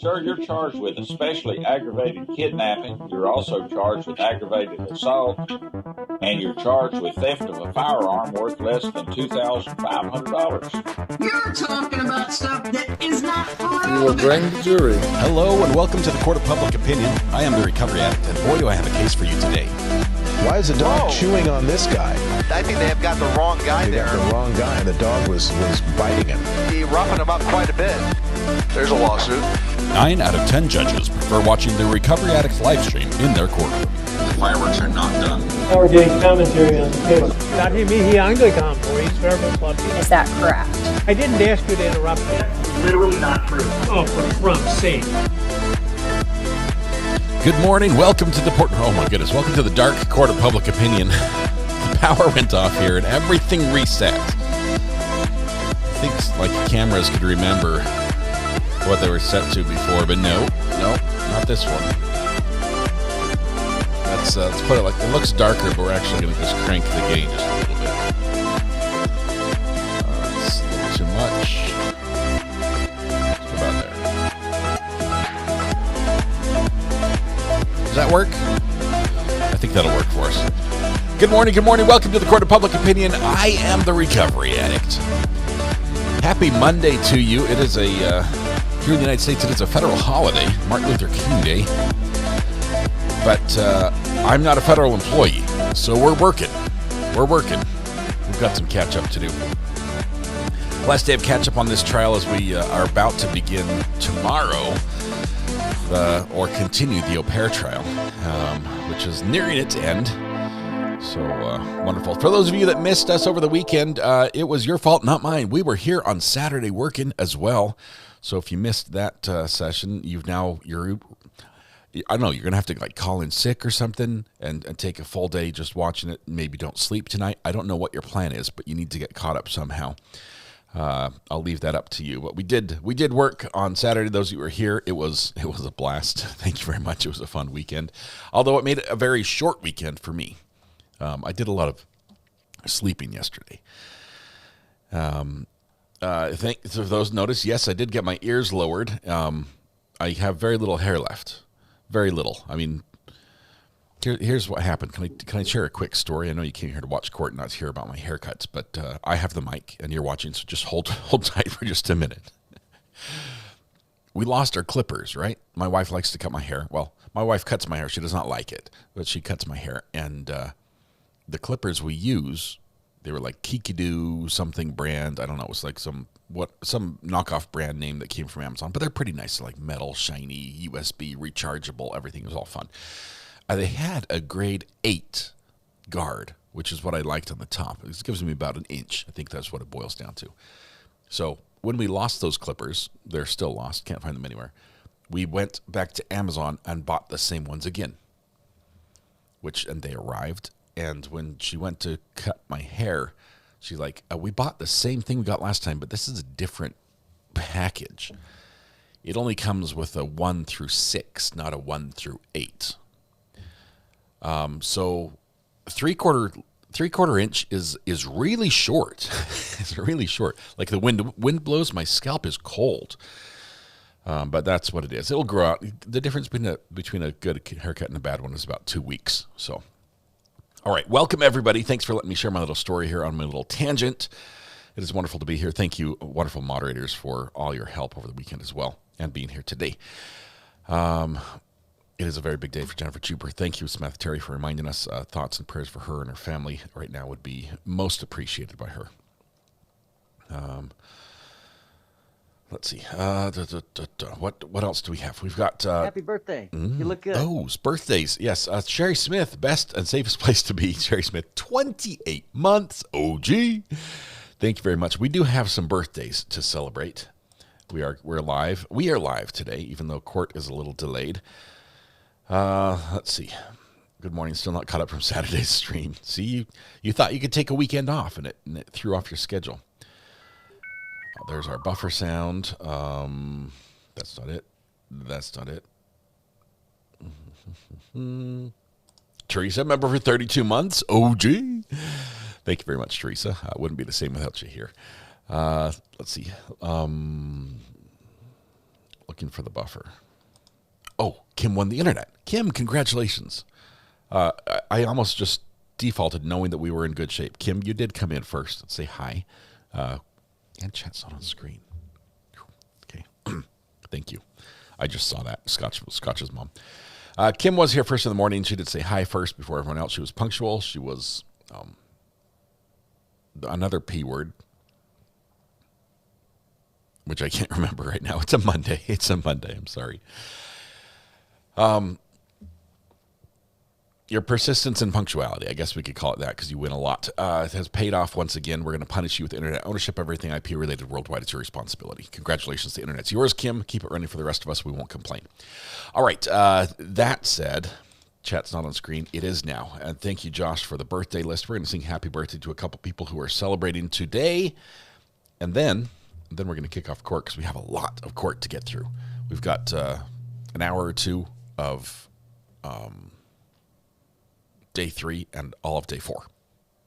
Sir, you're charged with especially aggravated kidnapping. You're also charged with aggravated assault, and you're charged with theft of a firearm worth less than $2,500. You're talking about stuff that is not You will bring the jury. Hello and welcome to the Court of Public Opinion. I am the Recovery Addict, and boy, do I have a case for you today. Why is the dog chewing on this guy? I think they have got the wrong guy They there. got the wrong guy, and the dog was biting him. He roughened him up quite a bit. There's a lawsuit. 9 out of 10 judges prefer watching the Recovery Addict live stream in their courtroom. The fireworks are not done. Now we're getting commentary on the case. Dati mihi Anglican police service lobby. Is that correct? I didn't ask you to interrupt me. literally not true. Oh, for Trump's sake. Good morning. Welcome to the Oh my goodness. Welcome to the dark Court of Public Opinion. The power went off here and everything reset. Thinks like cameras could remember what they were set to before, but no, not this one. Let's put it like it looks darker, but we're actually going to just crank the gain just a little bit. It's a little too much. Let's go about there. Does that work? I think that'll work for us. Good morning. Welcome to the Court of Public Opinion. I am the Recovery Addict. Happy Monday to you. It is here in the United States, it is a federal holiday, Martin Luther King Day. But I'm not a federal employee, so we're working. We've got some catch up to do. Last day of catch up on this trial as we are about to begin tomorrow, or continue the au pair trial, which is nearing its end. So wonderful. For those of you that missed us over the weekend, it was your fault, not mine. We were here on Saturday working as well. So if you missed that session, you're I don't know, you're going to have to like call in sick or something and take a full day just watching it. Maybe don't sleep tonight. I don't know what your plan is, but you need to get caught up somehow. I'll leave that up to you. But we did work on Saturday. Those of you who were here, it was a blast. Thank you very much. It was a fun weekend. Although it made it a very short weekend for me. I did a lot of sleeping yesterday. Thank for those notice. Yes, I did get my ears lowered. I have very little hair left. Very little. I mean, here's what happened. Can I share a quick story? I know you came here to watch court, not to hear about my haircuts, but I have the mic and you're watching, so just hold tight for just a minute. We lost our clippers, right? My wife likes to cut my hair. Well, my wife cuts my hair. She does not like it, but she cuts my hair. And the clippers we use, they were like Kikidoo something brand. I don't know. It was like some knockoff brand name that came from Amazon, but they're pretty nice. They're like metal, shiny, USB, rechargeable. Everything was all fun. They had a grade 8 guard, which is what I liked on the top. It gives me about an inch. I think that's what it boils down to. So when we lost those clippers, they're still lost. Can't find them anywhere. We went back to Amazon and bought the same ones again, and they arrived. And when she went to cut my hair, she's like, we bought the same thing we got last time, but this is a different package. It only comes with a 1 through 6, not a 1 through 8. So three-quarter inch is really short. It's really short. Like the wind blows, my scalp is cold. But that's what it is. It'll grow out. The difference between a good haircut and a bad one is about 2 weeks. So. All right, welcome everybody. Thanks for letting me share my little story here on my little tangent. It is wonderful to be here. Thank you, wonderful moderators, for all your help over the weekend as well and being here today. It is a very big day for Jennifer Chuper. Thank you, Smith Terry, for reminding us. Thoughts and prayers for her and her family right now would be most appreciated by her. Let's see. What else do we have? We've got... Happy birthday. You look good. Oh, birthdays. Yes. Sherry Smith, best and safest place to be. Sherry Smith, 28 months. OG. Thank you very much. We do have some birthdays to celebrate. We're live. We are live today, even though court is a little delayed. Let's see. Good morning. Still not caught up from Saturday's stream. See, you thought you could take a weekend off, and it threw off your schedule. There's our buffer sound. That's not it. Teresa, member for 32 months. OG. Thank you very much, Teresa. It wouldn't be the same without you here. Let's see. Looking looking for the buffer. Oh, Kim won the internet. Kim, congratulations. I almost just defaulted knowing that we were in good shape. Kim, you did come in first and say hi. And chat's not on screen. Okay. Thank you. I just saw that. Scotch's mom. Kim was here first in the morning. She did say hi first before everyone else. She was punctual. She was another P word, which I can't remember right now. It's a Monday. I'm sorry. Your persistence and punctuality, I guess we could call it that because you win a lot, has paid off once again. We're going to punish you with internet ownership. Everything IP-related worldwide is your responsibility. Congratulations. The internet's yours, Kim. Keep it running for the rest of us. We won't complain. All right. That said, chat's not on screen. It is now. And thank you, Josh, for the birthday list. We're going to sing happy birthday to a couple people who are celebrating today. And then we're going to kick off court because we have a lot of court to get through. We've got an hour or two of day 3 and all of day 4.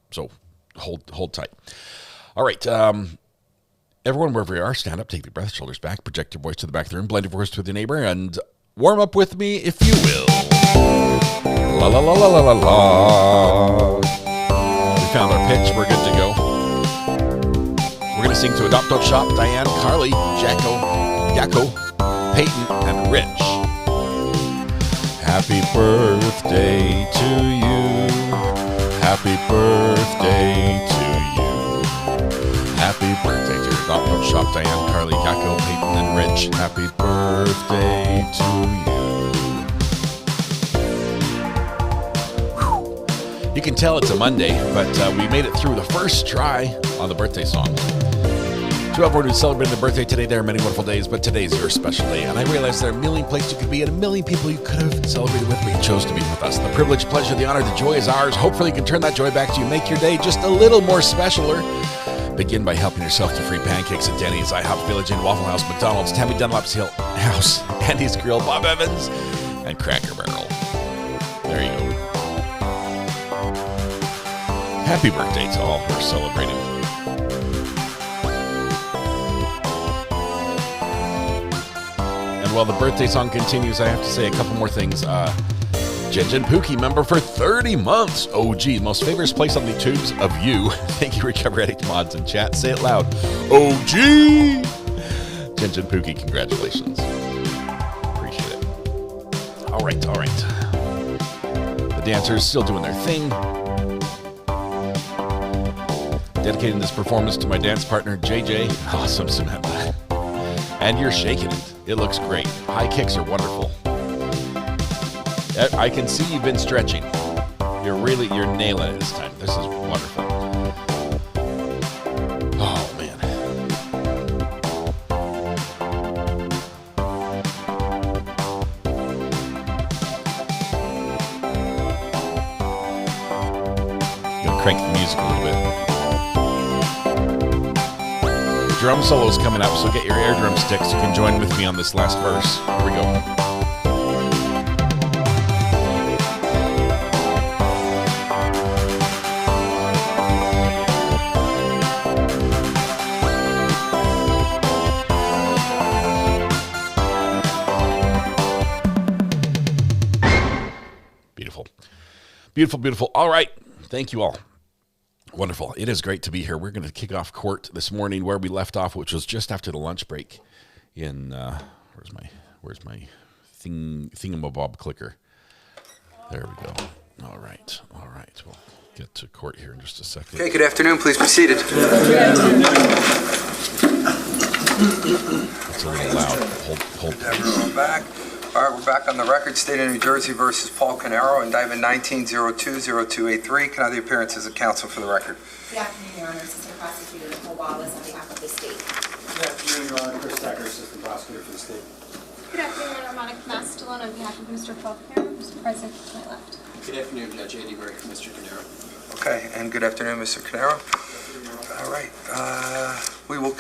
So hold tight. All right. Everyone, wherever you are, stand up, take a deep breath, shoulders back, project your voice to the back of the room, blend your voice with your neighbor, and warm up with me if you will. La la la la la la la. We found our pitch. We're good to go. We're going to sing to Adopt Don't Shop, Diane, Carly, Jacko, Peyton, and Rich. Happy birthday to you. Happy birthday to you. Happy birthday to your Adopt Don't Shop, Diane, Carly, Jacko, Peyton, and Rich. Happy birthday to you. You can tell it's a Monday, but we made it through the first try on the birthday song. To everyone who's celebrating their birthday today, there are many wonderful days, but today's your special day. And I realize there are a million places you could be and a million people you could have celebrated with, but you chose to be with us. The privilege, pleasure, the honor, the joy is ours. Hopefully you can turn that joy back to you. Make your day just a little more specialer. Begin by helping yourself to free pancakes at Denny's, IHOP, Village Inn, Waffle House, McDonald's, Tammy Dunlop's House, Andy's Grill, Bob Evans, and Cracker Barrel. There you go. Happy birthday to all who are celebrating. While the birthday song continues, I have to say a couple more things. Jen Pookie, member for 30 months. OG, most famous place on the tubes of you. Thank you, Recovery Addict mods in chat. Say it loud. OG! Jen Pookie, congratulations. Appreciate it. All right. The dancers still doing their thing. Dedicating this performance to my dance partner, JJ. Awesome, Samantha. And you're shaking it. It looks great. High kicks are wonderful. I can see you've been stretching. You're nailing it this time. This is wonderful. Oh, man. Gonna crank the music a little bit. Drum solo's coming up, so get your air drum sticks. You can join with me on this last verse. Here we go. Beautiful. Beautiful, beautiful. All right. Thank you all. Wonderful. It is great to be here. We're going to kick off court this morning where we left off, which was just after the lunch break in, where's my thingamabob clicker? There we go. All right. We'll get to court here in just a second. Okay, good afternoon. Please be seated. It's a little loud. Hold. Everyone back. All right, we're back on the record. State of New Jersey versus Paul Caneiro, indictment 19-02-0283. Can I have the appearances of counsel for the record? Good afternoon, Your Honor. Assistant Prosecutor Nicole Wallace on behalf of the state. Good afternoon, Your Honor. Chris Tucker, Assistant Prosecutor for the state. Good afternoon, Your Honor. Monica Mastalone on behalf of Mr. Paul Caneiro, who's present to my left. Good afternoon, Judge Ayden, Mr. Caneiro. Okay, and good afternoon, Mr. Caneiro. All right, we will.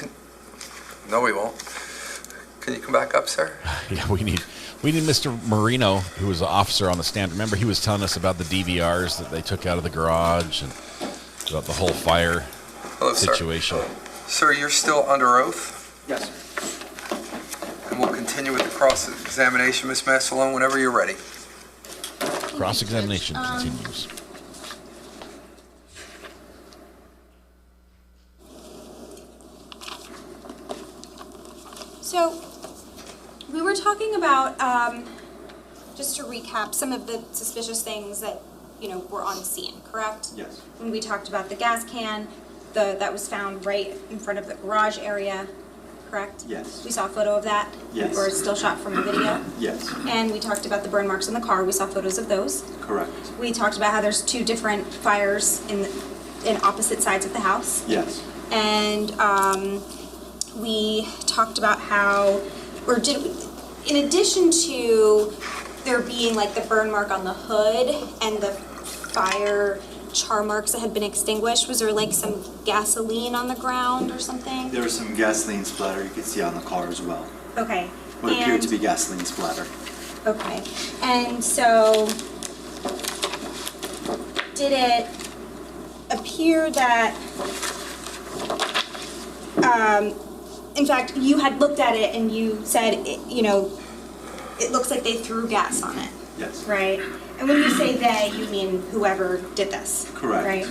No, we won't. Can you come back up, sir? Yeah, we need Mr. Marino, who was an officer on the stand. Remember, he was telling us about the DVRs that they took out of the garage and about the whole fire situation. Sir, you're still under oath? Yes. And we'll continue with the cross-examination, Ms. Mastellone, whenever you're ready. Cross-examination continues. So, we were talking about, just to recap, some of the suspicious things that, were on scene, correct? Yes. When we talked about the gas can, that was found right in front of the garage area, correct? Yes. We saw a photo of that? Yes. Or it's still shot from a video? Yes. And we talked about the burn marks on the car. We saw photos of those. Correct. We talked about how there's two different fires in opposite sides of the house. Yes. And we talked about how, in addition to there being like the burn mark on the hood and the fire char marks that had been extinguished, was there like some gasoline on the ground or something? There was some gasoline splatter you could see on the car as well. Okay. What appeared to be gasoline splatter. Okay. And so, did it appear that, in fact, you had looked at it and you said, it looks like they threw gas on it. Yes. Right? And when you say they, you mean whoever did this. Correct. Right?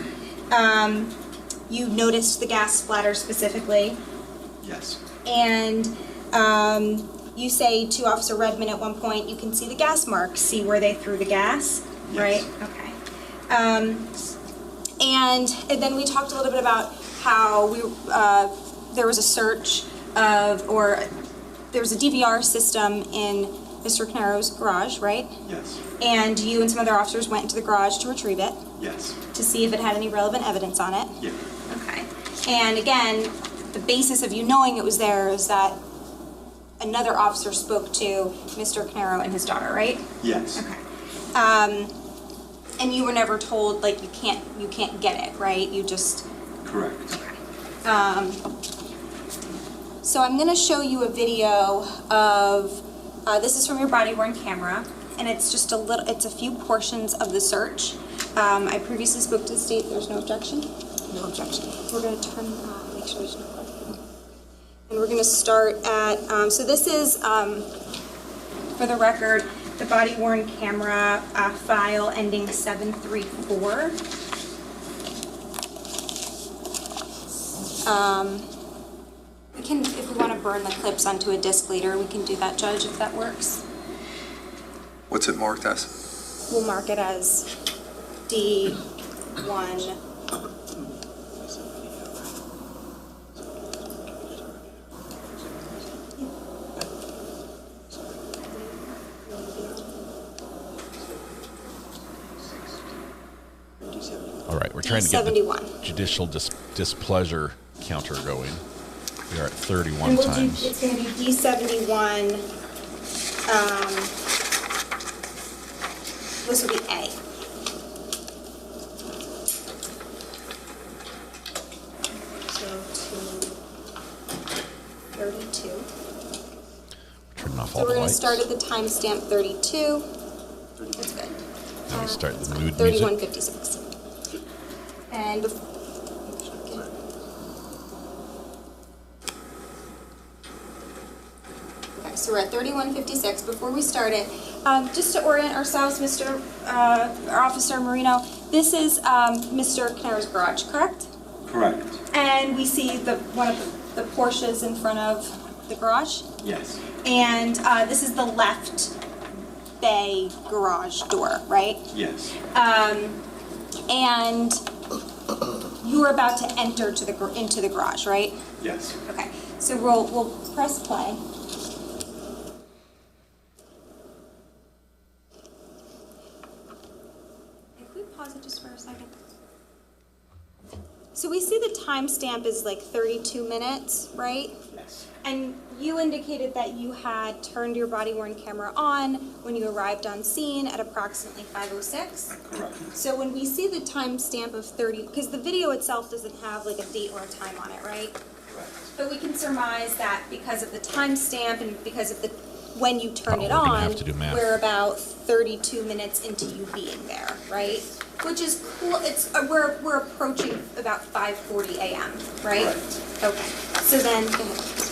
You noticed the gas splatter specifically. Yes. And you say to Officer Redmond at one point, you can see the gas marks, see where they threw the gas, yes. right? Okay. And then we talked a little bit about how there was a search there was a DVR system in Mr. Caneiro's garage, right? Yes. And you and some other officers went into the garage to retrieve it. Yes. To see if it had any relevant evidence on it. Yeah. Okay. And again, the basis of you knowing it was there is that another officer spoke to Mr. Caneiro and his daughter, right? Yes. Okay. And you were never told, like, you can't get it, right? You just... Correct. Okay. So I'm going to show you a video of, this is from your body-worn camera, and it's just it's a few portions of the search. I previously spoke to the state, there's no objection? No objection. We're going to make sure there's no question. And we're going to start at, so this is, for the record, the body-worn camera file ending 734. We can, if we want to burn the clips onto a disc later, we can do that, Judge, if that works. What's it marked as? We'll mark it as D1. All right, we're trying to get D71. the judicial displeasure counter going. We are at 31 and times. It's going to be D71. This will be A. So to 32. Turning off So all we're the going to lights. start at the timestamp 32. That's good. Then we start the mood 31:56. And okay, so we're at 31:56. Before we start it, just to orient ourselves, our Officer Marino, this is Mr. Caneiro's garage, correct? Correct. And we see one of the Porsches in front of the garage? Yes. And this is the left bay garage door, right? Yes. And you were about to enter into the garage, right? Yes. Okay. So we'll press play. Can we pause it just for a second? So we see the timestamp is like 32 minutes, right? Yes. And you indicated that you had turned your body-worn camera on when you arrived on scene at approximately 5:06. Correct. So when we see the timestamp of 30, because the video itself doesn't have like a date or a time on it, right? Correct. But we can surmise that because of the timestamp and because of when you turn it we're gonna on, have to do math. we're about 32 minutes into you being there, right? Which is cool. We're approaching about 5:40 a.m., right? Correct. Okay. So then, go ahead.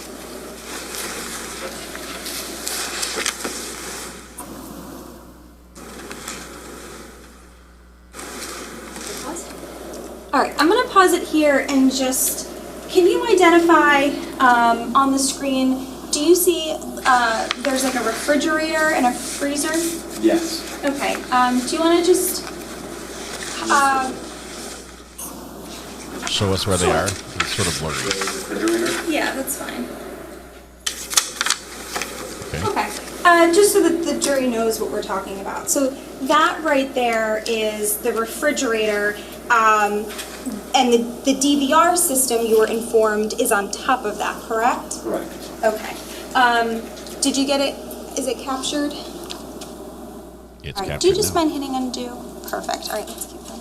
All right, I'm gonna pause it here and just, can you identify on the screen, do you see there's like a refrigerator and a freezer? Yes. Okay, do you wanna just, show us where they are? It's sort of blurry. Refrigerator? yeah, that's fine. Okay. Okay, just so that the jury knows what we're talking about. So that right there is the refrigerator, and the DVR system, you were informed, is on top of that, correct? Correct. Okay. Did you get it? Is it captured? It's All right. captured Do you just now. mind hitting undo? Perfect. All right, let's keep going.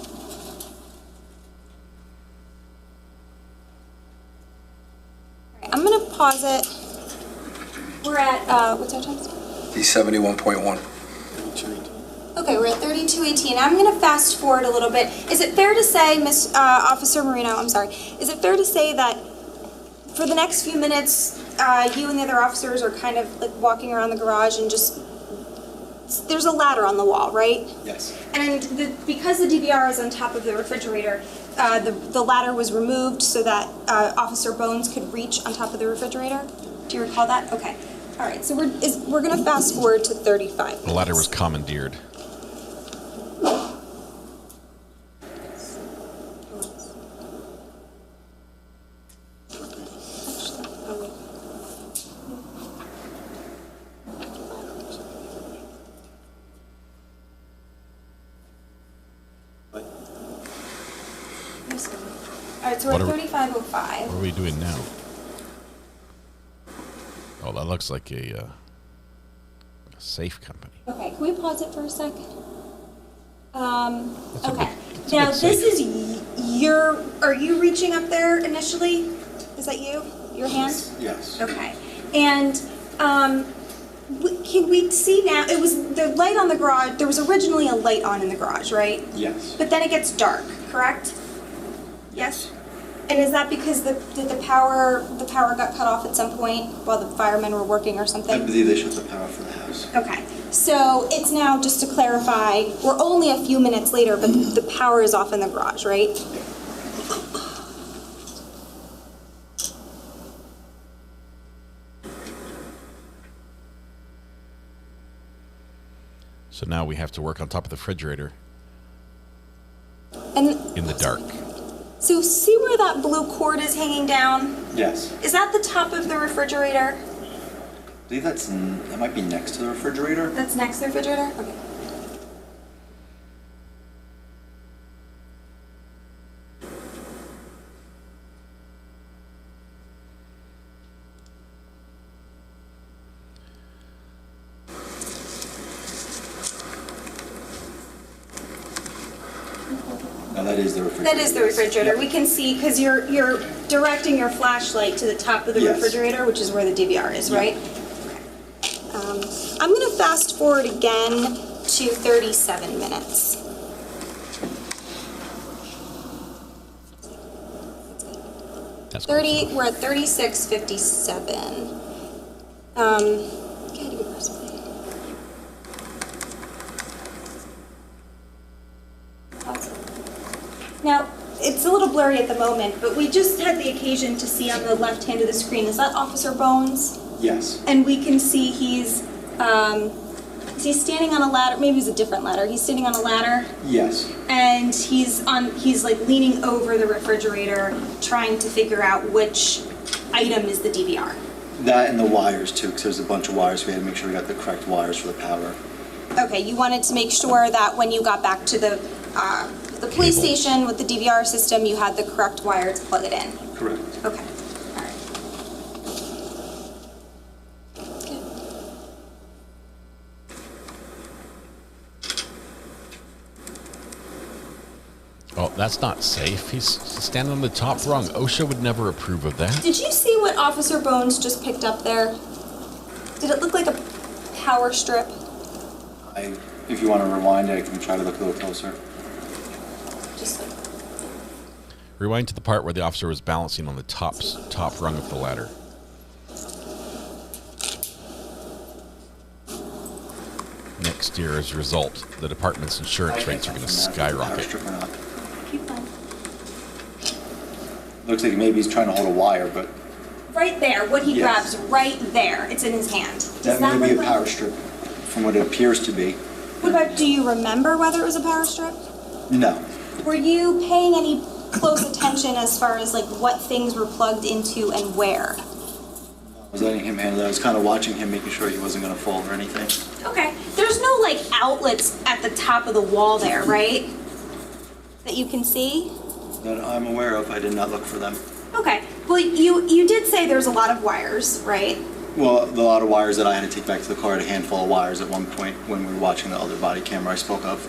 All right, I'm going to pause it. We're at, what's our time? D71.1. Okay, we're at 32:18. I'm going to fast forward a little bit. Is it fair to say, Miss Officer Marino, I'm sorry, is it fair to say that for the next few minutes, you and the other officers are kind of like walking around the garage and just, there's a ladder on the wall, right? Yes. And because the DVR is on top of the refrigerator, the ladder was removed so that Officer Bones could reach on top of the refrigerator? Do you recall that? Okay. All right, so we're going to fast forward to 35. The ladder was commandeered. All right, so we're What at are- 35:05. What are we doing now? Oh, that looks like a safe company. Okay, can we pause it for a sec? It's a Okay. bit Now, safe. this is are you reaching up there initially? Is that you? Your hand? Yes. Okay. And can we see now, it was the light on the garage, there was originally a light on in the garage, right? Yes. But then it gets dark, correct? Yes? And is that because the power got cut off at some point while the firemen were working or something? I believe they shut the power for the house. Okay, so it's now, just to clarify, we're only a few minutes later, but the power is off in the garage, right? So now we have to work on top of the refrigerator And in the dark. so see where that blue cord is hanging down? Yes. Is that the top of the refrigerator? I believe that might be next to the refrigerator. That's next to the refrigerator? Okay. No, that is the refrigerator. That is the refrigerator. We can see, because you're directing your flashlight to the top of the Yes. refrigerator, which is where the DVR is, Yeah. right? Okay. I'm going to fast forward again to 37 minutes. That's 30. We're at 36:57. Okay, you press play. Now, it's a little blurry at the moment, but we just had the occasion to see on the left hand of the screen, is that Officer Bones? Yes. And we can see he's standing on a ladder, maybe it's a different ladder, he's sitting on a ladder, Yes. and he's like leaning over the refrigerator, trying to figure out which item is the DVR. That and the wires too, because there's a bunch of wires. We had to make sure we got the correct wires for the power. Okay, you wanted to make sure that when you got back to the police Cables. station with the DVR system, you had the correct wire to plug it in. Correct. Okay, all right. Okay. Oh, that's not safe. He's standing on the top rung. OSHA would never approve of that. Did you see what Officer Bones just picked up there? Did it look like a power strip? If you want to rewind it, I can try to look a little closer. Just like, Rewind to the part where the officer was balancing on the top rung of the ladder. Next year, as a result, the department's insurance rates are going to skyrocket. keep going. Looks like maybe he's trying to hold a wire, but Right there, what he Yes. grabs right there, it's in his hand. Does that may be a look power like- strip, from what it appears to be. What about, do you remember whether it was a power strip? No. Were you paying any close attention as far as like what things were plugged into and where? I was letting him handle it. I was kind of watching him, making sure he wasn't going to fall or anything. Okay, there's no like outlets at the top of the wall there, right? That you can see? That I'm aware of. I did not look for them. Okay, well you did say there's a lot of wires, right? Well, a lot of wires that I had to take back to the car, a handful of wires at one point when we were watching the other body camera I spoke of.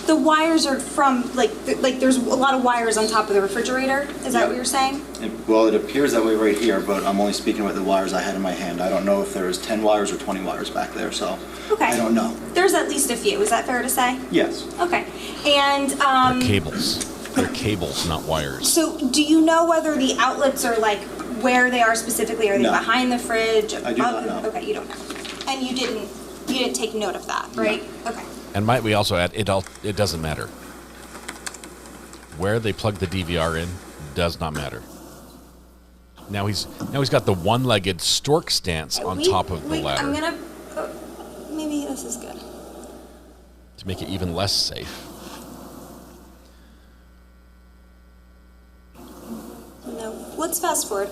The wires are from, like there's a lot of wires on top of the refrigerator, is that what you're saying? Well, it appears that way right here, but I'm only speaking with the wires I had in my hand. I don't know if there was 10 wires or 20 wires back there, so Okay. I don't know. There's at least a few, is that fair to say? Yes. Okay, and They're cables. They're cables, not wires. so do you know whether the outlets are like where they are specifically? Are they No. behind the fridge? I do not know. Okay, you don't know. And you didn't take note of that, right? Okay. And might we also add, it doesn't matter. Where they plug the DVR in does not matter. Now he's got the one-legged stork stance on top of the ladder I'm gonna, maybe this is good. to make it even less safe. No, let's fast forward.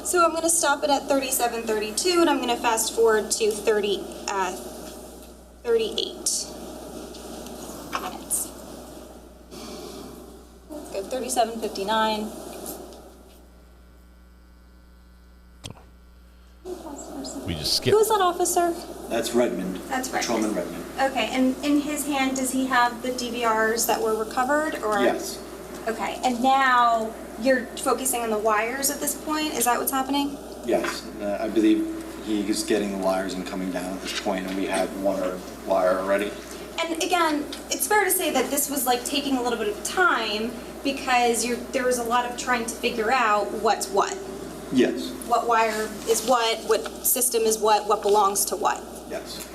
So I'm gonna stop it at 37:32, and I'm gonna fast forward to 38 minutes. That's good. 37:59. We just skip. Who's that officer? That's Redmond. That's right. Patrolman Redmond. Okay, and in his hand, does he have the DVRs that were recovered, or? Yes. Okay, and now you're focusing on the wires at this point? Is that what's happening? Yes. I believe he's getting the wires and coming down at this point, and we have one wire already. And again, it's fair to say that this was like taking a little bit of time because there was a lot of trying to figure out what's what. Yes. What wire is what system is what belongs to what. Yes.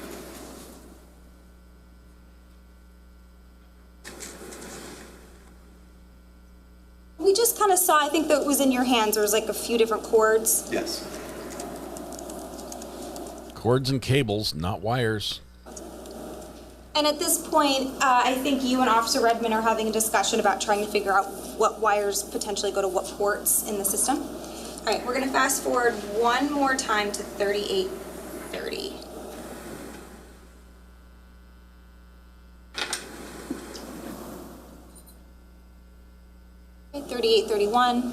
We just kind of saw, I think that it was in your hands, there was like a few different cords. Yes. Cords and cables, not wires. And at this point, I think you and Officer Redmond are having a discussion about trying to figure out what wires potentially go to what ports in the system. All right, we're going to fast forward one more time to 38:30. Okay, 38:31.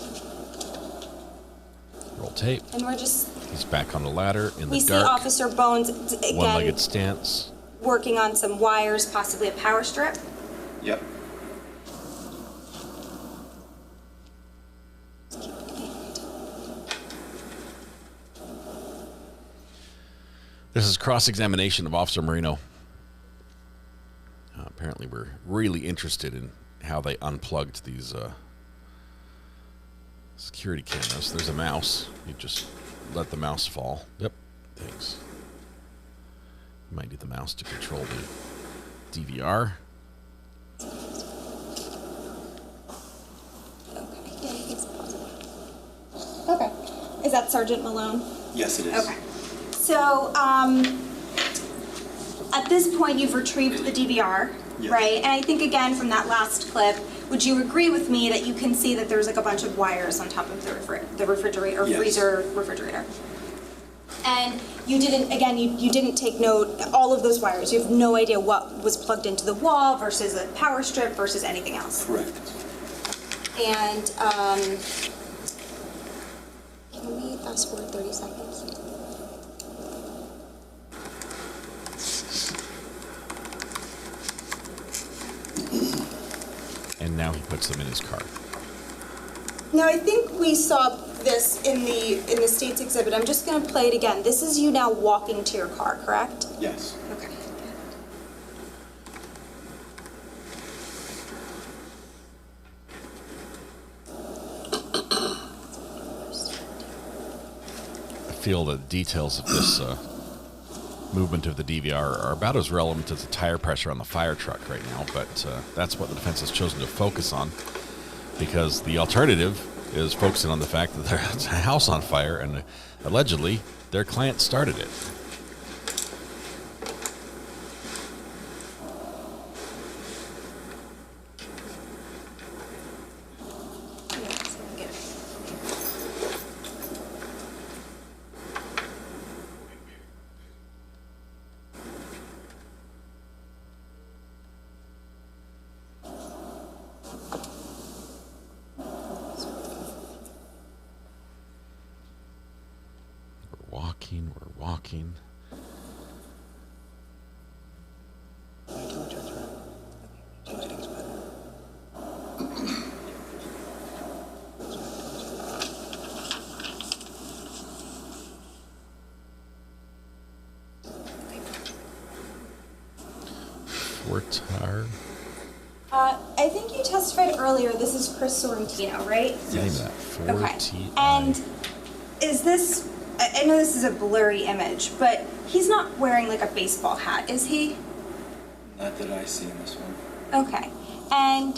Roll tape. And we're just, He's back on the ladder in we the see dark. Officer Bones One-legged again stance. working on some wires, possibly a power strip. Yep. This is cross-examination of Officer Marino. Apparently, we're really interested in how they unplugged these security cameras. There's a mouse. You just let the mouse fall. Yep. Thanks. You might need the mouse to control the DVR. Okay. Is that Sergeant Malone? Yes, it is. Okay. So, at this point, you've retrieved the DVR, Yes. right? And I think, again, from that last clip, would you agree with me that you can see that there's like a bunch of wires on top of the refrigerator, or Yes. freezer refrigerator? And you didn't, again, you didn't take note, all of those wires, you have no idea what was plugged into the wall versus a power strip versus anything else. Correct. And, can we fast forward 30 seconds? And now he puts them in his car. Now, I think we saw this in the state's exhibit. I'm just going to play it again. This is you now walking to your car, correct? Yes. Okay. I feel the details of this movement of the DVR are about as relevant as the tire pressure on the fire truck right now, but that's what the defense has chosen to focus on, because the alternative is focusing on the fact that there's a house on fire and allegedly their client started it. We're walking. I think you testified earlier. This is Chris Sorrentino, right? Yes. Okay. And is this? I know this is a blurry image, but he's not wearing like a baseball hat, is he? Not that I see in this one. Okay. And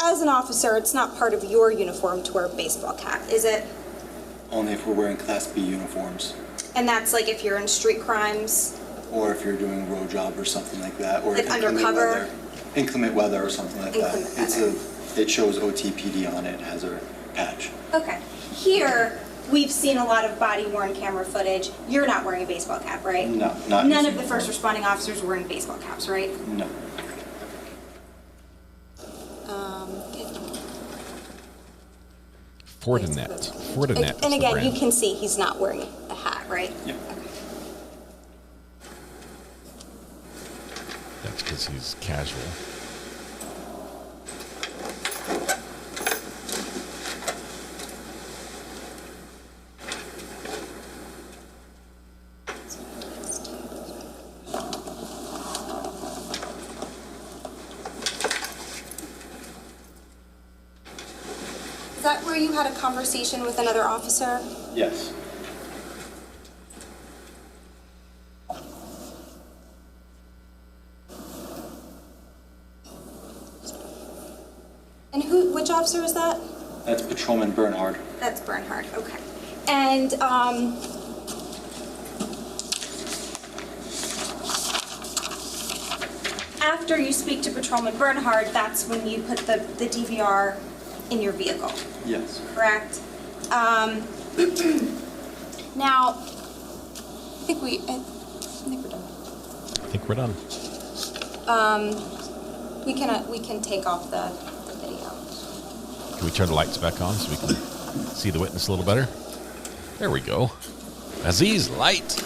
as an officer, it's not part of your uniform to wear a baseball cap, is it? Only if we're wearing Class B uniforms. And that's like if you're in street crimes? Or if you're doing a road job or something like that. Or like undercover? Inclement weather or something like that. It shows OTPD on it. It has a patch. Okay. Here, we've seen a lot of body-worn camera footage. You're not wearing a baseball cap, right? No, not None of the first responding officers were wearing baseball caps, right? No. Fortinet. And again, you can see he's not wearing a hat, right? Yeah. Okay. That's because he's casual. Is that where you had a conversation with another officer? Yes. And which officer is that? That's Patrolman Bernhard. That's Bernhard, okay. And after you speak to Patrolman Bernhard, that's when you put the DVR in your vehicle. Yes. Correct? Now, I think we're done. I think we're done. We can take off the video. Can we turn the lights back on so we can see the witness a little better? There we go. Aziz, light.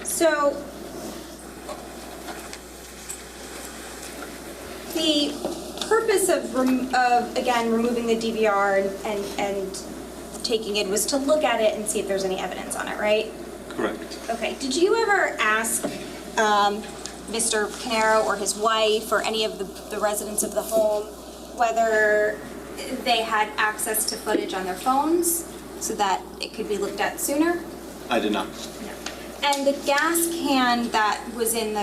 So, the purpose of again, removing the DVR and taking it was to look at it and see if there's any evidence on it, right? Correct. Okay. Did you ever ask Mr. Caneiro or his wife or any of the residents of the home whether they had access to footage on their phones so that it could be looked at sooner? I did not. No. And the gas can that was in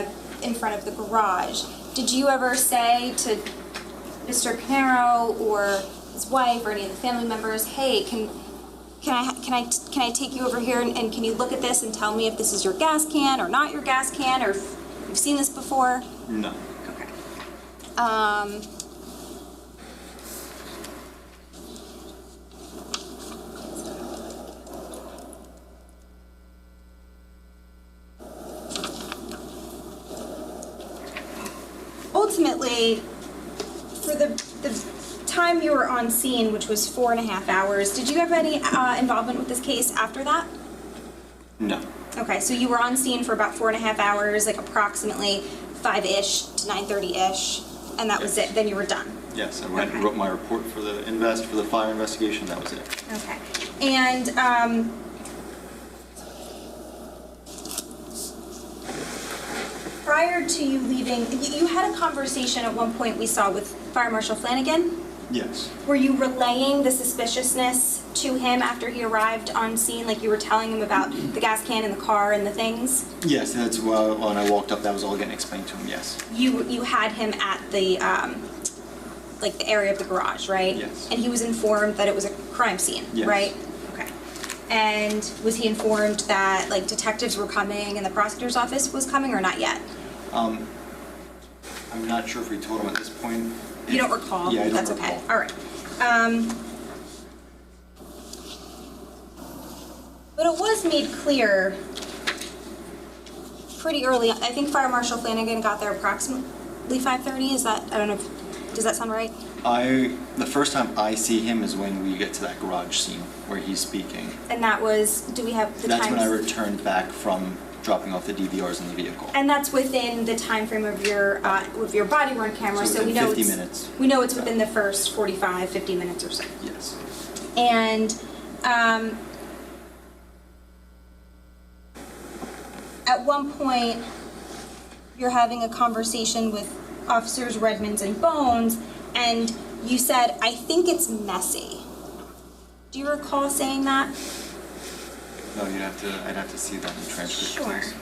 front of the garage, did you ever say to Mr. Caneiro or his wife or any of the family members, hey, can I take you over here and can you look at this and tell me if this is your gas can or not your gas can, or if you've seen this before? No. Okay. Ultimately, for the time you were on scene, which was 4.5 hours, did you have any involvement with this case after that? No. Okay, so you were on scene for about 4.5 hours, like approximately 5-ish to 9:30-ish, and that was it. Then you were done. Yes, I went and wrote my report for the fire investigation. That was it. Okay, and prior to you leaving, you had a conversation at one point we saw with Fire Marshal Flanagan? Yes. Were you relaying the suspiciousness to him after he arrived on scene? Like you were telling him about the gas can in the car and the things? Yes, that's when I walked up, that was all getting explained to him, yes. You had him at the, like the area of the garage, right? Yes. And he was informed that it was a crime scene, yes. right? Okay. And was he informed that like detectives were coming and the prosecutor's office was coming or not yet? I'm not sure if we told him at this point. You don't recall? Yeah, I don't That's recall. okay. All right. But it was made clear pretty early. I think Fire Marshal Flanagan got there approximately 5:30. Is that, I don't know, does that sound right? The first time I see him is when we get to that garage scene where he's speaking. And that was, do we have the time? That's when I returned back from dropping off the DVRs in the vehicle. And that's within the time frame of your body-worn camera, so we know 50 it's, minutes. We know it's within the first 45, 50 minutes or so. Yes. And at one point, you're having a conversation with Officers Redmonds and Bones, and you said, "I think it's messy." Do you recall saying that? No, I'd have to see that in the transcript. Sure. Please.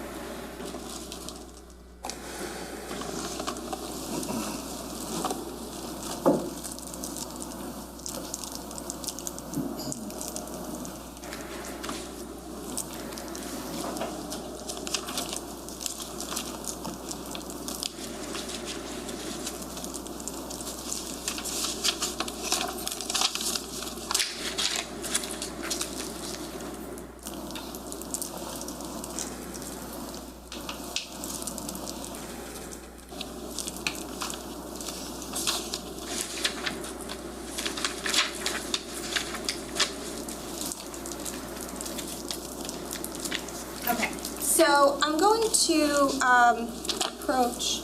So I'm going to approach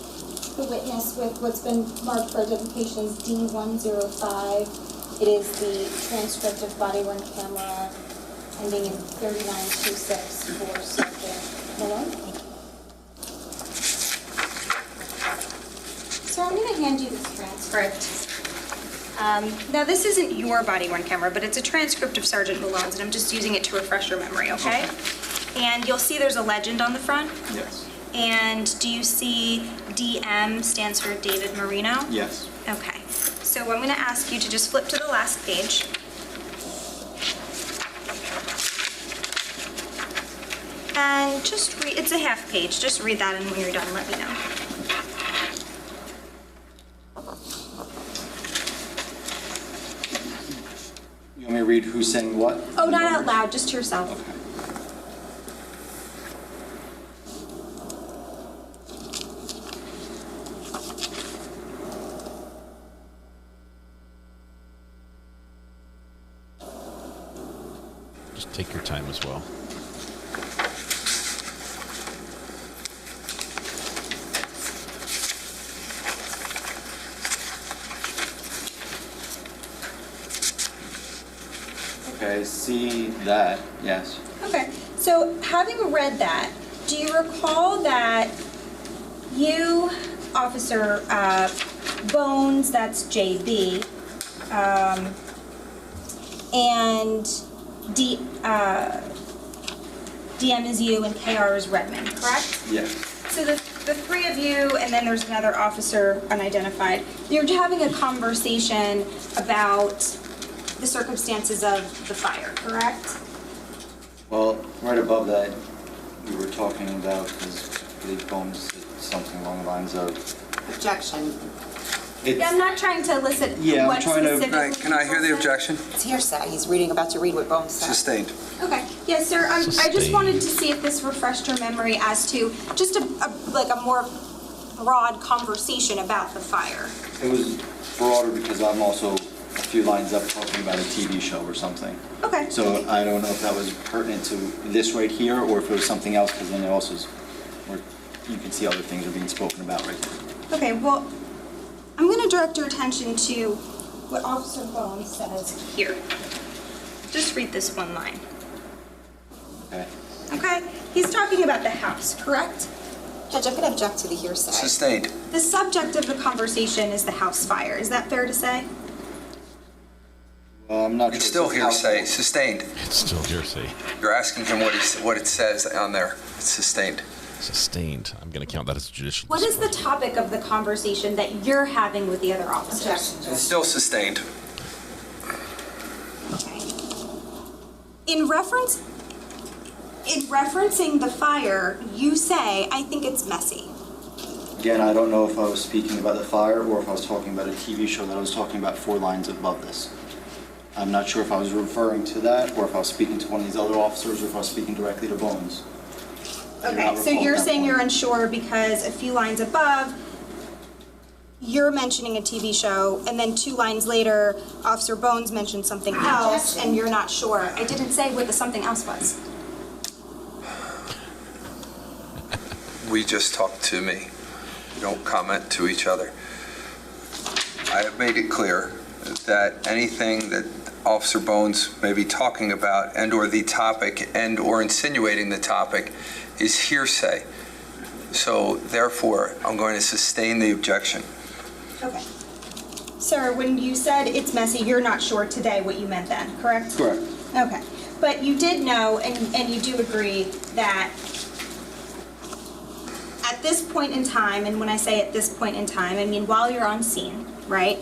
the witness with what's been marked for identification as D105. It is the transcript of body-worn camera ending in 3926 for Sergeant Malone. So I'm going to hand you this transcript. Now this isn't your body-worn camera, but it's a transcript of Sergeant Malone's, and I'm just using it to refresh your memory, okay? And you'll see there's a legend on the front. Yes. And do you see DM stands for David Marino? Yes. Okay. So I'm going to ask you to just flip to the last page. And just read, it's a half page, just read that, and when you're done, let me know. You want me to read who's saying what? Oh, not out loud, just to yourself. Okay. Just take your time as well. Okay, I see that, yes. Okay, so having read that, do you recall that you, Officer Bones, that's JB, and DM is you and KR is Redmond, correct? Yes. So the three of you, and then there's another officer unidentified, you're having a conversation about the circumstances of the fire, correct? Well, right above that, we were talking about, because I believe Bones said something along the lines of... Objection. Yeah, I'm not trying to elicit Yeah, what I'm trying to... specifically... Right, can I hear the objection? It's hearsay. He's about to read what Bones said. Sustained. Okay, yes, sir, I just wanted to see if this refreshed your memory as to just a more broad conversation about the fire. It was broader because I'm also a few lines up talking about a TV show or something. Okay. So I don't know if that was pertinent to this right here or if it was something else, because then it also is, where you can see other things are being spoken about right there. Okay, well, I'm going to direct your attention to what Officer Bones says here. Just read this one line. Okay. Okay? He's talking about the house, correct? Judge, I'm going to object to the hearsay. Sustained. The subject of the conversation is the house fire. Is that fair to say? I'm not It's sure. still hearsay, sustained. It's still hearsay. You're asking him what it says on there. It's sustained. Sustained. I'm going to count that as judicial. What is the topic of the conversation that you're having with the other officers? It's still sustained. In referencing the fire, you say, I think it's messy. Again, I don't know if I was speaking about the fire or if I was talking about a TV show that I was talking about 4 lines above this. I'm not sure if I was referring to that or if I was speaking to one of these other officers or if I was speaking directly to Bones. Okay, so you're saying you're unsure because a few lines above, you're mentioning a TV show, and then 2 lines later, Officer Bones mentioned something else, and you're not sure. I didn't say what the something else was. We just talk to me. We don't comment to each other. I have made it clear that anything that Officer Bones may be talking about and or the topic and or insinuating the topic is hearsay. So therefore, I'm going to sustain the objection. Okay. Sir, when you said it's messy, you're not sure today what you meant then, correct? Correct. Okay. But you did know, and you do agree that at this point in time, and when I say at this point in time, I mean while you're on scene, right?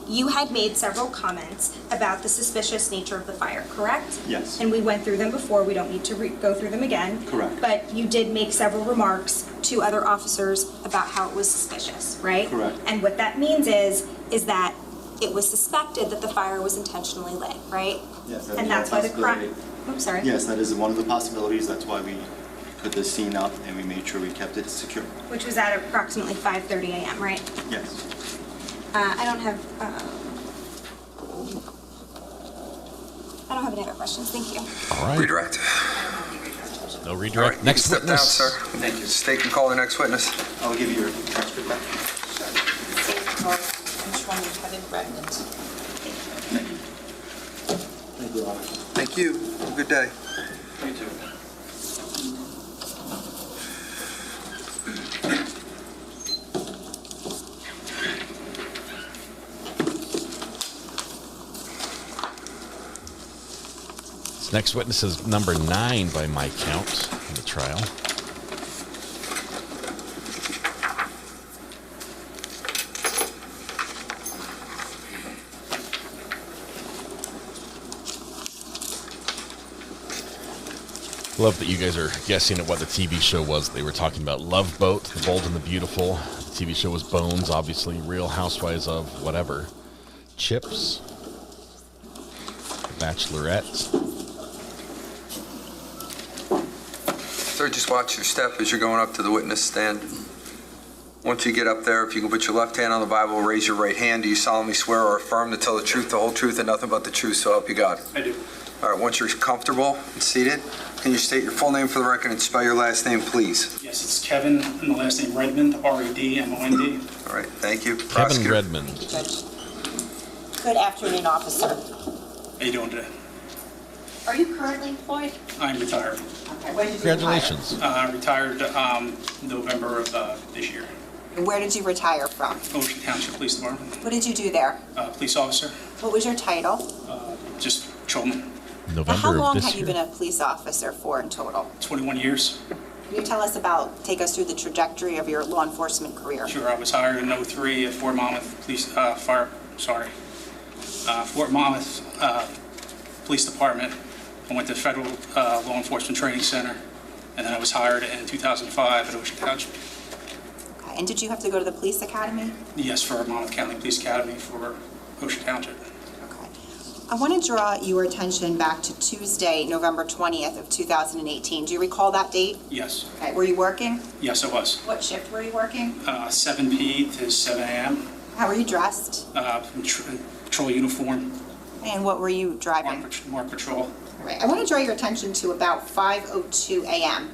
You had made several comments about the suspicious nature of the fire, correct? Yes. And we went through them before. We don't need to go through them again. Correct. But you did make several remarks to other officers about how it was suspicious, right? Correct. And what that means is that it was suspected that the fire was intentionally lit, right? Yes. And that's why the crime. Oops, sorry. Yes, that is one of the possibilities. That's why we put this scene up and we made sure we kept it secure. Which was at approximately 5:30 a.m., right? Yes. I don't have any other questions. Thank you. All right. Redirect. No redirect. All right, Next step witness. down, sir. Thank you. State and call the next witness. I'll give you your transcript back. Controlling Kevin Redmond. Thank you, Officer. Thank you. Have a good day. You too. This next witness is number 9 by my count in the trial. Love that you guys are guessing at what the TV show was. They were talking about Love Boat, The Bold and the Beautiful. The TV show was Bones, obviously. Real Housewives of whatever. Chips. Bachelorette. Sir, just watch your step as you're going up to the witness stand. Once you get up there, if you can put your left hand on the Bible, raise your right hand. Do you solemnly swear or affirm to tell the truth, the whole truth, and nothing but the truth, so help you God? I do. All right, once you're comfortable and seated, can you state your full name for the record and spell your last name, please? Yes, it's Kevin, and the last name Redmond, R-E-D-M-O-N-D. All right, thank you. Kevin Prosecutor. Redmond. Judge. Good afternoon, officer. How you doing today? Are you currently employed? I'm retired. Okay, when did you Congratulations. Retired November of this year. retire? And where did you retire from? Ocean Township Police Department. What did you do there? Police officer, What was your title? just patrolman. November How long of this have you year. been a police officer for in total? 21 years. Can you take us through the trajectory of your law enforcement career? Sure, I was hired in 03 at Fort Monmouth Fort Monmouth Police Department. I went to Federal Law Enforcement Training Center, and then I was hired in 2005 at Ocean Township. Okay. And did you have to go to the police academy? Yes, for Monmouth County Police Academy for Ocean Township. I want to draw your attention back to Tuesday, November 20th of 2018. Do you recall that date? Yes. Okay. Were you working? Yes, I was. What shift were you working? 7 p. to 7 a.m. How were you dressed? Patrol uniform. And what were you driving? Mark patrol. All right. I want to draw your attention to about 5:02 a.m.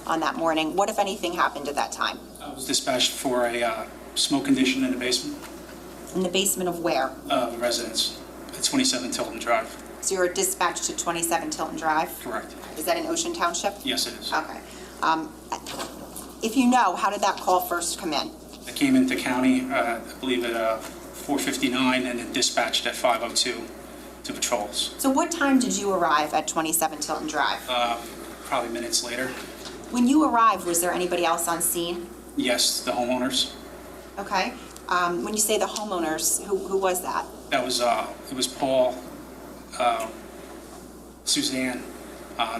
on that morning. What, if anything, happened at that time? I was dispatched for a smoke condition in the basement. In the basement of where? The residence at 27 Tilton Drive. So you were dispatched to 27 Tilton Drive? Correct. Is that in Ocean Township? Yes, it is. Okay. If you know, how did that call first come in? I came into county, I believe at 4:59, and then dispatched at 5:02. to patrols. So what time did you arrive at 27 Tilton Drive? Probably minutes later. When you arrived, was there anybody else on scene? Yes, the homeowners. Okay. When you say the homeowners, who was that? That was, it was Paul, Suzanne,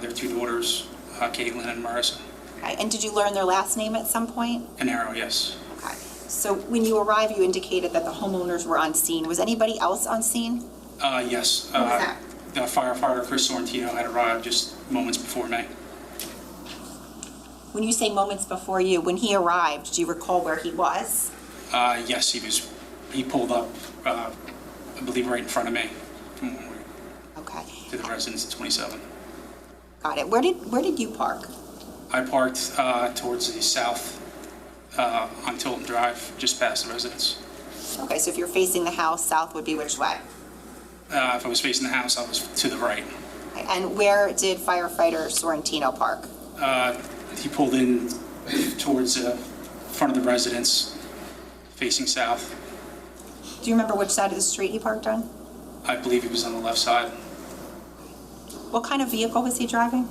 their two daughters, Caitlin and Marissa. Okay. And did you learn their last name at some point? Caneiro, yes. Okay. So when you arrived, you indicated that the homeowners were on scene. Was anybody else on scene? Yes. Who was that? The firefighter, Chris Sorrentino, had arrived just moments before me. When you say moments before you, when he arrived, do you recall where he was? Yes, he pulled up, I believe, right in front of me from when we Okay. to the residence at 27. Got it. Where did you park? I parked towards the south on Tilton Drive, just past the residence. Okay, so if you're facing the house, south would be which way? If I was facing the house, I was to the right. Okay. And where did firefighter Sorrentino park? He pulled in towards the front of the residence, facing south. Do you remember which side of the street he parked on? I believe he was on the left side. What kind of vehicle was he driving?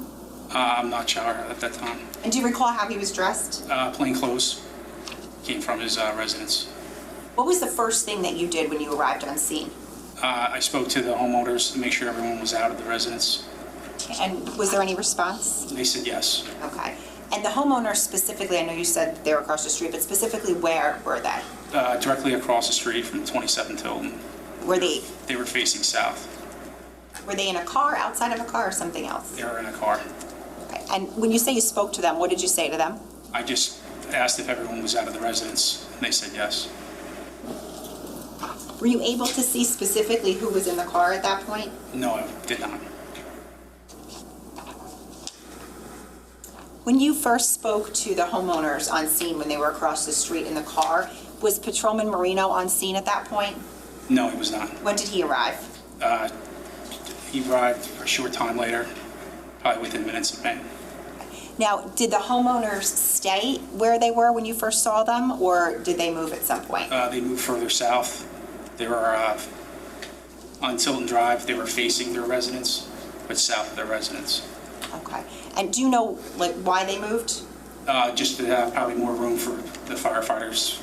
I'm not sure at that time. And do you recall how he was dressed? Plain clothes. Came from his residence. What was the first thing that you did when you arrived on scene? I spoke to the homeowners to make sure everyone was out of the residence. And was there any response? They said yes. Okay. And the homeowners specifically, I know you said they were across the street, but specifically where were they? Directly across the street from 27 Tilton. Were they? They were facing south. Were they in a car, outside of a car, or something else? They were in a car. Okay. And when you say you spoke to them, what did you say to them? I just asked if everyone was out of the residence, and they said yes. Were you able to see specifically who was in the car at that point? No, I did not. When you first spoke to the homeowners on scene when they were across the street in the car, was Patrolman Marino on scene at that point? No, he was not. When did he arrive? He arrived a short time later, probably within minutes of me. Now, did the homeowners stay where they were when you first saw them, or did they move at some point? They moved further south. They were on Tilton Drive. They were facing their residence, but south of their residence. Okay. And do you know, like, why they moved? Just to have probably more room for the firefighters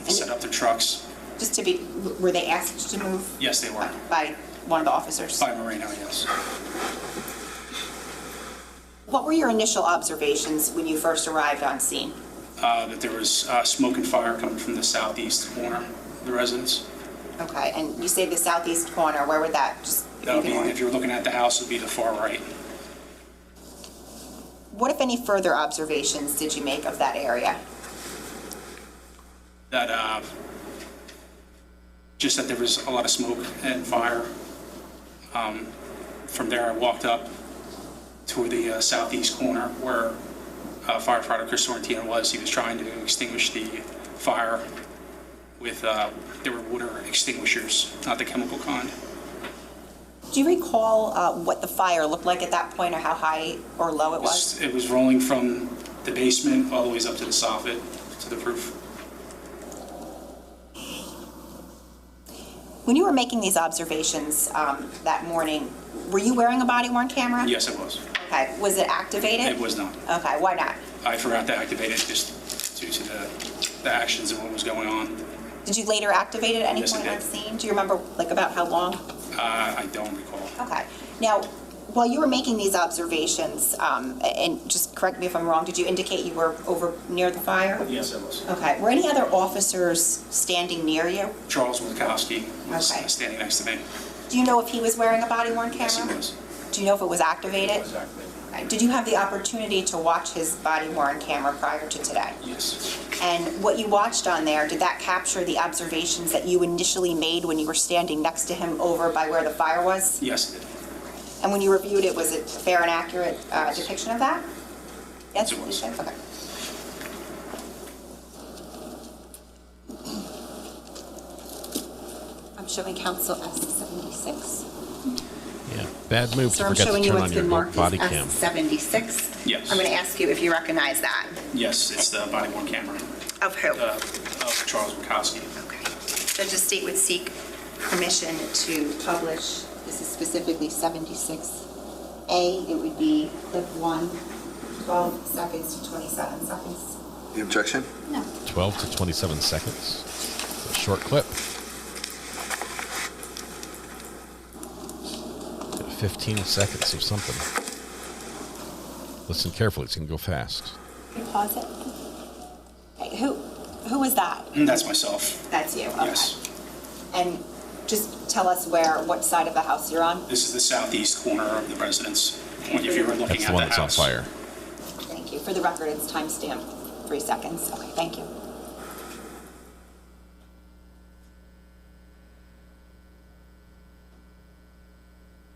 to set up their trucks. Just to be, were they asked to move? Yes, they were. By one of the officers? By Marino, yes. What were your initial observations when you first arrived on scene? That there was smoke and fire coming from the southeast corner of the residence. Okay, and you say the southeast corner, where would that just... That would be, if you were looking at the house, it would be the far right. What, if any, further observations did you make of that area? That, just that there was a lot of smoke and fire. From there, I walked up toward the southeast corner where firefighter Chris Sorrentino was. He was trying to extinguish the fire with, there were water extinguishers, not the chemical kind. Do you recall what the fire looked like at that point, or how high or low it was? It was rolling from the basement all the way up to the soffit, to the roof. When you were making these observations that morning, were you wearing a body-worn camera? Yes, it was. Okay. Was it activated? It was not. Okay. Why not? I forgot to activate it just due to the actions and what was going on. Did you later activate it at any Yes, point I on did. scene? Do you remember, like, about how long? I don't recall. Okay. Now, while you were making these observations, and just correct me if I'm wrong, did you indicate you were over near the fire? Yes, I was. Okay. Were any other officers standing near you? Charles Witkowski was Okay. standing next to me. Do you know if he was wearing a body-worn camera? Yes, he was. Do you know if it was activated? Exactly. Okay. Did you have the opportunity to watch his body-worn camera prior to today? Yes. And what you watched on there, did that capture the observations that you initially made when you were standing next to him over by where the fire was? Yes, it did. And when you reviewed it, was it a fair and accurate depiction of that? Yes, it was. Okay. I'm showing council S76. Yeah, bad move So to I'm forget to showing you turn what's on your been marked body as cam. S76. Yes. I'm going to ask you if you recognize that. Yes, it's the body-worn camera Of who? of Charles Witkowski. Okay. Judge of State would seek permission to publish This is specifically 76A. It would be clip 1, 12 seconds to 27 seconds. The objection? No. 12 to 27 seconds. A short clip. 15 seconds of something. Listen carefully. It's going to go fast. Can you pause it? Okay, who was that? That's myself. That's you. Okay. Yes. And just tell us what side of the house you're on. This is the southeast corner of the residence. If you were looking That's at the one the that's house. on fire. Thank you. For the record, it's timestamp 3 seconds. Okay, thank you.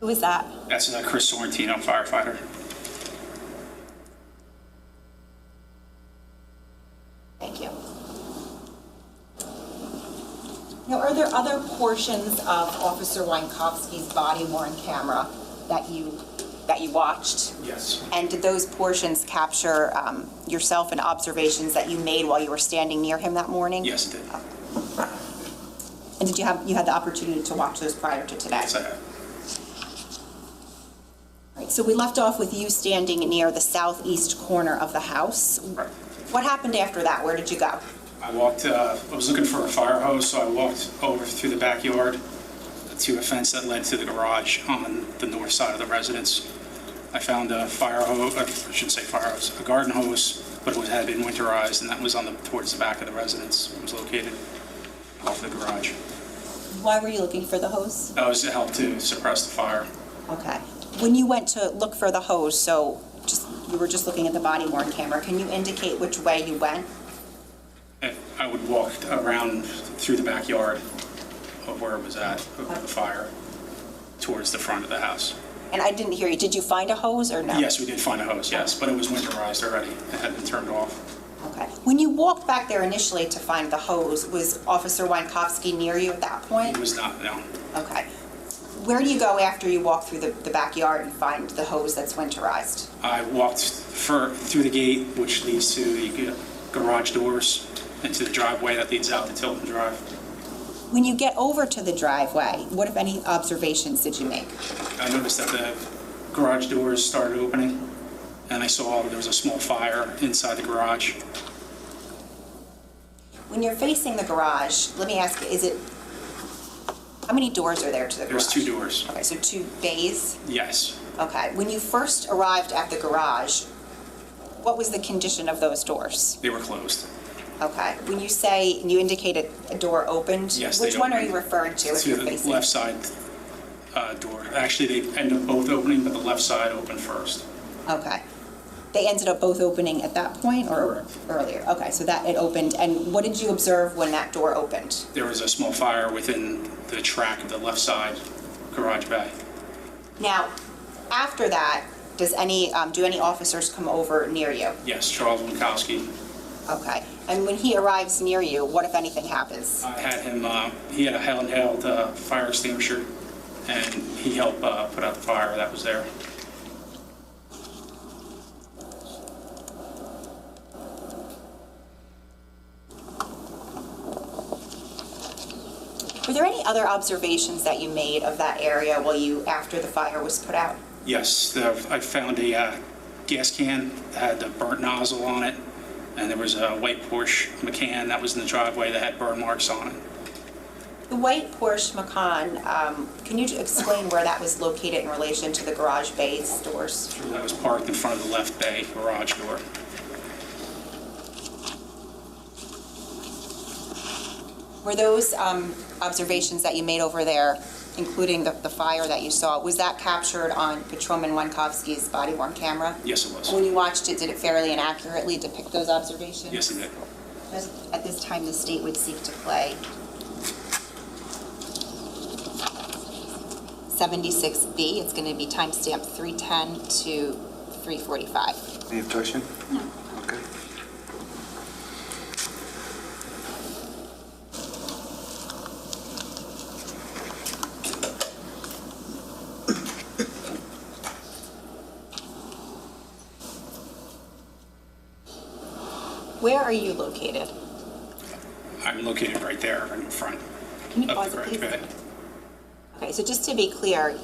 Who is that? That's Chris Sorrentino, firefighter. Thank you. Now, are there other portions of Officer Wienkowski's body-worn camera that you watched? Yes. And did those portions capture yourself and observations that you made while you were standing near him that morning? Yes, it did. And did you had the opportunity to watch those prior to today? Yes, I have. All right, so we left off with you standing near the southeast corner of the house. Right. What happened after that? Where did you go? I was looking for a fire hose, so I walked over through the backyard to a fence that led to the garage on the north side of the residence. I found a fire hose, I shouldn't say fire hose, a garden hose, but it had been winterized, and that was towards the back of the residence. It was located off the garage. Why were you looking for the hose? That was to help to suppress the fire. Okay. When you went to look for the hose, so you were just looking at the body-worn camera, can you indicate which way you went? I would walk around through the backyard of where it was at, of the fire, towards the front of the house. And I didn't hear you. Did you find a hose or no? Yes, we did find a hose, yes, but it was winterized already. It had been turned off. Okay. When you walked back there initially to find the hose, was Officer Wienkowski near you at that point? It was not, no. Okay. Where do you go after you walk through the backyard and find the hose that's winterized? I walked through the gate, which leads to the garage doors, into the driveway that leads out to Tilton Drive. When you get over to the driveway, what, if any, observations did you make? I noticed that the garage doors started opening, and I saw there was a small fire inside the garage. When you're facing the garage, let me ask you, how many doors are there to the garage? There's 2 doors. Okay, so 2 bays? Yes. Okay. When you first arrived at the garage, what was the condition of those doors? They were closed. Okay. When you say, you indicated a door opened, Yes, which they one are opened. you referring to if To you're the facing? left side door. Actually, they ended up both opening, but the left side opened first. Okay. They ended up both opening at that point or earlier? Okay, so that it opened. And what did you observe when that door opened? There was a small fire within the track of the left side garage bay. Now, after that, do any officers come over near you? Yes, Charles Winkowski. Okay. And when he arrives near you, what, if anything, happens? I had him, he had a handheld fire extinguisher, and he helped put out the fire that was there. Were there any other observations that you made of that area after the fire was put out? Yes, I found a gas can that had the burnt nozzle on it, and there was a white Porsche Macan that was in the driveway that had burn marks on it. The white Porsche Macan, can you explain where that was located in relation to the garage bay doors? That was parked in front of the left bay garage door. Were those observations that you made over there, including the fire that you saw, was that captured on Patrolman Wienkowski's body-worn camera? Yes, it was. When you watched it, did it fairly and accurately depict those observations? Yes, it did. At this time, the state would seek to play 76B. It's going to be timestamped 310 to 345. Any objection? No. Okay. Where are you located? I'm located right there in front Can you of pause the it, garage please? bay. Okay, so just to be clear,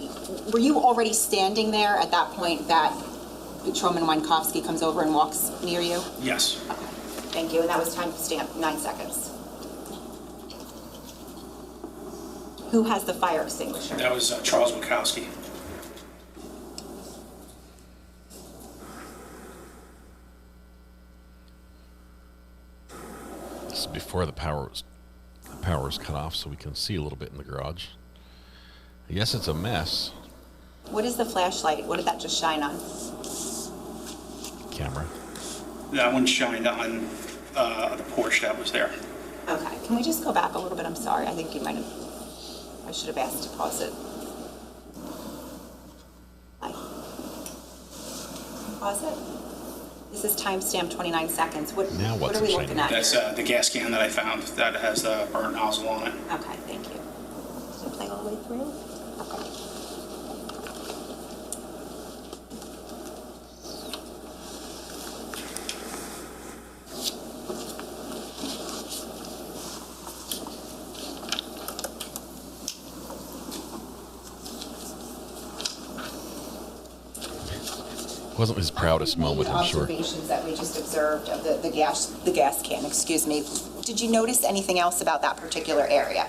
were you already standing there at that point that Patrolman Wankowski comes over and walks near you? Yes. Okay, thank you, and that was time stamp 9 seconds. Who has the fire extinguisher? That was Charles Wankowski. This is before the power was cut off, so we can see a little bit in the garage. Yes, it's a mess. What is the flashlight? What did that just shine on? Camera. That one shined on the Porsche that was there. Okay, can we just go back a little bit? I'm sorry, I think you might have, I should have asked to pause it. Hi. Pause it. This is timestamp 29 seconds. What are we looking at? That's the gas can that I found that has the burnt nozzle on it. Okay, thank you. Does it play all the way through? Okay. Wasn't his proudest moment, I'm sure. Observations that we just observed of the gas can, excuse me. Did you notice anything else about that particular area?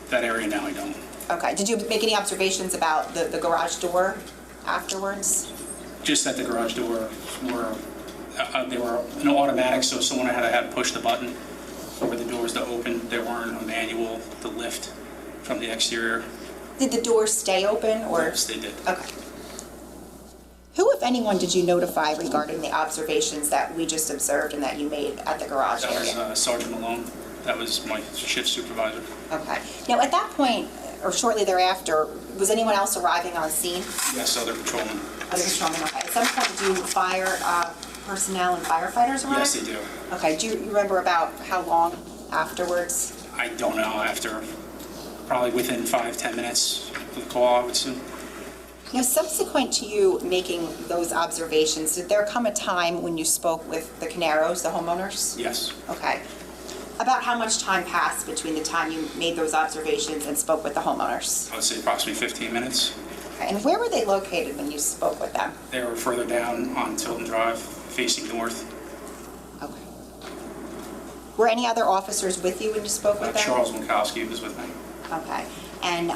That area now I don't. Okay, did you make any observations about the garage door afterwards? Just that the garage door were, they were an automatic, so someone had to push the button for the doors to open. They weren't a manual to lift from the exterior. Did the doors stay open, or? Yes, they did. Okay. Who, if anyone, did you notify regarding the observations that we just observed and that you made at the garage area? That was Sergeant Malone. That was my shift supervisor. Okay. Now, at that point, or shortly thereafter, was anyone else arriving on scene? Yes, other patrolmen. Other patrolmen, okay. At some point, do fire personnel and firefighters arrive? Yes, they do. Okay. Do you remember about how long afterwards? I don't know. After probably within 5-10 minutes of the call, I would assume. Now, subsequent to you making those observations, did there come a time when you spoke with the Caneiros, the homeowners? Yes. Okay. About how much time passed between the time you made those observations and spoke with the homeowners? I would say approximately 15 minutes. Okay. And where were they located when you spoke with them? They were further down on Tilton Drive, facing north. Okay. Were any other officers with you when you spoke with them? Charles Wankowski was with me. Okay. And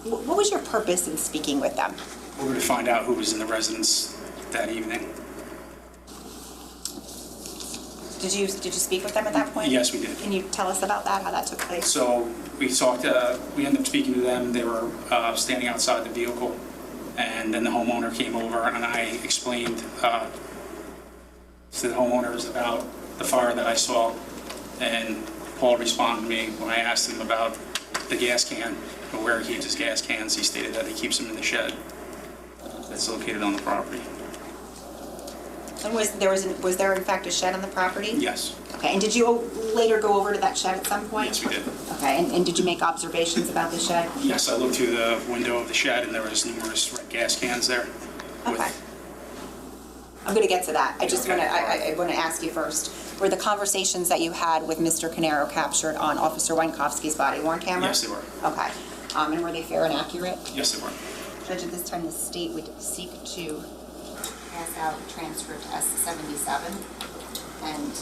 what was your purpose in speaking with them? We were to find out who was in the residence that evening. Did you speak with them at that point? Yes, we did. Can you tell us about that, how that took place? So we talked, we ended up speaking to them. They were standing outside the vehicle, and then the homeowner came over, and I explained to the homeowners about the fire that I saw, and Paul responded to me when I asked him about the gas can, or where he keeps his gas cans. He stated that he keeps them in the shed that's located on the property. And was there in fact a shed on the property? Yes. Okay, and did you later go over to that shed at some point? Yes, we did. Okay, and did you make observations about the shed? Yes, I looked through the window of the shed, and there was numerous red gas cans there. Okay. I'm going to get to that. I just want to ask you first. Were the conversations that you had with Mr. Caneiro captured on Officer Wankowski's body-worn camera? Yes, they were. Okay. And were they fair and accurate? Yes, they were. Judge, at this time, the state would seek to pass out transcript S77 and,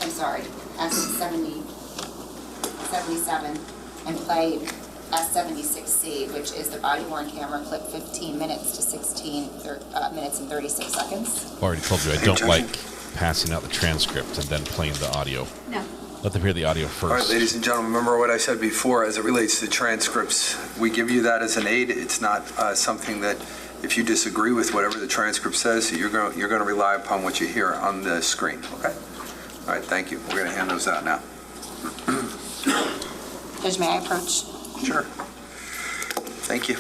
I'm sorry, S77 and play S76C, which is the body-worn camera clip 15 minutes to 16 minutes and 36 seconds. I've already told you I don't like passing out the transcript and then playing the audio. No. Let them hear the audio first. All right, ladies and gentlemen, remember what I said before as it relates to transcripts. We give you that as an aid. It's not something that, if you disagree with whatever the transcript says, you're going to rely upon what you hear on the screen, okay? All right, thank you. We're going to hand those out now. Judge, may I approach? Sure. Thank you.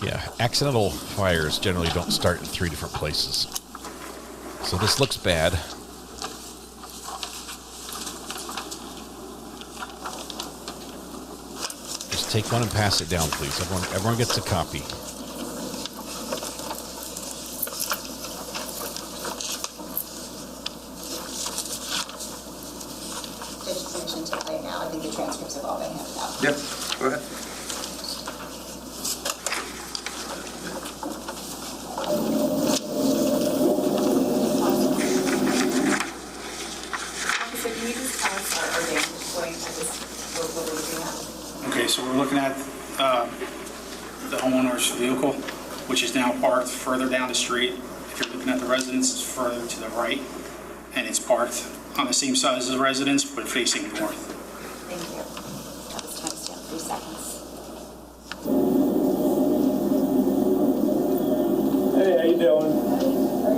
Yeah, accidental fires generally don't start in 3 different places. So this looks bad. Just take one and pass it down, please. Everyone gets a copy. Right now, I think the transcripts have all been handed out. Yep, go ahead. Officer, can you just tell us our vantage point at this, what we're looking at? Okay, so we're looking at the homeowner's vehicle, which is now parked further down the street. If you're looking at the residence, it's further to the right, and it's parked on the same side as the residence, but facing north. Thank you. That was timestamp, 3 seconds. Hey, how you doing?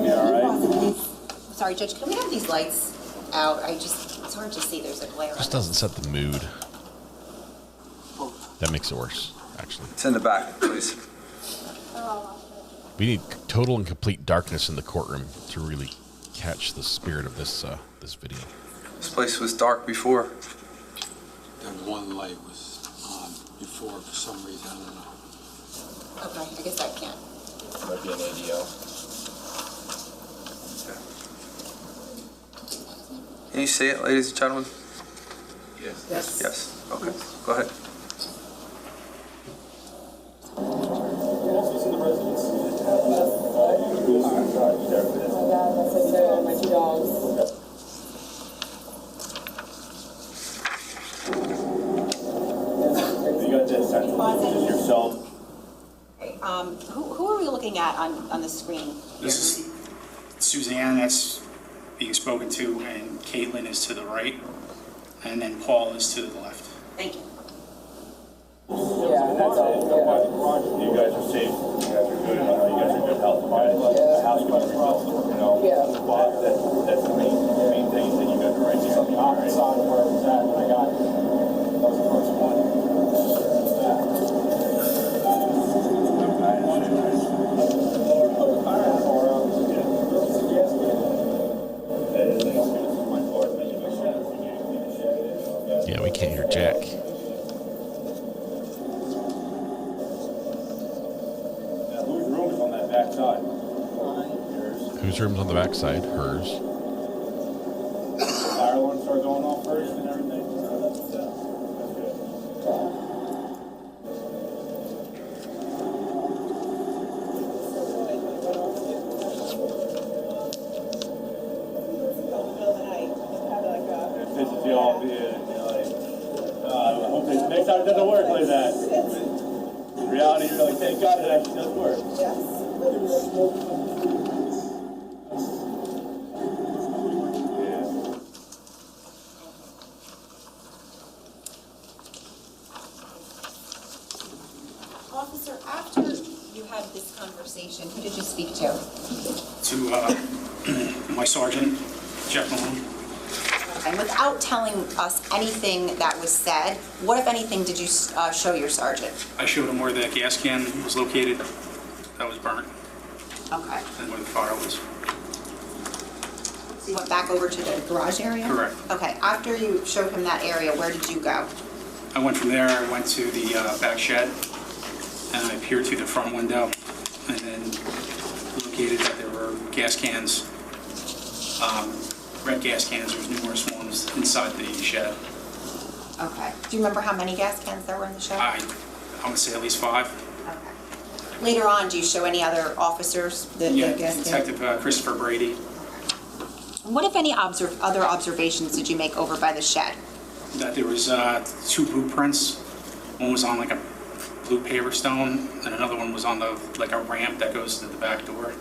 You all right? Sorry, Judge, can we have these lights out? It's hard to see, there's a glare. Just doesn't set the mood. That makes it worse, actually. It's in the back, please. We need total and complete darkness in the courtroom to really catch the spirit of this this video. This place was dark before. That one light was on before for some reason, I don't know. Okay, I guess I can't. Might be an ADL. Can you see it, ladies and gentlemen? Yes. Yes. Okay, go ahead. My 2 dogs. You got this, yourself. Who are we looking at on the screen? This is Suzanne that's being spoken to, and Caitlin is to the right, and then Paul is to the left. Thank you. Yeah, that's it. You guys are safe. You guys are good. You guys are good health. The house can be rebuilt. That's the main thing that you guys are right here. On the opposite side of where it was at when I got here. That was the first one. Yeah, we can't hear Jack. Whose room's on the back side? Hers. The fire alarm started going off first and everything. It pisses you off, yeah. I hope next time it doesn't work like that. In reality, you're like, thank God it actually does work. Officer, after you had this conversation, who did you speak to? To my sergeant, Jeff Malone. And without telling us anything that was said, what, if anything, did you show your sergeant? I showed him where the gas can was located that was burnt, Okay. and where the fire was. So you went back over to the garage area? Correct. Okay, after you showed him that area, where did you go? I went from there, I went to the back shed, and I peered through the front window, and then located that there were gas cans, red gas cans. There's numerous ones inside the shed. Okay. Do you remember how many gas cans there were in the shed? I would say at least 5. Okay. Later on, do you show any other officers the gas cans? Detective Christopher Brady. What, if any, other observations did you make over by the shed? That there was 2 blueprints. One was on like a blue paver stone, and another one was on a ramp that goes to the back door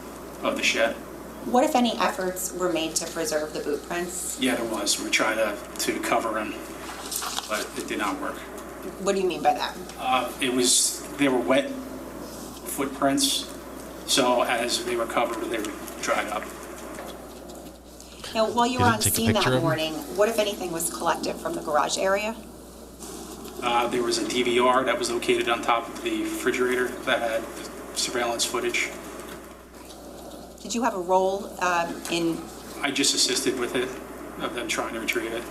of the shed. What, if any, efforts were made to preserve the boot prints? Yeah, there was. We tried to cover them, but it did not work. What do you mean by that? They were wet footprints, so as they were covered, they were dried up. Now, while you were on scene that picture? morning, what, if anything, was collected from the garage area? There was a DVR that was located on top of the refrigerator that had surveillance footage. Did you have a role in? I just assisted with it, of them trying to retrieve it.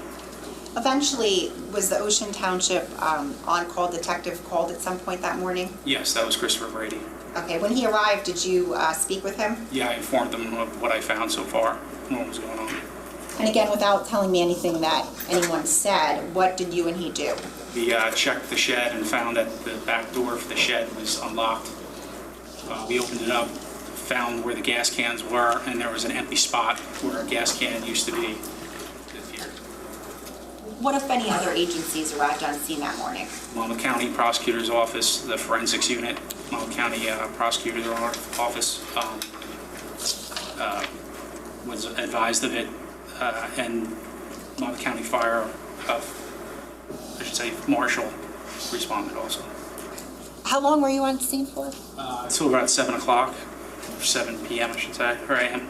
Eventually, was the Ocean Township on-call detective called at some point that morning? Yes, that was Christopher Brady. Okay, when he arrived, did you speak with him? Yeah, I informed them of what I found so far and what was going on. And again, without telling me anything that anyone said, what did you and he do? We checked the shed and found that the back door for the shed was unlocked. We opened it up, found where the gas cans were, and there was an empty spot where a gas can used to be. What, if any, other agencies arrived on scene that morning? Monmouth County Prosecutor's Office, the Forensics Unit, Monmouth County Prosecutor's Office was advised of it, and Monmouth County Fire, I should say, Marshal responded also. How long were you on scene for? Until about 7 o'clock, or 7 p.m. I should say, or a.m.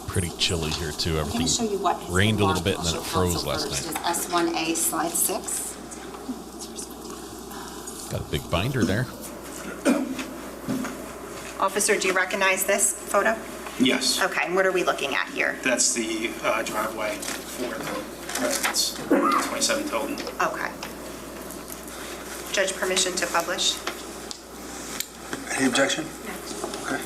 Pretty chilly here too. I'm going to show you what rained a little bit and then it froze last night. S1A slide 6. Got a big binder there. Officer, do you recognize this photo? Yes. Okay, and what are we looking at here? That's the driveway for the residence, 27 Tilden. Okay. Judge, permission to publish? Any objection? Okay.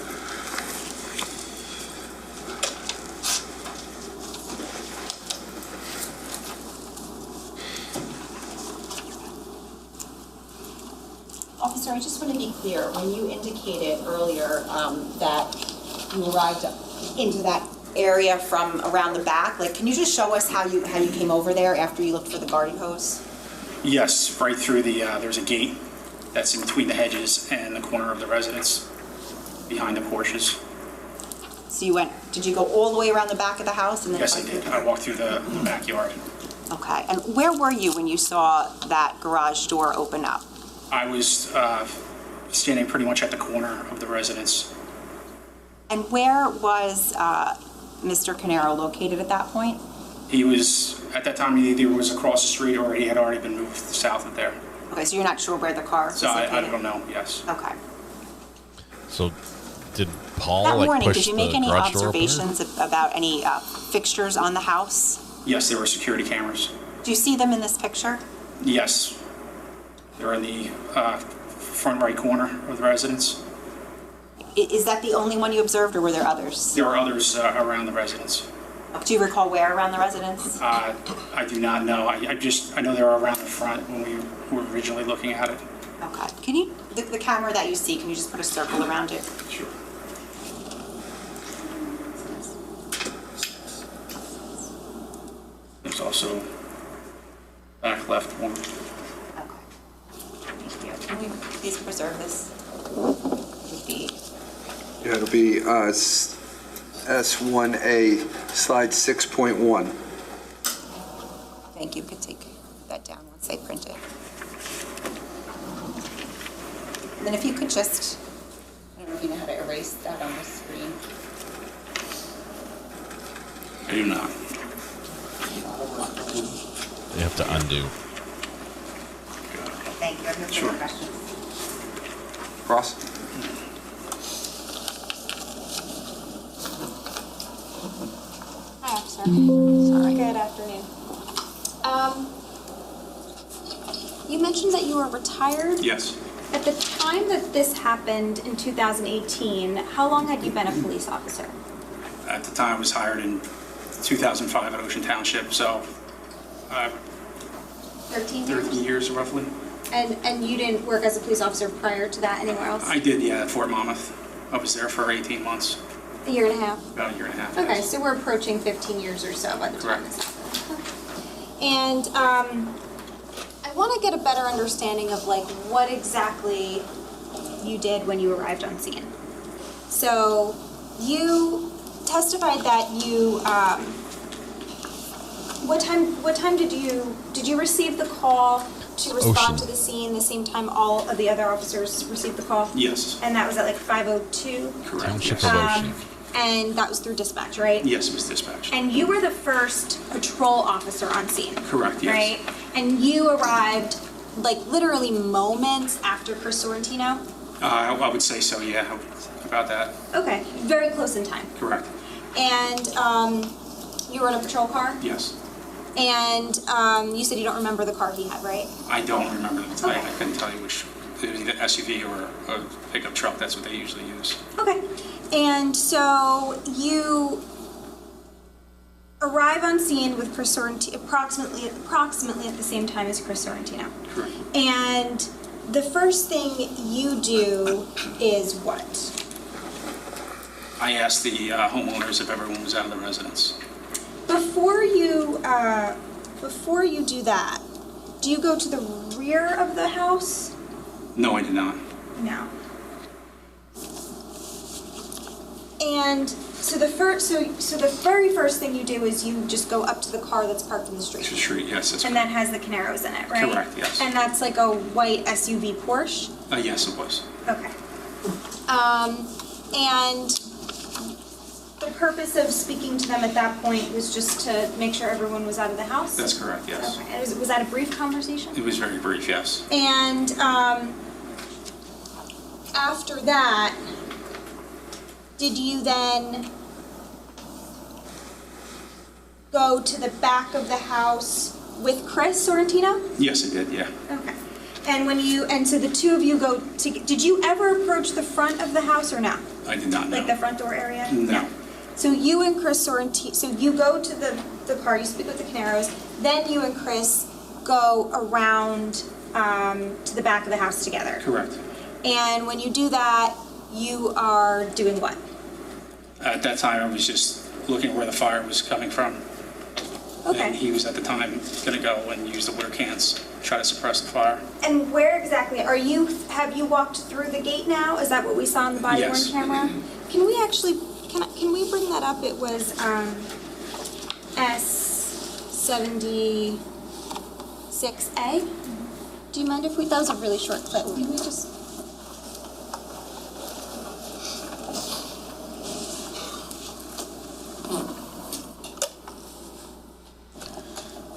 Officer, I just want to be clear. When you indicated earlier that you arrived into that area from around the back, like, can you just show us how you came over there after you looked for the garden hose? Yes, right through the, there's a gate that's in between the hedges and the corner of the residence, behind the Porsches. So did you go all the way around the back of the house? And then Yes, I did. I walked through the backyard. Okay, and where were you when you saw that garage door open up? I was standing pretty much at the corner of the residence. And where was Mr. Caneiro located at that point? He was, at that time, he either was across the street or he had already been moved south of there. Okay, so you're not sure where the car was So located? I don't know, yes. Okay. So did Paul That morning, push did you make the any garage door open? observations about any fixtures on the house? Yes, there were security cameras. Do you see them in this picture? Yes. They're in the front right corner of the residence. Is that the only one you observed, or were there others? There were others around the residence. Do you recall where around the residence? I do not know. I know they were around the front when we were originally looking at it. Okay. Can you, the camera that you see, can you just put a circle around it? Sure. There's also back left one. Can we please preserve this? Yeah, it'll be S1A slide 6.1. Thank you. Could take that down once they print it. And then if you could just, I don't know if you know how to erase that on the screen. I do not. You have to undo. Thank you. I have no further questions. Ross? Hi, officer. Sorry. Good afternoon. You mentioned that you were retired. Yes. At the time that this happened in 2018, how long had you been a police officer? At the time, I was hired in 2005 at Ocean Township, so 13 years? 13 years roughly. And you didn't work as a police officer prior to that anywhere else? I did, yeah, at Fort Monmouth. I was there for 18 months, A year and a half? about a year and a half. Okay, yes. so we're approaching 15 years or so by the time Correct. this happened. And I want to get a better understanding of like what exactly you did when you arrived on scene. So you testified that you, what time did you receive the call to respond Ocean. to the scene the same time all of the other officers received the call? Yes. And that was at like 5:02? Correct. Township Yes. of Ocean. And that was through dispatch, right? Yes, it was dispatched. And you were the first patrol officer on scene? Correct, yes. Right? And you arrived like literally moments after Chris Sorrentino? I would say so, yeah, about that. Okay, very close in time. Correct. And you were in a patrol car? Yes. And you said you don't remember the car he had, right? I don't remember. Okay. I couldn't tell you which. It was either SUV or a pickup truck. That's what they usually use. Okay. And so you arrive on scene with Chris Sorrentino approximately at the same time as Chris Sorrentino. Correct. And the first thing you do is what? I asked the homeowners if everyone was out of the residence. Before you do that, do you go to the rear of the house? No, I did not. No. And so the very first thing you do is you just go up to the car that's parked in the street. To the street, yes, that's And that has the Caneiros in it, right? Correct, yes. And that's like a white SUV Porsche? Yes, it was. Okay. And the purpose of speaking to them at that point was just to make sure everyone was out of the house? That's correct, yes. Okay. And was that a brief conversation? It was very brief, yes. And after that, did you then go to the back of the house with Chris Sorrentino? Yes, I did, yeah. Okay. And so the two of you go to, did you ever approach the front of the house or no? I did not know. Like the front door area? No. So you and Chris Sorrentino, so you go to the car, you speak with the Caneiros, then you and Chris go around to the back of the house together. Correct. And when you do that, you are doing what? At that time, I was just looking where the fire was coming from. Okay. And he was at the time going to go and use the water cans, try to suppress the fire. And where exactly have you walked through the gate now? Is that what we saw on the body worn Yes. camera? Can we actually, can we bring that up? It was S76A. Do you mind if that was a really short clip. Can we just?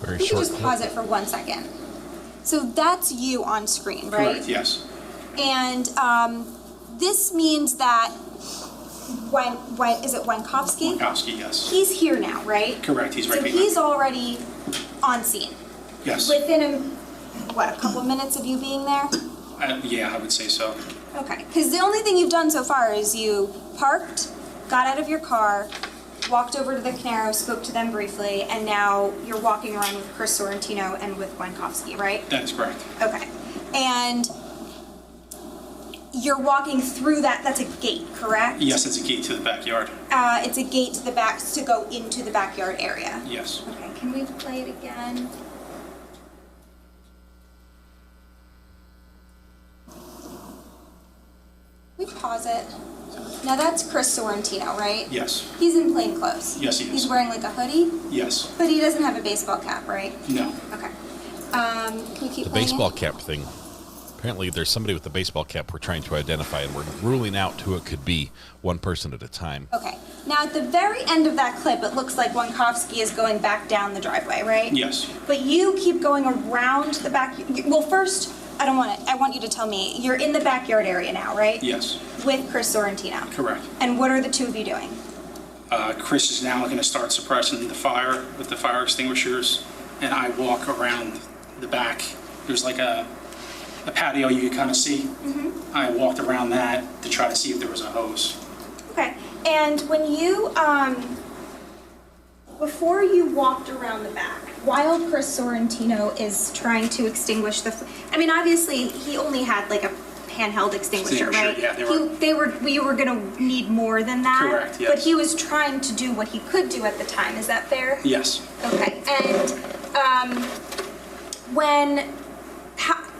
Very We can short just clip. pause it for 1 second. So that's you on screen, right? Correct, yes. And this means that is it Wankowski? Wankowski, yes. He's here now, right? Correct, he's right So behind he's me. already on scene. Yes. Within a couple minutes of you being there? Yeah, I would say so. Okay, because the only thing you've done so far is you parked, got out of your car, walked over to the Caneiro, spoke to them briefly, and now you're walking around with Chris Sorrentino and with Wankowski, right? That is correct. Okay. And you're walking through that's a gate, correct? Yes, it's a gate to the backyard. It's a gate to the back to go into the backyard area. Yes. Okay, can we play it again? We pause it. Now that's Chris Sorrentino, right? Yes. He's in plain clothes. Yes, he is. He's wearing like a hoodie, Yes. but he doesn't have a baseball cap, right? No. Okay. Can we keep The playing baseball it? cap thing. Apparently, there's somebody with the baseball cap we're trying to identify, and we're ruling out who it could be, one person at a time. Okay. Now at the very end of that clip, it looks like Wankowski is going back down the driveway, right? Yes. But you keep going around the back. Well, first, I want you to tell me. You're in the backyard area now, right? Yes. With Chris Sorrentino. Correct. And what are the two of you doing? Chris is now going to start suppressing the fire with the fire extinguishers, and I walk around the back. There's like a patio you can kind of see. Mm-hmm. I walked around that to try to see if there was a hose. Okay. And when you, before you walked around the back, while Chris Sorrentino is trying to extinguish obviously he only had like a handheld extinguisher, right? Yeah, we were going to need more than that. Correct, yes. But he was trying to do what he could do at the time. Is that fair? Yes. Okay. And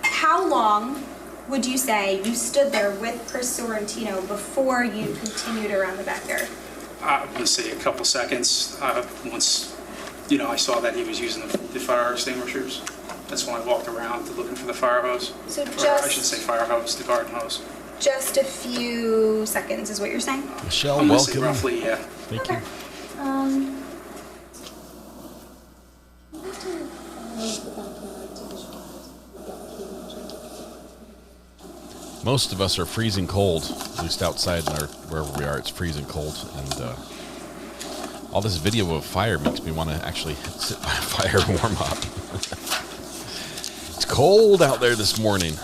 how long would you say you stood there with Chris Sorrentino before you continued around the backyard? I would say a couple seconds. Once, I saw that he was using the fire extinguishers. That's when I walked around looking for the fire hose. So Or I just- should say fire hose, the garden hose. Just a few seconds is what you're saying? Michelle, I'm gonna say welcome. roughly, yeah. Thank you. Most of us are freezing cold, at least outside in wherever we are, it's freezing cold. And all this video of fire makes me want to actually sit by a fire and warm up. It's cold out there this morning.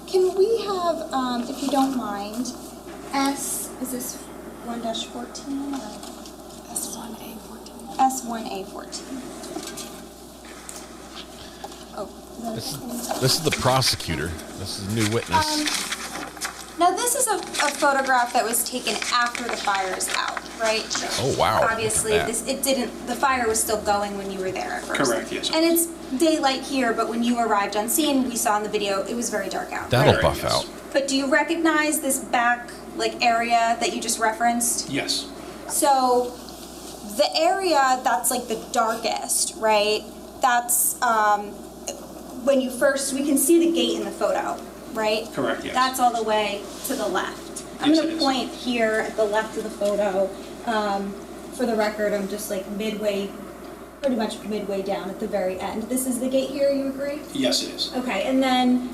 Can we have, if you don't mind, is this 1-14 or? S1A14. S1A14. Oh. This is the prosecutor. This is a new witness. Now this is a photograph that was taken after the fire is out, right? Oh, wow. Obviously, Look at that. the fire was still going when you were there at first. Correct, yes. And it's daylight here, but when you arrived on scene, we saw in the video, it was very dark out. That'll right? buff out. But do you recognize this back, area that you just referenced? Yes. So the area that's like the darkest, right? That's when you first, we can see the gate in the photo, right? Correct, yes. That's all the way to the left. I'm Yes, going it to is. point here at the left of the photo. For the record, I'm just like pretty much midway down at the very end. This is the gate here, you agree? Yes, it is. Okay, and then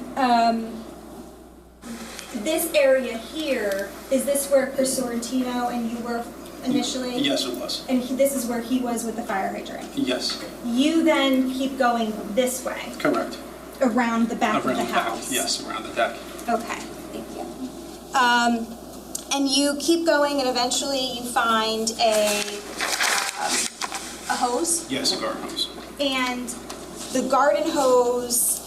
this area here, is this where Chris Sorrentino and you were initially? Yes, it was. And this is where he was with the fire hydrant? Yes. You then keep going this way, Correct. around the back Around of the the deck. house? Yes, around the deck. Okay, thank you. And you keep going and eventually you find a hose? Yes, a garden hose. And the garden hose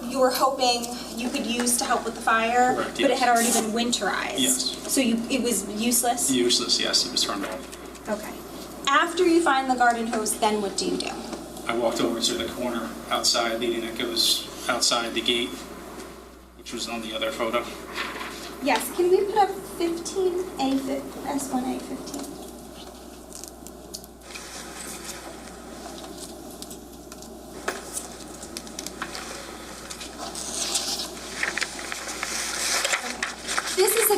you were hoping you could use to help with the fire, Correct, but it yes. had already been winterized. Yes. So it was useless? Useless, yes, it was turned off. Okay. After you find the garden hose, then what do you do? I walked over to the corner outside, leading that goes outside the gate, which was on the other photo. Yes, can we put up 15A, S1A15? This is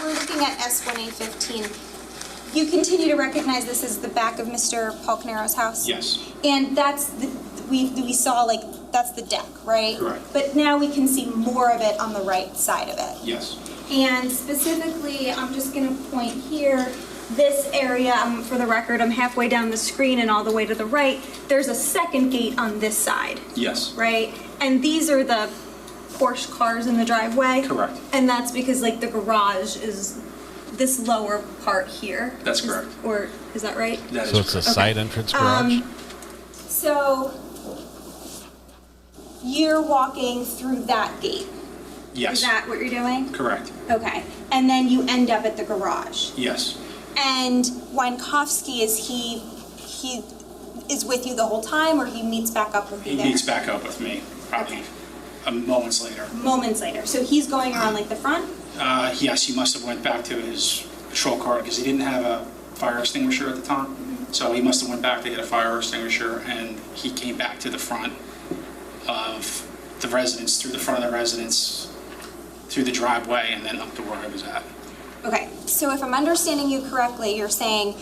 we're looking at S1A15. You continue to recognize this as the back of Mr. Paul Caneiro's house? Yes. And that's we saw that's the deck, right? Correct. But now we can see more of it on the right side of it. Yes. And specifically, I'm just going to point here, this area, for the record, I'm halfway down the screen and all the way to the right, there's a second gate on this side, Yes. right? And these are the Porsche cars in the driveway? Correct. And that's because the garage is this lower part here? That's correct. Or is that right? That So is it's a correct. side entrance garage? So you're walking through that gate? Yes. Is that what you're doing? Correct. Okay. And then you end up at the garage? Yes. And Winkowski, he is with you the whole time, or he meets back up with you He there? meets back up with me, probably moments later. Moments later. So he's going around the front? Yes, he must have went back to his patrol car because he didn't have a fire extinguisher at the time. So he must have went back to get a fire extinguisher, and he came back to the front of the residence, through the front of the residence, through the driveway, and then up to where I was at. Okay. So if I'm understanding you correctly, you're saying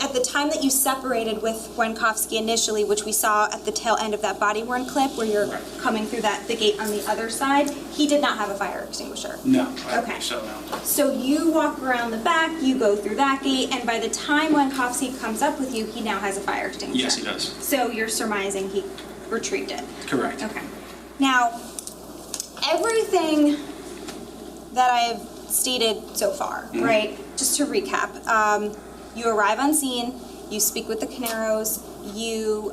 at the time that you separated with Winkowski initially, which we saw at the tail end of that body-worn clip where you're coming through the gate on the other side, he did not have a fire extinguisher? No. I Okay. don't think so, no. So you walk around the back, you go through that gate, and by the time Winkowski comes up with you, he now has a fire extinguisher? Yes, he does. So you're surmising he retrieved it? Correct. Okay. Now, everything that I have stated so far, right, just to recap, you arrive on scene, you speak with the Caneiros, you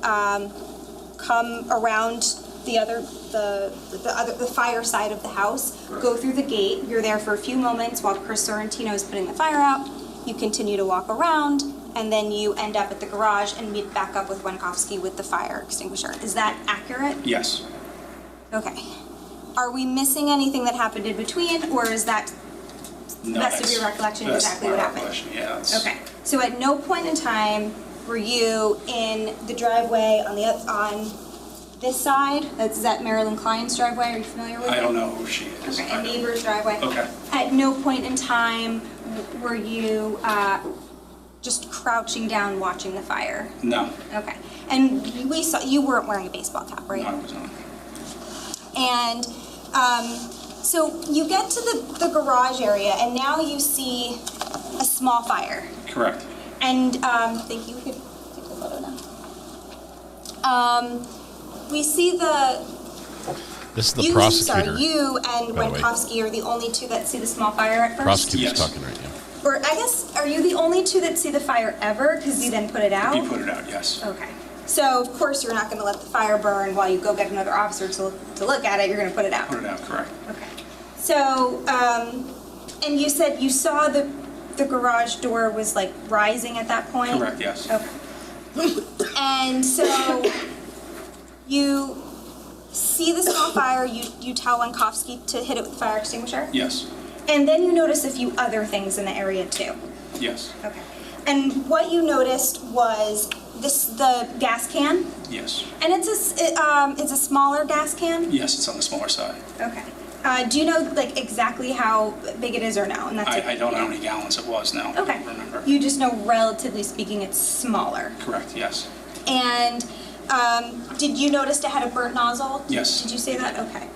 come around the fire side of the house, go through the gate, you're there for a few moments while Chris Sorrentino is putting the fire out, you continue to walk around, and then you end up at the garage and meet back up with Wankowski with the fire extinguisher. Is that accurate? Yes. Okay. Are we missing anything that happened in between, or is that No, best of your recollection exactly what happened? Yeah. That's, Okay. So at no point in time were you in the driveway on this side? Is that Marilyn Klein's driveway? Are you familiar with it? I don't know who she is. Okay, a neighbor's driveway. Okay. At no point in time were you just crouching down watching the fire? No. Okay. And we saw you weren't wearing a baseball cap, right? No, I was not. And so you get to the garage area, and now you see a small fire. Correct. And thank you. We could take the photo now. We see This is the prosecutor. Sorry, you and by the way. Wankowski are the only two that see the small fire at first? Prosecutor's talking right now. Or I guess, are you the only two that see the fire ever because you then put it out? You put it out, yes. Okay. So, of course, you're not going to let the fire burn while you go get another officer to look at it. You're going to put it out. Put it out, correct. Okay. So, and you said you saw the garage door was like rising at that point? Correct, yes. Okay. And so you see the small fire, you tell Wankowski to hit it with the fire extinguisher? Yes. And then you notice a few other things in the area too? Yes. Okay. And what you noticed was the gas can? Yes. And it's a smaller gas can? Yes, it's on the smaller side. Okay. Do you know like exactly how big it is or no? And that's I don't know how many gallons it was, no. Okay. I don't remember. You just know, relatively speaking, it's smaller. Correct, yes. And did you notice it had a burnt nozzle? Yes. Did you say that? Okay.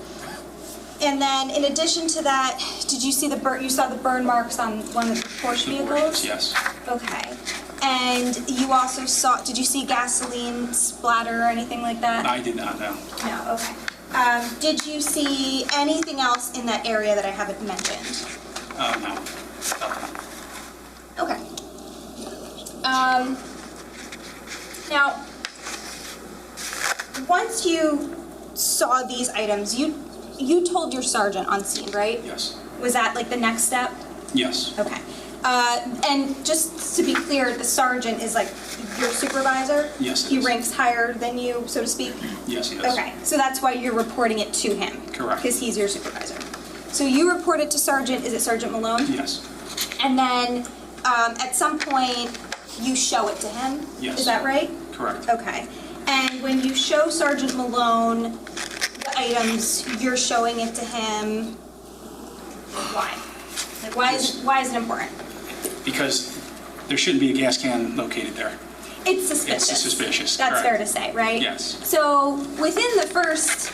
And then, in addition to that, did you see you saw the burn marks on one of the Porsche vehicles? Yes. Okay. And you also did you see gasoline splatter or anything like that? I did not know. No, okay. Did you see anything else in that area that I haven't mentioned? No. Okay. Now, once you saw these items, you told your sergeant on scene, right? Yes. Was that like the next step? Yes. Okay. And just to be clear, the sergeant is like your supervisor? Yes, it He is. ranks higher than you, so to speak? Yes, he does. Okay, so that's why you're reporting it to him? Correct. Because he's your supervisor. So you report it to Sergeant, is it Sergeant Malone? Yes. And then at some point, you show it to him? Yes. Is that right? Correct. Okay. And when you show Sergeant Malone the items, you're showing it to him, why? Like, why is it important? Because there shouldn't be a gas can located there. It's suspicious. It's suspicious. That's correct. fair to say, right? Yes. So within the first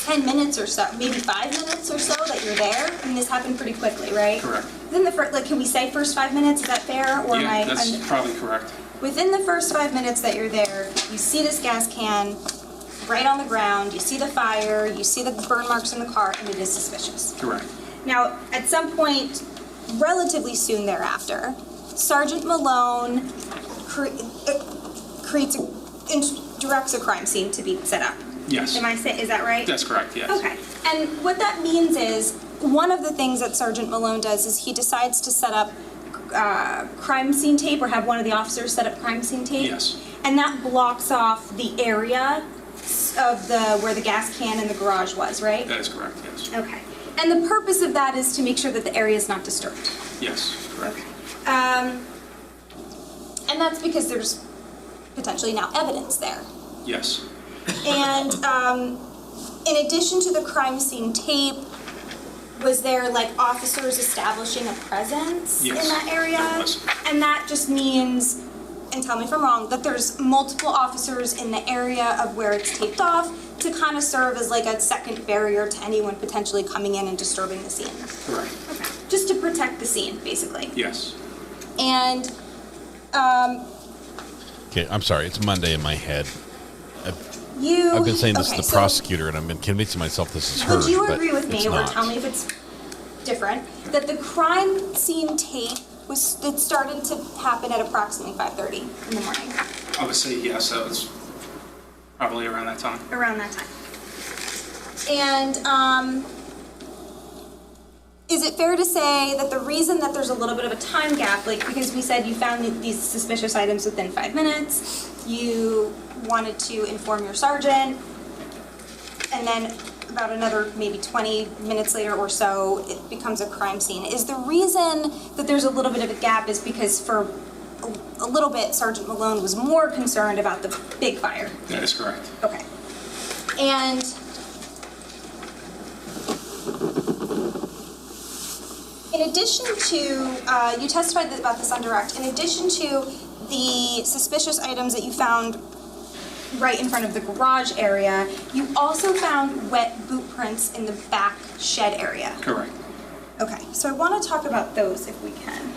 10 minutes or so, maybe 5 minutes or so that you're there, and this happened pretty quickly, right? Correct. Within the first, can we say first 5 minutes? Is that fair? Or Yeah, that's probably correct. Within the first 5 minutes that you're there, you see this gas can right on the ground, you see the fire, you see the burn marks in the car, and it is suspicious. Correct. Now, at some point, relatively soon thereafter, Sergeant Malone directs a crime scene to be set up. Yes. Is that right? That's correct, yes. Okay. And what that means is, one of the things that Sergeant Malone does is he decides to set up crime scene tape, or have one of the officers set up crime scene tape. Yes. And that blocks off the area of where the gas can in the garage was, right? That is correct, yes. Okay. And the purpose of that is to make sure that the area is not disturbed. Yes, correct. Okay. And that's because there's potentially now evidence there. Yes. And in addition to the crime scene tape, was there like officers establishing a presence Yes, in that area? there was. And that just means, and tell me if I'm wrong, that there's multiple officers in the area of where it's taped off to kind of serve as like a second barrier to anyone potentially coming in and disturbing the scene. Correct. Okay. Just to protect the scene, basically. Yes. And Okay, I'm sorry. It's Monday in my head. you. I've been saying this to the so prosecutor, and I've been convincing myself this is her. Would you but agree with it's me, or not. tell me if it's different, that the crime scene tape it started to happen at approximately 5:30 in the morning? I would say yes, that was probably around that time. Around that time. And is it fair to say that the reason that there's a little bit of a time gap, like because we said you found these suspicious items within 5 minutes, you wanted to inform your sergeant, and then about another maybe 20 minutes later or so, it becomes a crime scene. Is the reason that there's a little bit of a gap is because for a little bit, Sergeant Malone was more concerned about the big fire? That is correct. Okay. And in addition to, you testified about this on direct, in addition to the suspicious items that you found right in front of the garage area, you also found wet boot prints in the back shed area. Correct. Okay, so I want to talk about those if we can.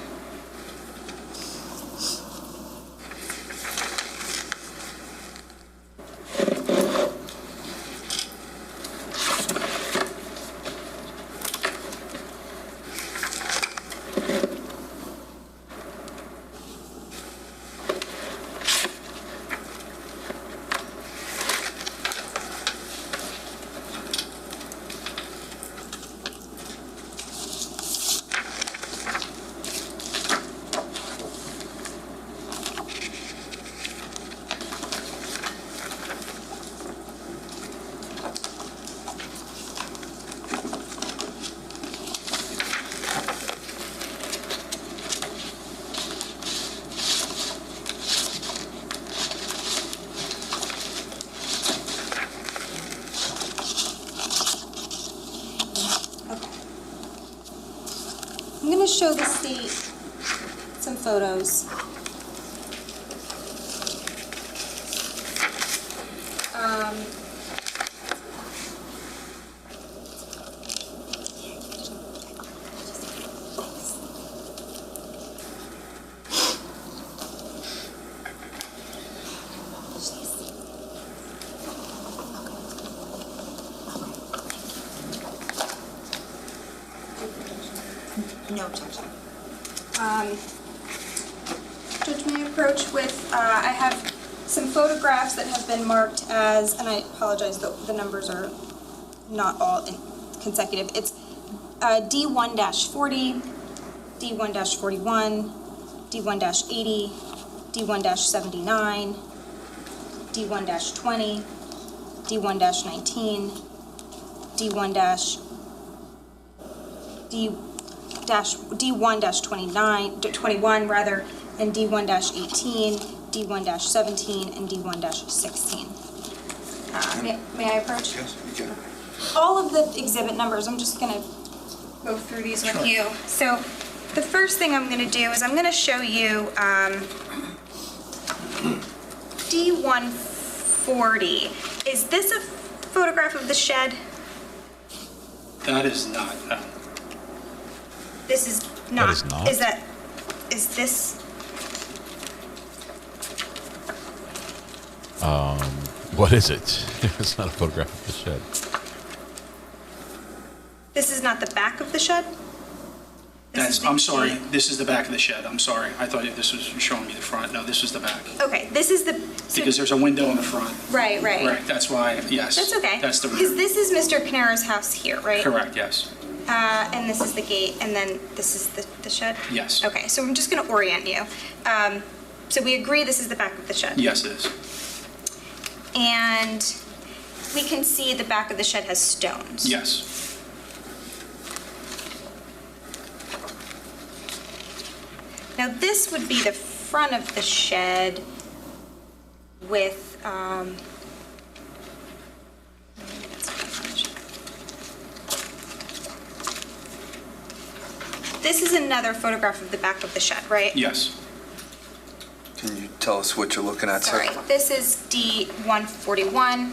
I'm going to show the state some photos. No touching. Judge, may I approach with, I have some photographs that have been marked as, and I apologize, the numbers are not all consecutive. It's D1-40, D1-41, D1-80, D1-79, D1-20, D1-19, D1-21 rather, and D1-18, D1-17, and D1-16. May I approach? Yes, you can. All of the exhibit numbers, I'm just gonna go through these with you. So the first thing I'm gonna do is I'm gonna show you D140. Is this a photograph of the shed? That is not. This is not. That is not? Is this? What is it? It's not a photograph of the shed. This is not the back of the shed? I'm sorry, this is the back of the shed. I'm sorry. I thought this was showing me the front. No, this is the back. Okay, this is the... Because there's a window in the front. Right. Right, that's why, yes. That's okay. That's the Because rear. this is Mr. Caneiro's house here, right? Correct, yes. And this is the gate, and then this is the shed? Yes. Okay, so I'm just going to orient you. So we agree this is the back of the shed? Yes, it is. And we can see the back of the shed has stones? Yes. Now this would be the front of the shed with, this is another photograph of the back of the shed, right? Yes. Can you tell us what you're looking at, sir? Sorry, this is D141,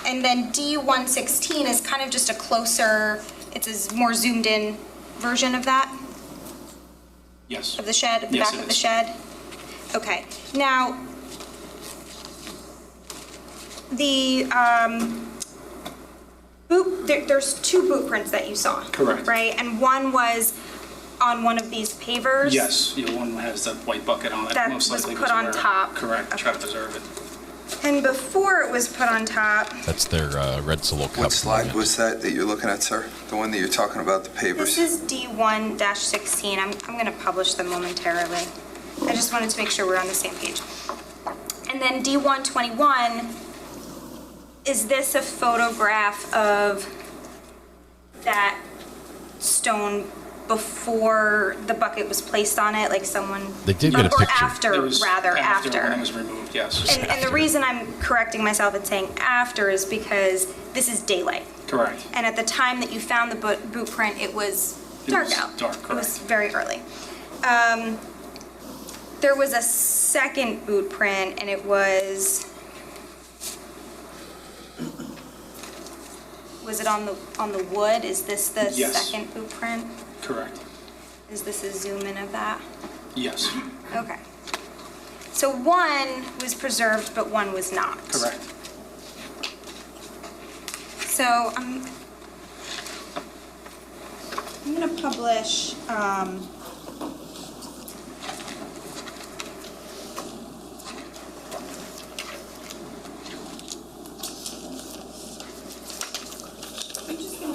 and then D116 is kind of just a closer, it's a more zoomed in version of that? Yes. Of the shed, of the Yes, back it of the is. shed? Okay, now, the there's two boot prints that you saw. Correct. Right, and one was on one of these pavers? Yes, one has the white bucket on it. That most was likely put on where- top. Correct, try to preserve it. And before it was put on top, That's their red solo cup. What slide was that you're looking at, sir? The one that you're talking about, the pavers? this is D1-16. I'm going to publish them momentarily. I just wanted to make sure we're on the same page. And then D121, is this a photograph of that stone before the bucket was placed on it, like someone... They did get a picture. Or after, rather, after. When it was removed, yes. And the reason I'm correcting myself and saying after is because this is daylight. Correct. And at the time that you found the boot print, it was dark out. Dark, correct. It was very early. There was a second boot print, and it was... Was it on the wood? Is this the second boot print? Correct. Is this a zoom in of that? Yes. Okay. So one was preserved, but one was not. Correct. So I'm going to publish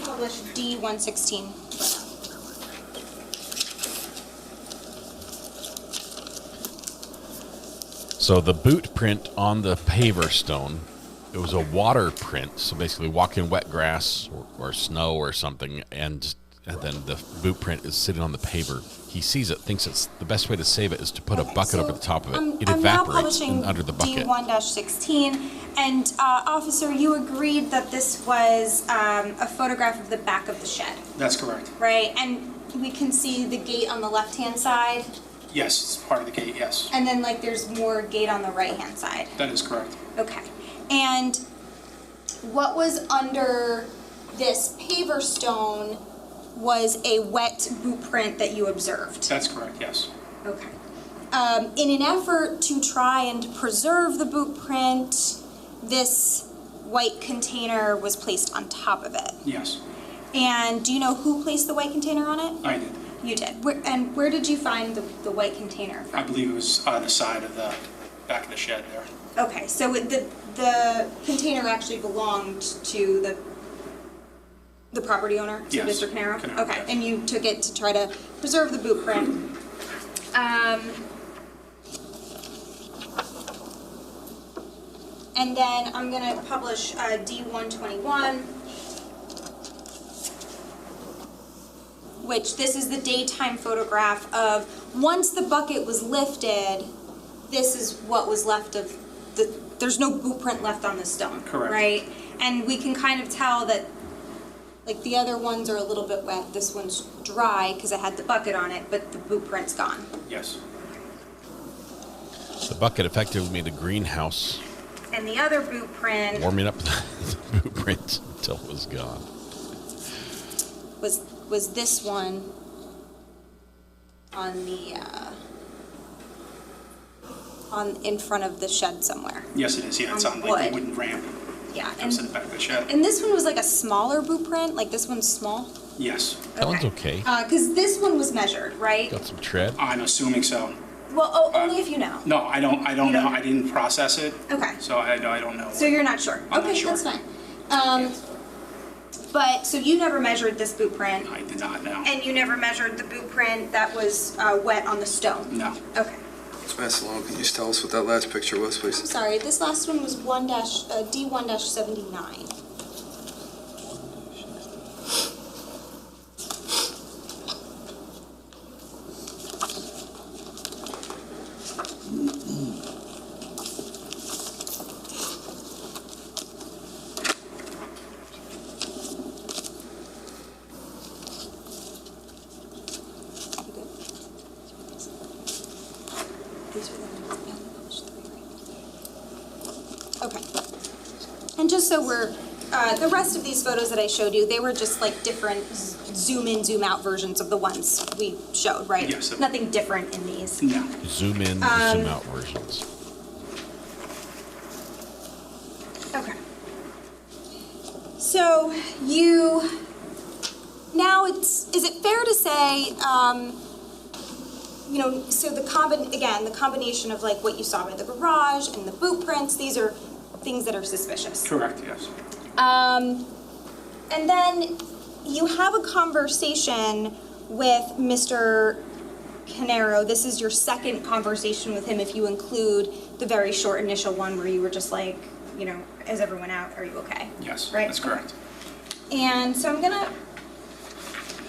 publish D116. So the boot print on the paver stone, it was a water print. So basically walk in wet grass or snow or something, and then the boot print is sitting on the paver. He sees it, thinks it's the best way to save it is to put a bucket over the top of it. It evaporates under the bucket. D1-16, and officer, you agreed that this was a photograph of the back of the shed. That's correct. Right, and we can see the gate on the left-hand side. Yes, it's part of the gate, yes. And then like there's more gate on the right-hand side. That is correct. Okay, and what was under this paver stone was a wet boot print that you observed. That's correct, yes. Okay. In an effort to try and preserve the boot print, this white container was placed on top of it. Yes. And do you know who placed the white container on it? I did. You did. Where did you find the white container from? I believe it was on the side of the back of the shed there. Okay, so the container actually belonged to the property owner, to Yes. Mr. Caneiro? Caneiro, Okay, yes. and you took it to try to preserve the boot print. And then I'm going to publish D121, which this is the daytime photograph of once the bucket was lifted, this is what was left of there's no boot print left on the stone. Correct. Right? And we can kind of tell that like the other ones are a little bit wet. This one's dry because it had the bucket on it, but the boot print's gone. Yes. The bucket effectively made a greenhouse, And the other boot print warming up the boot print until it was gone. was this one on the in front of the shed somewhere. Yes, it is. Yeah, it's on like wood. a wooden ramp. Yeah, Comes in the back of the shed. and this one was like a smaller boot print. Like this one's small. Yes. That one's okay. Because this one was measured, right? Got some tread. I'm assuming so. Well, only if you know. No, I don't know. I didn't process it. Okay. So I don't know. So you're not sure. I'm Okay, not sure. that's fine. But so you never measured this boot print. I did not know. And you never measured the boot print that was wet on the stone. No. Okay. Ms. Malone, can you just tell us what that last picture was, please? I'm sorry. This last one was D1-79. Okay. And just so we're, the rest of these photos that I showed you, they were just like different zoom in, zoom out versions of the ones we showed, right? Yes. Nothing different in these. No. Zoom in, zoom out versions. Okay. So now is it fair to say, so the combination of like what you saw by the garage and the boot prints, these are things that are suspicious. Correct, yes. And then you have a conversation with Mr. Caneiro. This is your second conversation with him if you include the very short initial one where you were just like, you know, is everyone out? Are you okay? Yes, right? that's correct. And so I'm gonna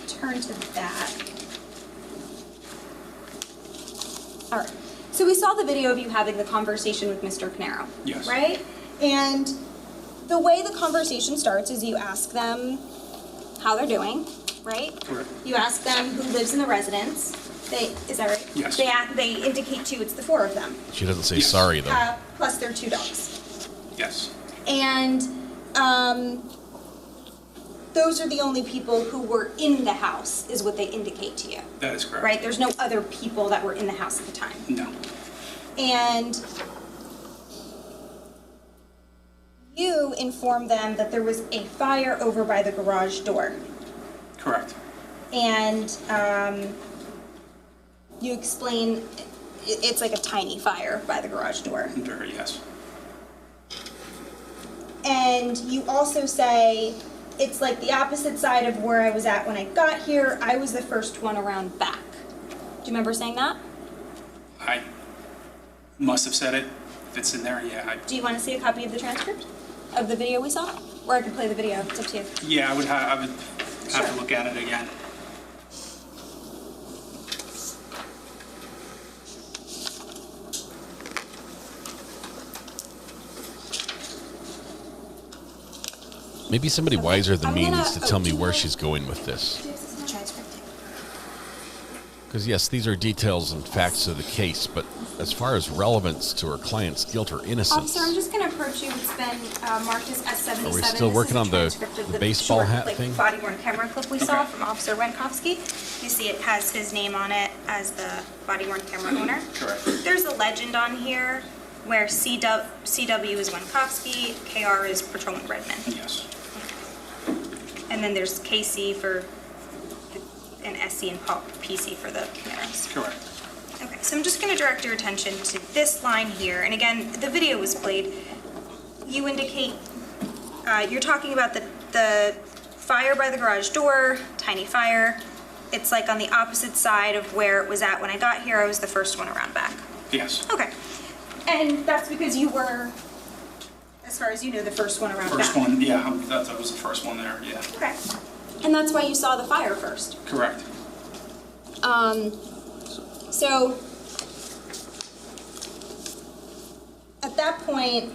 turn to that. All right. So we saw the video of you having the conversation with Mr. Caneiro. Yes. Right? And the way the conversation starts is you ask them how they're doing, right? Correct. You ask them who lives in the residence. Is that right? Yes. They indicate to you it's the four of them. She doesn't say sorry, though. Plus their two dogs. Yes. And those are the only people who were in the house, is what they indicate to you. That is correct. Right? There's no other people that were in the house at the time. No. And you informed them that there was a fire over by the garage door. Correct. And you explain it's like a tiny fire by the garage door. Very, yes. And you also say it's like the opposite side of where I was at when I got here. I was the first one around back. Do you remember saying that? I must have said it. If it's in there, yeah. Do you want to see a copy of the transcript of the video we saw? Or I could play the video. It's up to you. Yeah, I would have to look at it again. Maybe somebody wiser than me needs to tell me where she's going with this. Because, yes, these are details and facts of the case, but as far as relevance to her client's guilt or innocence... Officer, I'm just going to approach you. It's been marked as S77. Are we still working on the baseball short, hat thing? Body-worn camera clip we saw from Officer Wenkowski. You see it has his name on it as the body-worn camera owner. Correct. There's a legend on here where CW is Wenkowski, KR is Patrolman Redman. Yes. And then there's KC for and SC and PC for the Caneiros. Correct. Okay, so I'm just going to direct your attention to this line here. And again, the video was played. You indicate, you're talking about the fire by the garage door, tiny fire. It's like on the opposite side of where it was at when I got here. I was the first one around back. Yes. Okay. And that's because you were, as far as you know, the first one around back. First one, yeah. That was the first one there, yeah. Okay. And that's why you saw the fire first. Correct. So at that point,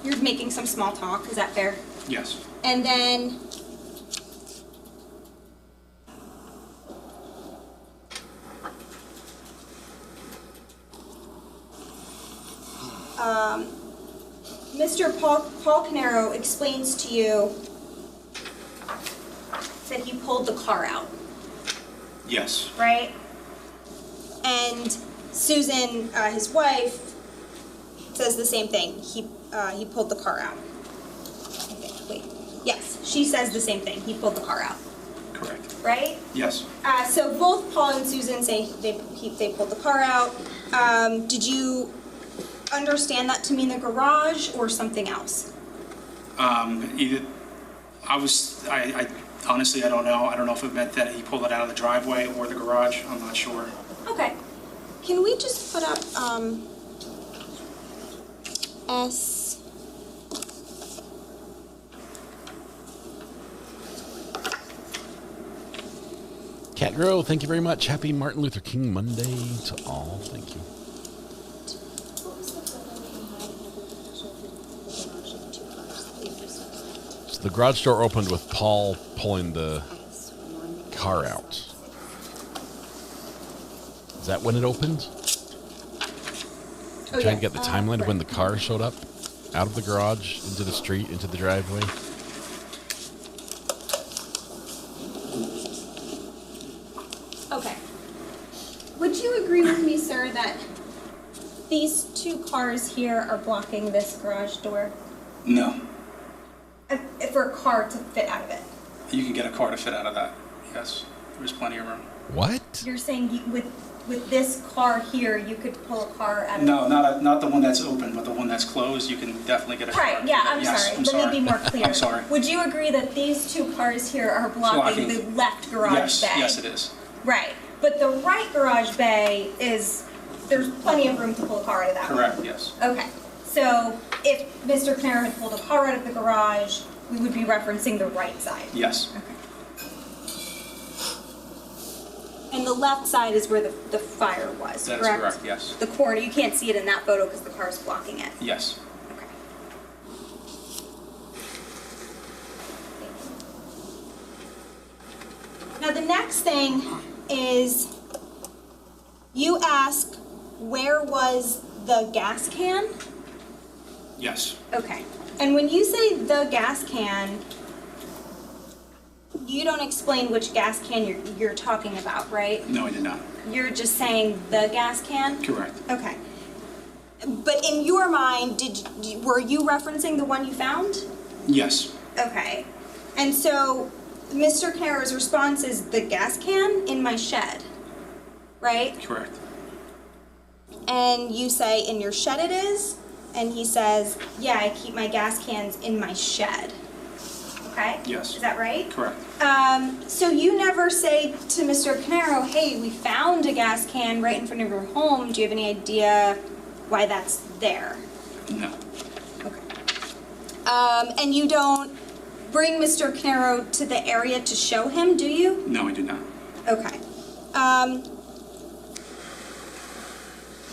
you're making some small talk. Is that fair? Yes. And then Mr. Paul Caneiro explains to you that he pulled the car out. Yes. Right? And Susan, his wife, says the same thing. He pulled the car out. Okay, wait. Yes, she says the same thing. He pulled the car out. Correct. Right? Yes. So both Paul and Susan say they pulled the car out. Did you understand that to mean the garage or something else? Either. I honestly, I don't know. I don't know if it meant that he pulled it out of the driveway or the garage. I'm not sure. Okay. Can we just put up S? Cat Grow, thank you very much. Happy Martin Luther King Monday to all. Thank you. So the garage door opened with Paul pulling the car out. Is that when it opened? Oh, Trying to get the timeline of when the car showed up out of the garage, into the street, into the driveway. Okay. Would you agree with me, sir, that these two cars here are blocking this garage door? No. For a car to fit out of it? You can get a car to fit out of that. Yes. There was plenty of room. What? You're saying with this car here, you could pull a car out of No, not the one that's open, but the one that's closed, you can definitely get a car. Right, yeah, I'm sorry. Let me be more clear. I'm sorry. Would you agree that these two cars here are blocking the left garage bay? Yes, it is. Right, but the right garage bay there's plenty of room to pull a car out of that one. Correct, yes. Okay, so if Mr. Caneiro had pulled a car out of the garage, we would be referencing the right side? Yes. Okay. And the left side is where the fire was, correct? That is correct, yes. The corner, you can't see it in that photo because the car's blocking it. Yes. Okay. Now the next thing is you ask, where was the gas can? Yes. Okay. And when you say the gas can, you don't explain which gas can you're talking about, right? No, I did not. You're just saying the gas can? Correct. Okay. But in your mind, were you referencing the one you found? Yes. Okay. And so Mr. Caneiro's response is the gas can in my shed, right? Correct. And you say in your shed it is, and he says, yeah, I keep my gas cans in my shed. Okay? Yes. Is that right? Correct. So you never say to Mr. Caneiro, hey, we found a gas can right in front of your home. Do you have any idea why that's there? No. Okay. And you don't bring Mr. Caneiro to the area to show him, do you? No, I did not. Okay.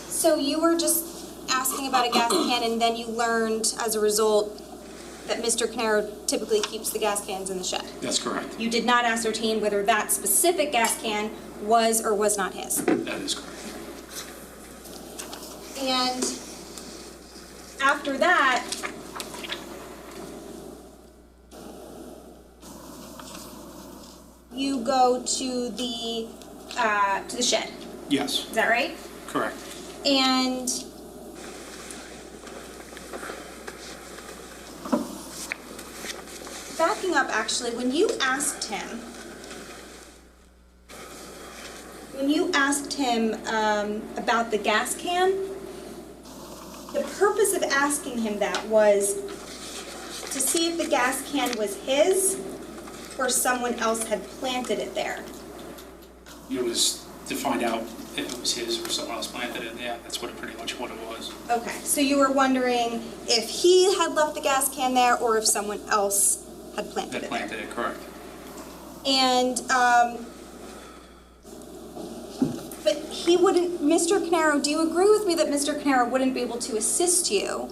So you were just asking about a gas can, and then you learned as a result that Mr. Caneiro typically keeps the gas cans in the shed. That's correct. You did not ascertain whether that specific gas can was or was not his. That is correct. And after that, you go to the shed. Yes. Is that right? Correct. And backing up, actually, when you asked him about the gas can, the purpose of asking him that was to see if the gas can was his or someone else had planted it there. It was to find out if it was his or someone else planted it. Yeah, that's pretty much what it was. Okay, so you were wondering if he had left the gas can there or if someone else had planted it there. Planted it, correct. And, but he wouldn't, Mr. Caneiro, do you agree with me that Mr. Caneiro wouldn't be able to assist you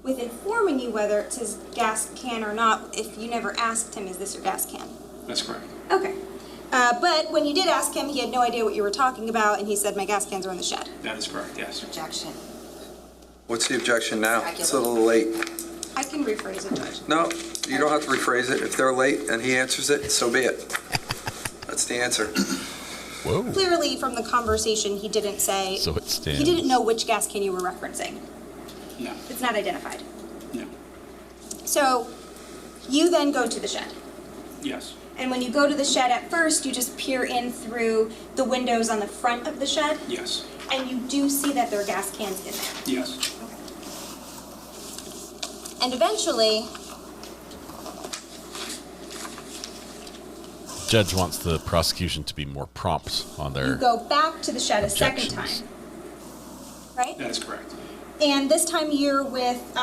with informing you whether it's his gas can or not if you never asked him, is this your gas can? That's correct. Okay. But when you did ask him, he had no idea what you were talking about, and he said, my gas cans are in the shed. That is correct, yes. Objection. What's the objection now? It's a little late. I can rephrase it, Judge. No, you don't have to rephrase it. If they're late and he answers it, so be it. That's the answer. Whoa. Clearly, from the conversation, he didn't say... So it stands. He didn't know which gas can you were referencing. No. It's not identified. No. So, you then go to the shed. Yes. And when you go to the shed at first, you just peer in through the windows on the front of the shed. Yes. And you do see that there are gas cans in there. Yes. Okay. And eventually... Judge wants the prosecution to be more prompt on their You go back to the shed a second objections. time. Right? That is correct. And this time you're with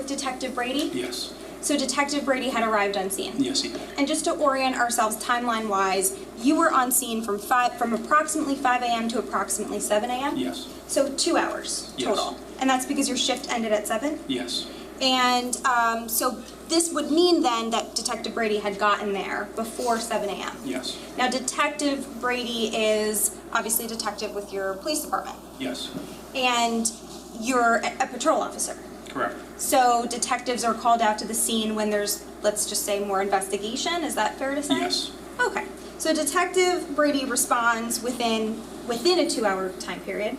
Detective Brady? Yes. So Detective Brady had arrived on scene. Yes, he did. And just to orient ourselves timeline-wise, you were on scene from approximately 5 a.m. to approximately 7 a.m.? Yes. So 2 hours total. Yes. And that's because your shift ended at 7? Yes. And so this would mean then that Detective Brady had gotten there before 7 a.m. Yes. Now Detective Brady is obviously a detective with your police department. Yes. And you're a patrol officer. Correct. So detectives are called out to the scene when there's, let's just say, more investigation. Is that fair to say? Yes. Okay. So Detective Brady responds within a 2-hour time period.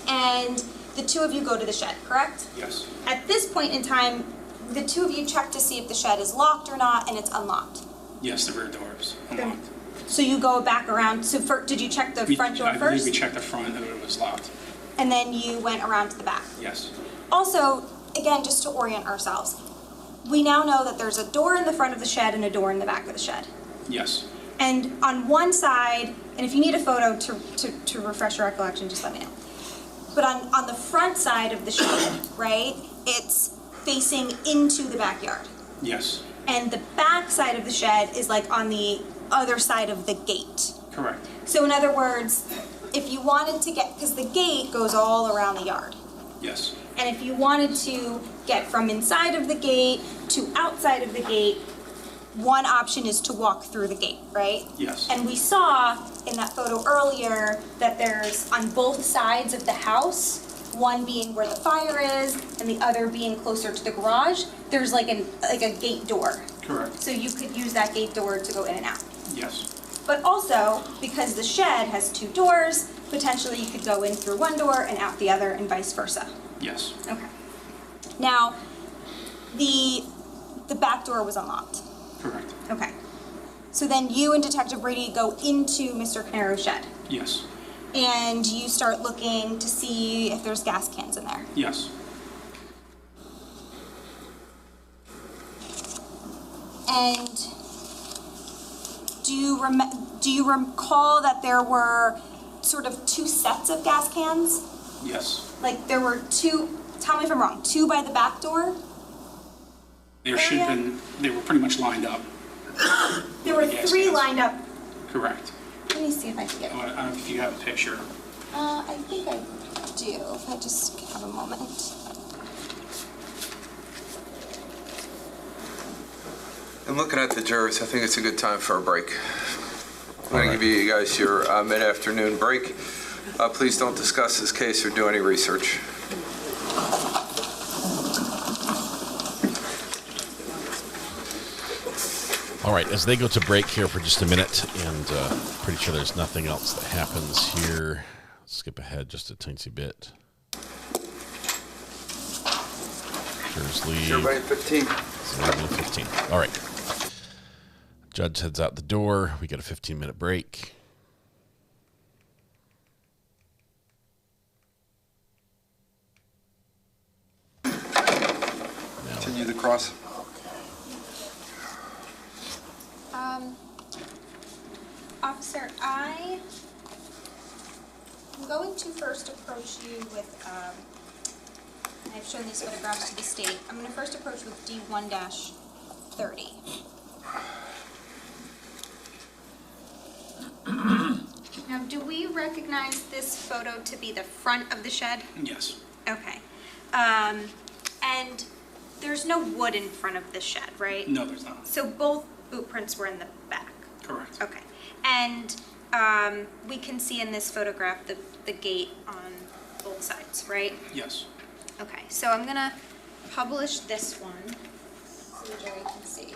And the two of you go to the shed, correct? Yes. At this point in time, the two of you check to see if the shed is locked or not, and it's unlocked. Yes, the rear door is unlocked. So you go back around. So did you check the front door I believe first? we checked the front and it was locked. And then you went around to the back. Yes. Also, again, just to orient ourselves, we now know that there's a door in the front of the shed and a door in the back of the shed. Yes. And on one side, and if you need a photo to refresh your recollection, just let me know. But on the front side of the shed, right, it's facing into the backyard. Yes. And the back side of the shed is like on the other side of the gate. Correct. So in other words, if you wanted to get, because the gate goes all around the yard. Yes. And if you wanted to get from inside of the gate to outside of the gate, one option is to walk through the gate, right? Yes. And we saw in that photo earlier that there's on both sides of the house, one being where the fire is and the other being closer to the garage, there's like a gate door. Correct. So you could use that gate door to go in and out. Yes. But also, because the shed has two doors, potentially you could go in through one door and out the other and vice versa. Yes. Okay. Now, the back door was unlocked. Correct. Okay. So then you and Detective Brady go into Mr. Caneiro's shed. Yes. And you start looking to see if there's gas cans in there. Yes. And do you recall that there were sort of two sets of gas cans? Yes. Like there were two, tell me if I'm wrong, two by the back door? There should have been, they were pretty much lined up. There were Gas three cans. lined up. Correct. Let me see if I can get it. I don't know if you have a picture. I think I do, if I just have a moment. And looking at the jurors, I think it's a good time for a break. I'm going to give you guys your mid-afternoon break. Please don't discuss this case or do any research. All right, as they go to break here for just a minute, and pretty sure there's nothing else that happens here. Skip ahead just a teensy bit. Jurors leave. Everybody at 15. It's 11:15. All right. Judge heads out the door. We get a 15-minute break. Continue the cross. Officer, I'm going to first approach you with, I've shown these photographs to the state. I'm going to first approach with D1-30. Now, do we recognize this photo to be the front of the shed? Yes. Okay. And there's no wood in front of the shed, right? No, there's not. So both boot prints were in the back? Correct. Okay. And we can see in this photograph the gate on both sides, right? Yes. Okay, so I'm gonna publish this one so the jury can see.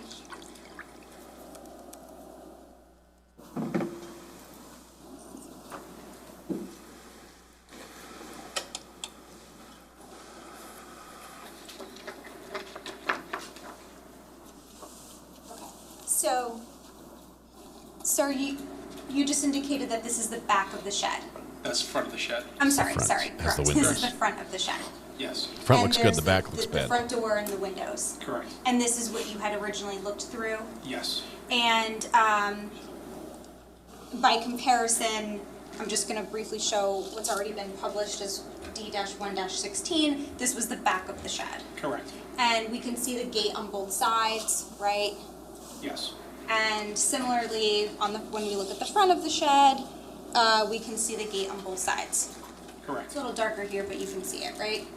So, sir, you just indicated that this is the back of the shed. That's the front of the shed. I'm sorry, Front sorry, has the correct. This windows. is the front of the shed. Yes. Front And looks good, there's the back looks the bad. front door and the windows. Correct. And this is what you had originally looked through? Yes. And by comparison, I'm just going to briefly show what's already been published as D-1-16. This was the back of the shed. Correct. And we can see the gate on both sides, right? Yes. And similarly, when we look at the front of the shed, we can see the gate on both sides. Correct. It's a little darker here, but you can see it, right?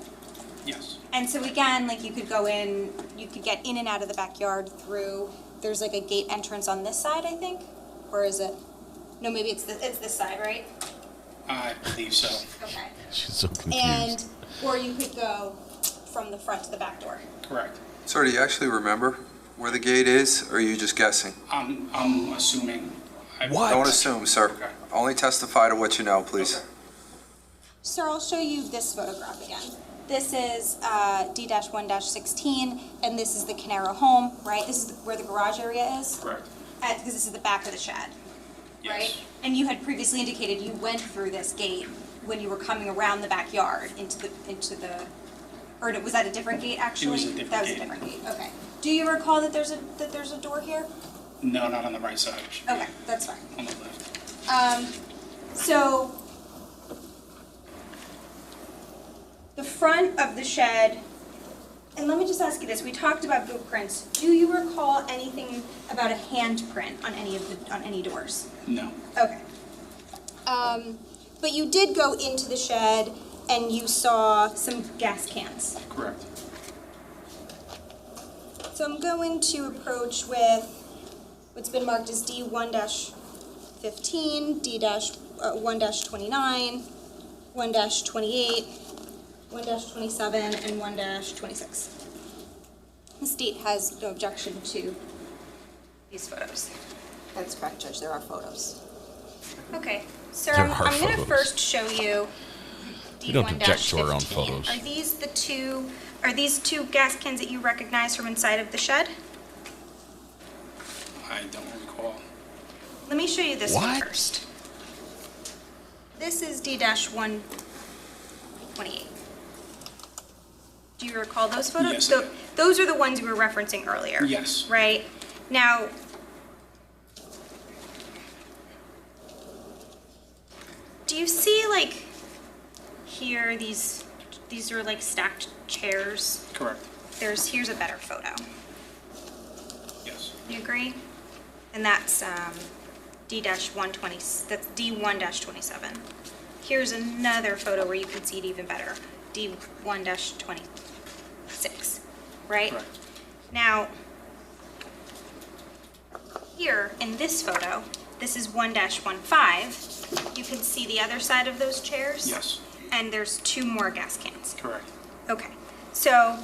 Yes. And so again, like you could go in, you could get in and out of the backyard through, there's like a gate entrance on this side, I think? Or is it? No, maybe it's this side, right? I believe so. Okay. She's so confused. And, or you could go from the front to the back door. Correct. Sir, do you actually remember where the gate is, or are you just guessing? I'm assuming. Don't assume, sir. Okay. Only testify to what you know, please. Okay. Sir, I'll show you this photograph again. This is D-1-16, and this is the Caneiro home, right? This is where the garage area is? Correct. Because this is the back of the shed. right? And you had previously indicated you went through this gate when you were coming around the backyard into the, or was that a different gate actually? It was a different That was gate. a different gate, okay. Do you recall that there's a door here? No, not on the right side. Okay, that's fine. On the left. So, the front of the shed, and let me just ask you this, we talked about boot prints. Do you recall anything about a handprint on any doors? No. Okay. But you did go into the shed and you saw some gas cans. Correct. So I'm going to approach with what's been marked as D1-15, D-1-29, 1-28, 1-27, and 1-26. The state has no objection to these photos. That's correct, Judge, there are photos. Okay, sir, There I'm are going to photos. first show you We don't object to our own D1-15. photos. Are these two gas cans that you recognize from inside of the shed? I don't recall. Let me show you this one What? first. This is D-128. Do you recall those photos? Yes, I So do. those are the ones you were referencing earlier. Yes. Right? Now, do you see like here these are like stacked chairs? Correct. Here's a better photo. Yes. You agree? And that's D-120, that's D1-27. Here's another photo where you can see it even better, D1-26, right? Correct. Now, here in this photo, this is 1-15. You can see the other side of those chairs? Yes. And there's two more gas cans. Correct. Okay, so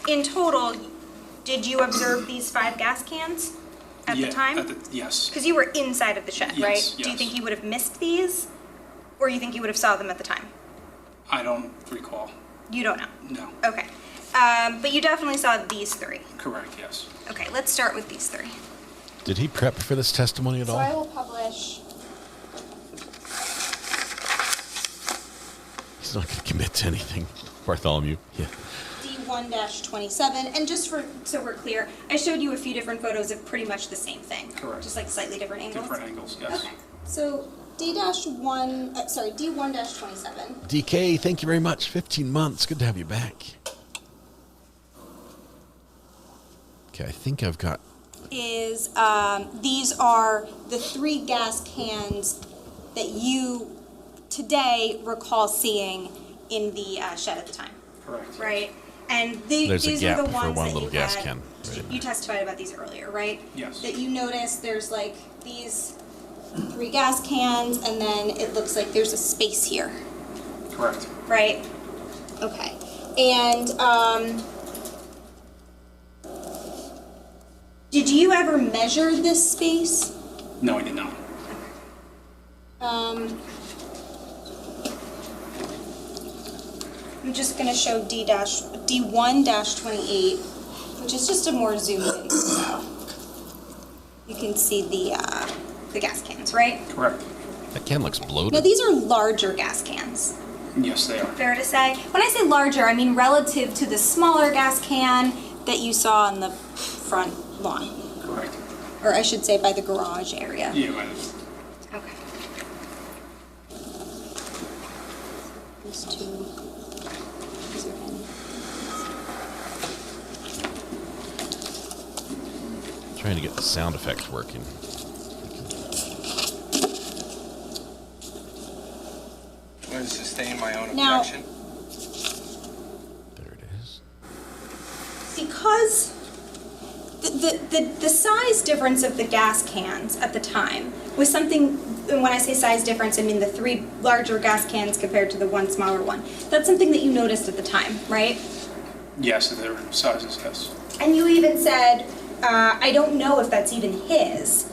in total, did you observe these 5 gas cans at the time? Yes. Because you were inside of the shed, Yes, right? Do you yes. think you would have missed these? Or you think you would have saw them at the time? I don't recall. You don't know? No. Okay. But you definitely saw these 3. Correct, yes. Okay, let's start with these 3. Did he prep for this testimony at So all? I will publish. He's not going to commit to anything. Bartholomew. Yeah. D1-27, and just so we're clear, I showed you a few different photos of pretty much the same thing. Correct. Just like slightly different angles. Different angles, yes. Okay, so D1-27. DK, thank you very much. 15 months. Good to have you back. Okay, I think I've got... Is these are the 3 gas cans that you today recall seeing in the shed at the time. Correct. Right? And There's a these gap are the for ones one that little you gas had, can. Right. You testified about these earlier, right? Yes. That you noticed there's like these 3 gas cans, and then it looks like there's a space here, Correct. right? Okay. And did you ever measure this space? No, I did not. I'm just going to show D1-28, which is just a more zoomed in photo. You can see the gas cans, right? Correct. That can looks bloated. Now these are larger gas cans. Yes, they are. Fair to say? When I say larger, I mean relative to the smaller gas can that you saw on the front lawn. Correct. Or I should say by the garage area. Yeah, I know. Okay. These 2. These are in. Trying to get the sound effects working. I'm going to sustain my own Now- objection. There it is. Because the size difference of the gas cans at the time was something, and when I say size difference, I mean the 3 larger gas cans compared to the 1 smaller one. That's something that you noticed at the time, right? Yes, they're sizes, yes. And you even said, I don't know if that's even his.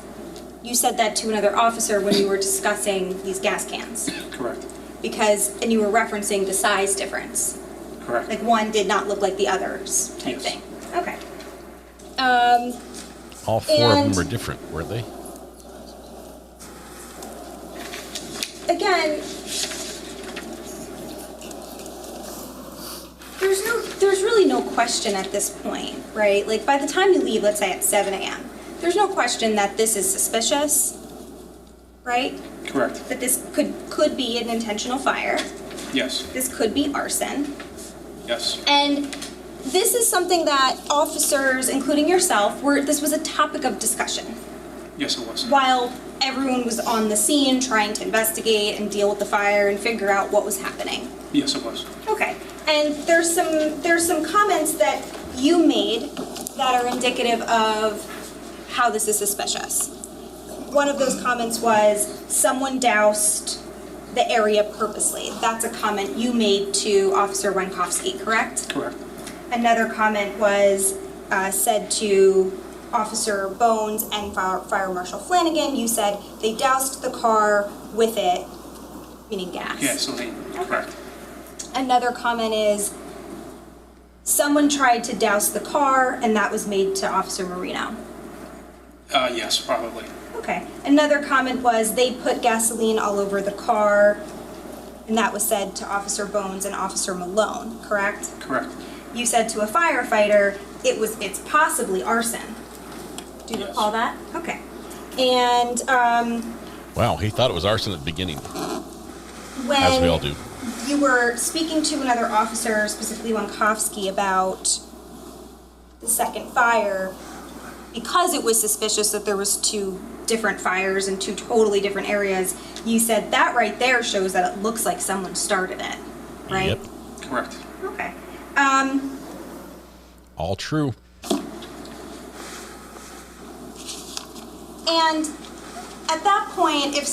You said that to another officer when you were discussing these gas cans. Correct. And you were referencing the size difference. Correct. Like one did not look like the others type Yes. thing. Okay. All 4 of them were different, were they? again, there's really no question at this point, right? Like, by the time you leave, let's say at 7 a.m., there's no question that this is suspicious, right? Correct. That this could be an intentional fire. Yes. This could be arson. Yes. And this is something that officers, including yourself, this was a topic of discussion. Yes, it was. While everyone was on the scene trying to investigate and deal with the fire and figure out what was happening. Yes, it was. Okay. And there's some comments that you made that are indicative of how this is suspicious. One of those comments was, someone doused the area purposely. That's a comment you made to Officer Wenkowski, correct? Correct. Another comment was said to Officer Bones and Fire Marshal Flanagan. You said they doused the car with it, meaning gas. Gasoline, correct. Another comment is, someone tried to douse the car, and that was made to Officer Marino. Yes, probably. Okay. Another comment was, they put gasoline all over the car, and that was said to Officer Bones and Officer Malone, correct? Correct. You said to a firefighter, it's possibly arson. Do you recall that? Okay. And wow, he thought it was arson at the beginning. When as we all do. You were speaking to another officer, specifically Wenkowski, about the second fire, because it was suspicious that there was two different fires in two totally different areas. You said that right there shows that it looks like someone started it, right? Yep. Correct. Okay. All true. And at that point, if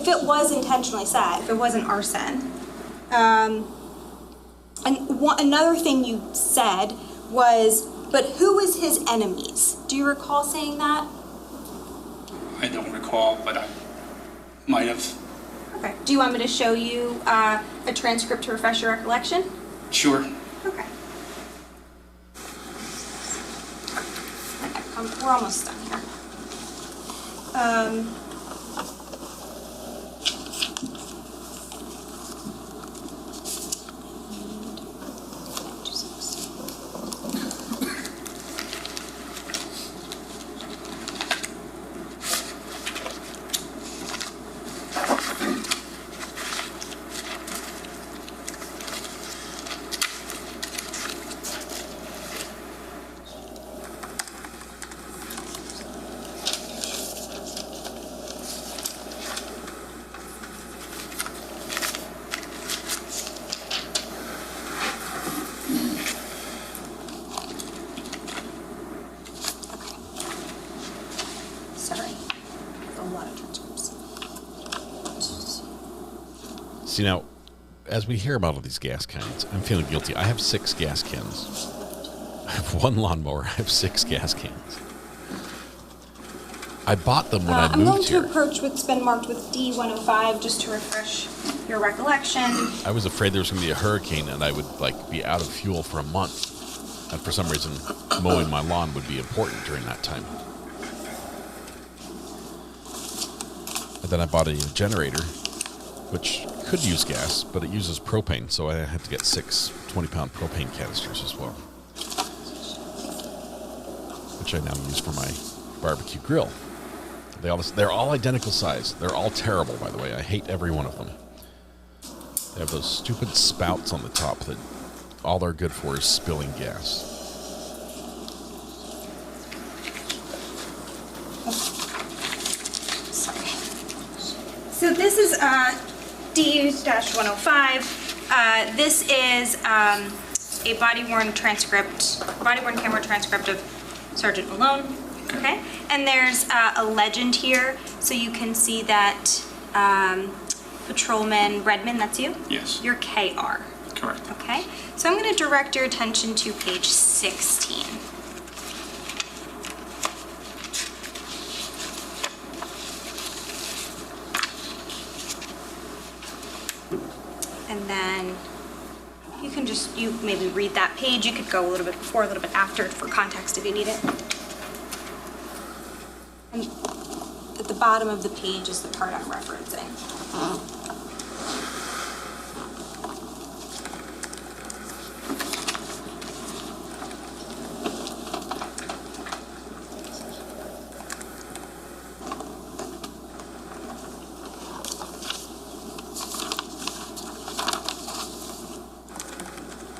it was intentionally set, if it wasn't arson, another thing you said was, but who was his enemies? Do you recall saying that? I don't recall, but I might have. Okay. Do you want me to show you a transcript to refresh your recollection? Sure. Okay. We're almost done here. See, now, as we hear about all these gas cans, I'm feeling guilty. I have 6 gas cans. I have 1 lawnmower. I have 6 gas cans. I bought them when I moved here. I'm going to approach what's been marked with D105 just to refresh your recollection. I was afraid there was going to be a hurricane and I would be out of fuel for a month. And for some reason, mowing my lawn would be important during that time. And then I bought a generator, which could use gas, but it uses propane, so I had to get 6 20-pound propane canisters as well, which I now use for my barbecue grill. They're all identical size. They're all terrible, by the way. I hate every one of them. They have those stupid spouts on the top that all they're good for is spilling gas. So this is D-105. This is a body-worn camera transcript of Sergeant Malone. Okay, and there's a legend here, so you can see that Patrolman Redmond, that's you? Yes. You're KR. Correct. Okay, so I'm going to direct your attention to page 16. And then you can you maybe read that page. You could go a little bit before, a little bit after for context if you need it. And at the bottom of the page is the part I'm referencing.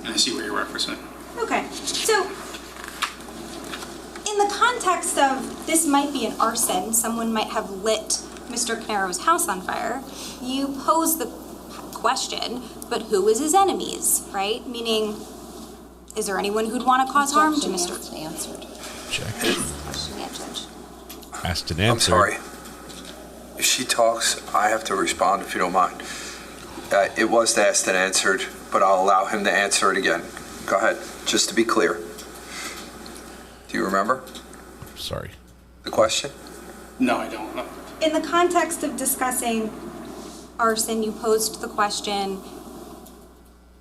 I see what you're referencing. Okay, so in the context of this might be an arson, someone might have lit Mr. Caneiro's house on fire, you pose the question, but who is his enemies, right? Meaning, is there anyone who'd want to cause harm to Mr. Answered. Check. Yeah, Judge. Asked and answered. I'm sorry. If she talks, I have to respond if you don't mind. It was asked and answered, but I'll allow him to answer it again. Go ahead, just to be clear. Do you remember Sorry. the question? No, I don't. In the context of discussing arson, you posed the question.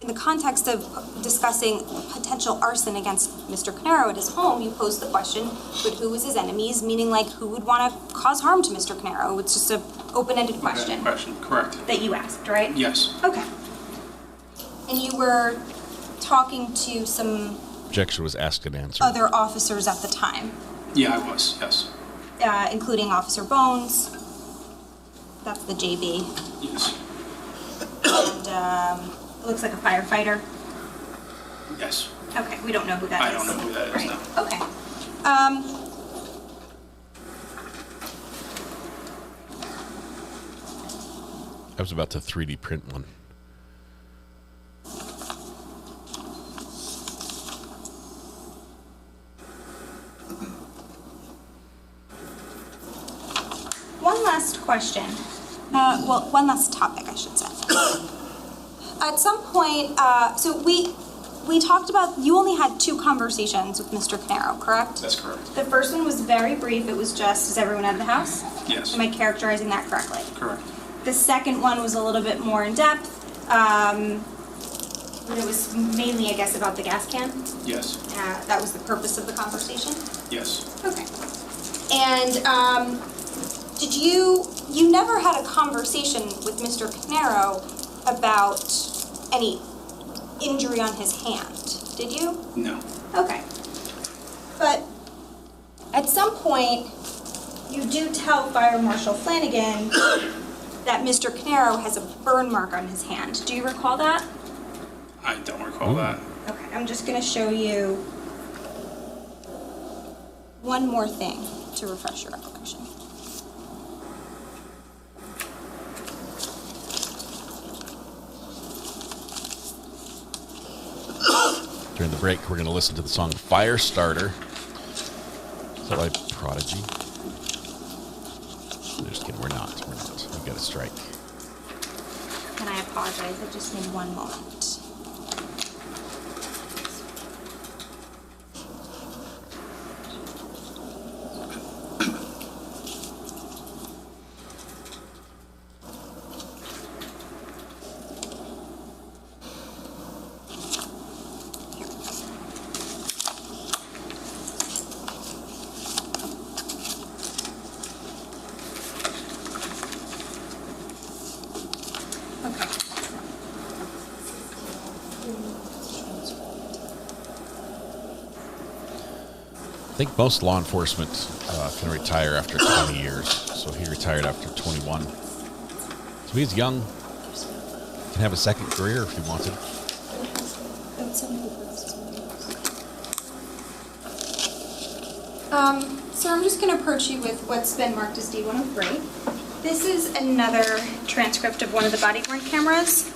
In the context of discussing potential arson against Mr. Caneiro at his home, you posed the question, but who was his enemies? Meaning, like, who would want to cause harm to Mr. Caneiro? It's just an open-ended question. Correct. That you asked, right? Yes. Okay. And you were talking to some Objection was asked and answered. other officers at the time, Yeah, I was, yes. including Officer Bones. That's the JB. Yes. And it looks like a firefighter. Yes. Okay, we don't know who that is. I don't know who that is, Right. no. Okay. I was about to 3D print one. One last question. Well, one last topic, I should say. At some point, so we talked about, you only had 2 conversations with Mr. Caneiro, correct? That's correct. The first one was very brief. It was just, is everyone out of the house? Yes. Am I characterizing that correctly? Correct. The second one was a little bit more in depth. It was mainly, I guess, about the gas can. Yes. That was the purpose of the conversation? Yes. Okay. And did you never had a conversation with Mr. Caneiro about any injury on his hand, did you? No. Okay. But at some point, you do tell Fire Marshal Flanagan that Mr. Caneiro has a burn mark on his hand. Do you recall that? I don't recall that. Okay, I'm just going to show you one more thing to refresh your recollection. During the break, we're going to listen to the song Firestarter. Is that by Prodigy? Just kidding, we're not. We got a strike. And I apologize, I just need one moment. I think most law enforcement can retire after 20 years. So he retired after 21. So he's young. Can have a second career if he wanted. So I'm just going to approach you with what's been marked as D103. This is another transcript of one of the body-worn cameras.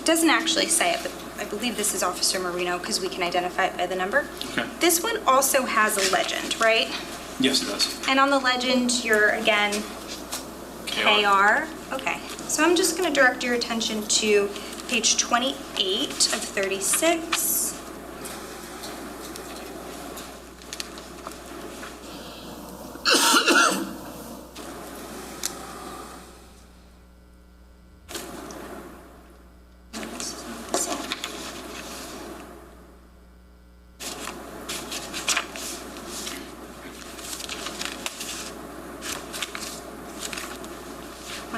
It doesn't actually say it, but I believe this is Officer Marino because we can identify it by the number. Okay. This one also has a legend, right? Yes, it does. And on the legend, you're again KR. Okay. So I'm just going to direct your attention to page 28 of 36.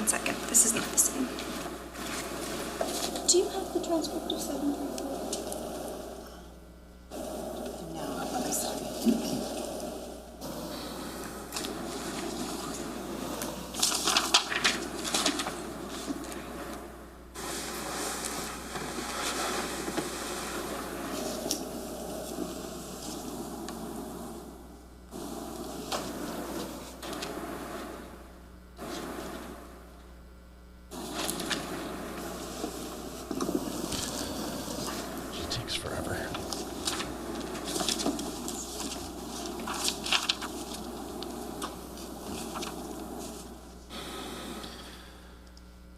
1 second. This is not the same. Do you have the transcript of 734? No, I'm sorry.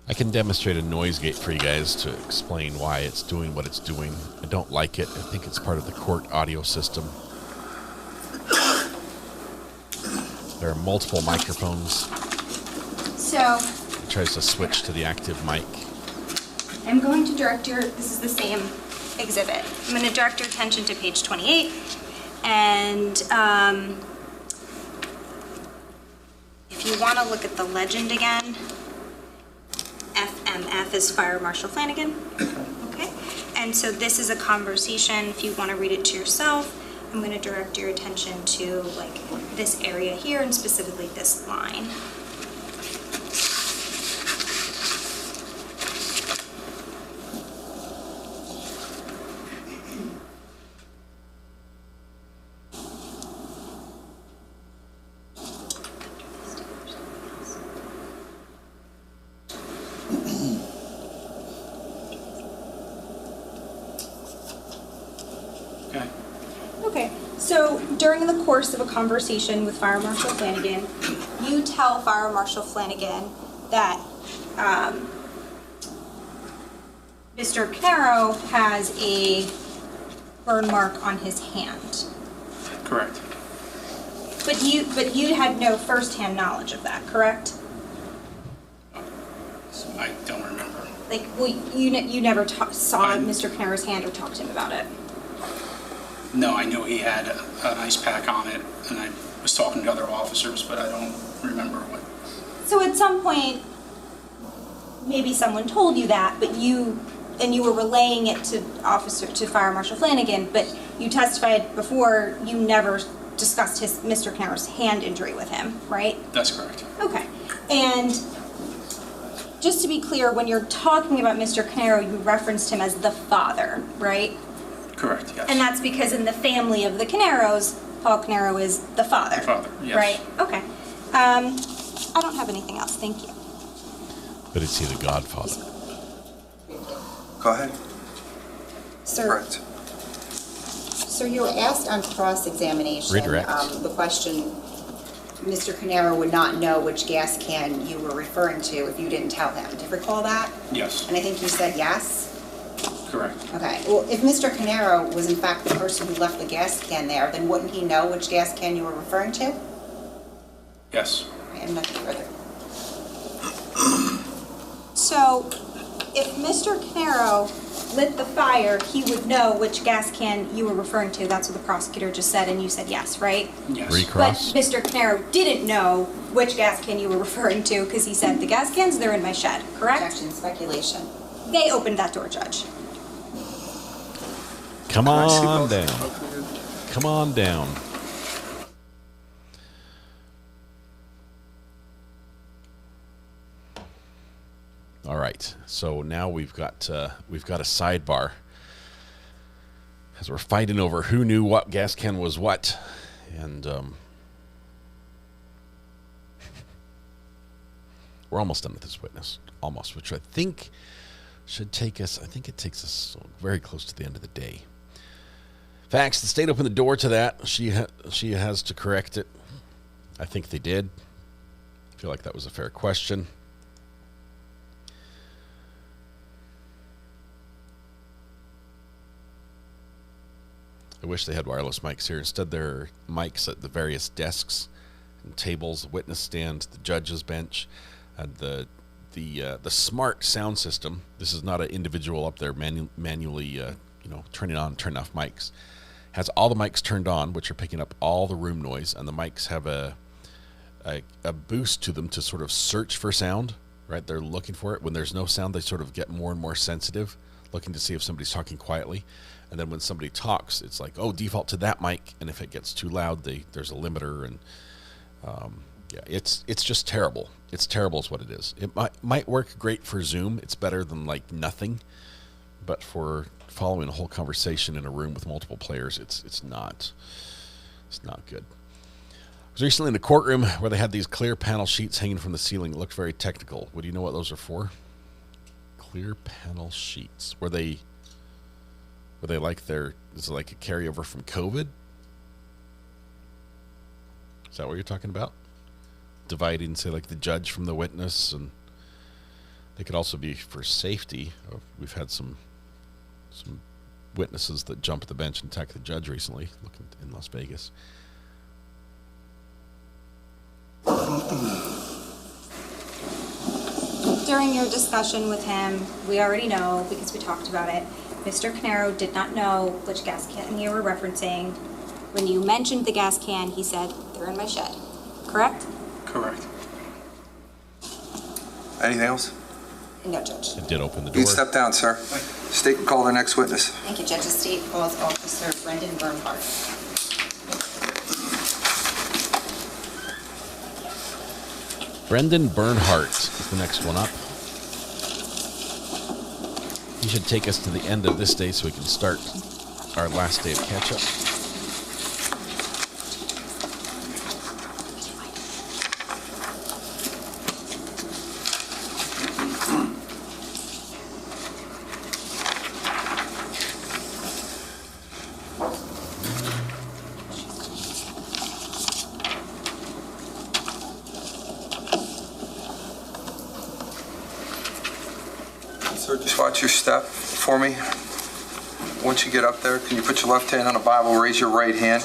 I can demonstrate a noise gate for you guys to explain why it's doing what it's doing. I don't like it. I think it's part of the court audio system. There are multiple microphones. So It tries to switch to the active mic. I'm going to direct your, this is the same exhibit. I'm going to direct your attention to page 28. And if you want to look at the legend again, FMF is Fire Marshal Flanagan. Okay. And so this is a conversation. If you want to read it to yourself, I'm going to direct your attention to like this area here and specifically this line. Okay, so during the course of a conversation with Fire Marshal Flanagan, you tell Fire Marshal Flanagan that Mr. Caneiro has a burn mark on his hand. Correct. But you had no first-hand knowledge of that, correct? I don't remember. Like, well, you never saw Mr. Caneiro's hand or talked to him about it? No, I knew he had an ice pack on it, and I was talking to other officers, but I don't remember what. So at some point, maybe someone told you that, but you were relaying it to Fire Marshal Flanagan, but you testified before you never discussed Mr. Caneiro's hand injury with him, right? That's correct. Okay. And just to be clear, when you're talking about Mr. Caneiro, you referenced him as the father, right? Correct, yes. And that's because in the family of the Caneiros, Paul Caneiro is the father. The father, yes. Right? Okay. I don't have anything else. Thank you. But is he the godfather? Go ahead. Sir, Correct. sir, you were asked on cross-examination. Redirect. The question, Mr. Caneiro would not know which gas can you were referring to if you didn't tell him. Do you recall that? Yes. And I think you said yes? Correct. Okay, well, if Mr. Caneiro was in fact the person who left the gas can there, then wouldn't he know which gas can you were referring to? Yes. I have nothing further. So, if Mr. Caneiro lit the fire, he would know which gas can you were referring to. That's what the prosecutor just said, and you said yes, right? Yes. Recross. But Mr. Caneiro didn't know which gas can you were referring to because he said, the gas cans, they're in my shed, correct? Objection, speculation. They opened that door, Judge. Come on down. Come on down. All right. So now we've got a sidebar as we're fighting over who knew what gas can was what, and we're almost done with this witness. Almost, which I think should take us. I think it takes us very close to the end of the day. Facts, the state opened the door to that. She has to correct it. I think they did. I feel like that was a fair question. I wish they had wireless mics here. Instead, there are mics at the various desks and tables, witness stand, the judge's bench, and the smart sound system. This is not an individual up there manually turning on, turning off mics. Has all the mics turned on, which are picking up all the room noise, and the mics have a boost to them to sort of search for sound. right? They're looking for it. When there's no sound, they sort of get more and more sensitive, looking to see if somebody's talking quietly. And then when somebody talks, it's like, oh, default to that mic. And if it gets too loud, there's a limiter. And yeah, it's just terrible. It's terrible is what it is. It might work great for Zoom. It's better than like nothing. But for following a whole conversation in a room with multiple players, it's not good. I was recently in the courtroom where they had these clear panel sheets hanging from the ceiling. It looked very technical. Would you know what those are for? Clear panel sheets. Were they like is it like a carryover from COVID? Is that what you're talking about? Dividing, say, like the judge from the witness, and they could also be for safety. We've had some witnesses that jump at the bench and attack the judge recently, looking in Las Vegas. During your discussion with him, we already know, because we talked about it, Mr. Caneiro did not know which gas can you were referencing. When you mentioned the gas can, he said, they're in my shed. Correct? Correct. Anything else? No, Judge. It did open the You door. can step down, sir. State and call the next witness. Thank you, Judge. The state calls Officer Brendan Bernhardt. Brendan Bernhardt is the next one up. He should take us to the end of this day so we can start our last day of catch-up. Sir, just watch your step for me. Once you get up there, can you put your left hand on the Bible, raise your right hand?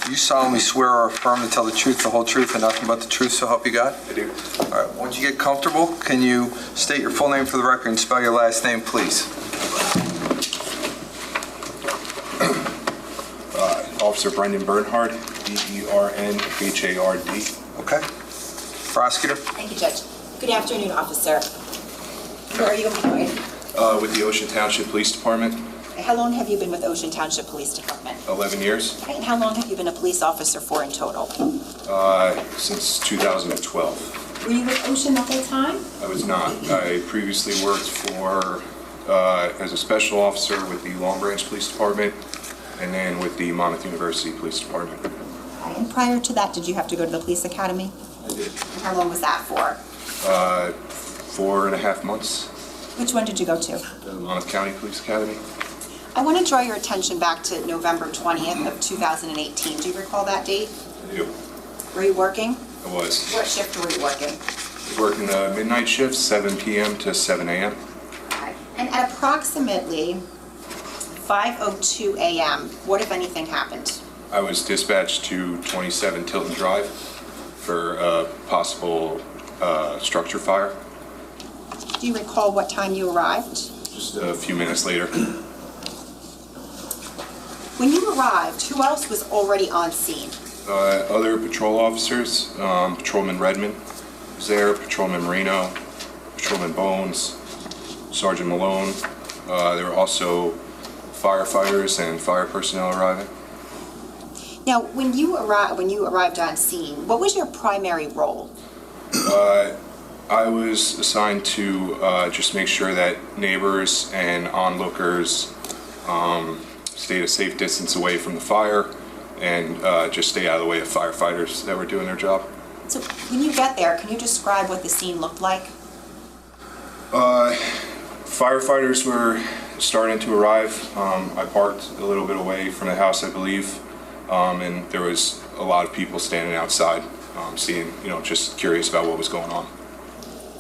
You solemnly swear or affirm to tell the truth, the whole truth, and nothing but the truth, so help you God? I do. All right, once you get comfortable, can you state your full name for the record and spell your last name, please? Officer Brendan Bernhardt, B-E-R-N-H-A-R-D. Okay. Prosecutor? Thank you, Judge. Good afternoon, Officer. Where are you employed? With the Ocean Township Police Department. How long have you been with Ocean Township Police Department? 11 years. Okay, and how long have you been a police officer for in total? Since 2012. Were you with Ocean the whole time? I was not. I previously worked as a special officer with the Long Branch Police Department and then with the Monmouth University Police Department. Okay, and prior to that, did you have to go to the police academy? I did. And how long was that for? 4.5 months. Which one did you go to? The Monmouth County Police Academy. I want to draw your attention back to November 20th of 2018. Do you recall that date? I do. Were you working? I was. What shift were you working? I was working the midnight shift, 7 p.m. to 7 a.m. Okay. And at approximately 5:02 a.m., what, if anything, happened? I was dispatched to 27 Tilton Drive for a possible structure fire. Do you recall what time you arrived? Just a few minutes later. When you arrived, who else was already on scene? Other patrol officers, Patrolman Redmond was there, Patrolman Marino, Patrolman Bones, Sergeant Malone. There were also firefighters and fire personnel arriving. Now, when you arrived on scene, what was your primary role? I was assigned to just make sure that neighbors and onlookers stayed a safe distance away from the fire and just stay out of the way of firefighters that were doing their job. So when you get there, can you describe what the scene looked like? Firefighters were starting to arrive. I parked a little bit away from the house, I believe, and there was a lot of people standing outside, seeing, just curious about what was going on.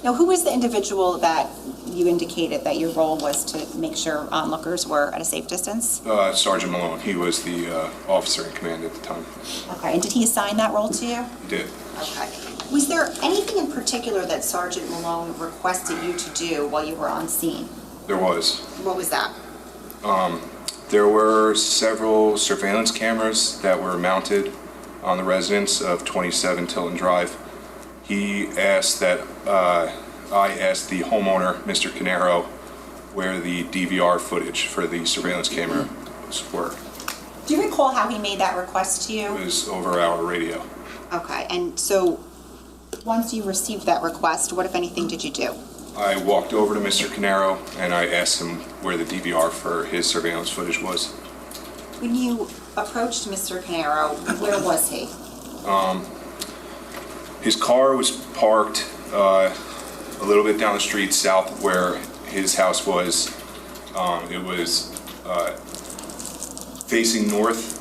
Now, who was the individual that you indicated that your role was to make sure onlookers were at a safe distance? Sergeant Malone. He was the officer in command at the time. Okay, and did he assign that role to you? He did. Okay. Was there anything in particular that Sergeant Malone requested you to do while you were on scene? There was. What was that? There were several surveillance cameras that were mounted on the residence of 27 Tilton Drive. He asked that I asked the homeowner, Mr. Caneiro, where the DVR footage for the surveillance camera were. Do you recall how he made that request to you? It was over our radio. Okay, and so once you received that request, what, if anything, did you do? I walked over to Mr. Caneiro and I asked him where the DVR for his surveillance footage was. When you approached Mr. Caneiro, where was he? His car was parked a little bit down the street south of where his house was. It was facing north,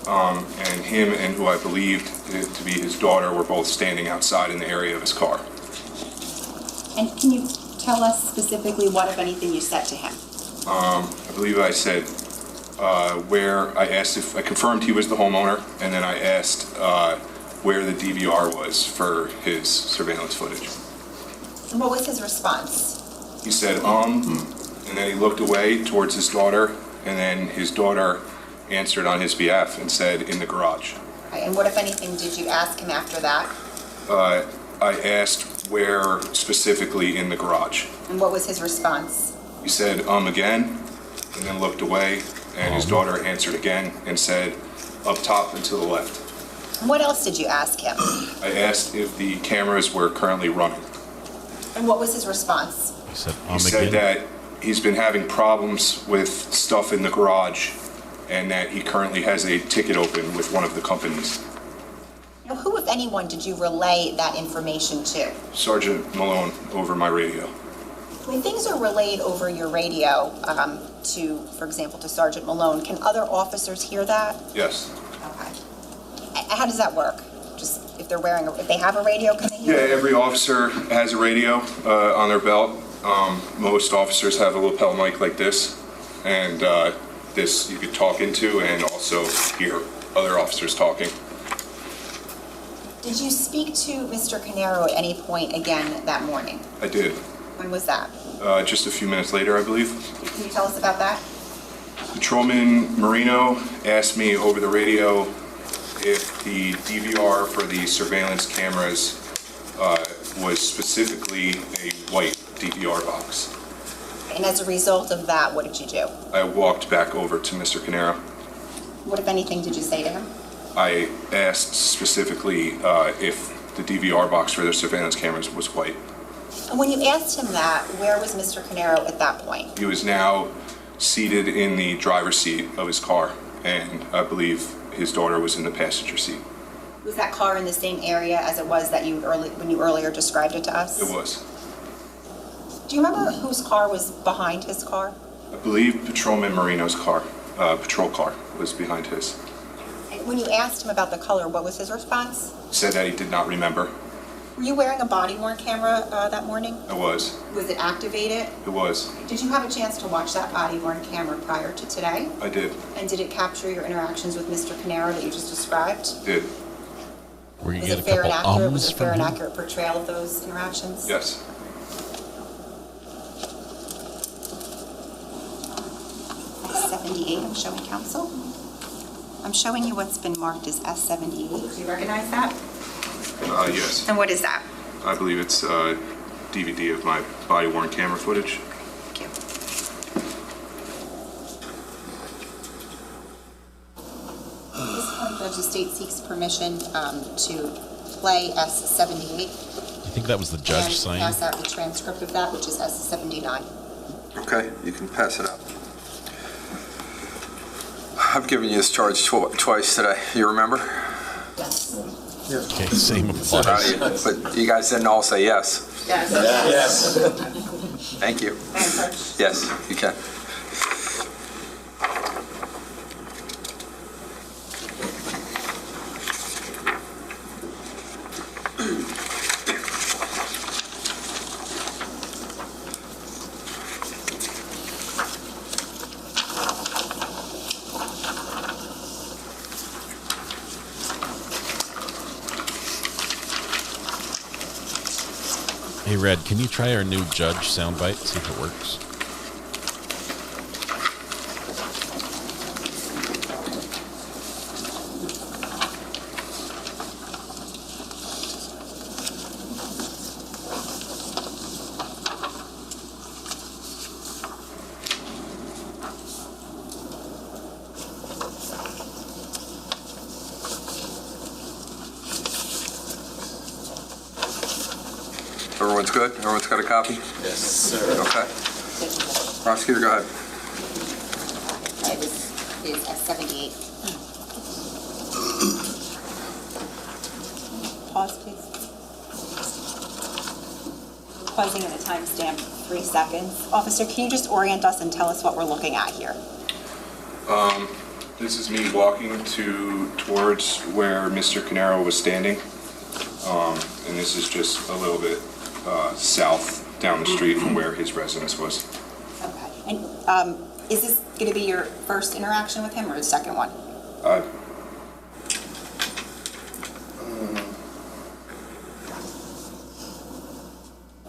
and him and who I believed to be his daughter were both standing outside in the area of his car. And can you tell us specifically what, if anything, you said to him? I believe I said where I asked if I confirmed he was the homeowner, and then I asked where the DVR was for his surveillance footage. And what was his response? He said, and then he looked away towards his daughter, and then his daughter answered on his behalf and said, in the garage. Okay, and what, if anything, did you ask him after that? I asked where specifically in the garage. And what was his response? He said, again, and then looked away, and his daughter answered again and said, up top and to the left. And what else did you ask him? I asked if the cameras were currently running. And what was his response? He said that he's been having problems with stuff in the garage and that he currently has a ticket open with one of the companies. Now, who, if anyone, did you relay that information to? Sergeant Malone over my radio. When things are relayed over your radio to, for example, to Sergeant Malone, can other officers hear that? Yes. Okay. How does that work? Just if they're wearing, if they have a radio, can they hear? Yeah, every officer has a radio on their belt. Most officers have a lapel mic like this, and this you could talk into and also hear other officers talking. Did you speak to Mr. Caneiro at any point again that morning? I did. When was that? Just a few minutes later, I believe. Can you tell us about that? Patrolman Marino asked me over the radio if the DVR for the surveillance cameras was specifically a white DVR box. And as a result of that, what did you do? I walked back over to Mr. Caneiro. What, if anything, did you say to him? I asked specifically if the DVR box for their surveillance cameras was white. And when you asked him that, where was Mr. Caneiro at that point? He was now seated in the driver's seat of his car, and I believe his daughter was in the passenger seat. Was that car in the same area as it was that when you earlier described it to us? It was. Do you remember whose car was behind his car? I believe Patrolman Marino's car, patrol car, was behind his. And when you asked him about the color, what was his response? He said that he did not remember. Were you wearing a body-worn camera that morning? I was. Was it activated? It was. Did you have a chance to watch that body-worn camera prior to today? I did. And did it capture your interactions with Mr. Caneiro that you just described? It did. Were you Was get it a fair and couple accurate? Was it a fair from and him? accurate portrayal of those interactions? Yes. S78, I'm showing counsel. I'm showing you what's been marked as S78. Do you recognize that? Yes. And what is that? I believe it's a DVD of my body-worn camera footage. Thank you. At this point, Judge, the state seeks permission to play S78. I think that was the judge and signing. pass out the transcript of that, which is S79. Okay, you can pass it up. I've given you this charge twice today. You remember? Yes. Okay, same applies. But you guys didn't all say yes. Yes. Yes. Thank you. Yes, you can. Hey, Red, can you try our new judge soundbite? See if it works. Everyone's good? Everyone's got a copy? Yes, sir. Okay. Prosecutor, go ahead. Right, this is S78. Pause, please. Pausing at a timestamp, 3 seconds. Officer, can you just orient us and tell us what we're looking at here? This is me walking towards where Mr. Caneiro was standing. And this is just a little bit south down the street from where his residence was. Okay. And is this going to be your first interaction with him or the second one?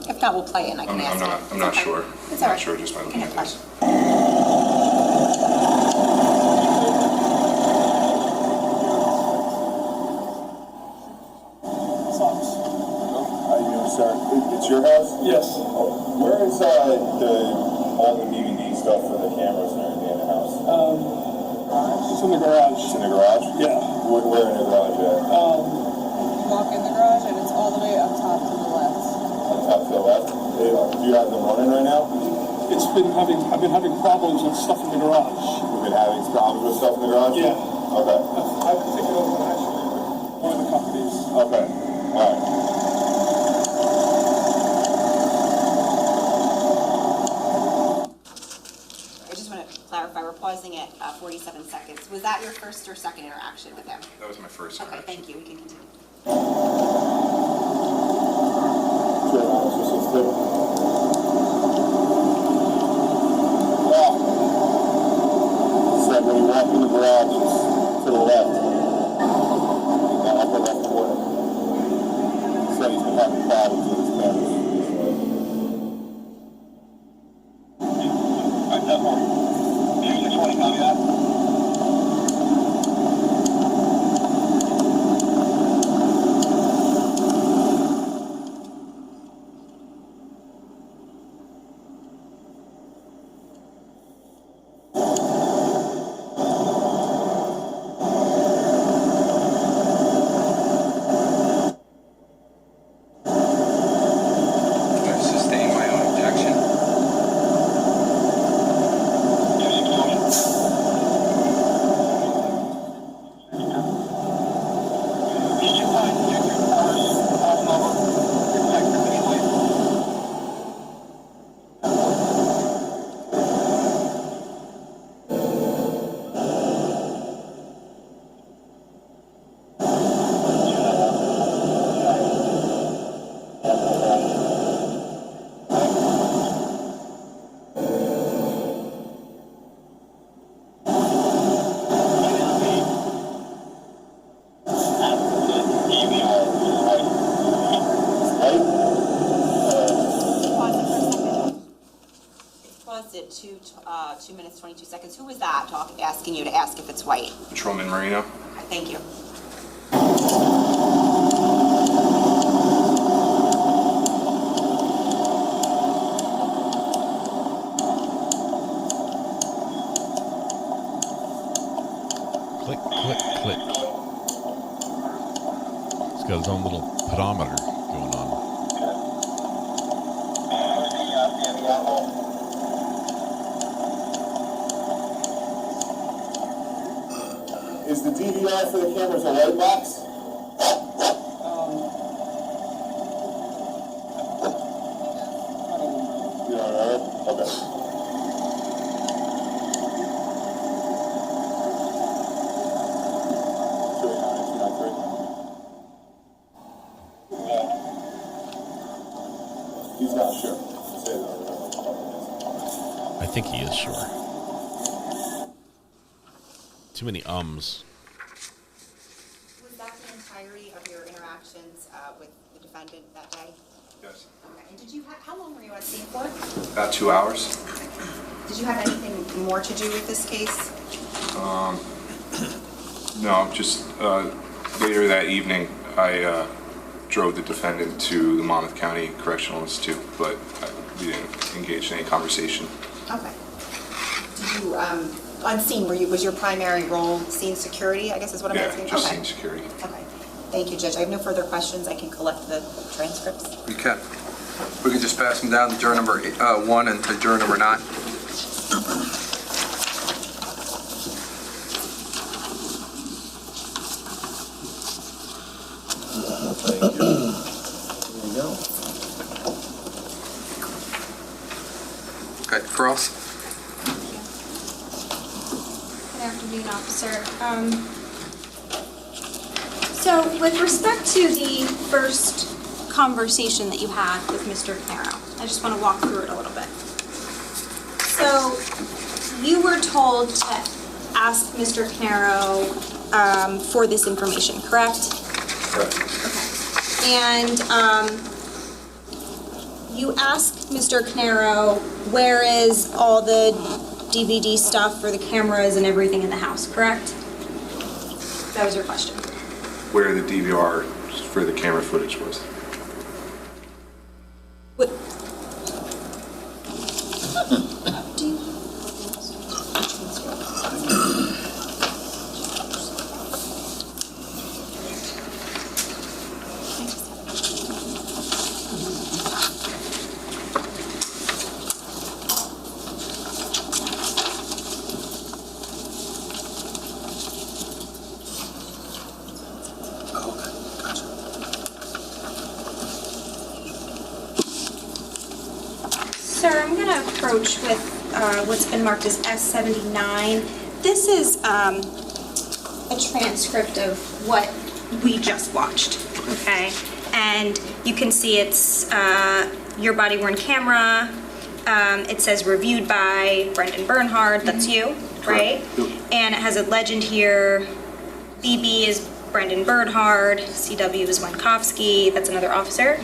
If not, we'll play it and I can ask. I'm not sure. It's all right. I'm not sure just by looking at this. It's your house? Yes. Where is all the DVD stuff for the cameras and everything in the house? It's in the garage. It's in the garage? Yeah. Where in the garage at? You walk in the garage and it's all the way up top to the left. Up top to the left? Do you have them running right now? I've been having problems with stuff in the garage. You've been having problems with stuff in the garage? Yeah. Okay. I've taken over actually one of the companies. Okay. All right. Clarify, we're pausing at 47 seconds. Was that your first or second interaction with him? That was my first Okay, interaction. thank you. We can continue. So when you walk in the garage, it's to the left. In the upper left corner. So he's been having problems with his cameras. At 2 minutes, 22 seconds. Who was that asking you to ask if it's white? Patrolman Marino. Okay, thank you. Click, click, click. He's got his own little pedometer going on. Is the DVR for the cameras a white box? You don't know? Okay. He's not sure. I think he is sure. Too many ums. Was that the entirety of your interactions with the defendant that day? Yes. Okay. And did you how long were you at scene for? About 2 hours. Did you have anything more to do with this case? No, just later that evening, I drove the defendant to the Monmouth County Correctional Institute, but we didn't engage in any conversation. Okay. Did you, on scene, was your primary role scene security, I guess is what I'm asking? Yeah, just Okay. scene security. Okay. Thank you, Judge. I have no further questions. I can collect the transcripts. You can. We could just pass them down to juror number 1 and to juror number 9. Thank you. There you go. Okay, Cross. Good afternoon, officer. So with respect to the first conversation that you had with Mr. Caneiro, I just want to walk through it a little bit. So you were told to ask Mr. Caneiro for this information, correct? Correct. Okay. And you asked Mr. Caneiro, where is all the DVD stuff for the cameras and everything in the house, correct? That was your question. Where the DVR for the camera footage was. What? Sir, I'm going to approach with what's been marked as S79. This is a transcript of what we just watched, okay? And you can see it's your body-worn camera. It says reviewed by Brendan Bernhard, that's you, right? And it has a legend here. BB is Brendan Bernhard, CW is Wenkowski, that's another officer.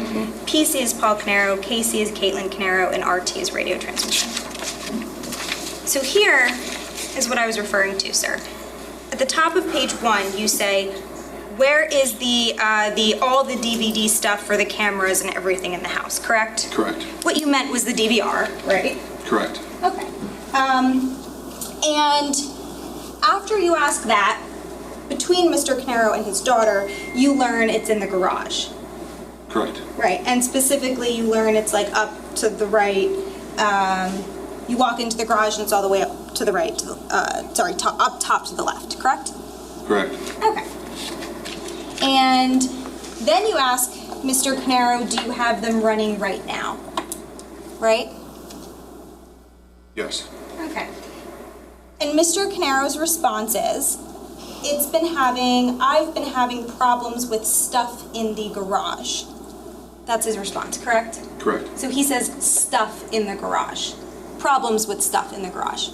PC is Paul Caneiro, KC is Caitlin Caneiro, and RT is radio transmission. So here is what I was referring to, sir. At the top of page 1, you say, where is the all the DVD stuff for the cameras and everything in the house, correct? Correct. What you meant was the DVR, right? Correct. Okay. And after you ask that, between Mr. Caneiro and his daughter, you learn it's in the garage. Correct. Right, and specifically you learn it's like up to the right. You walk into the garage and it's all the way up to the right, up top to the left, correct? Correct. Okay. And then you ask Mr. Caneiro, do you have them running right now? Right? Yes. Okay. And Mr. Caneiro's response is, I've been having problems with stuff in the garage. That's his response, correct? Correct. So he says stuff in the garage. Problems with stuff in the garage.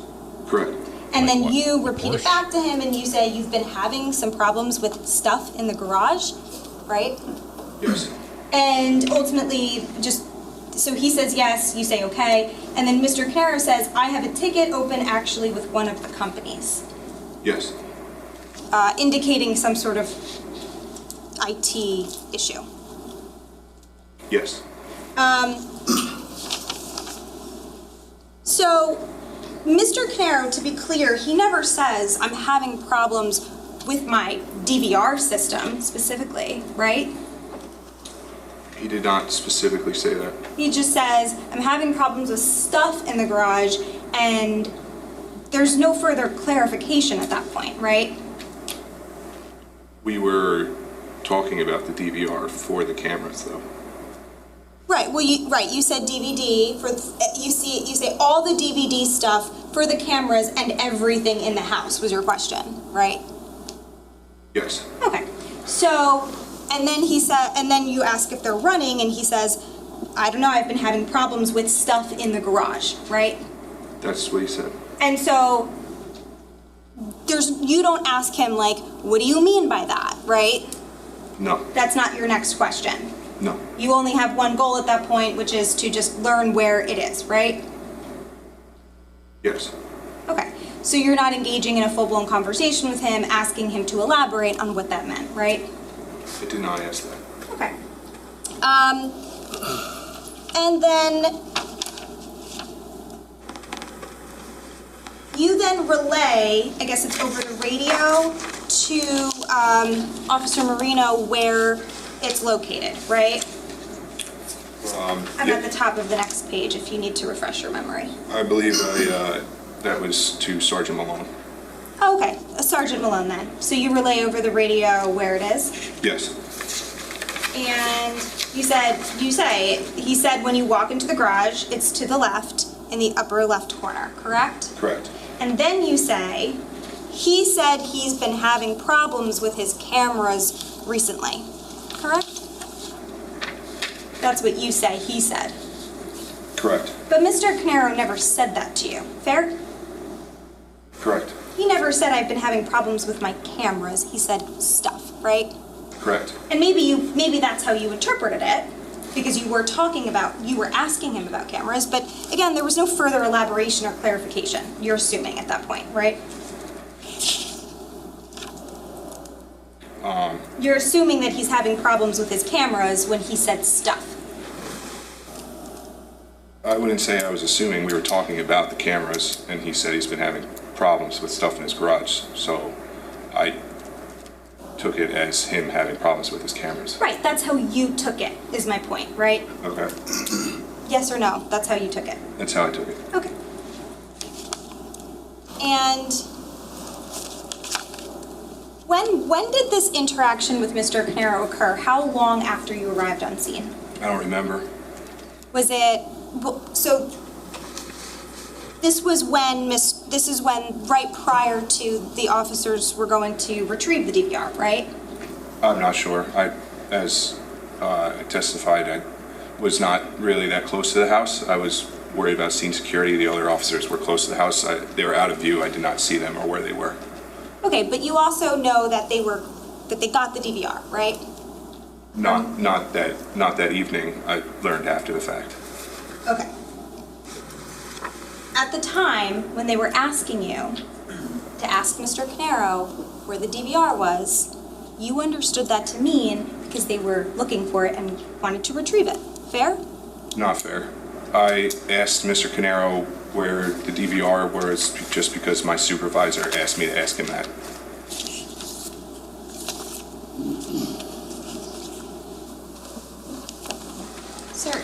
Correct. And then you repeat it back to him and you say you've been having some problems with stuff in the garage, right? Yes. And ultimately, so he says yes, you say okay, and then Mr. Caneiro says, I have a ticket open actually with one of the companies. Yes. Indicating some sort of IT issue. Yes. So, Mr. Caneiro, to be clear, he never says, I'm having problems with my DVR system, specifically, right? He did not specifically say that. He just says, I'm having problems with stuff in the garage, and there's no further clarification at that point, right? We were talking about the DVR for the cameras, though. Right. Well, you said DVD for you say all the DVD stuff for the cameras and everything in the house was your question, right? Yes. Okay. So, and then you ask if they're running, and he says, I don't know, I've been having problems with stuff in the garage, right? That's what he said. And so you don't ask him like, what do you mean by that, right? No. That's not your next question. No. You only have one goal at that point, which is to just learn where it is, right? Yes. Okay. So you're not engaging in a full-blown conversation with him, asking him to elaborate on what that meant, right? I did not ask that. Okay. And then you then relay, I guess it's over the radio, to Officer Marino where it's located, right? I'm at the top of the next page if you need to refresh your memory. I believe that was to Sergeant Malone. Oh, okay, Sergeant Malone then. So you relay over the radio where it is? Yes. And he said when you walk into the garage, it's to the left in the upper left corner, correct? Correct. And then you say, he said he's been having problems with his cameras recently, correct? That's what you say he said. Correct. But Mr. Caneiro never said that to you, fair? Correct. He never said I've been having problems with my cameras. He said stuff, right? Correct. And maybe that's how you interpreted it, because you were asking him about cameras, but again, there was no further elaboration or clarification. You're assuming at that point, right? You're assuming that he's having problems with his cameras when he said stuff. I wouldn't say I was assuming. We were talking about the cameras, and he said he's been having problems with stuff in his garage. So I took it as him having problems with his cameras. Right, that's how you took it, is my point, right? Okay. Yes or no, that's how you took it. That's how I took it. Okay. And when did this interaction with Mr. Caneiro occur? How long after you arrived on scene? I don't remember. Was it, so this is when right prior to the officers were going to retrieve the DVR, right? I'm not sure. As I testified, I was not really that close to the house. I was worried about scene security. The other officers were close to the house. They were out of view. I did not see them or where they were. Okay, but you also know that they got the DVR, right? Not that evening. I learned after the fact. Okay. At the time when they were asking you to ask Mr. Caneiro where the DVR was, you understood that to mean because they were looking for it and wanted to retrieve it. Fair? Not fair. I asked Mr. Caneiro where the DVR was just because my supervisor asked me to ask him that. Sir.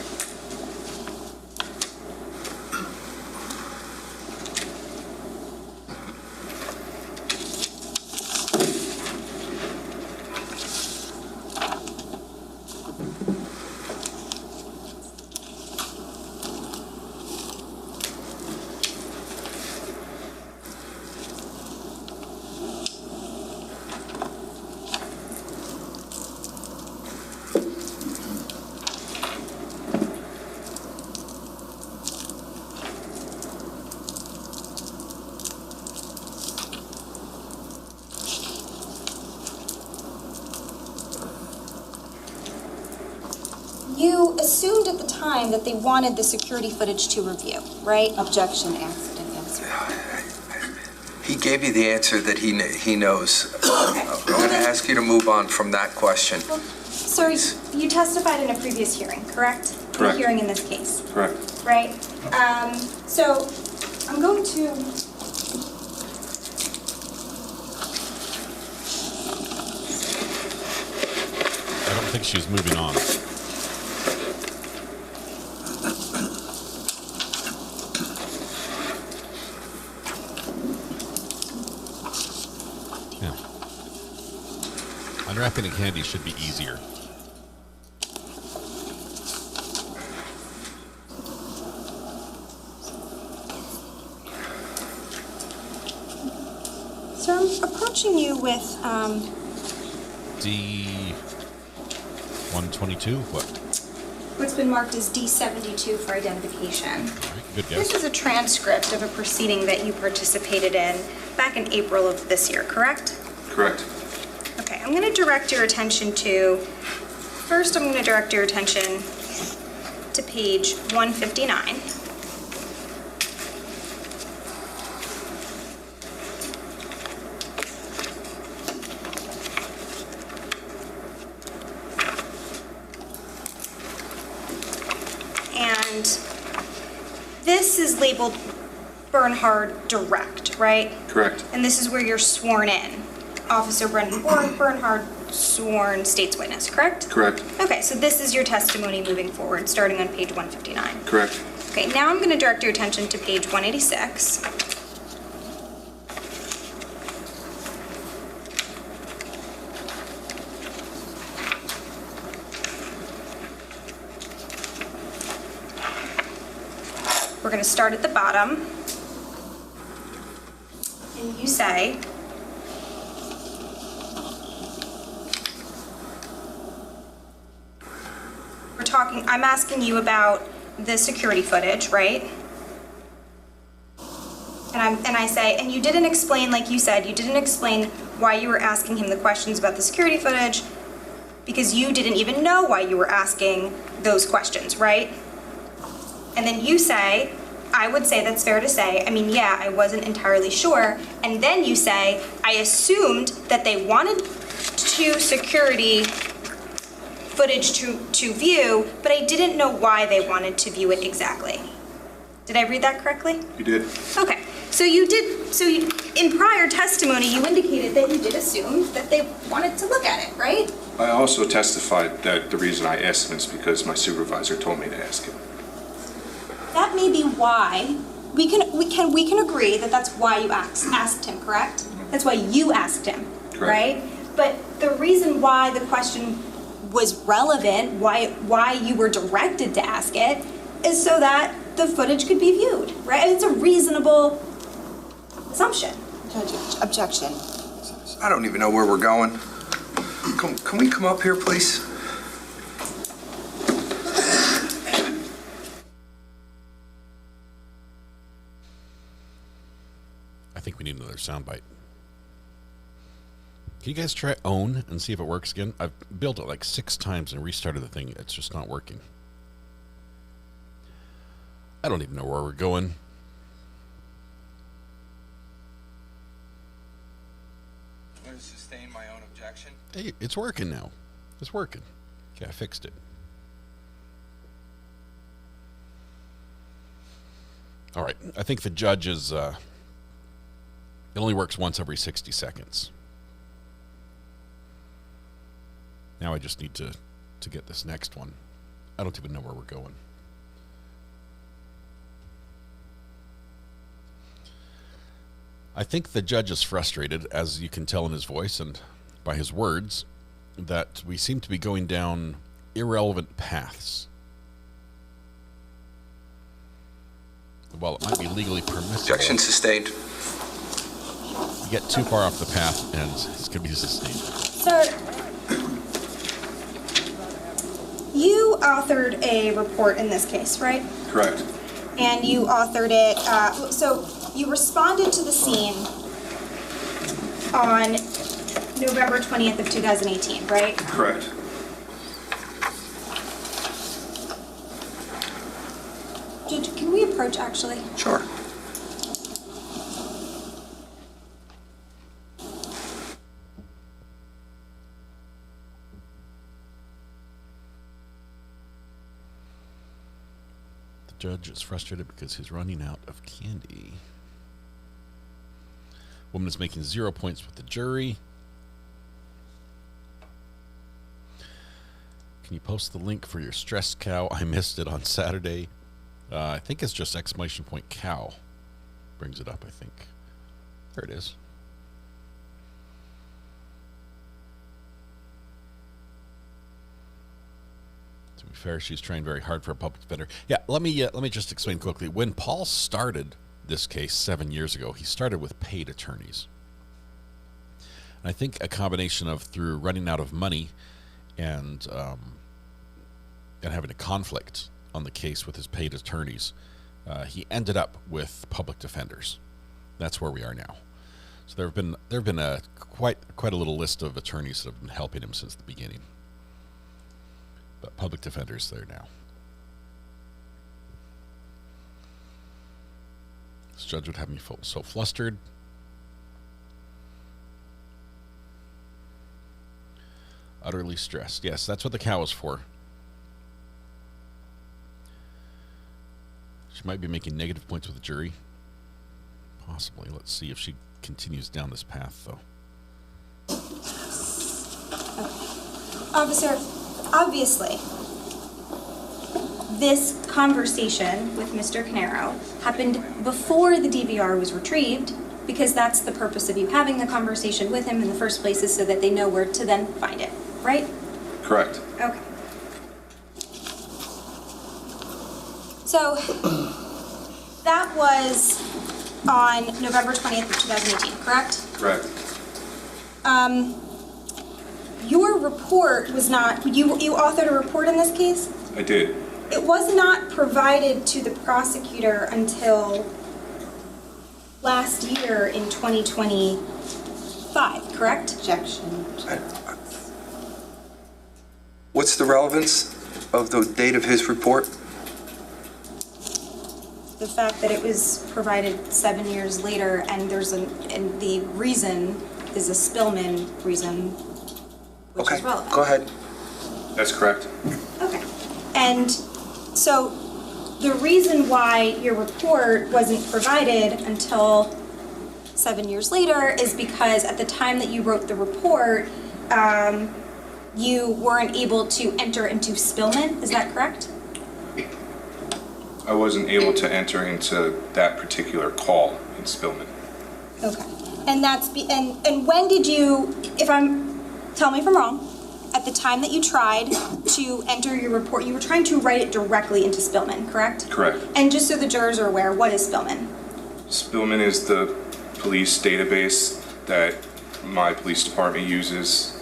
You assumed at the time that they wanted the security footage to review, right? Objection, accident answer. He gave you the answer that he knows. I'm going to ask you to move on from that question. Well, sir, you testified in a previous hearing, correct? Correct. A hearing in this case. Correct. Right? So I'm going to... I don't think she's moving on. Yeah. Unwrapping a candy should be easier. So I'm approaching you with, D122? What? what's been marked as D72 for identification. All right, good guess. This is a transcript of a proceeding that you participated in back in April of this year, correct? Correct. Okay, I'm going to direct your attention to, first I'm going to direct your attention to page 159. And this is labeled Bernhard Direct, right? Correct. And this is where you're sworn in. Officer Bernhard sworn state's witness, correct? Correct. Okay, so this is your testimony moving forward, starting on page 159. Correct. Okay, now I'm going to direct your attention to page 186. We're going to start at the bottom. And you say, I'm asking you about the security footage, right? And I say, and you didn't explain, like you said, you didn't explain why you were asking him the questions about the security footage because you didn't even know why you were asking those questions, right? And then you say, I would say that's fair to say, I mean, yeah, I wasn't entirely sure. And then you say, I assumed that they wanted to security footage to view, but I didn't know why they wanted to view it exactly. Did I read that correctly? You did. Okay, so in prior testimony, you indicated that you did assume that they wanted to look at it, right? I also testified that the reason I asked him is because my supervisor told me to ask him. That may be why. We can agree that that's why you asked him, correct? That's why you asked him, Correct. Right? But the reason why the question was relevant, why you were directed to ask it, is so that the footage could be viewed, right? It's a reasonable assumption. Judge, objection. I don't even know where we're going. Can we come up here, please? I think we need another soundbite. Can you guys try own and see if it works again? I've built it like 6 times and restarted the thing. It's just not working. I don't even know where we're going. I'm going to sustain my own objection. Hey, it's working now. It's working. Okay, I fixed it. All right. I think the judge is... it only works once every 60 seconds. Now I just need to get this next one. I don't even know where we're going. I think the judge is frustrated, as you can tell in his voice and by his words, that we seem to be going down irrelevant paths. While it might be legally permissible. Objection sustained. You get too far off the path and it's going to be sustained. Sir, you authored a report in this case, right? Correct. And you authored it, so you responded to the scene on November 20th of 2018, right? Correct. Judge, can we approach actually? Sure. The judge is frustrated because he's running out of candy. Woman is making 0 points with the jury. Can you post the link for your stressed cow? I missed it on Saturday. I think it's just exclamation point cow. Brings it up, I think. There it is. To be fair, she's trying very hard for a public defender. Yeah, let me just explain quickly. When Paul started this case 7 years ago, he started with paid attorneys. And I think a combination of through running out of money and having a conflict on the case with his paid attorneys, he ended up with public defenders. That's where we are now. So there have been a quite a little list of attorneys that have been helping him since the beginning. But public defenders there now. This judge would have me so flustered. Utterly stressed. Yes, that's what the cow is for. She might be making negative points with the jury. Possibly. Let's see if she continues down this path, though. Officer, obviously, this conversation with Mr. Caneiro happened before the DVR was retrieved, because that's the purpose of you having the conversation with him in the first place, is so that they know where to then find it, right? Correct. Okay. So, that was on November 20th of 2018, correct? Correct. Your report was not, you authored a report in this case? I did. It was not provided to the prosecutor until last year in 2025, correct? Objection. What's the relevance of the date of his report? The fact that it was provided 7 years later, and and the reason is a Spillman reason, which is relevant. Go ahead. That's correct. Okay. And so the reason why your report wasn't provided until 7 years later is because at the time that you wrote the report, you weren't able to enter into Spillman. Is that correct? I wasn't able to enter into that particular call in Spillman. Okay. And and when did you, tell me if I'm wrong, at the time that you tried to enter your report, you were trying to write it directly into Spillman, correct? Correct. And just so the jurors are aware, what is Spillman? Spillman is the police database that my police department uses,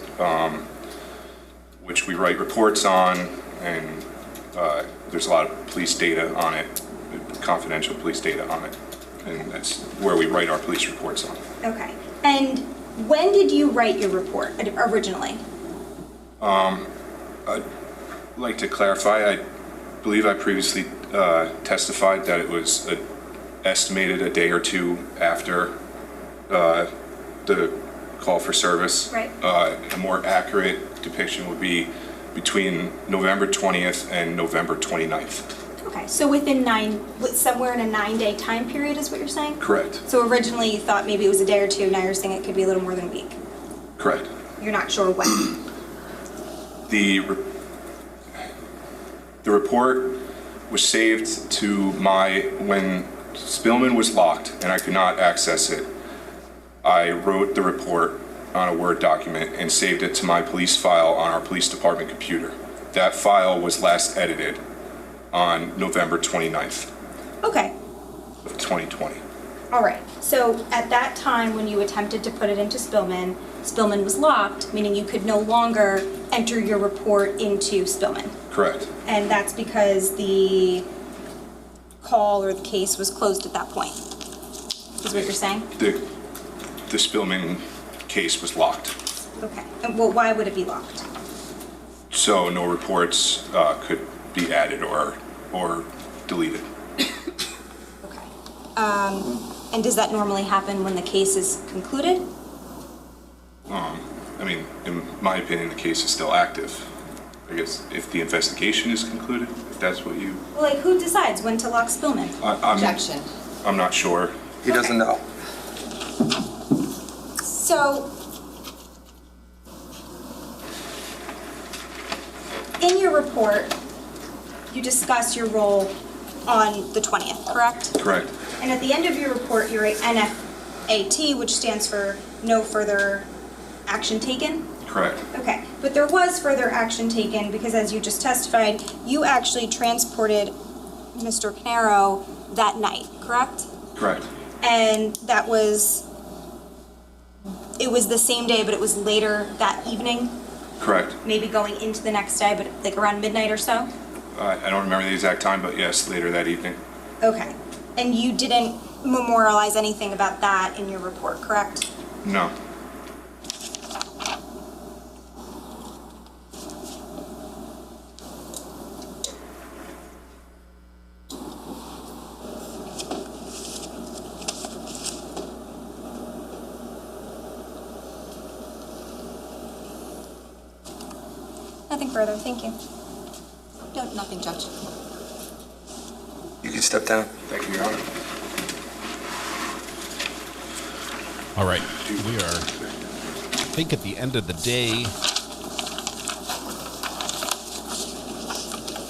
which we write reports on, and there's a lot of police data on it, confidential police data on it, and that's where we write our police reports on. Okay. And when did you write your report originally? I'd like to clarify, I believe I previously testified that it was estimated a day or two after the call for service. Right. A more accurate depiction would be between November 20th and November 29th. Okay, so somewhere in a 9-day time period is what you're saying? Correct. So originally you thought maybe it was a day or two, now you're saying it could be a little more than a week? Correct. You're not sure when? The report was saved to when Spillman was locked and I could not access it. I wrote the report on a Word document and saved it to my police file on our police department computer. That file was last edited on November 29th Okay. of 2020. All right. So at that time when you attempted to put it into Spillman, Spillman was locked, meaning you could no longer enter your report into Spillman. Correct. And that's because the call or the case was closed at that point, is what you're saying? The Spillman case was locked. Okay. And well, why would it be locked? So no reports could be added or deleted. And does that normally happen when the case is concluded? I mean, in my opinion, the case is still active. I guess if the investigation is concluded, if that's what you... Well, like, who decides when to lock Spillman? Objection. I'm not sure. He doesn't know. So, in your report, you discuss your role on the 20th, correct? Correct. And at the end of your report, you write NFAT, which stands for no further action taken? Correct. Okay, but there was further action taken because, as you just testified, you actually transported Mr. Caneiro that night, correct? Correct. And it was the same day, but it was later that evening? Correct. Maybe going into the next day, but like around midnight or so? I don't remember the exact time, but yes, later that evening. Okay. And you didn't memorialize anything about that in your report, correct? No. Nothing further, thank you. No, nothing, Judge. You can step down. Thank you, Your Honor. All right, we are, I think, at the end of the day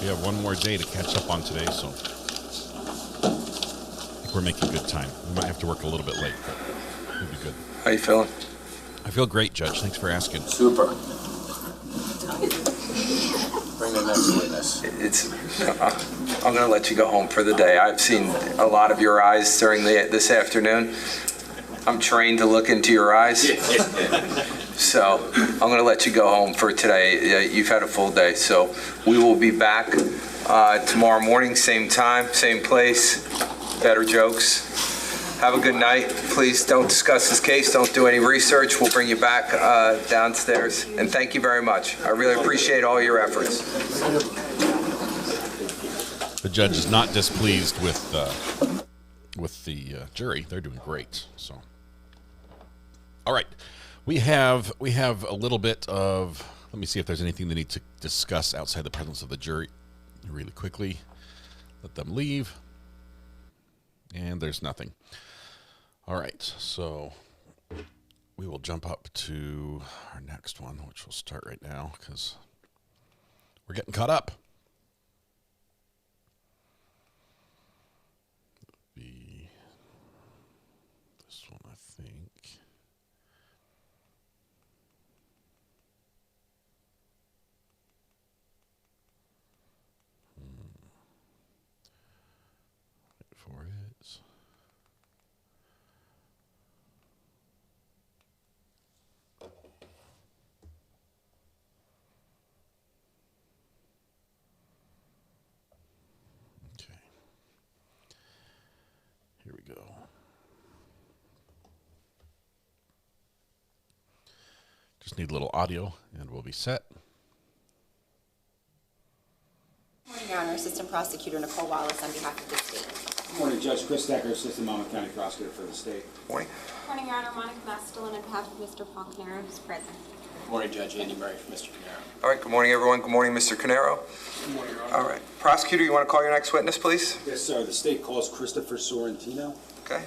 We have one more day to catch up on today, so I think we're making good time. We might have to work a little bit late, but we'll be good. How you feeling? I feel great, Judge. Thanks for asking. Super. Bring the next witness. I'm going to let you go home for the day. I've seen a lot of your eyes during this afternoon. I'm trained to look into your eyes. So I'm going to let you go home for today. You've had a full day. So we will be back tomorrow morning, same time, same place, better jokes. Have a good night. Please don't discuss this case. Don't do any research. We'll bring you back downstairs. And thank you very much. I really appreciate all your efforts. The judge is not displeased with the jury. They're doing great. So, all right, we have a little bit of. Let me see if there's anything they need to discuss outside the presence of the jury. Really quickly, let them leave, and there's nothing. All right, so we will jump up to our next one, which will start right now because we're getting caught up. This one, I think. Wait for it. Here we go. Just need a little audio and we'll be set. Good morning, Your Honor. Assistant Prosecutor Nicole Wallace on behalf of the state. Good morning, Judge Chris Decker, Assistant Monmouth County Prosecutor for the state. Morning. Good morning, Your Honor. Monica Mastellin on behalf of Mr. Paul Caneiro, who's present. Good morning, Judge Andy Murray for Mr. Caneiro. All right, good morning, everyone. Good morning, Mr. Caneiro. Good morning, Your Honor. All right. Prosecutor, you want to call your next witness, please? Yes, sir. The state calls Christopher Sorrentino. Okay.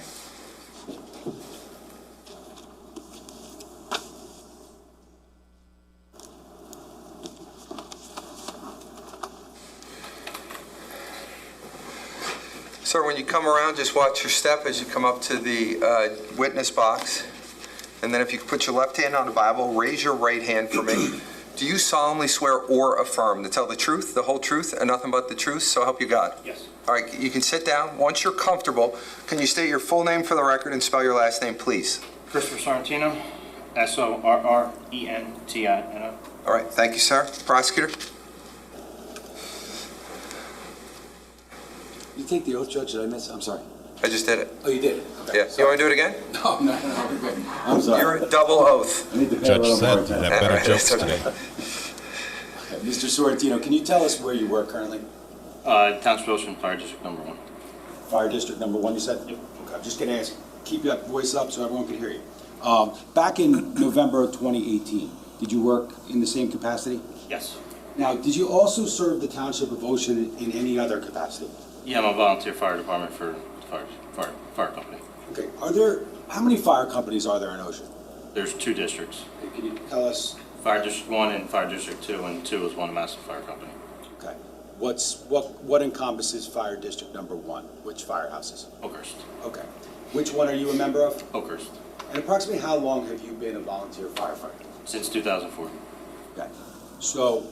Sir, when you come around, just watch your step as you come up to the witness box. And then if you could put your left hand on the Bible, raise your right hand for me. Do you solemnly swear or affirm to tell the truth, the whole truth, and nothing but the truth, so help you God? Yes. All right, you can sit down. Once you're comfortable, can you state your full name for the record and spell your last name, please? Christopher Sorrentino, Sorrentino. All right, thank you, sir. Prosecutor? You take the oath, Judge? Did I miss? I'm sorry. I just did it. Oh, you did it? Okay. Yeah. You want to do it again? No, we're good. I'm sorry. You're a double oath. I need to pay Judge a little said more attention. that better jokes Okay. today. Okay. Mr. Sorrentino, can you tell us where you work currently? Township Ocean Fire District number 1. Fire District number 1, you said? Yep. Okay, I'm just going to ask, keep your voice up so everyone can hear you. Back in November of 2018, did you work in the same capacity? Yes. Now, did you also serve the Township of Ocean in any other capacity? Yeah, I'm a volunteer fire department for the fire company. Okay, how many fire companies are there in Ocean? There's 2 districts. Okay, can you tell us? Fire District 1 and Fire District 2, and 2 is one massive fire company. Okay, what encompasses Fire District number 1? Which firehouses? Oakhurst. Okay, which one are you a member of? Oakhurst. And approximately how long have you been a volunteer firefighter? Since 2004. Okay, so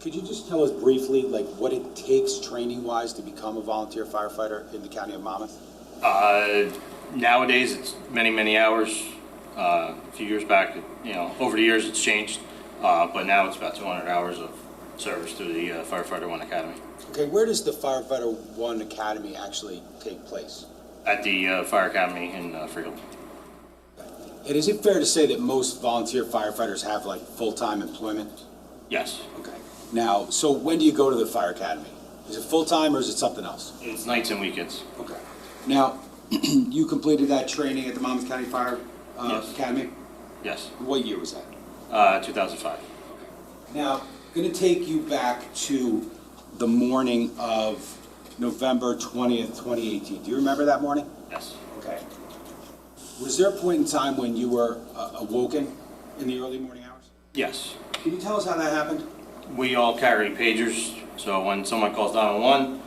could you just tell us briefly, like, what it takes training-wise to become a volunteer firefighter in the county of Monmouth? Nowadays, it's many hours. A few years back, over the years, it's changed. But now it's about 200 hours of service through the Firefighter 1 Academy. Okay, where does the Firefighter 1 Academy actually take place? At the Fire Academy in Freehold. And is it fair to say that most volunteer firefighters have, like, full-time employment? Yes. Okay. Now, so when do you go to the Fire Academy? Is it full-time or is it something else? It's nights and weekends. Okay. Now, you completed that training at the Monmouth County Fire Yes. Academy? Yes. What year was that? 2005. Now, I'm going to take you back to the morning of November 20th, 2018. Do you remember that morning? Yes. Okay. Was there a point in time when you were awoken in the early morning hours? Yes. Can you tell us how that happened? We all carry pagers So when someone calls 911,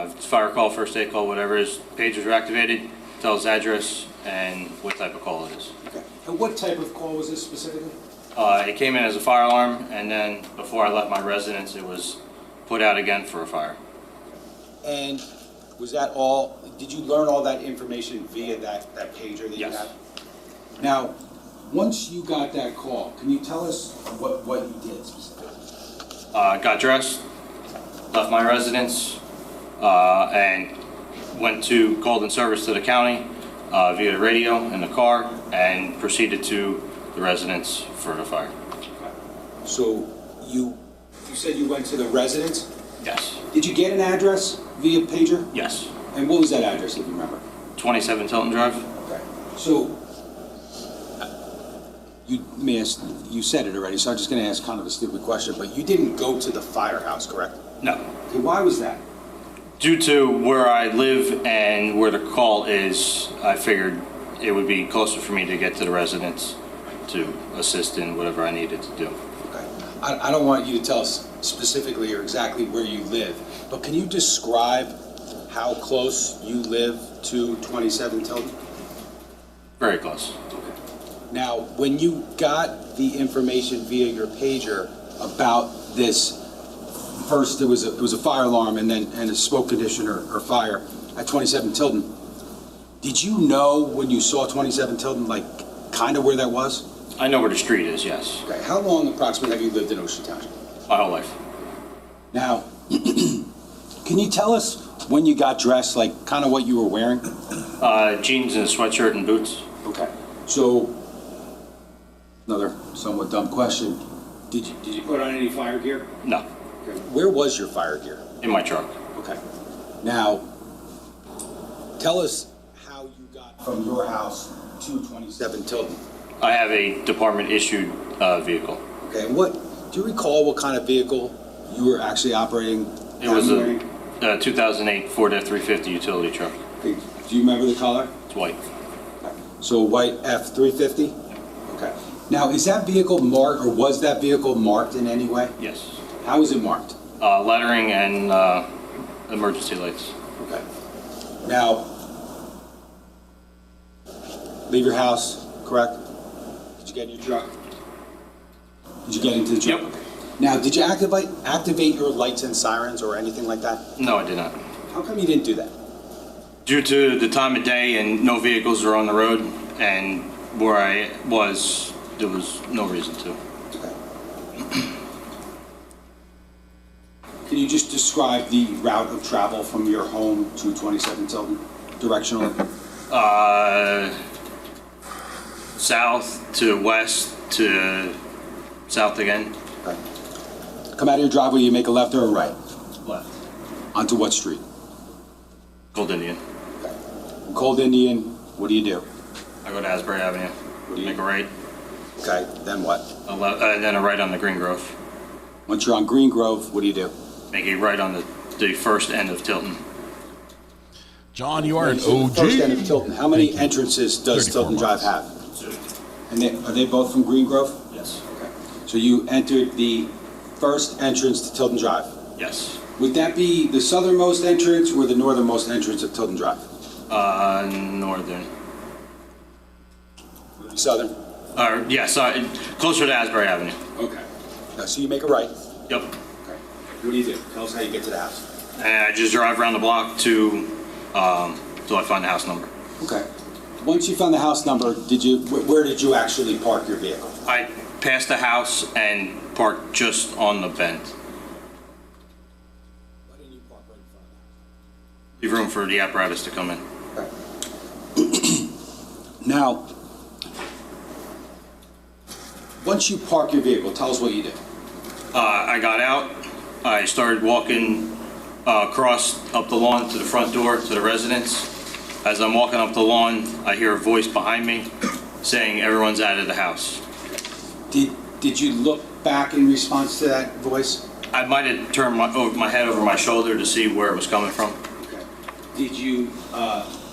if it's fire call, first aid call, whatever it is, pagers are activated, tells address and what type of call it is. Okay. And what type of call was this specifically? It came in as a fire alarm, and then before I left my residence, it was put out again for a fire. And was that all, did you learn all that information via that pager that you had? Now, once you got that call, can you tell us what you did specifically? Got dressed, left my residence, and called in service to the county via the radio in the car, and proceeded to the residence for the fire. So you said you went to the residence? Yes. Did you get an address via pager? Yes. And what was that address, if you remember? 27 Tilton Drive. Okay. So you said it already, so I'm just going to ask kind of a stupid question, but you didn't go to the firehouse, correct? No. Okay, why was that? Due to where I live and where the call is, I figured it would be closer for me to get to the residence to assist in whatever I needed to do. Okay. I don't want you to tell us specifically or exactly where you live, but can you describe how close you live to 27 Tilton? Very close. Now, when you got the information via your pager about this, first it was a fire alarm and a smoke condition or fire at 27 Tilton. Did you know when you saw 27 Tilton, like kind of where that was? I know where the street is, yes. Okay. How long approximately have you lived in Ocean Township? My whole life. Now, can you tell us when you got dressed, like kind of what you were wearing? Jeans and a sweatshirt and boots. Okay. So, another somewhat dumb question. Did you put on any fire gear? No. Okay. Where was your fire gear? In my truck. Okay. Now, tell us how you got from your house to 27 Tilton. I have a department-issued vehicle. Okay. Do you recall what kind of vehicle you were actually operating? It was a 2008 Ford F-350 utility truck. Okay. Do you remember the color? It's white. Okay. So white F-350? Okay. Now, is that vehicle marked, or was that vehicle marked in any way? Yes. How is it marked? Lettering and emergency lights. Okay. Now, leave your house, correct? Did you get in your truck? Did you get into the truck? Yep. Now, did you activate your lights and sirens or anything like that? No, I did not. How come you didn't do that? Due to the time of day and no vehicles were on the road, and where I was, there was no reason to. Okay. Can you just describe the route of travel from your home to 27 Tilton, directionally? South to west to south again. Okay. Come out of your driveway, you make a left or a right? Left. Onto what street? Cold Indian. Okay. From Cold Indian, what do? I go to Asbury Avenue. Make a right. Okay, then what? Then a right on the Green Grove. Once you're on Green Grove, what do? Make a right on the first end of Tilton. John, you are an So OG. the first end of Tilton. How many entrances does Tilton Drive have? And are they both from Green Grove? Yes. Okay. So you entered the first entrance to Tilton Drive? Yes. Would that be the southernmost entrance or the northernmost entrance of Tilton Drive? Northern. Southern? Yes, closer to Asbury Avenue. Okay. So you make a right? Yep. Okay. What do? Tell us how you get to the house. And I just drive around the block till I find the house number. Okay. Once you found the house number, where did you actually park your vehicle? I passed the house and parked just on the bend. Why didn't you park right in front of the house? Leave room for the apparatus to come in. Okay. Now, once you park your vehicle, tell us what you did. I got out. I started walking across up the lawn to the front door to the residence. As I'm walking up the lawn, I hear a voice behind me saying everyone's out of the house. Did you look back in response to that voice? I might have turned my head over my shoulder to see where it was coming from. Okay. Did you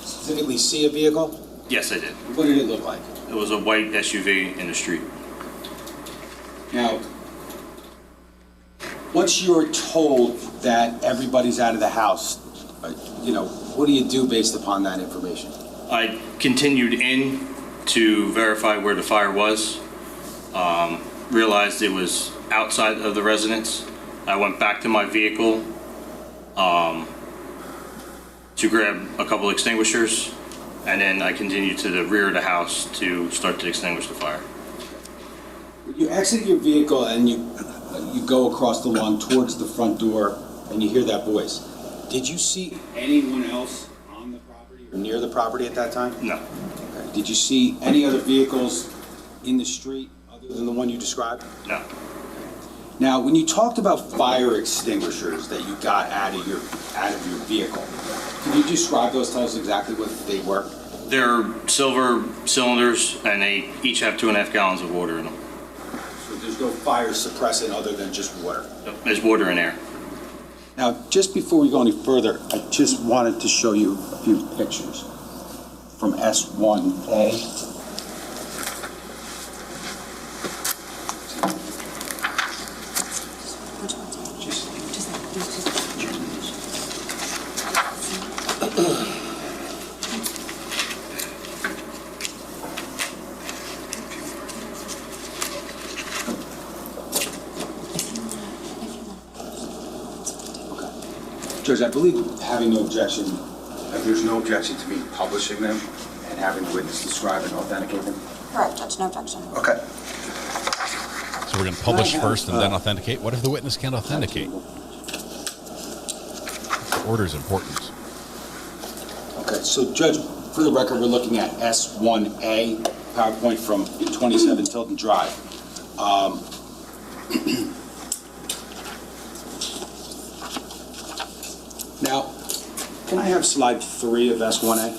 specifically see a vehicle? Yes, I did. What did it look like? It was a white SUV in the street. Now, once you're told that everybody's out of the house, what do you do based upon that information? I continued in to verify where the fire was. Realized it was outside of the residence. I went back to my vehicle to grab a couple extinguishers, and then I continued to the rear of the house to start to extinguish the fire. You exit your vehicle and you go across the lawn towards the front door, and you hear that voice. Did you see anyone else on the property or near the property at that time? No. Okay. Did you see any other vehicles in the street other than the one you described? No. Now, when you talked about fire extinguishers that you got out of your vehicle, can you describe those? Tell us exactly what they were. They're silver cylinders, and they each have 2.5 gallons of water in them. So there's no fire suppressant other than just water? There's water in there. Now, just before we go any further, I just wanted to show you a few pictures from S1A. Judge, I believe having no objection, there's no objection to me publishing them and having the witness describe and authenticate them? Correct, Judge, no objection. Okay. So we're going to publish first and then authenticate? What if the witness can't authenticate? The order is important. Okay, so Judge, for the record, we're looking at S1A, PowerPoint from 27 Tilton Drive. Now, can I have slide 3 of S1A?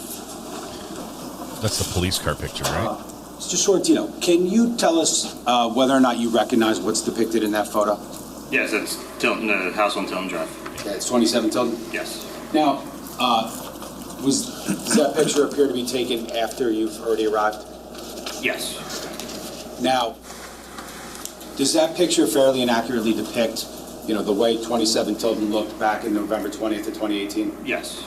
That's the police car picture, right? Just Sorrentino, can you tell us whether or not you recognize what's depicted in that photo? Yes, that's Tilton, the house on Tilton Drive. Okay, it's 27 Tilton? Yes. Now, does that picture appear to be taken after you've already arrived? Yes. Now, does that picture fairly and accurately depict, the way 27 Tilton looked back in November 20th of 2018? Yes.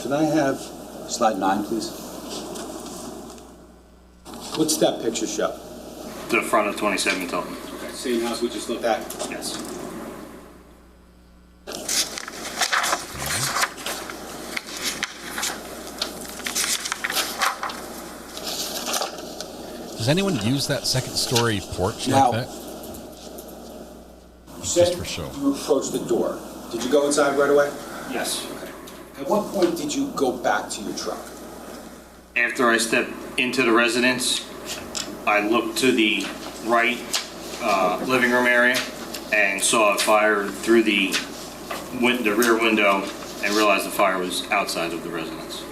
Can I have slide 9, please? What's that picture show? The front of 27 Tilton. Okay, same house we just looked at? Yes. Does anyone use that second-story porch Now, like that? You said Just for show. you approached the door. Did you go inside right away? Yes. Okay. At what point did you go back to your truck? After I stepped into the residence, I looked to the right living room area and saw a fire through the rear window and realized the fire was outside of the residence.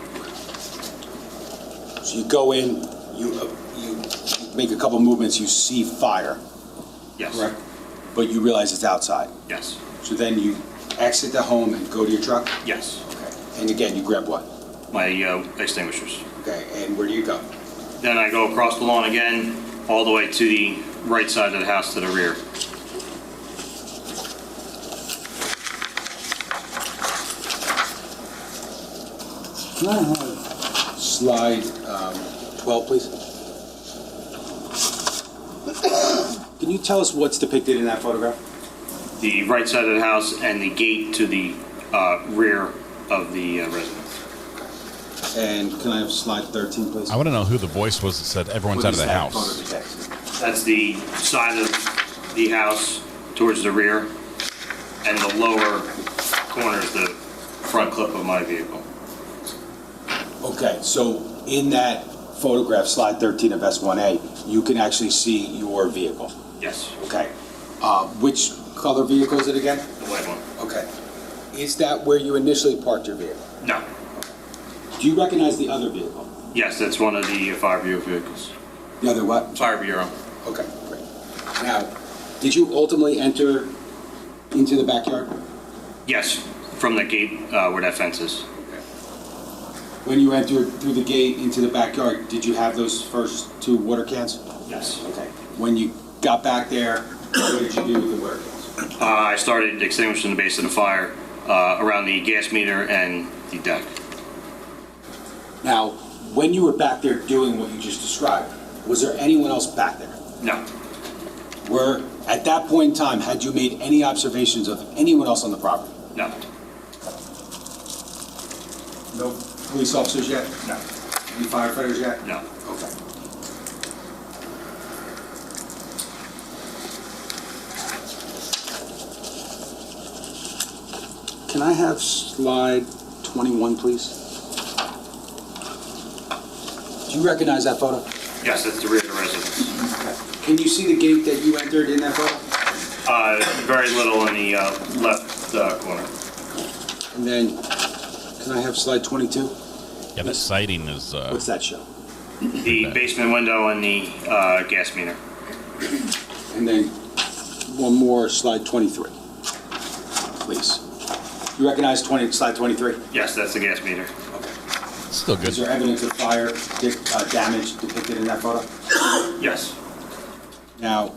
So you go in, you make a couple movements, you see fire. Yes. Correct? But you realize it's outside. Yes. So then you exit the home and go to your truck? Yes. Okay. And again, you grab what? My extinguishers. Okay, and where do you go? Then I go across the lawn again, all the way to the right side of the house to the rear. Can I have slide 12, please? Can you tell us what's depicted in that photograph? The right side of the house and the gate to the rear of the residence. And can I have slide 13, please? I want to know who the voice was that said everyone's out of the house. That's the side of the house towards the rear, and the lower corner is the front clip of my vehicle. Okay, so in that photograph, slide 13 of S1A, you can actually see your vehicle. Yes. Okay. Which color vehicle is it again? The white one. Okay. Is that where you initially parked your vehicle? No. Do you recognize the other vehicle? Yes, that's one of the fire bureau vehicles. The other what? Fire bureau. Okay, great. Now, did you ultimately enter into the backyard? Yes, from the gate where that fence is. When you entered through the gate into the backyard, did you have those first 2 water cans? Yes. Okay. When you got back there, what did you do with the water cans? I started extinguishing the base of the fire around the gas meter and the deck. Now, when you were back there doing what you just described, was there anyone else back there? No. At that point in time, had you made any observations of anyone else on the property? No. No police officers yet? No. Any firefighters yet? No. Okay. Can I have slide 21, please? Do you recognize that photo? Yes, that's the rear of the residence. Okay. Can you see the gate that you entered in that photo? Very little in the left corner. And then, can I have slide 22? Yeah, the siding is... What's that show? The basement window and the gas meter. And then, one more, slide 23, please. You recognize slide 23? Yes, that's the gas meter. Okay. Still good. Is there evidence of fire damage depicted in that photo? Yes. Now,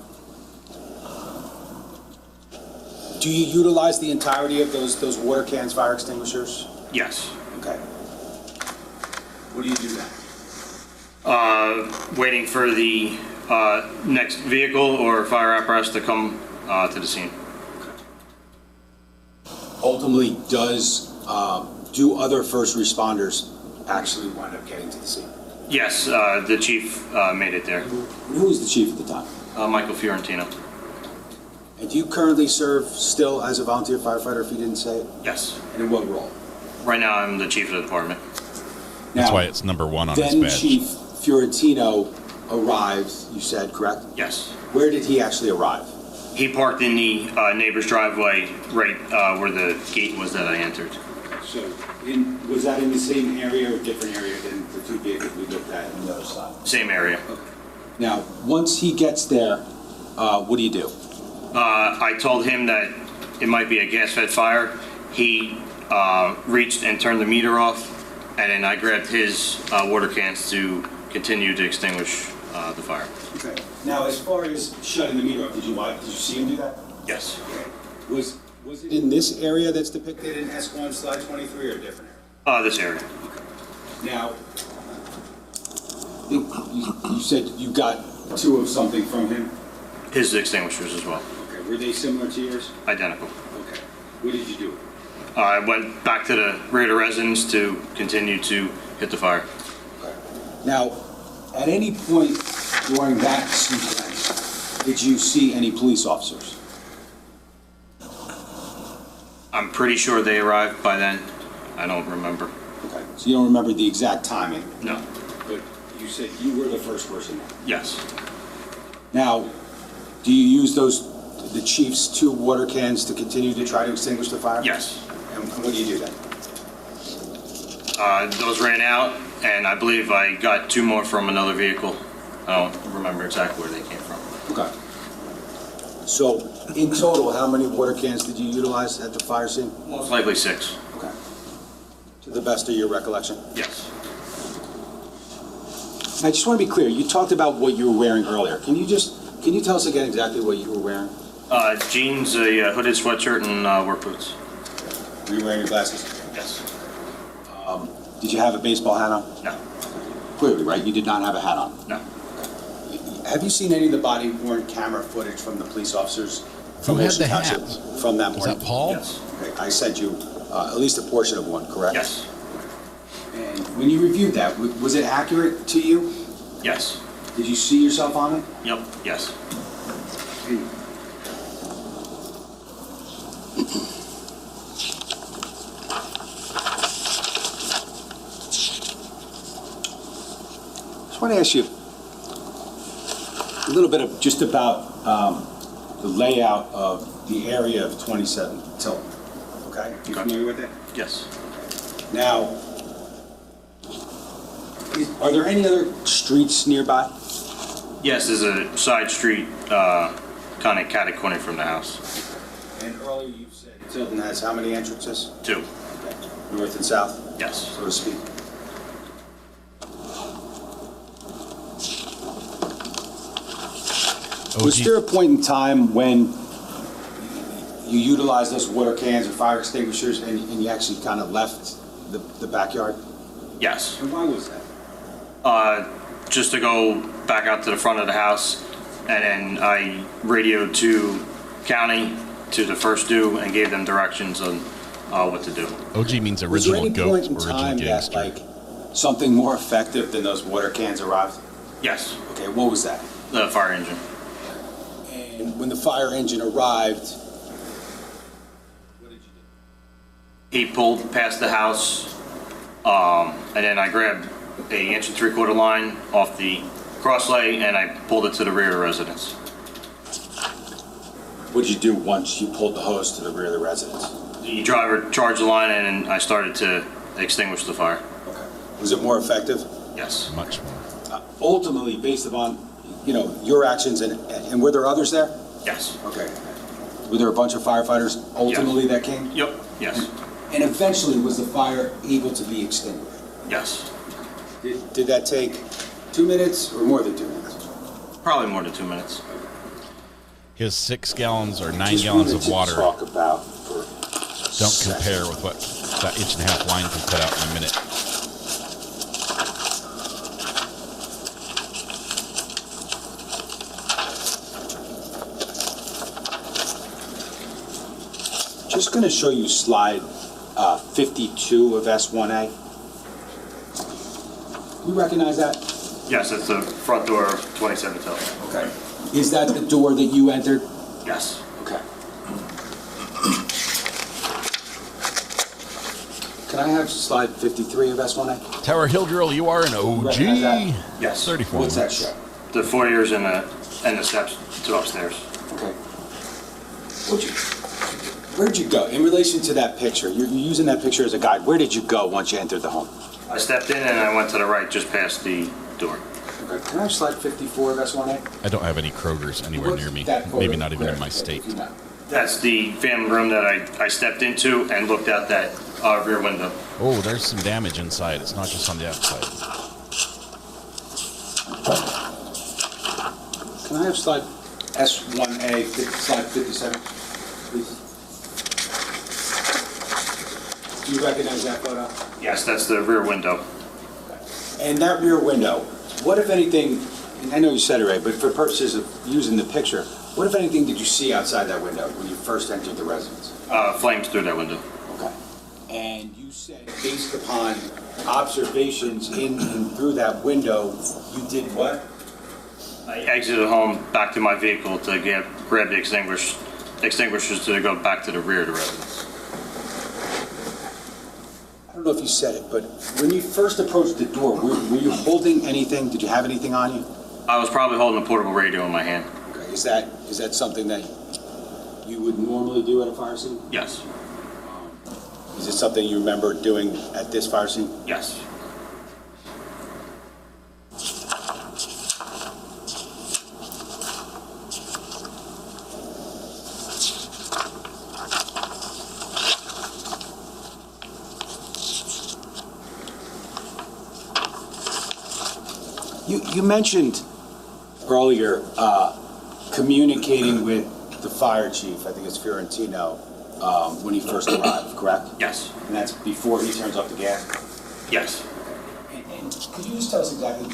do you utilize the entirety of those water cans, fire extinguishers? Yes. Okay. What do you do then? Waiting for the next vehicle or fire apparatus to come to the scene. Ultimately, do other first responders actually wind up getting to the scene? Yes, the chief made it there. Who was the chief at the time? Michael Fiorentino. And do you currently serve still as a volunteer firefighter, if you didn't say it? Yes. And in what role? Right now, I'm the chief of the department. That's why it's number 1 on his Then badge. Chief Fiorentino arrived, you said, correct? Yes. Where did he actually arrive? He parked in the neighbor's driveway right where the gate was that I entered. So, was that in the same area or different area than the 2 vehicles we looked at on the other side? Same area. Okay. Now, once he gets there, what do you do? I told him that it might be a gas-fed fire. He reached and turned the meter off, and then I grabbed his water cans to continue to extinguish the fire. Okay. Now, as far as shutting the meter off, did you see him do that? Yes. Okay. Was it in this area that's depicted in S1 slide 23 or a different area? This area. Okay. Now, you said you got 2 of something from him? His extinguishers as well. Okay. Were they similar to yours? Identical. Okay. What did you do? I went back to the rear of the residence to continue to hit the fire. Okay. Now, at any point during that sequence, did you see any police officers? I'm pretty sure they arrived by then. I don't remember. Okay. So you don't remember the exact timing? No. But you said you were the first person there? Yes. Now, do you use the chief's 2 water cans to continue to try to extinguish the fire? Yes. And what do you do then? Those ran out, and I believe I got 2 more from another vehicle. I don't remember exactly where they came from. Okay. So, in total, how many water cans did you utilize at the fire scene? Most likely 6. Okay. To the best of your recollection? Yes. I just want to be clear. You talked about what you were wearing earlier. Can you tell us again exactly what you were wearing? Jeans, a hooded sweatshirt, and work boots. Were you wearing your glasses? Yes. Did you have a baseball hat on? No. Clearly, right? You did not have a hat on? No. Have you seen any of the body-worn camera footage from the police officers? Who had the Township hat? From that Was morning? that Paul? Yes. Okay, I sent you at least a portion of one, correct? Yes. And when you reviewed that, was it accurate to you? Yes. Did you see yourself on it? Yep. Yes. I want to ask you a little bit of just about the layout of the area of 27 Tilton. Okay? You familiar with it? Yes. Now, are there any other streets nearby? Yes, there's a side street kind of catty-corner from the house. And earlier you said Tilton has how many entrances? 2. Okay. North and south? Yes. So to speak. Was there a point in time when you utilized those water cans or fire extinguishers and you actually kind of left the backyard? Yes. And why was that? Just to go back out to the front of the house, and then I radioed to county, to the first due, and gave them directions on what to do. OG means original goat, Was there any point in original time gangster. that, like, something more effective than those water cans arrived? Yes. Okay, what was that? The fire engine. And when the fire engine arrived, He pulled past the house, and then I grabbed a 1 3/4 line off the crosslay, and I pulled it to the rear of the residence. what did you do once you pulled the hose to the rear of the residence? The driver charged the line, and then I started to extinguish the fire. Okay. Was it more effective? Yes. Much more. Ultimately, based upon, your actions, and were there others there? Yes. Okay. Were there a bunch of firefighters ultimately that came? Yep. Yes. And eventually, was the fire able to be extinguished? Yes. Did that take 2 minutes or more than 2 minutes? Probably more than 2 minutes. His 6 gallons or 9 Just gallons wanted of to water talk about for don't compare with what that 1.5 line can put out in a minute. Just going to show you slide 52 of S1A. You recognize that? Yes, that's the front door of 27 Hill. Okay. Is that the door that you entered? Yes. Okay. Can I have slide 53 of S1A? Tower Hill Drill, you are an OG. Yes. 34 What's that minutes. show? The foyers and the steps to upstairs. Okay. Where'd you go? In relation to that picture, you're using that picture as a guide. Where did you go once you entered the home? I stepped in and I went to the right just past the door. Okay. Can I have slide 54 of S1A? I don't have any Krogers anywhere near me. That Maybe photo not even in my there, state. if you know. That's the family room that I stepped into and looked out that rear window. Oh, there's some damage inside. It's not just on the outside. Can I have slide S1A, slide 57, please? Do you recognize that photo? Yes, that's the rear window. And that rear window, what if anything, I know you said it right, but for purposes of using the picture, what if anything did you see outside that window when you first entered the residence? Flames through that window. Okay. And you said based upon observations in and through that window, you did what? I exited home back to my vehicle to grab the extinguishers to go back to the rear of the residence. I don't know if you said it, but when you first approached the door, were you holding anything? Did you have anything on you? I was probably holding a portable radio in my hand. Okay. Is that something that you would normally do at a fire scene? Yes. Is it something you remember doing at this fire scene? Yes. You mentioned earlier communicating with the fire chief, I think it's Fiorentino, when he first arrived, correct? Yes. And that's before he turns off the gas? Yes. And could you just tell us exactly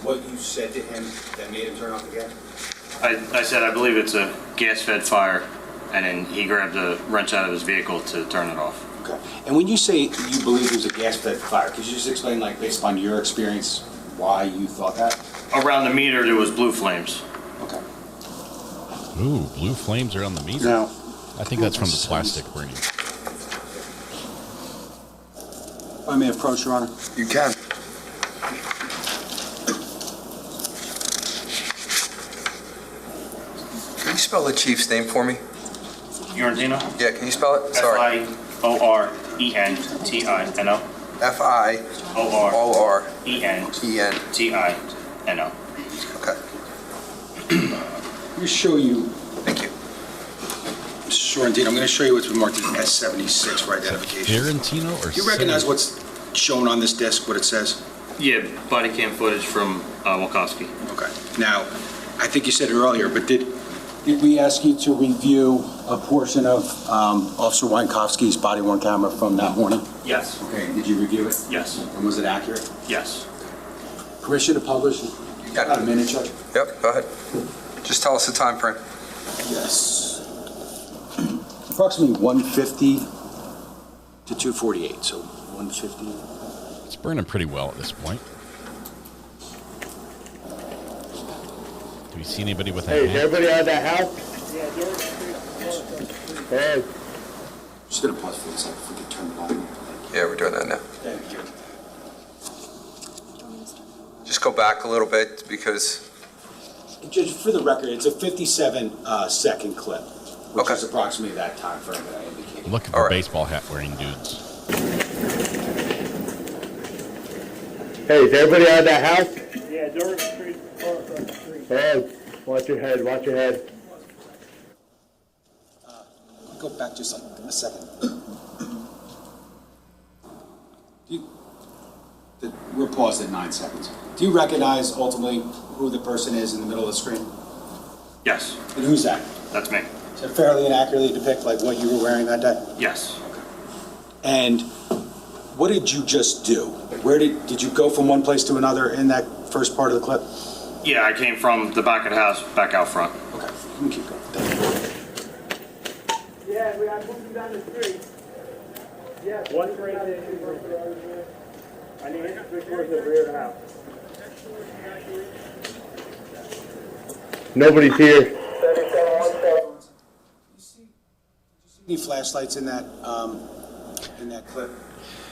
what you said to him that made him turn off the gas? I said I believe it's a gas-fed fire, and then he grabbed a wrench out of his vehicle to turn it off. Okay. And when you say you believe it was a gas-fed fire, could you just explain, like, based upon your experience, why you thought that? Around the meter, there was blue flames. Okay. Ooh, blue flames around the meter. Now, I think that's from the plastic burning. If I may approach, Your Honor? You can. Can you spell the chief's name for me? Fiorentino? Yeah, can you spell it? Sorry. Fiorentino. Fiorentino. Okay. Let me show you. Thank you. Sorrentino, I'm going to show you what's been marked as S76 for identification. Fiorentino or You recognize what's shown on this disc, what it says? Yeah, body cam footage from Wilkowski. Okay. Now, I think you said it earlier, but did we ask you to review a portion of Officer Wienkowski's body-worn camera from that morning? Yes. Okay, did you review it? Yes. And was it accurate? Yes. Permission to publish? You got a minute, Judge? Yep, go ahead. Just tell us the time frame. Yes. Approximately 1:50 to 2:48, so 1:50. It's burning pretty well at this point. Do we see anybody with a Hey, is hand? everybody out of that house? Hey. Just gonna pause for a second if we could turn it on. Yeah, we're doing that now. Thank you. Just go back a little bit because, Judge, for the record, it's a 57-second clip, which is approximately that time frame that I indicated. Looking for baseball hat wearing dudes. Hey, is everybody out of that house? Yeah, Durham Street, far across the street. Hey, watch your head, watch your head. Go back just like a second. We're paused at 9 seconds. Do you recognize ultimately who the person is in the middle of the screen? Yes. And who's that? That's me. Does it fairly and accurately depict like what you were wearing that day? Yes. And what did you just do? Where did you go from one place to another in that first part of the clip? Yeah, I came from the back of the house, back out front. Okay, let me keep going. Yeah, we are moving down the street. Yeah, one great day. I need to switch towards the rear of the house. Nobody's here. Any flashlights in that clip?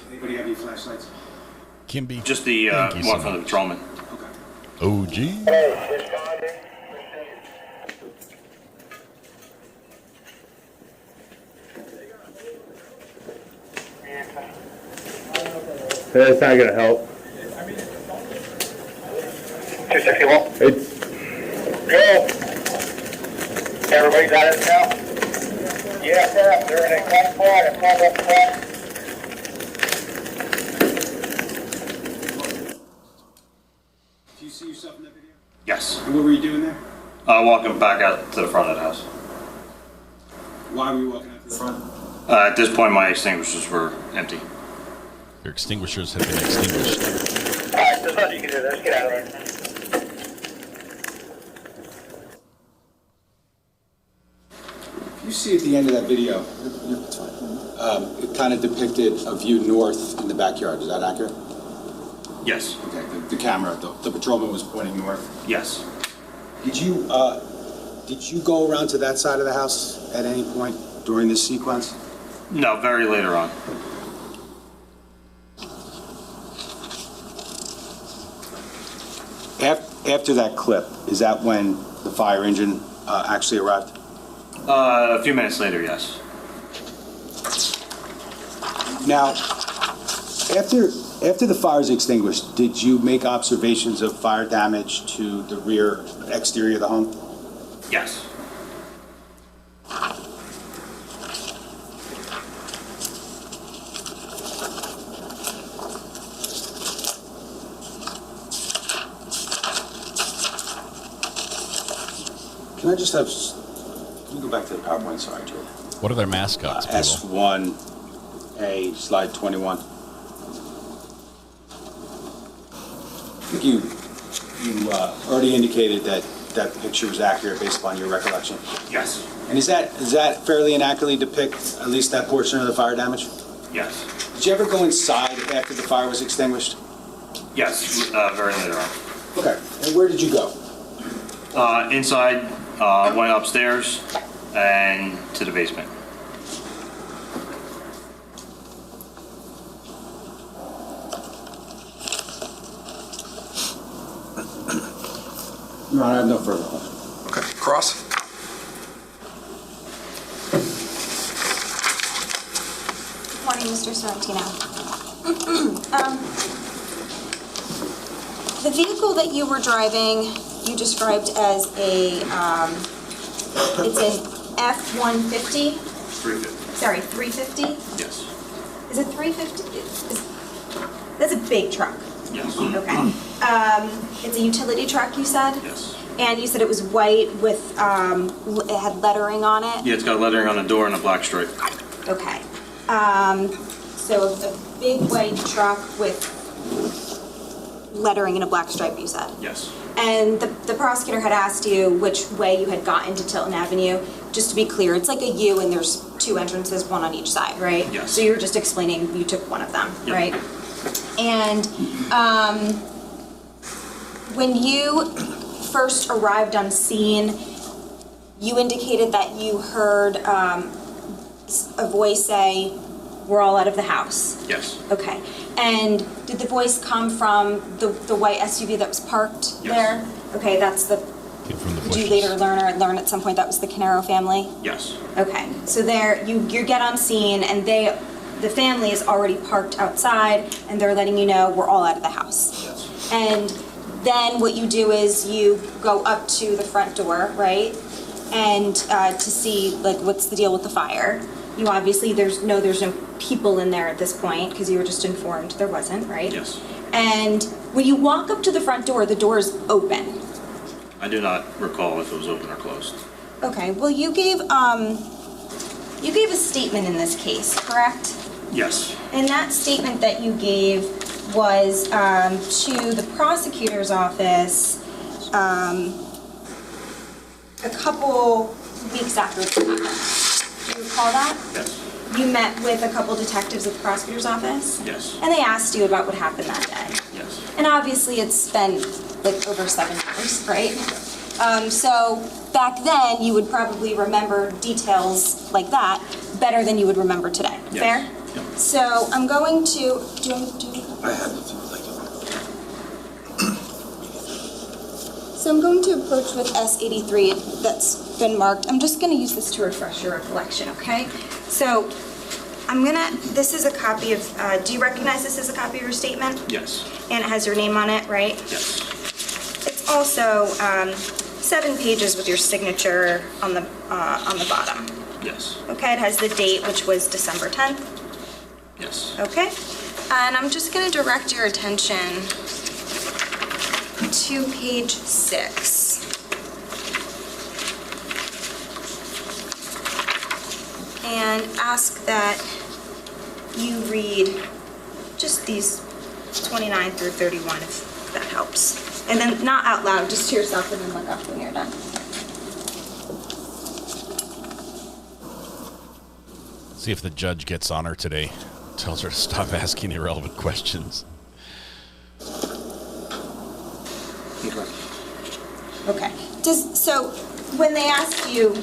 Anybody have any flashlights? Kimby. Just the one from the patrolman. OG. That's not gonna help. 261. It's Go. Everybody got it now? Yeah, sir. They're in a class squad and pulled up front. Do you see yourself in that video? Yes. And what were you doing there? Walking back out to the front of the house. Why were you walking out to the front? At this point, my extinguishers were empty. Your extinguishers have been extinguished. All right, there's nothing you can do. Let's get out of there. You see at the end of that video, it's fine. It kind of depicted a view north in the backyard. Is that accurate? Yes. Okay. The camera, the patrolman was pointing north. Yes. Did you go around to that side of the house at any point during this sequence? No, very later on. After that clip, is that when the fire engine actually arrived? A few minutes later, yes. Now, after the fire is extinguished, did you make observations of fire damage to the rear exterior of the home? Yes. Can I just have? Can we go back to the PowerPoint? Sorry, Joe. What are their mascots, people? S1A, slide 21. I think you already indicated that that picture was accurate based upon your recollection. Yes. And is that fairly and accurately depict at least that portion of the fire damage? Yes. Did you ever go inside after the fire was extinguished? Yes, very later on. Okay. And where did you go? Inside, went upstairs and to the basement. No, I have no further questions. Okay, Cross. Morning, Mr. Sorrentino. The vehicle that you were driving, you described as a, it's an F-150? 350. Sorry, 350? Yes. Is it 350? That's a big truck. Yes. Okay. It's a utility truck, you said? Yes. And you said it was white with, it had lettering on it? Yeah, it's got lettering on the door and a black stripe. Okay. So a big white truck with lettering and a black stripe, you said? Yes. And the prosecutor had asked you which way you had gotten to Tilton Avenue. Just to be clear, it's like a U and there's two entrances, one on each side, right? Yes. So you were just explaining you took one of them, Yep. right? And when you first arrived on scene, you indicated that you heard a voice say, "We're all out of the house." Yes. Okay. And did the voice come from the white SUV that was parked there? Okay, that's the. Did you later learn at some point that was the Caneiro family? Yes. Okay. So there, you get on scene, and the family is already parked outside, and they're letting you know we're all out of the house. Yes. And then what you do is you go up to the front door, right? And to see like what's the deal with the fire. You obviously there's no people in there at this point because you were just informed there wasn't, right? Yes. And when you walk up to the front door, the door is open. I do not recall if it was open or closed. Okay. Well, you gave a statement in this case, correct? Yes. And that statement that you gave was to the prosecutor's office a couple weeks after it happened. Do you recall that? Yes. You met with a couple detectives at the prosecutor's office? Yes. And they asked you about what happened that day? Yes. And obviously it's been like over 7 years, right? So back then you would probably remember details like that better than you would remember today. Yes. Fair? Yep. So I'm going to, do you want me to do I have it. So I'm going to approach with S83 that's been marked. I'm just going to use this to refresh your recollection, okay? So this is a copy of, do you recognize this as a copy of your statement? Yes. And it has your name on it, right? Yes. It's also 7 pages with your signature on the bottom. Yes. Okay, it has the date, which was December 10th. Yes. Okay, and I'm just going to direct your attention to page 6. And ask that you read just these 29 through 31, if that helps. And then not out loud, just to yourself, and then look up when you're done. See if the judge gets on her today. Tells her to stop asking irrelevant questions. Okay. So when they asked you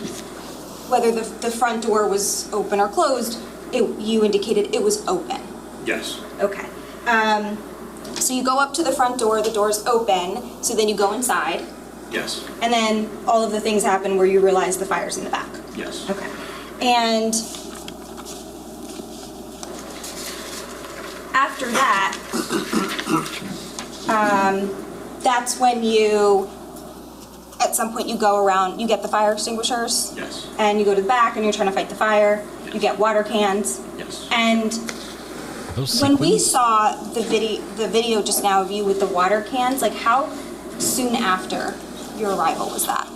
whether the front door was open or closed, you indicated it was open. Yes. Okay. So you go up to the front door, the door's open, so then you go inside. Yes. And then all of the things happen where you realize the fire's in the back. Yes. Okay. And after that, that's when at some point you go around, you get the fire extinguishers. Yes. And you go to the back and you're trying to fight the fire. Yes. You get water cans. Yes. And when we saw the video just now of you with the water cans, like how soon after your arrival was that?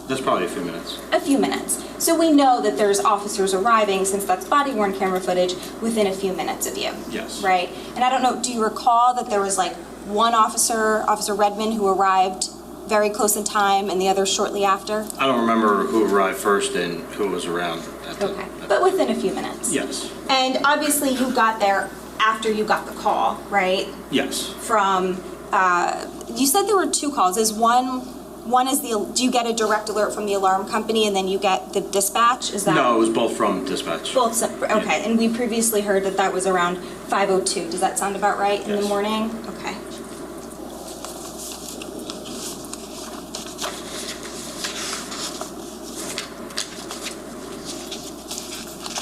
That's probably a few minutes. A few minutes. So we know that there's officers arriving, since that's body-worn camera footage, within a few minutes of you. Yes. Right? And I don't know, do you recall that there was like one officer, Officer Redmond, who arrived very close in time and the other shortly after? I don't remember who arrived first and who was around at the... Okay, but within a few minutes? Yes. And obviously you got there after you got the call, right? Yes. From, you said there were 2 calls. Is one is do you get a direct alert from the alarm company and then you get the dispatch? Is that? No, it was both from dispatch. Both, okay. Yeah. And we previously heard that was around 5:02. Does that sound about right in the morning? Okay.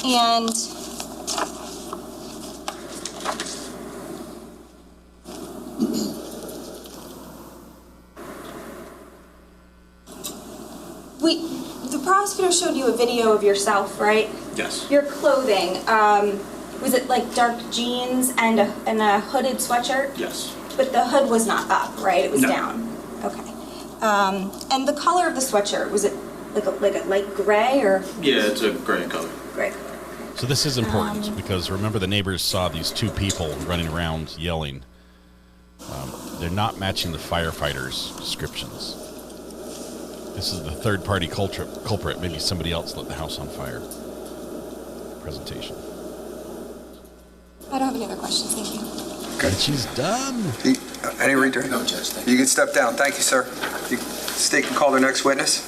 And the prosecutor showed you a video of yourself, right? Yes. Your clothing, was it like dark jeans and a hooded sweatshirt? Yes. But the hood was not up, right? It was No. down. Okay. And the color of the sweatshirt, was it like a light gray or? Yeah, it's a gray color. Gray. So this is important because remember the neighbors saw these two people running around yelling. They're not matching the firefighters' descriptions. This is the third-party culprit. Maybe somebody else lit the house on fire. Presentation. I don't have any other questions, thank you. Okay. And she's done. Any redirect? No, Judge, thank You can step down. Thank you, sir. The state can call their next witness.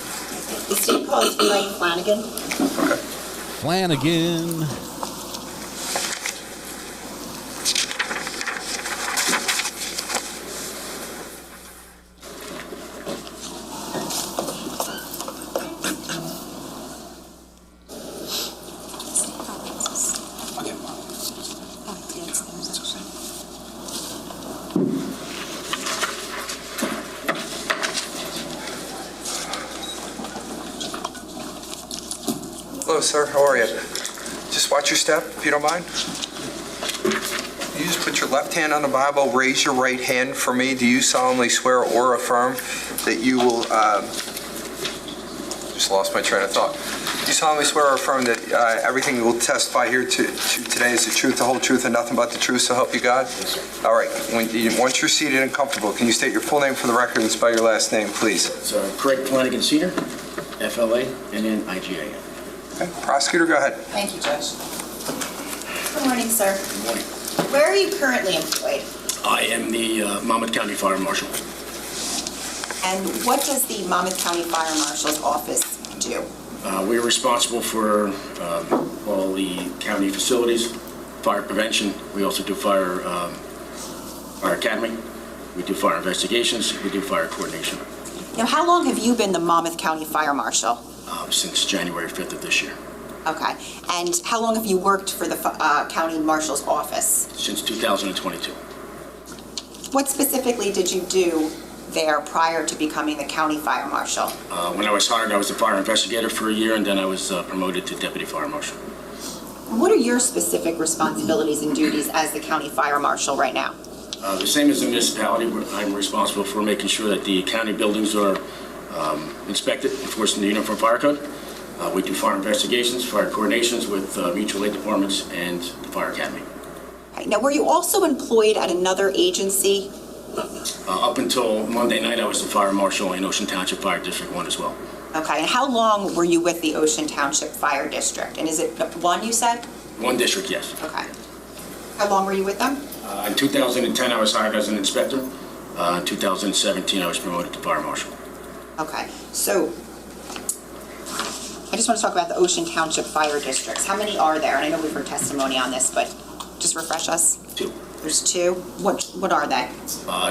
The state calls Elaine Flanagan. Okay. Flanagan. Hello, sir. How are you? Just watch your step, if you don't mind. You just put your left hand on the Bible, raise your right hand for me. Do you solemnly swear or affirm that you will, just lost my train of thought. Do you solemnly swear or affirm that everything you will testify here to today is the truth, the whole truth, and nothing but the truth, so help you God? Yes, sir. All right. Once you're seated and comfortable, can you state your full name for the record and spell your last name, please? It's Craig Flanagan Sr., F-L-A-N-N-I-G-A-N. Okay. Prosecutor, go ahead. Thank you, Judge. Good morning, sir. Good morning. Where are you currently employed? I am the Monmouth County Fire Marshal. And what does the Monmouth County Fire Marshal's office do? We are responsible for all the county facilities, fire prevention. We also do fire academy. We do fire investigations. We do fire coordination. Now, how long have you been the Monmouth County Fire Marshal? Since January 5th of this year. Okay. And how long have you worked for the County Marshal's office? Since 2022. What specifically did you do there prior to becoming the County Fire Marshal? When I was hired, I was the fire investigator for a year, and then I was promoted to Deputy Fire Marshal. What are your specific responsibilities and duties as the County Fire Marshal right now? The same as the municipality. I'm responsible for making sure that the county buildings are inspected, enforcing the Uniform Fire Code. We do fire investigations, fire coordinations with mutual aid departments and the Fire Academy. Right. Now, were you also employed at another agency? Up until Monday night, I was the Fire Marshal in Ocean Township Fire District 1 as well. Okay, and how long were you with the Ocean Township Fire District? And is it one, you said? One district, yes. Okay. How long were you with them? In 2010, I was hired as an inspector. In 2017, I was promoted to Fire Marshal. Okay, so I just want to talk about the Ocean Township Fire Districts. How many are there? And I know we've heard testimony on this, but just refresh us. 2. There's 2. What are they?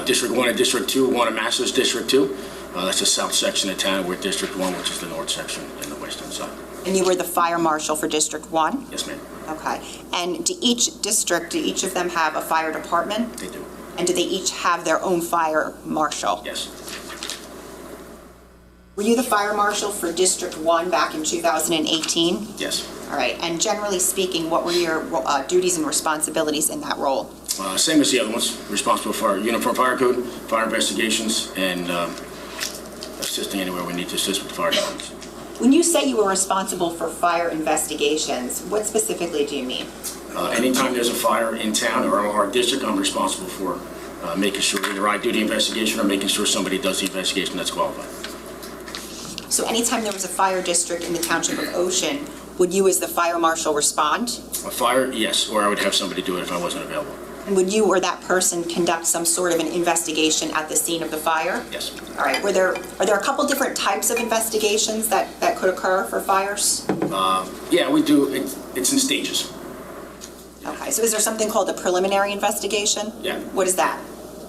District 1 and District 2. One of Masters, District 2. That's the south section of town. We're District 1, which is the north section and the western side. And you were the Fire Marshal for District 1? Yes, ma'am. Okay. And do each of them have a fire department? They do. And do they each have their own fire marshal? Yes. Were you the Fire Marshal for District 1 back in 2018? Yes. All right. And generally speaking, what were your duties and responsibilities in that role? Same as the other ones. Responsible for Uniform Fire Code, fire investigations, and assisting anywhere we need to assist with the fire departments. When you say you were responsible for fire investigations, what specifically do you mean? Anytime there's a fire in town or our district, I'm responsible for making sure either I do the investigation or making sure somebody does the investigation that's qualified. So anytime there was a fire district in the township of Ocean, would you as the Fire Marshal respond? A fire, yes, or I would have somebody do it if I wasn't available. And would you or that person conduct some sort of an investigation at the scene of the fire? Yes. All right. Are there a couple different types of investigations that could occur for fires? Yeah, we do. It's in stages. Okay. So is there something called a preliminary investigation? Yeah. What is that?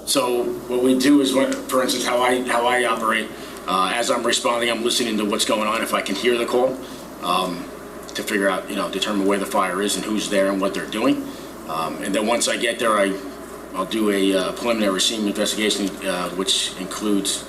So what we do is, for instance, how I operate. As I'm responding, I'm listening to what's going on. If I can hear the call, to figure out, determine where the fire is and who's there and what they're doing. And then once I get there, I'll do a preliminary scene investigation, which includes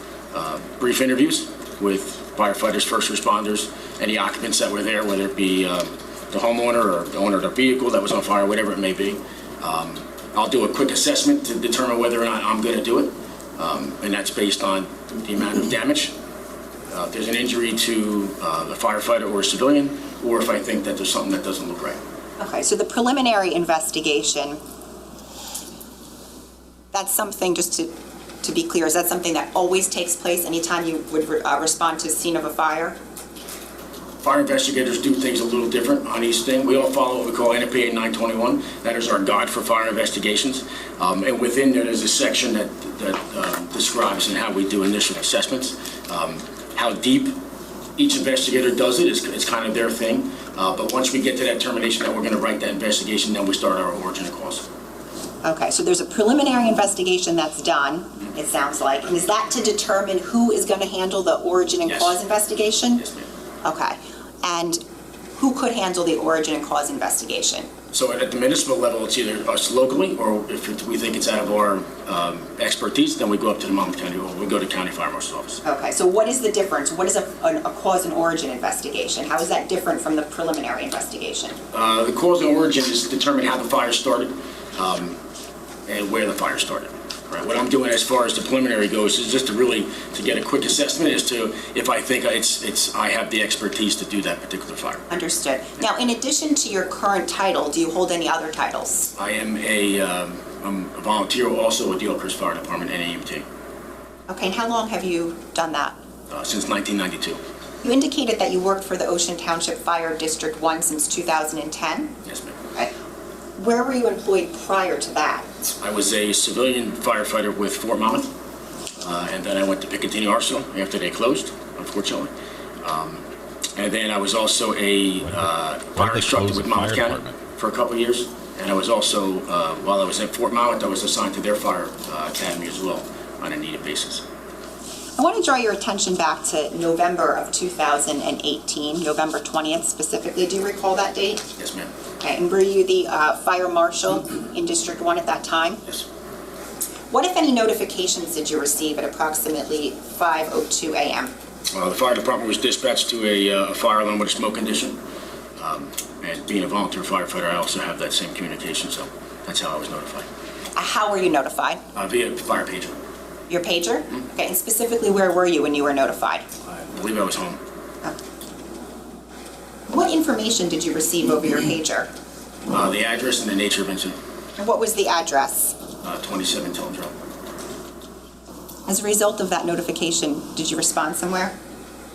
brief interviews with firefighters, first responders, any occupants that were there, whether it be the homeowner or the owner of the vehicle that was on fire, whatever it may be. I'll do a quick assessment to determine whether or not I'm going to do it. and that's based on the amount of damage. If there's an injury to a firefighter or a civilian, or if I think that there's something that doesn't look right. Okay, so the preliminary investigation, that's something, just to be clear, is that something that always takes place anytime you would respond to the scene of a fire? Fire investigators do things a little different on each thing. We all follow what we call NFPA 921. That is our guide for fire investigations. And within there, there's a section that describes and how we do initial assessments. How deep each investigator does it is kind of their thing. But once we get to that determination that we're going to write that investigation, then we start our origin and cause. Okay, so there's a preliminary investigation that's done, it sounds like. And is that to determine who is going to handle the origin and cause investigation? Yes, ma'am. Okay. And who could handle the origin and cause investigation? So at the municipal level, it's either us locally, or if we think it's out of our expertise, then we go up to the Monmouth County, or we go to County Fire Marshal's office. Okay, so what is the difference? What is a cause and origin investigation? How is that different from the preliminary investigation? The cause and origin is determine how the fire started and where the fire started. Right. What I'm doing as far as the preliminary goes is just to get a quick assessment as to if I think I have the expertise to do that particular fire. Understood. Now, in addition to your current title, do you hold any other titles? I am I'm a volunteer also with the Oak Ridge Fire Department and AMT. Okay, and how long have you done that? Since 1992. You indicated that you worked for the Ocean Township Fire District 1 since 2010? Yes, ma'am. Okay. Where were you employed prior to that? I was a civilian firefighter with Fort Monmouth, and then I went to Pickles Arsenal after they closed, unfortunately. And then I was also a fire instructor with Monmouth County for a couple of years. And I was also, while I was at Fort Monmouth, I was assigned to their fire academy as well on a needed basis. I want to draw your attention back to November of 2018, November 20th specifically. Do you recall that date? Yes, ma'am. Okay, and were you the fire marshal in District 1 at that time? Yes. What, if any, notifications did you receive at approximately 5:02 a.m.? The fire department was dispatched to a fire alarm with a smoke condition. And being a volunteer firefighter, I also have that same communication, so that's how I was notified. How were you notified? Via fire pager. Your pager? Okay, and specifically where were you when you were notified? I believe I was home. What information did you receive over your pager? The address and the nature of incident. And what was the address? 27 Tilton Drive. As a result of that notification, did you respond somewhere?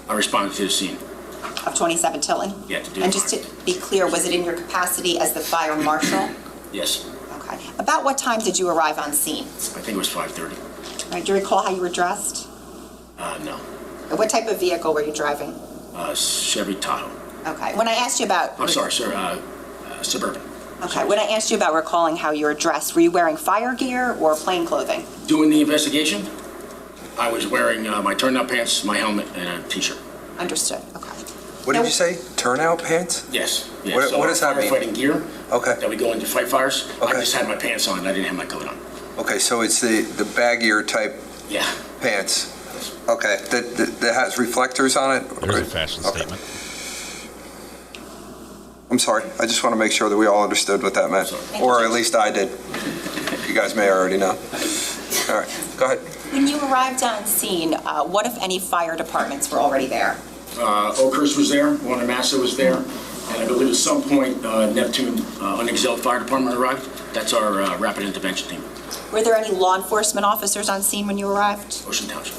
I responded to the scene. Of 27 Tilton? Yeah, to do And just to be clear, was it in your capacity as the fire marshal? Yes. Okay. About what time did you arrive on scene? I think it was 5:30. All right, do you recall how you were dressed? No. What type of vehicle were you driving? Chevy Tahoe. Okay. When I asked you about... I'm sorry, sir. Suburban. Okay. When I asked you about recalling how you were dressed, were you wearing fire gear or plain clothing? Doing the investigation, I was wearing my turnout pants, my helmet, and a t-shirt. Understood. Okay. What did you say? Turnout pants? Yes. Yeah. What does that mean? Firefighting gear. Okay. That we go into fight fires. Okay. I just had my pants on. I didn't have my coat on. Okay, so it's the baggier type pants. Okay, that has reflectors on it? There's a fashion statement. I'm sorry, I just want to make sure that we all understood what that meant. Or at least I did. You guys may already know. All right, go ahead. When you arrived on scene, what, if any, fire departments were already there? Oakhurst was there, Warner Massa was there, and I believe at some point Neptune Unexcelled Fire Department arrived. That's our rapid intervention team. Were there any law enforcement officers on scene when you arrived? Ocean Township.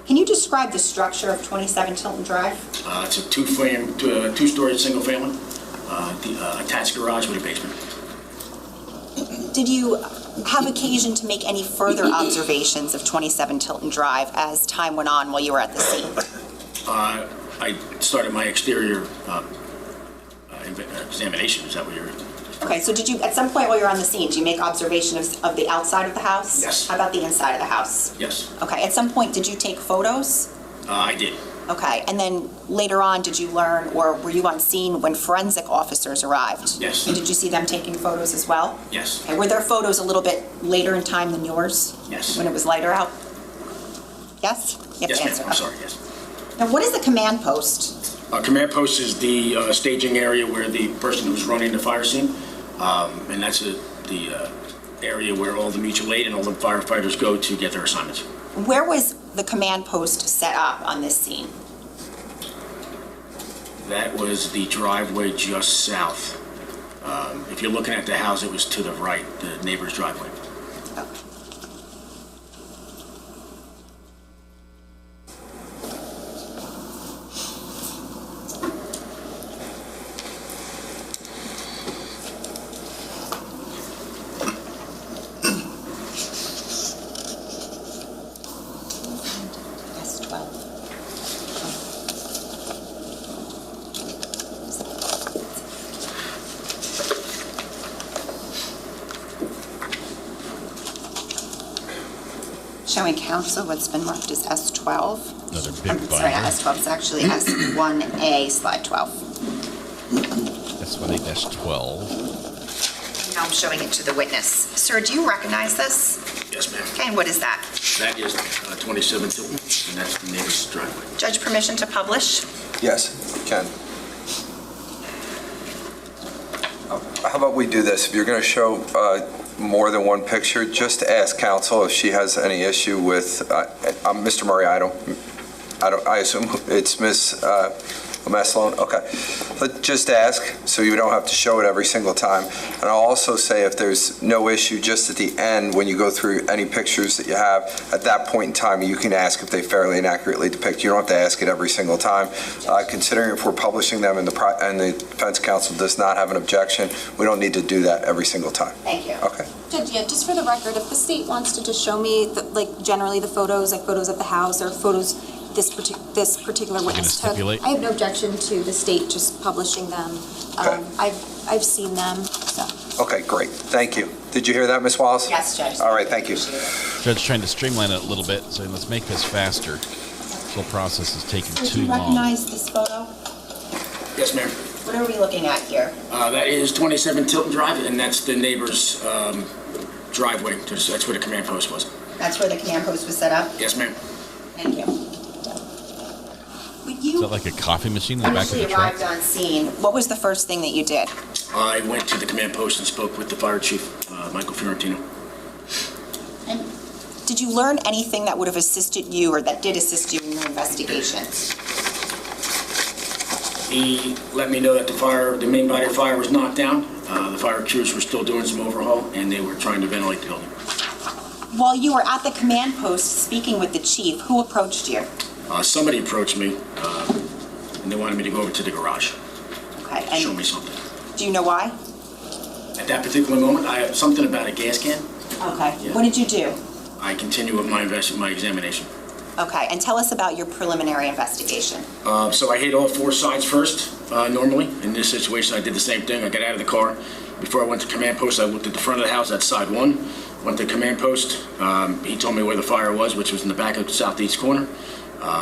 Can you describe the structure of 27 Tilton Drive? It's a two-story single family, attached garage with a basement. Did you have occasion to make any further observations of 27 Tilton Drive as time went on while you were at the scene? I started my exterior examination. Is that what you're... Okay, so did you, at some point while you were on the scene, did you make observations of the outside of the house? Yes. How about the inside of the house? Yes. Okay, at some point, did you take photos? I did. Okay, and then later on, did you learn, or were you on scene when forensic officers arrived? Yes. And did you see them taking photos as well? Yes. Okay, were their photos a little bit later in time than yours? Yes. When it was lighter out? Yes? You have Yes, to ma'am. answer. I'm sorry, yes. Now, what is the command post? Command post is the staging area where the person who's running the fire scene, and that's the area where all the mutual aid and all the firefighters go to get their assignments. Where was the command post set up on this scene? That was the driveway just south. If you're looking at the house, it was to the right, the neighbor's driveway. Showing council what's been marked as S12. Another big I'm sorry, not S12, it's actually S1A slide 12. S1A-12. Now I'm showing it to the witness. Sir, do you recognize this? Yes, ma'am. Okay, and what is that? That is 27 Tilton, and that's the neighbor's driveway. Judge, permission to publish? Yes, you can. How about we do this? If you're going to show more than one picture, just ask counsel if she has any issue with, I'm Mr. Murray, I assume it's Ms. Meslone? Okay. But just ask so you don't have to show it every single time. And I'll also say if there's no issue, just at the end when you go through any pictures that you have, at that point in time you can ask if they fairly and accurately depict. You don't have to ask it every single time. Considering if we're publishing them and the defense counsel does not have an objection, we don't need to do that every single time. Thank you. Okay. Judge, yeah, just for the record, if the state wants to just show me, generally the photos, like photos of the house or photos this particular witness took, I have no objection to the state just publishing them. Okay. I've seen them, so. Okay, great. Thank you. Did you hear that, Ms. Wallace? Yes, Judge. All right, thank you. Judge trying to streamline it a little bit, saying let's make this faster. This whole process is taking Do too you long. recognize this photo? Yes, ma'am. What are we looking at here? That is 27 Tilton Drive, and that's the neighbor's driveway. That's where the command post was. That's where the command post was set up? Yes, ma'am. Thank you. Is that like a coffee machine in the back of the Initially truck? arrived on scene, what was the first thing that you did? I went to the command post and spoke with the fire chief, Michael Fiorentino. And did you learn anything that would have assisted you or that did assist you in your investigation? He let me know that the main body of fire was knocked down. The fire crews were still doing some overhaul, and they were trying to ventilate the building. While you were at the command post speaking with the chief, who approached you? Somebody approached me, and they wanted me to go over to the garage. Okay. And show me something. Do you know why? At that particular moment, I have something about a gas can. Okay. Yeah. What did you do? I continue with my examination. Okay. And tell us about your preliminary investigation. So I hit all four sides first, normally. In this situation, I did the same thing. I got out of the car. Before I went to command post, I looked at the front of the house, that's side one. Went to command post. He told me where the fire was, which was in the back of the southeast corner.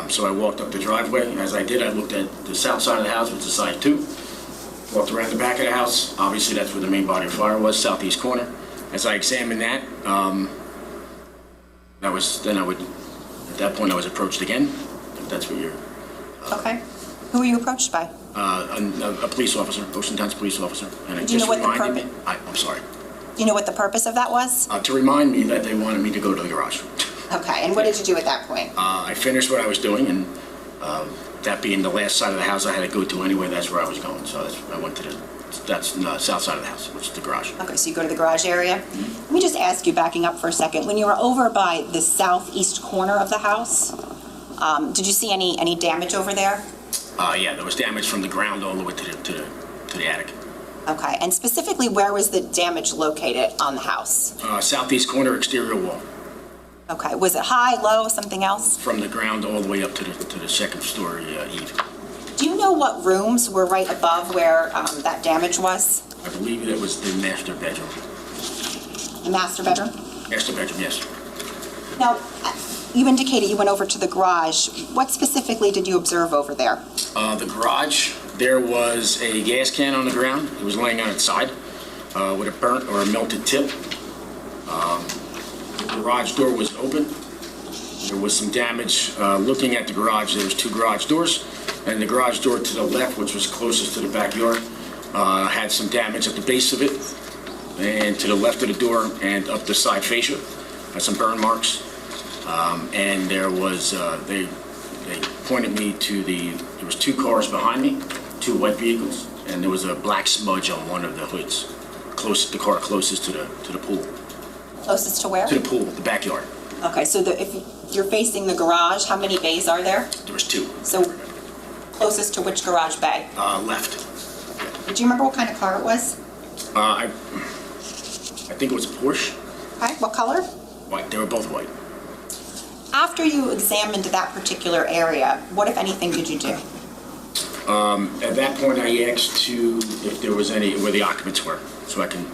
So I walked up the driveway. As I did, I looked at the south side of the house, which is side two. Walked around the back of the house. Obviously, that's where the main body of fire was, southeast corner. As I examined that, at that point, I was approached again. If that's what you're... Okay. Who were you approached by? A police officer, Ocean Town's police officer. And it Do you know just what the reminded me... I'm sorry. Do you know what the purpose of that was? To remind me that they wanted me to go to the garage. Okay. And what did you do at that point? I finished what I was doing, and that being the last side of the house I had to go to anyway, that's where I was going. So I went to the south side of the house, which is the garage. Okay, so you go to the garage area. Let me just ask you, backing up for a second, when you were over by the southeast corner of the house, did you see any damage over there? Yeah, there was damage from the ground all the way to the attic. Okay, and specifically, where was the damage located on the house? Southeast corner exterior wall. Okay, was it high, low, something else? From the ground all the way up to the second story eave. Do you know what rooms were right above where that damage was? I believe it was the master bedroom. The master bedroom? Master bedroom, yes. Now, you indicated you went over to the garage. What specifically did you observe over there? The garage, there was a gas can on the ground. It was laying on its side with a burnt or a melted tip. The garage door was open. There was some damage. Looking at the garage, there was two garage doors. And the garage door to the left, which was closest to the backyard, had some damage at the base of it. and to the left of the door and up the side fascia. Had some burn marks. And there was, they pointed me to there was 2 cars behind me, 2 white vehicles, and there was a black smudge on one of the hoods, the car closest to the pool. Closest to where? To the pool, the backyard. Okay, so if you're facing the garage, how many bays are there? There was 2. So closest to which garage bay? Left. Do you remember what kind of car it was? I think it was a Porsche. Okay, what color? White. They were both white. After you examined that particular area, what, if anything, did you do? At that point, I asked if there was where the occupants were, so I can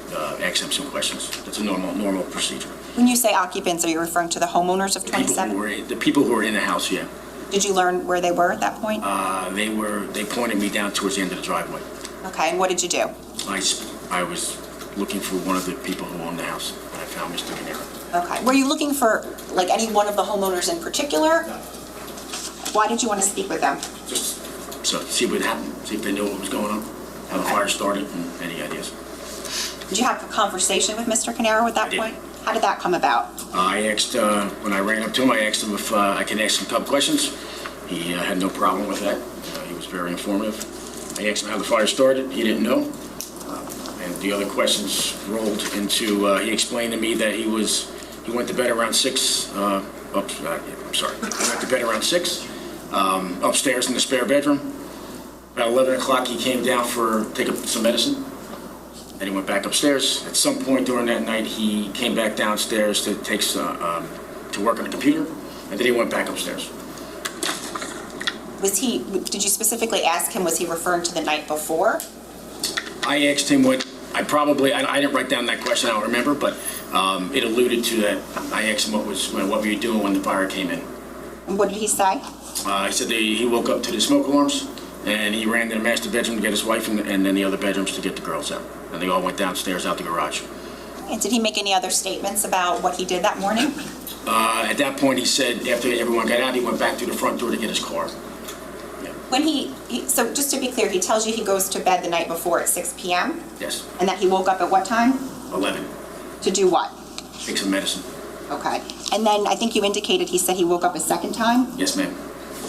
ask them some questions. That's a normal procedure. When you say occupants, are you referring to the homeowners of 27? The people who were in the house, yeah. Did you learn where they were at that point? They pointed me down towards the end of the driveway. Okay, and what did you do? I was looking for one of the people who owned the house, and I found Mr. Caneiro. Okay, were you looking for, like, any one of the homeowners in particular? No. Why did you want to speak with them? Just so see what happened, see if they knew what was going on, how the fire started, and any ideas. Did you have a conversation with Mr. Caneiro at that point? How did that come about? I asked, when I ran up to him, I asked him if I could ask him a couple questions. He had no problem with that. He was very informative. I asked him how the fire started. He didn't know. And the other questions rolled into, he explained to me that he went to bed around 6, he went to bed around 6, upstairs in the spare bedroom. About 11 o'clock, he came down to take some medicine. Then he went back upstairs. At some point during that night, he came back downstairs to work on the computer, and then he went back upstairs. Did you specifically ask him, was he referring to the night before? I asked him I didn't write down that question, I don't remember, but it alluded to that. I asked him what were you doing when the fire came in? And what did he say? He said he woke up to the smoke alarms, and he ran to the master bedroom to get his wife, and then the other bedrooms to get the girls out. And they all went downstairs out the garage. And did he make any other statements about what he did that morning? At that point, he said after everyone got out, he went back to the front door to get his car. When so just to be clear, he tells you he goes to bed the night before at 6 p.m.? Yes. And that he woke up at what time? 11. To do what? Take some medicine. Okay. And then I think you indicated he said he woke up a second time? Yes, ma'am.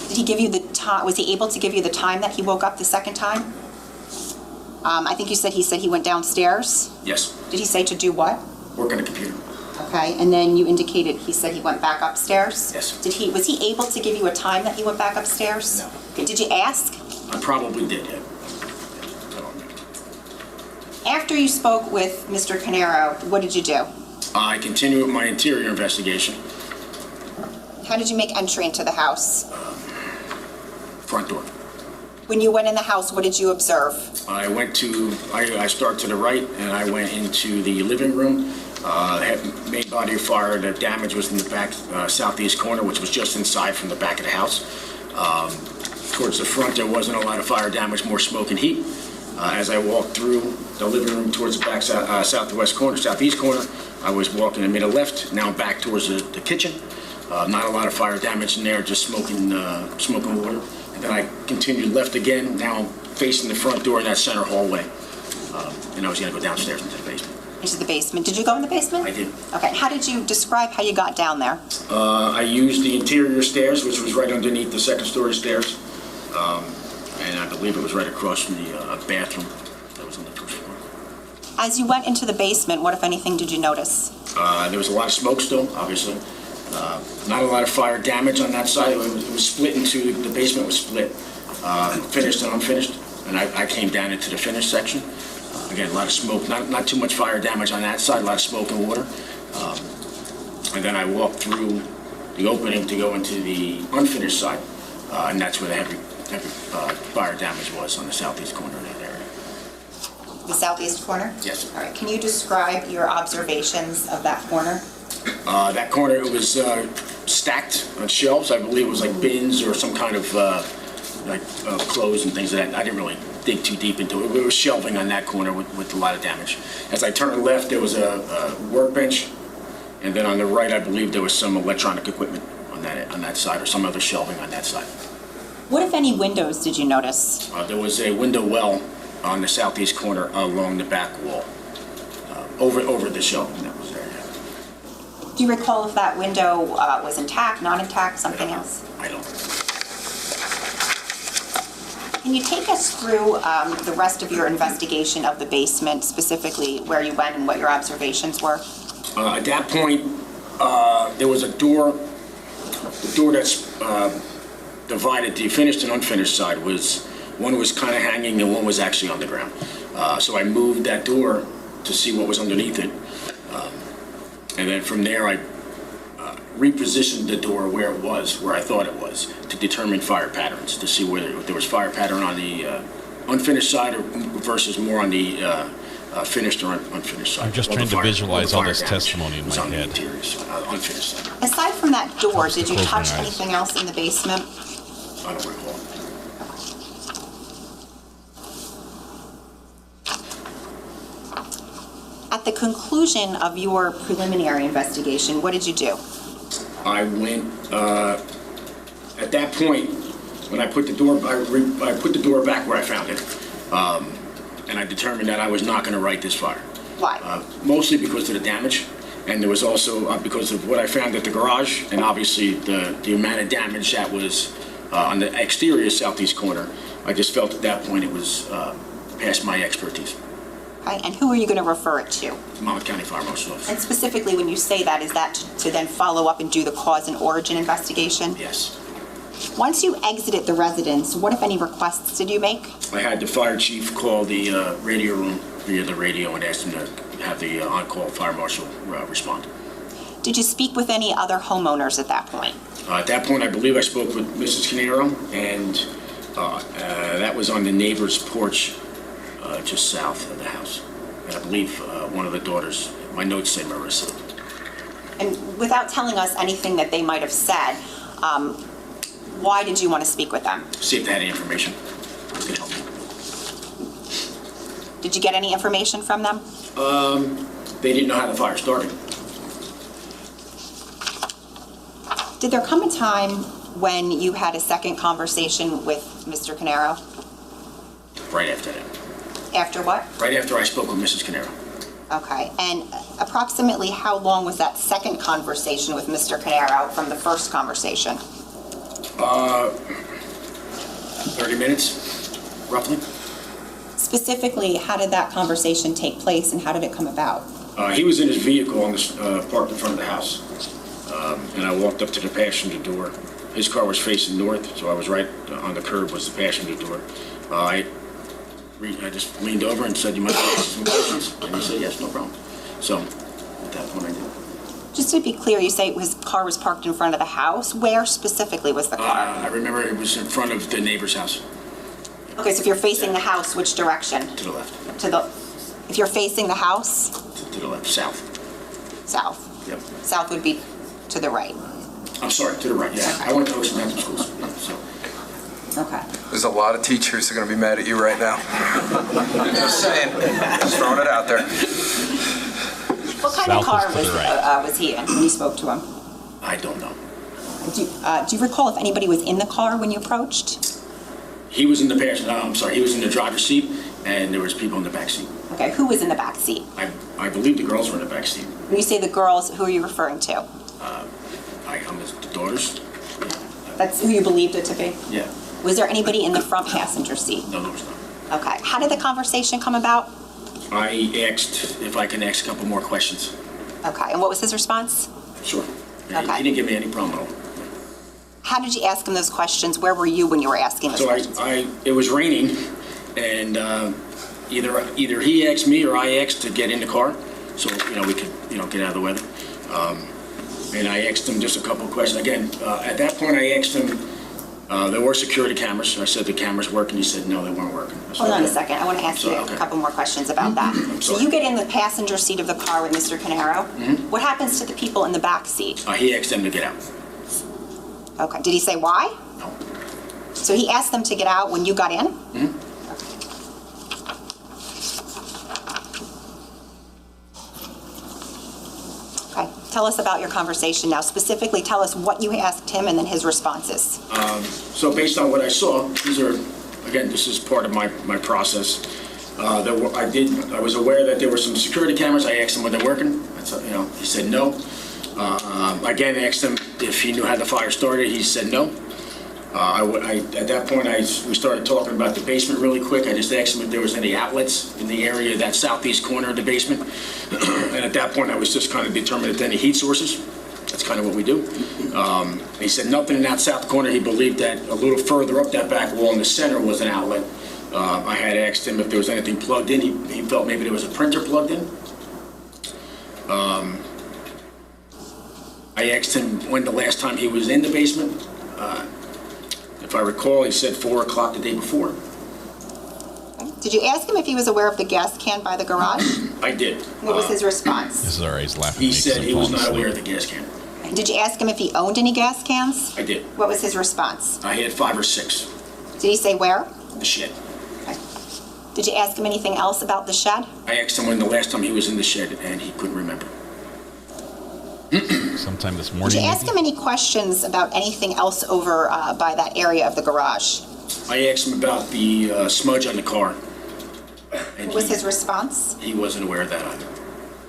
Did he give you the time? Was he able to give you the time that he woke up the second time? I think he said he went downstairs. Yes. Did he say to do what? Work on the computer. Okay. And then you indicated he said he went back upstairs. Yes. Was he able to give you a time that he went back upstairs? No. Okay. Did you ask? I probably did, yeah. After you spoke with Mr. Caneiro, what did you do? I continued with my interior investigation. How did you make entry into the house? Front door. When you went in the house, what did you observe? I started to the right, and I went into the living room. Main body of fire, the damage was in the back southeast corner, which was just inside from the back of the house. Towards the front, there wasn't a lot of fire damage, more smoke and heat. As I walked through the living room towards the back southeast corner, I was walking and made a left. Now I'm back towards the kitchen. Not a lot of fire damage in there, just smoking water. And then I continued left again. Now I'm facing the front door in that center hallway. And I was going to go downstairs into the basement. Into the basement. Did you go in the basement? I did. Okay. How did you describe how you got down there? I used the interior stairs, which was right underneath the second story stairs. And I believe it was right across from the bathroom that was on the first floor. As you went into the basement, what, if anything, did you notice? There was a lot of smoke still, obviously. Not a lot of fire damage on that side. It was split into, the basement was split, finished and unfinished. And I came down into the finished section. Again, a lot of smoke, not too much fire damage on that side, a lot of smoke and water. And then I walked through the opening to go into the unfinished side. And that's where the heavy fire damage was, on the southeast corner of that area. The southeast corner? Yes. All right. Can you describe your observations of that corner? That corner, it was stacked on shelves. I believe it was like bins or some kind of clothes and things like that. I didn't really dig too deep into it. It was shelving on that corner with a lot of damage. As I turned left, there was a workbench, and then on the right, I believe there was some electronic equipment on that side, or some other shelving on that side. What, if any, windows did you notice? There was a window well on the southeast corner along the back wall. over the shelf that was there. Yeah. Do you recall if that window was intact, not intact, something else? I don't. Can you take us through the rest of your investigation of the basement, specifically where you went and what your observations were? At that point, there was a door. The door that's divided the finished and unfinished side one was kind of hanging and one was actually on the ground. So I moved that door to see what was underneath it. And then from there, I repositioned the door where it was, where I thought it was, to determine fire patterns, to see whether there was fire pattern on the unfinished side versus more on the finished or unfinished side. I'm just trying to visualize all this testimony in my head. Unfinished side. Aside from that door, did you touch anything else in the basement? I don't recall. At the conclusion of your preliminary investigation, what did you do? I went, at that point, when I put the door, I put the door back where I found it. And I determined that I was not going to write this fire. Why? Mostly because of the damage. And there was also because of what I found at the garage, and obviously the amount of damage that was on the exterior southeast corner. I just felt at that point it was past my expertise. Okay. And who are you going to refer it to? Monmouth County Fire Marshal's Office. And specifically, when you say that, is that to then follow up and do the cause and origin investigation? Yes. Once you exited the residence, what, if any, requests did you make? I had the fire chief call the radio room via the radio and ask him to have the on-call fire marshal respond. Did you speak with any other homeowners at that point? At that point, I believe I spoke with Mrs. Caneiro, and that was on the neighbor's porch just south of the house. And I believe one of the daughters, my notes say Marissa. And without telling us anything that they might have said, why did you want to speak with them? See if they had any information that could help me. Did you get any information from them? They didn't know how the fire started. Did there come a time when you had a second conversation with Mr. Caneiro? Right after that. After what? Right after I spoke with Mrs. Caneiro. Okay. And approximately how long was that second conversation with Mr. Caneiro from the first conversation? 30 minutes, roughly. Specifically, how did that conversation take place and how did it come about? He was in his vehicle on parked in front of the house. And I walked up to the passenger door. His car was facing north, so I was right on the curb was the passenger door. I just leaned over and said, "You might ask some questions?" And he said, "Yes, no problem." So at that point I did. Just to be clear, you say his car was parked in front of the house. Where specifically was the car? I remember it was in front of the neighbor's house. Okay, so if you're facing the house, which direction? To the left. If you're facing the house? To the left, south. South. Yep. South would be to the right. I'm sorry, to the right, yeah. Okay. I went to Ocean Mountain Schools, yeah, so. Okay. There's a lot of teachers who are going to be mad at you right now. Just saying. Just throwing it out there. What kind of car was he in when you spoke to him? I don't know. Do you recall if anybody was in the car when you approached? He was in the passenger. I'm sorry. He was in the driver's seat, and there was people in the back seat. Okay. Who was in the back seat? I believe the girls were in the back seat. When you say the girls, who are you referring to? The daughters. That's who you believed it to be? Yeah. Was there anybody in the front passenger seat? No, there was not. Okay. How did the conversation come about? I asked if I can ask a couple more questions. Okay. And what was his response? Sure. Okay. He didn't give me any problem at all. How did you ask him those questions? Where were you when you were asking those questions? It was raining, and either he asked me or I asked to get in the car, so we could get out of the weather. And I asked him just a couple of questions. Again, at that point, I asked him. There were security cameras. I said the cameras work, and he said no, they weren't working. Hold on a second. I want to ask you a couple more questions about that. So you get in the passenger seat of the car with Mr. Caneiro. Mm-hmm. What happens to the people in the back seat? He asked them to get out. Okay. Did he say why? No. So he asked them to get out when you got in? Mm-hmm. Okay. Tell us about your conversation now. Specifically, tell us what you asked him and then his responses. So based on what I saw, this is part of my process. I was aware that there were some security cameras. I asked him were they working. He said no. Again, I asked him if he knew how the fire started. He said no. At that point, we started talking about the basement really quick. I just asked him if there was any outlets in the area, that southeast corner of the basement. And at that point, I was just kind of determined if any heat sources. That's kind of what we do. He said nothing in that south corner. He believed that a little further up that back wall in the center was an outlet. I had asked him if there was anything plugged in. He felt maybe there was a printer plugged in. I asked him when the last time he was in the basement. If I recall, he said 4 o'clock the day before. Did you ask him if he was aware of the gas can by the garage? I did. What was his response? This is all right. He's laughing. He said he was not aware of the gas can. Did you ask him if he owned any gas cans? I did. What was his response? I had 5 or 6. Did he say where? The shed. Okay. Did you ask him anything else about the shed? I asked him when the last time he was in the shed, and he couldn't remember. Sometime this morning. Did you ask him any questions about anything else over by that area of the garage? I asked him about the smudge on the car. What was his response? He wasn't aware of that either.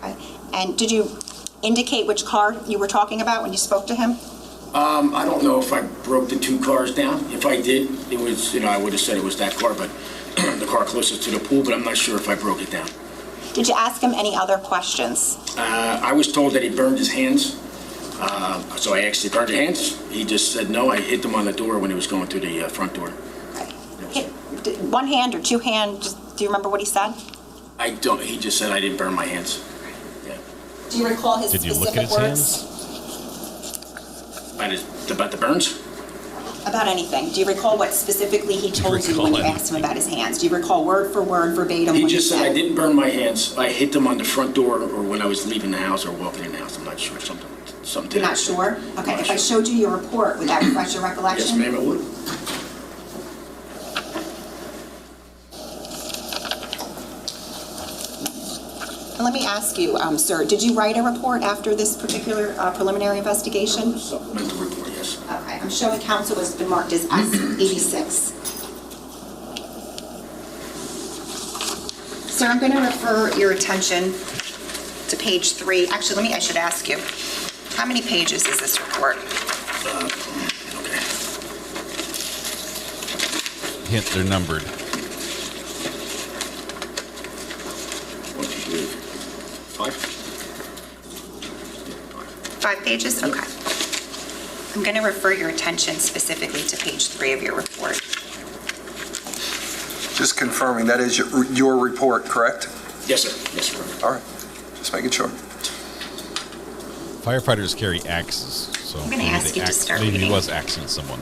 Okay. And did you indicate which car you were talking about when you spoke to him? I don't know if I broke the 2 cars down. If I did, it was, I would have said it was that car, but the car closest to the pool, but I'm not sure if I broke it down. Did you ask him any other questions? I was told that he burned his hands. So I asked, he burned your hands? He just said no. I hit him on the door when he was going through the front door. Okay. One hand or 2 hands? Do you remember what he said? I don't. He just said I didn't burn my hands. Yeah. Do you recall his Did you specific look at his words? Hands? About the burns? About anything. Do you recall what specifically he told you when you asked him about his hands? Do you recall word for word, verbatim? He just said I didn't burn my hands. I hit them on the front door or when I was leaving the house or walking in the house. I'm not sure. Something. You're not sure? Okay. If I showed you your report, would that refresh your recollection? Yes, ma'am, it would. And let me ask you, sir, did you write a report after this particular preliminary investigation? Supplemental report, yes. Okay, I'm showing counsel has been marked as S86. Sir, I'm going to refer your attention to page 3. Actually, I should ask you, how many pages is this report? Okay. Hint, they're numbered. 5 pages? Okay. I'm going to refer your attention specifically to page 3 of your report. Just confirming, that is your report, correct? Yes, sir. Yes, sir. All right. Just making sure. Firefighters carry axes, so I'm going to ask you to start maybe he reading. was axing someone.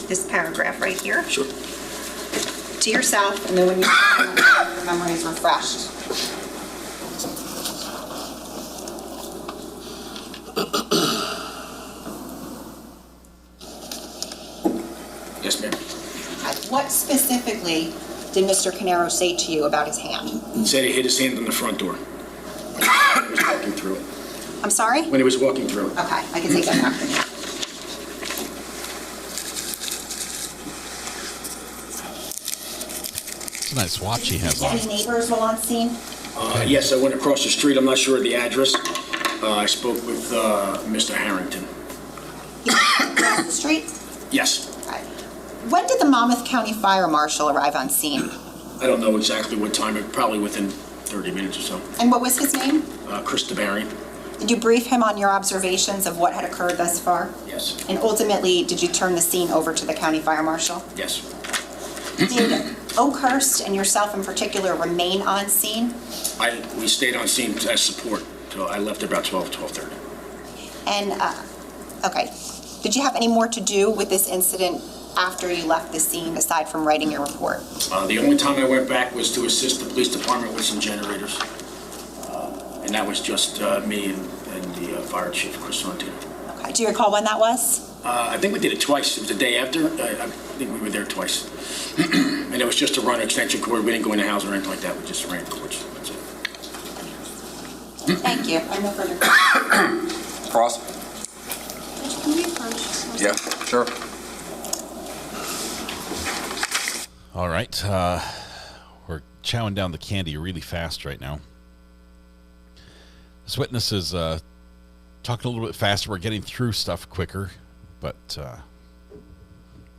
This paragraph right here. Sure. To yourself, and then when your memory is refreshed. Yes, ma'am. What specifically did Mr. Caneiro say to you about his hand? He said he hit his hand on the front door when he was walking through it. I'm sorry? When he was walking through it. Okay, I can take that back from you. It's a nice watch he has on. Any neighbors while on scene? Yes, I went across the street. I'm not sure of the address. I spoke with Mr. Harrington. Across the street? Yes. Okay. When did the Monmouth County Fire Marshal arrive on scene? I don't know exactly what time, but probably within 30 minutes or so. And what was his name? Chris DeBarian. Did you brief him on your observations of what had occurred thus far? Yes. And ultimately, did you turn the scene over to the County Fire Marshal? Yes. Did Oakhurst and yourself in particular remain on scene? We stayed on scene as support, so I left at about 12:30. And, okay, did you have any more to do with this incident after you left the scene, aside from writing your report? The only time I went back was to assist the police department with some generators. And that was just me and the fire chief, Chris Sorrentino. Okay, do you recall when that was? I think we did it twice. It was the day after. I think we were there twice. And it was just to run an extension cord. We didn't go in the house or anything like that. We just ran cords. That's it. Thank you. I have no further questions. Cross? Can we approach? Yeah, sure. All right. We're chowing down the candy really fast right now. This witness is talking a little bit faster. We're getting through stuff quicker, but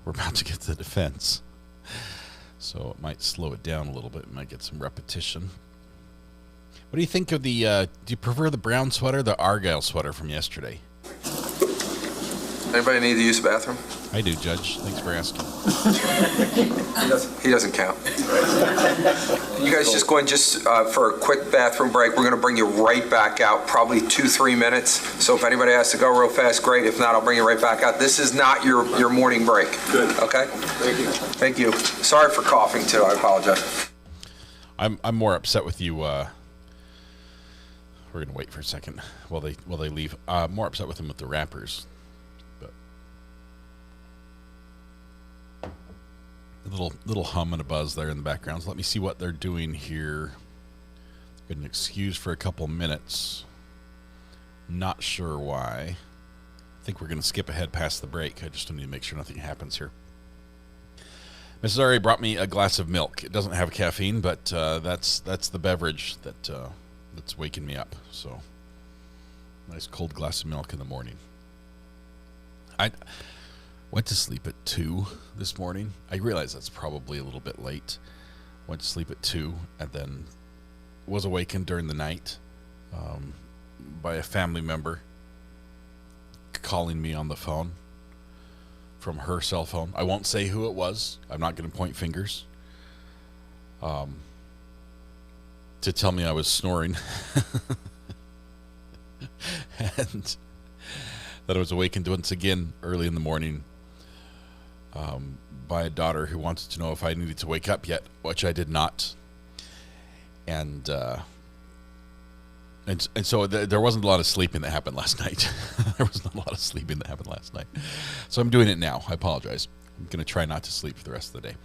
we're about to get to the defense. So it might slow it down a little bit. It might get some repetition. What do you think of the, do you prefer the brown sweater or the Argyle sweater from yesterday? Anybody need to use the bathroom? I do, Judge. Thanks for asking. He doesn't count. You guys just go ahead and for a quick bathroom break. We're going to bring you right back out, probably 2-3 minutes. So if anybody has to go real fast, great. If not, I'll bring you right back out. This is not your morning break. Good. Okay? Thank you. Thank you. Sorry for coughing, too. I apologize. I'm more upset with you. We're going to wait for a second while they leave. More upset with them with the rappers. Little hum and a buzz there in the background. So let me see what they're doing here. Get an excuse for a couple minutes. Not sure why. I think we're going to skip ahead past the break. I just need to make sure nothing happens here. Mrs. Ari brought me a glass of milk. It doesn't have caffeine, but that's the beverage that's waking me up. So nice cold glass of milk in the morning. I went to sleep at 2 this morning. I realize that's probably a little bit late. Went to sleep at 2 and then was awakened during the night by a family member calling me on the phone from her cell phone. I won't say who it was. I'm not going to point fingers. To tell me I was snoring. And that I was awakened once again early in the morning by a daughter who wanted to know if I needed to wake up yet, which I did not. And so there wasn't a lot of sleeping that happened last night. There wasn't a lot of sleeping that happened last night. So I'm doing it now. I apologize. I'm going to try not to sleep for the rest of the day.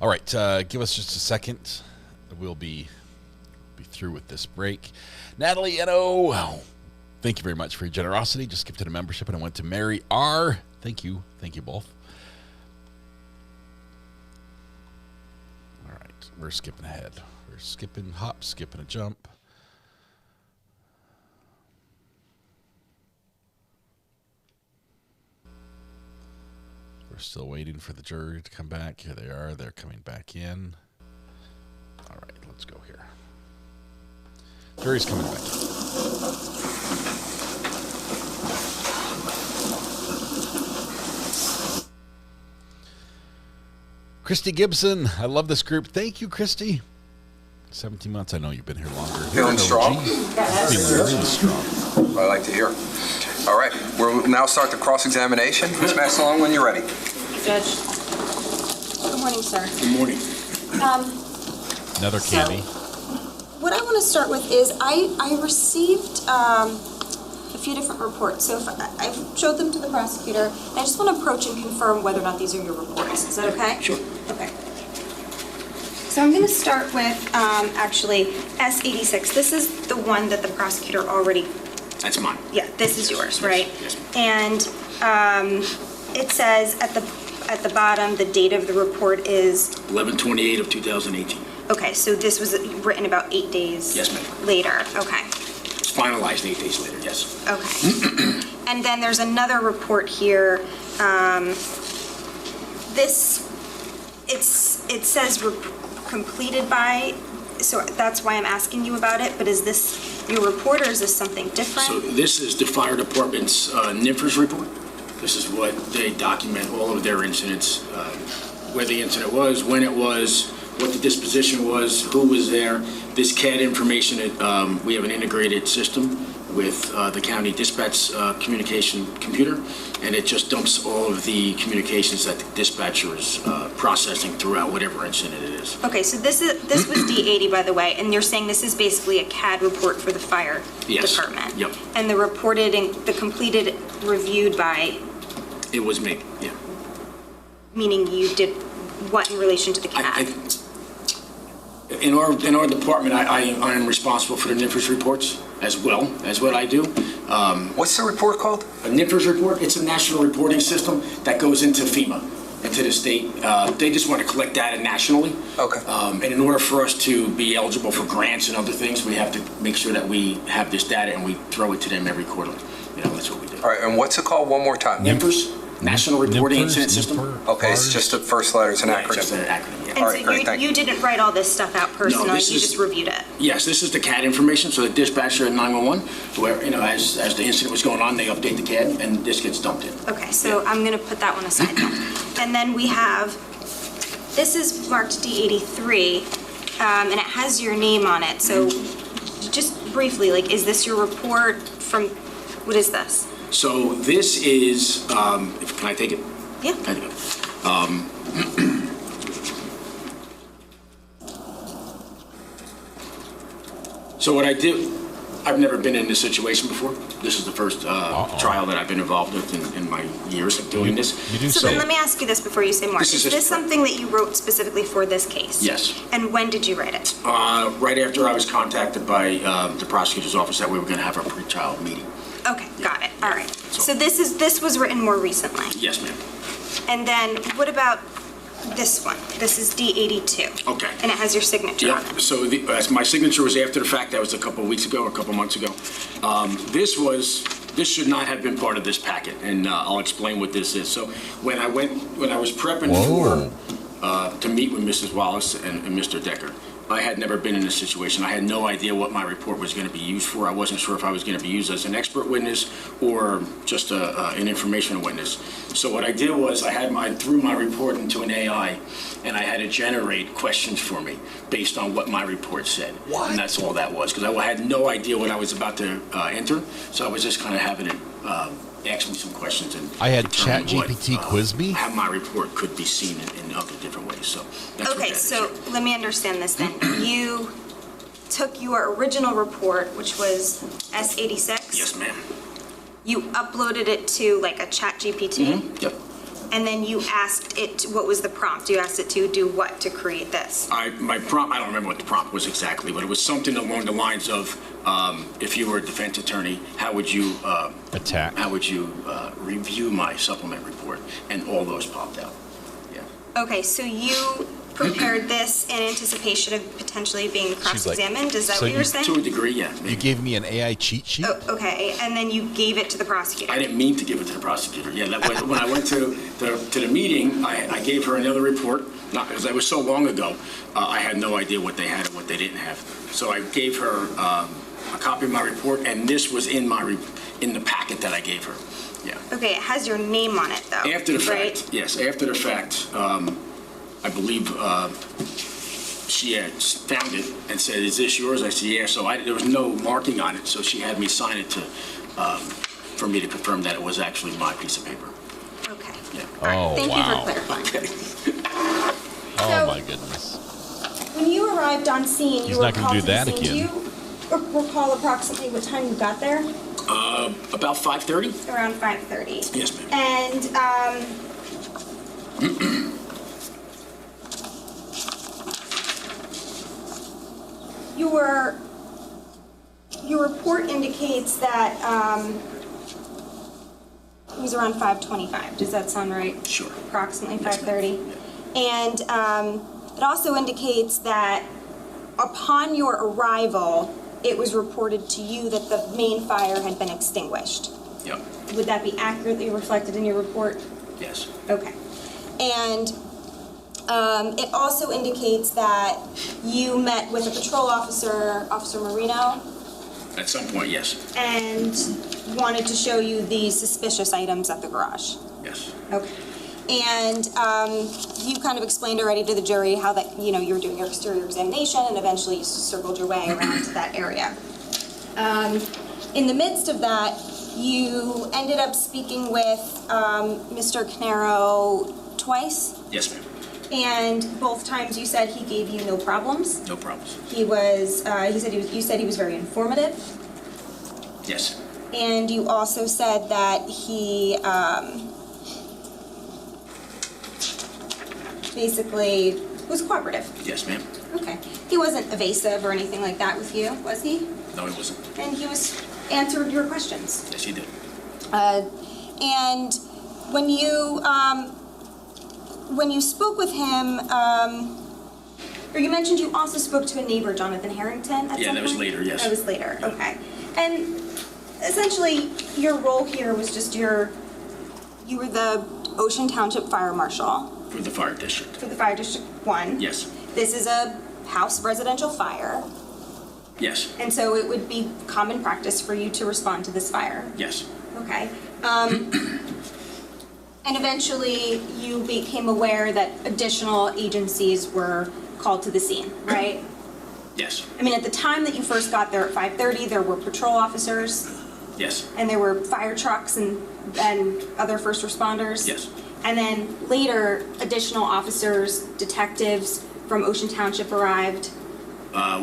All right, give us just a second. We'll be through with this break. Natalie Eno, thank you very much for your generosity. Just gifted a membership, and I went to Mary R. Thank you both. All right, we're skipping ahead. We're skipping, hop, skipping a jump. We're still waiting for the jury to come back. Here they are. They're coming back in. All right, let's go here. Jury's coming back in. Christy Gibson, I love this group. Thank you, Christy. 17 months. I know you've been here longer. Feeling strong? Feeling really strong. I like to hear. All right, we'll now start the cross-examination. Ms. Massalone, when you're ready. Judge. Good morning, sir. Good morning. Another candy. What I want to start with is I received a few different reports. So if I showed them to the prosecutor, I just want to approach and confirm whether or not these are your reports. Is that okay? Sure. Okay. So I'm going to start with actually S86. This is the one that the prosecutor already. That's mine. Yeah, this is yours, right? Yes. And it says at the bottom the date of the report is 11/28 of 2018. Okay, so this was written about 8 days later. Okay. It's finalized 8 days later, yes. Okay. And then there's another report here. It says completed by, so that's why I'm asking you about it, but is this your report or is this something different? So this is the fire department's NIFRS report. This is what they document all of their incidents, where the incident was, when it was, what the disposition was, who was there. This CAD information, we have an integrated system with the county dispatch communication computer, and it just dumps all of the communications that the dispatcher is processing throughout whatever incident it is. Okay, so this was D80, by the way, and you're saying this is basically a CAD report for the fire department. Yep. And the reported and the completed reviewed by? It was me, yeah. Meaning you did what in relation to the CAD? In our department, I am responsible for the NIFRS reports as well as what I do. What's the report called? A NIFRS report. It's a national reporting system that goes into FEMA. and to the state. They just want to collect data nationally. Okay. And in order for us to be eligible for grants and other things, we have to make sure that we have this data and we throw it to them every quarter. That's what we do. All right, and what's it called one more time? NIMPERS, National Reporting Incident System. Okay, it's just the first letter's an acronym. Just an acronym, yeah. And so you didn't write all this stuff out personally, you just reviewed it? Yes, this is the CAD information, so the dispatcher at 911, where, as the incident was going on, they update the CAD, and this gets dumped in. Okay, so I'm gonna put that one aside then. And then we have, this is marked D83, and it has your name on it, so just briefly, like, is this your report from, what is this? So this is, can I take it? Yeah. There you go. So what I did, I've never been in this situation before. This is the first trial that I've been involved with in my years of doing this. So then let me ask you this before you say more. Is this something that you wrote specifically for this case? Yes. And when did you write it? Right after I was contacted by the prosecutor's office that we were going to have a pre-trial meeting. Okay, got it. All right. So this was written more recently. Yes, ma'am. And then what about this one? This is D82. Okay. And it has your signature on it. Yeah, so my signature was after the fact. That was a couple of weeks ago, or a couple of months ago. This should not have been part of this packet, and I'll explain what this is. So when I was prepping to meet with Mrs. Wallace and Mr. Decker, I had never been in this situation. I had no idea what my report was going to be used for. I wasn't sure if I was going to be used as an expert witness or just an informational witness. So what I did was I threw my report into an AI, and I had it generate questions for me based on what my report said. What? And that's all that was, because I had no idea what I was about to enter. So I was just kind of having it ask me some questions. And I had ChatGPT quiz me. How my report could be seen in other different ways. So that's okay, so let me understand this then. You took your original report, which was S86. Yes, ma'am. You uploaded it to like a ChatGPT. Yep. And then you asked it, what was the prompt? You asked it to do what to create this? My prompt, I don't remember what the prompt was exactly, but it was something along the lines of, if you were a defense attorney, how would you attack? How would you review my supplement report? And all those popped out. Yeah. Okay, so you prepared this in anticipation of potentially being cross-examined? Is that what you're saying? To a degree, yeah. You gave me an AI cheat sheet? Oh, okay, and then you gave it to the prosecutor? I didn't mean to give it to the prosecutor. Yeah, that was, when I went to the meeting, I gave her another report, not because that was so long ago, I had no idea what they had and what they didn't have. So I gave her a copy of my report, and this was in the packet that I gave her. Yeah. Okay, it has your name on it, though. After the right? fact, yes. After the fact, I believe she had found it and said, "Is this yours?" I said, "Yeah." So there was no marking on it, so she had me sign it for me to confirm that it was actually my piece of paper. Okay. Yeah. Oh, Thank wow. you for clarifying. Okay. Oh my goodness. When you arrived on scene, He's you were not gonna called do to the that scene. again. Do you recall approximately what time you got there? About 5:30. Around 5:30. Yes, ma'am. And your report indicates that it was around 5:25. Does that sound right? Sure. Approximately 5:30. And it also indicates that upon your arrival, it was reported to you that the main fire had been extinguished. Yep. Would that be accurately reflected in your report? Yes. Okay. And it also indicates that you met with a patrol officer, Officer Marino, At some point, yes. and wanted to show you the suspicious items at the garage. Yes. Okay. And you kind of explained already to the jury how that, you were doing your exterior examination and eventually you circled your way around to that area. In the midst of that, you ended up speaking with Mr. Caneiro twice. Yes, ma'am. And both times you said he gave you no problems. No problems. You said he was very informative. Yes. And you also said that he basically was cooperative. Yes, ma'am. Okay. He wasn't evasive or anything like that with you, was he? No, he wasn't. And he answered your questions. Yes, he did. And when you when you spoke with him, or you mentioned you also spoke to a neighbor, Jonathan Harrington, at Yeah, some that was point? later, yes. That was later, okay. And essentially, your role here was just you were the Ocean Township Fire Marshal. For the fire district. For the Fire District 1. Yes. This is a house residential fire. Yes. And so it would be common practice for you to respond to this fire. Yes. Okay. And eventually you became aware that additional agencies were called to the scene, right? Yes. I mean, at the time that you first got there at 5:30, there were patrol officers. Yes. And there were fire trucks and other first responders. Yes. And then later, additional officers, detectives from Ocean Township arrived. I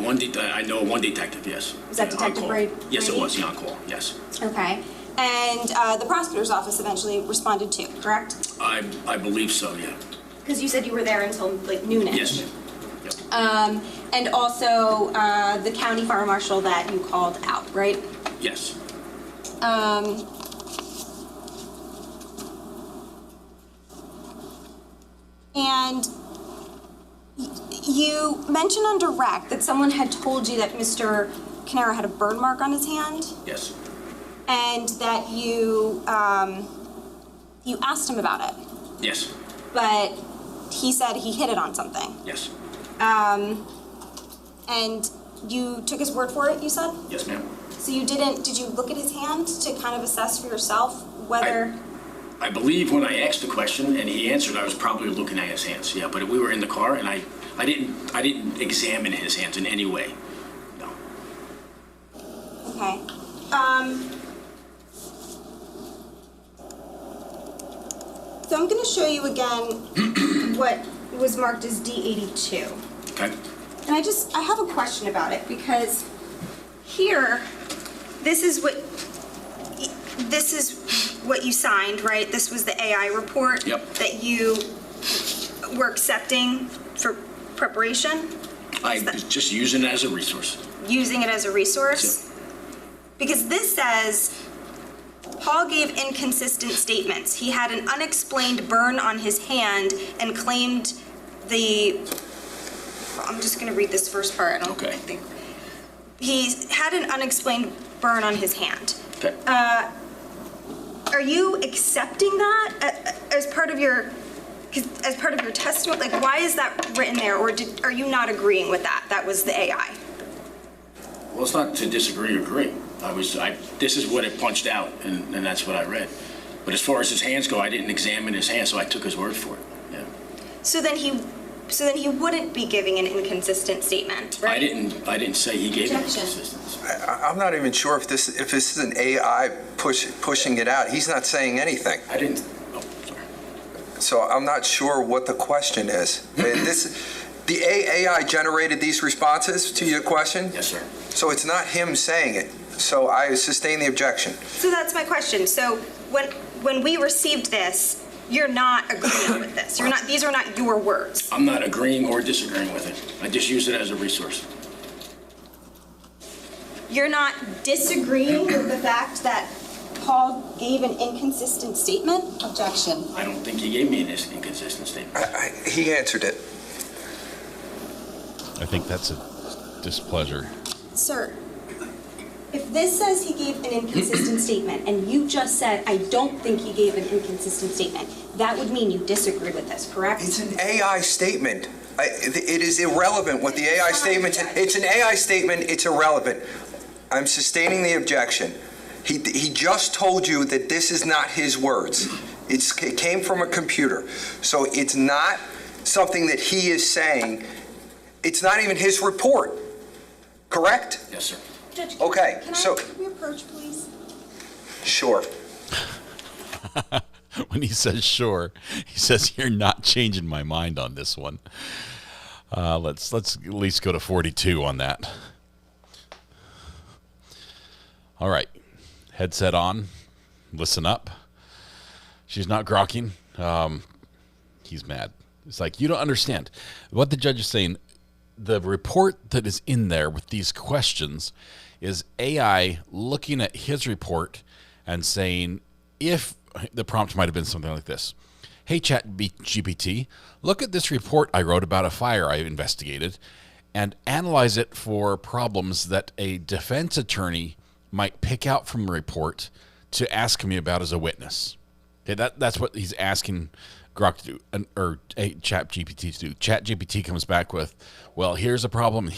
know one detective, yes. Was that Detective Brady? Yes, it was, on call, yes. Okay. And the prosecutor's office eventually responded too, correct? I believe so, yeah. Because you said you were there until like noonish. Yes. And also the county fire marshal that you called out, right? Yes. And you mentioned on direct that someone had told you that Mr. Caneiro had a burn mark on his hand. Yes. And that you asked him about it. Yes. But he said he hit it on something. Yes. And you took his word for it, you said? Yes, ma'am. So did you look at his hand to kind of assess for yourself whether... I believe when I asked the question and he answered, I was probably looking at his hands, yeah, but we were in the car and I didn't examine his hands in any way, no. Okay. So I'm going to show you again what was marked as D82. Okay. And I have a question about it because here, this is what you signed, right? This was the AI report that you were accepting for preparation? I was just using it as a resource. Using it as a resource? Yep. Because this says, Paul gave inconsistent statements. He had an unexplained burn on his hand and claimed I'm just going to read this first part. I don't think. He had an unexplained burn on his hand. Okay. Are you accepting that as part of your testimony? Like, why is that written there, or are you not agreeing with that? That was the AI. Well, it's not to disagree or agree. This is what it punched out, and that's what I read. But as far as his hands go, I didn't examine his hands, so I took his word for it. Yeah. So then he wouldn't be giving an inconsistent statement, right? I didn't say he gave Objection. inconsistency. I'm not even sure if this is an AI pushing it out. He's not saying anything. I didn't. Oh, sorry. So I'm not sure what the question is. The AI generated these responses to your question? Yes, sir. So it's not him saying it. So I sustain the objection. So that's my question. So when we received this, you're not agreeing with this. These are not your words. I'm not agreeing or disagreeing with it. I just use it as a resource. You're not disagreeing with the fact that Paul gave an inconsistent statement? Objection. I don't think he gave me an inconsistent statement. He answered it. I think that's a displeasure. Sir, if this says he gave an inconsistent statement and you just said, I don't think he gave an inconsistent statement, that would mean you disagree with this, correct? It's an AI statement. It is irrelevant what the AI statement is. It's an AI statement. It's irrelevant. I'm sustaining the objection. He just told you that this is not his words. It came from a computer. So it's not something that he is saying. It's not even his report. Correct? Yes, sir. Judge, okay, can so... Can we approach, please? Sure. When he says sure, he says, you're not changing my mind on this one. Let's at least go to 42 on that. All right. Headset on. Listen up. She's not grokking. He's mad. It's like, you don't understand. What the judge is saying, the report that is in there with these questions is AI looking at his report and saying, if the prompt might have been something like this, Hey, ChatGPT, look at this report I wrote about a fire I investigated and analyze it for problems that a defense attorney might pick out from the report to ask me about as a witness. Okay, that's what he's asking Grok to do, or ChatGPT to do. ChatGPT comes back with, well, here's a problem,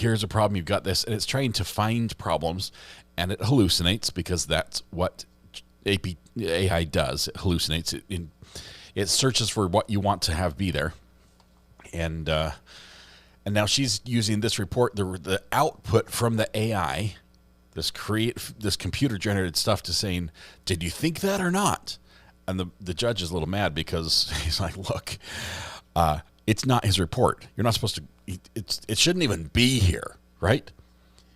you've got this, and it's trying to find problems, and it hallucinates because that's what AI does. It hallucinates. It searches for what you want to have be there, and now she's using this report, the output from the AI, this computer generated stuff, to saying, did you think that or not? And the judge is a little mad because he's like, look, it's not his report. You're not supposed to. It shouldn't even be here, right?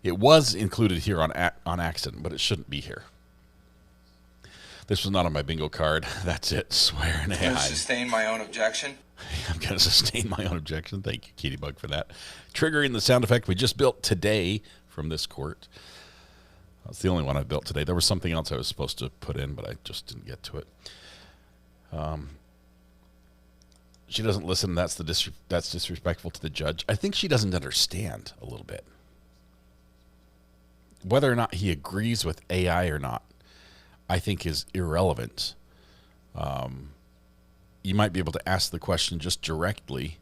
It was included here on accident, but it shouldn't be here. This was not on my bingo card. That's it. Swear in AI. Can I sustain my own objection? I'm going to sustain my own objection. Thank you, Kitty Bug, for that. Triggering the sound effect we just built today from this court. That's the only one I built today. There was something else I was supposed to put in, but I just didn't get to it. She doesn't listen. That's disrespectful to the judge. I think she doesn't understand a little bit. Whether or not he agrees with AI or not, I think is irrelevant. You might be able to ask the question just directly.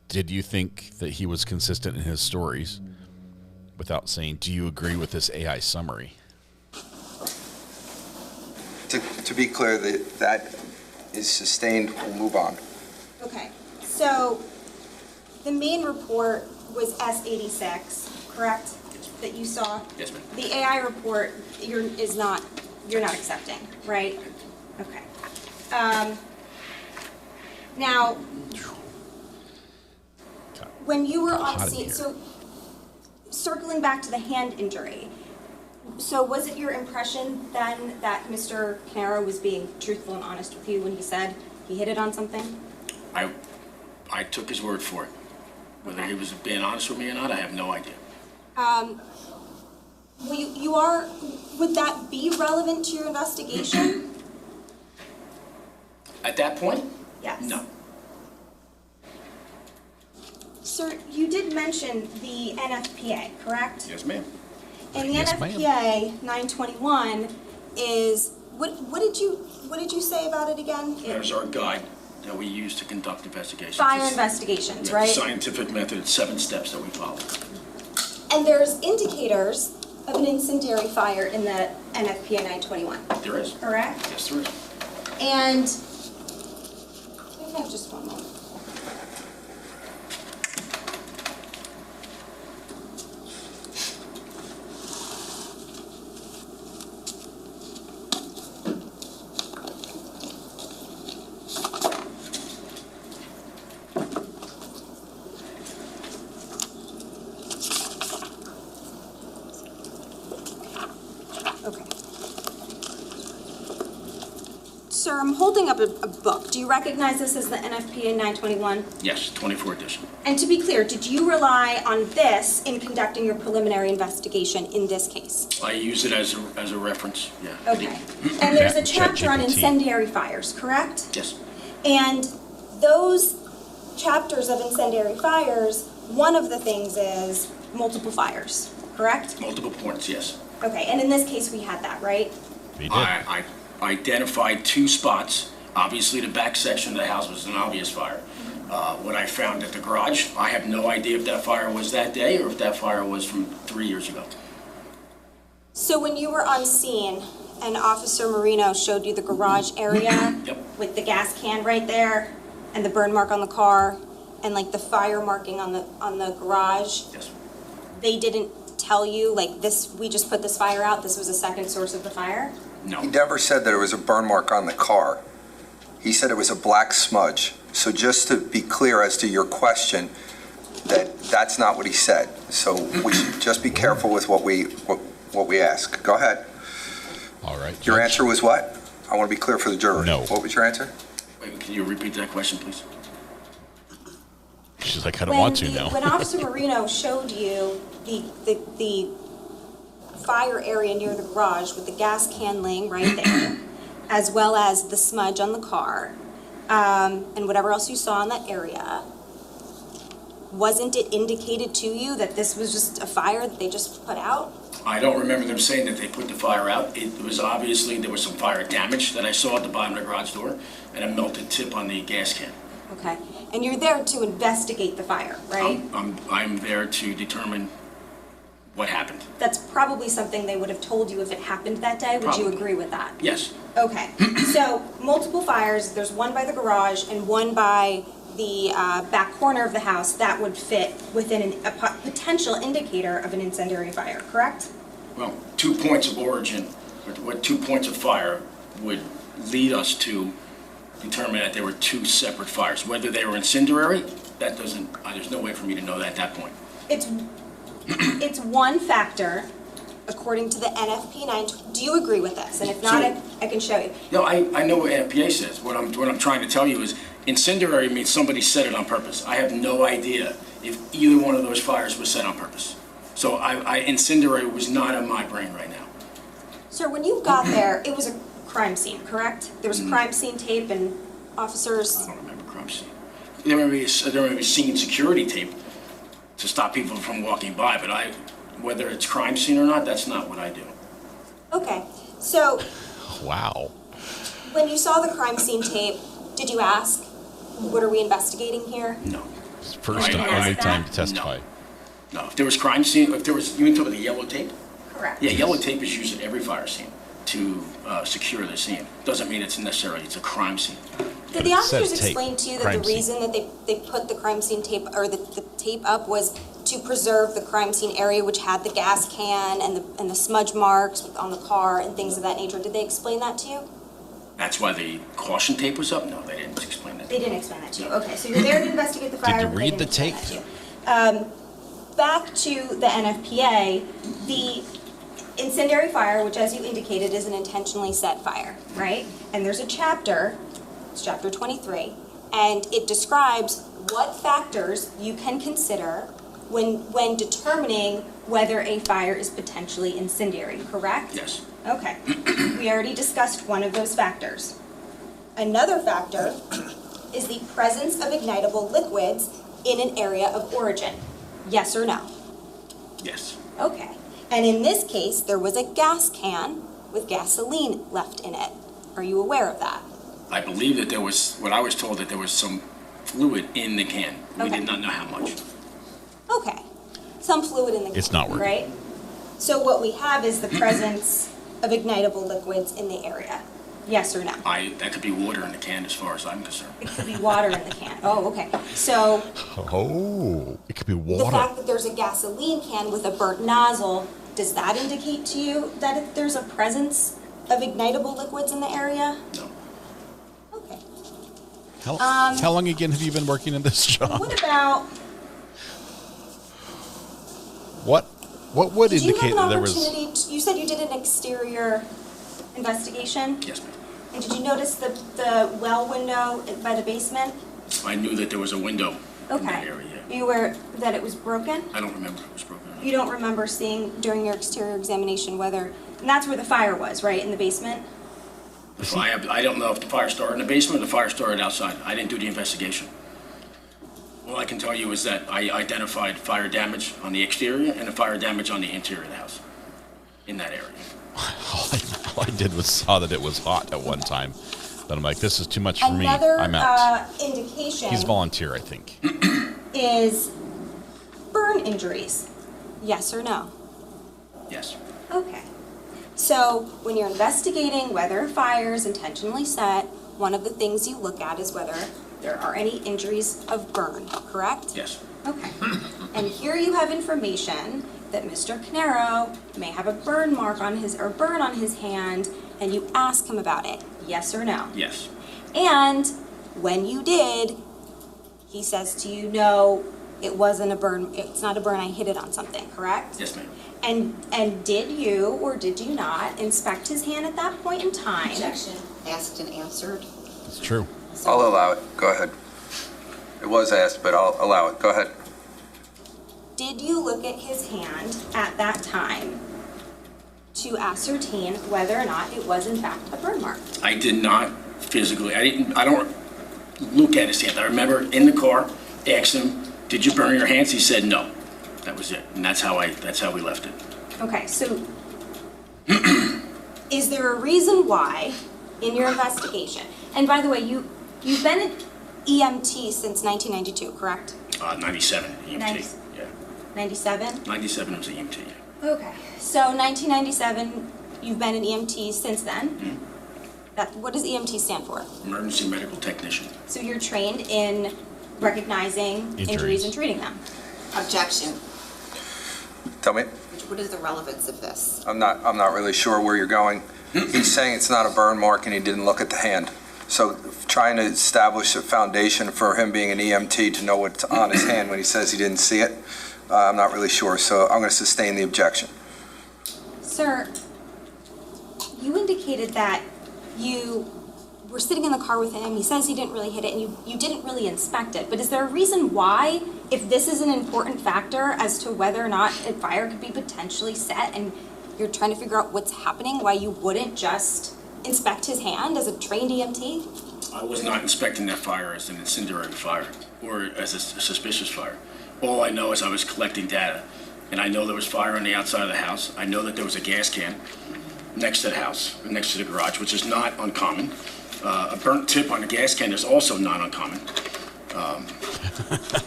Did you think that he was consistent in his stories? Without saying, do you agree with this AI summary? To be clear, that is sustained. We'll move on. Okay, so the main report was S86, correct? That you saw? Yes, ma'am. The AI report you're not accepting, right? Okay. Now, when you were on scene, so circling back to the hand injury, so was it your impression then that Mr. Caneiro was being truthful and honest with you when he said he hit it on something? I took his word for it. Whether he was being honest with me or not, I have no idea. Would that be relevant to your investigation? At that point? Yes. No. Sir, you did mention the NFPA, correct? Yes, ma'am. And the NFPA 921 is, what did you say about it again? There's our guide that we use to conduct investigations. Fire investigations, Yeah, right? Scientific method, it's 7 steps that we follow. And there's indicators of an incendiary fire in the NFPA 921. There is. Correct? Yes, there is. And I have just one moment. Sir, I'm holding up a book. Do you recognize this as the NFPA 921? Yes, 24 edition. And to be clear, did you rely on this in conducting your preliminary investigation in this case? I use it as a reference, yeah. Okay. And there's a chapter on incendiary fires, correct? Yes. And those chapters of incendiary fires, one of the things is multiple fires, correct? Multiple points, yes. Okay, and in this case, we had that, right? We did. I identified 2 spots. Obviously, the back section of the house was an obvious fire. What I found at the garage, I have no idea if that fire was that day or if that fire was from 3 years ago. So when you were on scene and Officer Marino showed you the garage area with the gas can right there and the burn mark on the car and like the fire marking on the garage, they didn't tell you like this, we just put this fire out, this was a second source of the fire? No. He never said that it was a burn mark on the car. He said it was a black smudge. So just to be clear as to your question, that's not what he said. So we should just be careful with what we ask. Go ahead. All right. Your answer was what? I want to be clear for the jury. No. What was your answer? Wait, can you repeat that question, please? She's like, I don't want to now. When Officer Marino showed you the fire area near the garage with the gas can laying right there, as well as the smudge on the car, and whatever else you saw in that area, wasn't it indicated to you that this was just a fire that they just put out? I don't remember them saying that they put the fire out. It was obviously, there was some fire damage that I saw at the bottom of the garage door and a melted tip on the gas can. Okay, and you're there to investigate the fire, right? I'm there to determine what happened. That's probably something they would have told you if it happened that day. Would you agree with that? Yes. Okay, so multiple fires, there's one by the garage and one by the back corner of the house that would fit within a potential indicator of an incendiary fire, correct? Well, 2 points of origin, what 2 points of fire would lead us to determine that there were 2 separate fires. Whether they were incendiary, that doesn't, there's no way for me to know that at that point. It's one factor, according to the NFP9. Do you agree with this? And if not, I can show you. No, I know what NFPA says. What I'm trying to tell you is incendiary means somebody set it on purpose. I have no idea if either one of those fires was set on purpose. So incendiary was not on my brain right now. Sir, when you got there, it was a crime scene, correct? There was crime scene tape and officers... I don't remember crime scene. There may be scene security tape to stop people from walking by, but whether it's crime scene or not, that's not what I do. Okay, so... Wow. When you saw the crime scene tape, did you ask, what are we investigating here? No. First and only time to testify. No, if there was crime scene, you mean talking about the yellow tape? Correct. Yeah, yellow tape is used at every fire scene to secure the scene. Doesn't mean it's a crime scene. Did the officers explain to you that the reason that they put the crime scene tape, or the tape up, was to preserve the crime scene area, which had the gas can and the smudge marks on the car and things of that nature? Did they explain that to you? That's why the caution tape was up? No, they didn't explain that. They didn't explain that to you. Okay, so you're there to investigate the fire. Did you read the tape? Back to the NFPA, the incendiary fire, which as you indicated is an intentionally set fire, right? And there's a chapter, it's chapter 23, and it describes what factors you can consider when determining whether a fire is potentially incendiary, correct? Yes. Okay. We already discussed one of those factors. Another factor is the presence of ignitable liquids in an area of origin. Yes or no? Yes. Okay. And in this case, there was a gas can with gasoline left in it. Are you aware of that? I believe that I was told that there was some fluid in the can. We Okay. did not know how much. Okay. Some fluid in the can. It's not working. Right? So what we have is the presence of ignitable liquids in the area. Yes or no? That could be water in the can as far as I'm concerned. It could be water in the can. Oh, okay. So it could be the water. fact that there's a gasoline can with a burnt nozzle, does that indicate to you that there's a presence of ignitable liquids in the area? No. Okay. How long again have you been working in this job? What about... What would indicate that there was... You said you did an exterior investigation? Yes, ma'am. And did you notice the well window by the basement? I knew that there was a window in that Okay. area. You were that it was broken? I don't remember if it was broken or not. You don't remember seeing during your exterior examination whether... And that's where the fire was, right? In the basement? I don't know if the fire started in the basement or the fire started outside. I didn't do the investigation. All I can tell you is that I identified fire damage on the exterior and the fire damage on the interior of the house in that area. All I did was saw that it was hot at one time. But I'm like, this is too much for me. Another I'm out. indication... He's volunteer, I think. ...is burn injuries. Yes or no? Yes. Okay. So when you're investigating whether a fire is intentionally set, one of the things you look at is whether there are any injuries of burn, correct? Yes. Okay. And here you have information that Mr. Caneiro may have a burn mark on his, or burn on his hand, and you ask him about it. Yes or no? Yes. And when you did, he says to you, no, it wasn't a burn, it's not a burn, I hit it on something, correct? Yes, ma'am. And did you or did you not inspect his hand at that point in time? Objection. Asked and answered. It's true. I'll allow it. Go ahead. It was asked, but I'll allow it. Go ahead. Did you look at his hand at that time to ascertain whether or not it was in fact a burn mark? I did not physically. I don't look at his hand. I remember in the car, asked him, "Did you burn your hands?" He said no. That was it, and that's how we left it. Okay, so is there a reason why in your investigation, and by the way, you've been an EMT since 1992, correct? 97 EMT. Yeah. 97? 97 was EMT. Okay, so 1997, you've been an EMT since then. What does EMT stand for? Emergency medical technician. So you're trained in recognizing injuries and treating them. Objection. Tell me. What is the relevance of this? I'm not really sure where you're going. He's saying it's not a burn mark and he didn't look at the hand. So trying to establish a foundation for him being an EMT to know what's on his hand when he says he didn't see it, I'm not really sure. So I'm going to sustain the objection. Sir, you indicated that you were sitting in the car with him. He says he didn't really hit it, and you didn't really inspect it. But is there a reason why, if this is an important factor as to whether or not a fire could be potentially set, and you're trying to figure out what's happening, why you wouldn't just inspect his hand as a trained EMT? I was not inspecting that fire as an incendiary fire or as a suspicious fire. All I know is I was collecting data, and I know there was fire on the outside of the house. I know that there was a gas can next to the house, next to the garage, which is not uncommon. A burnt tip on a gas can is also not uncommon.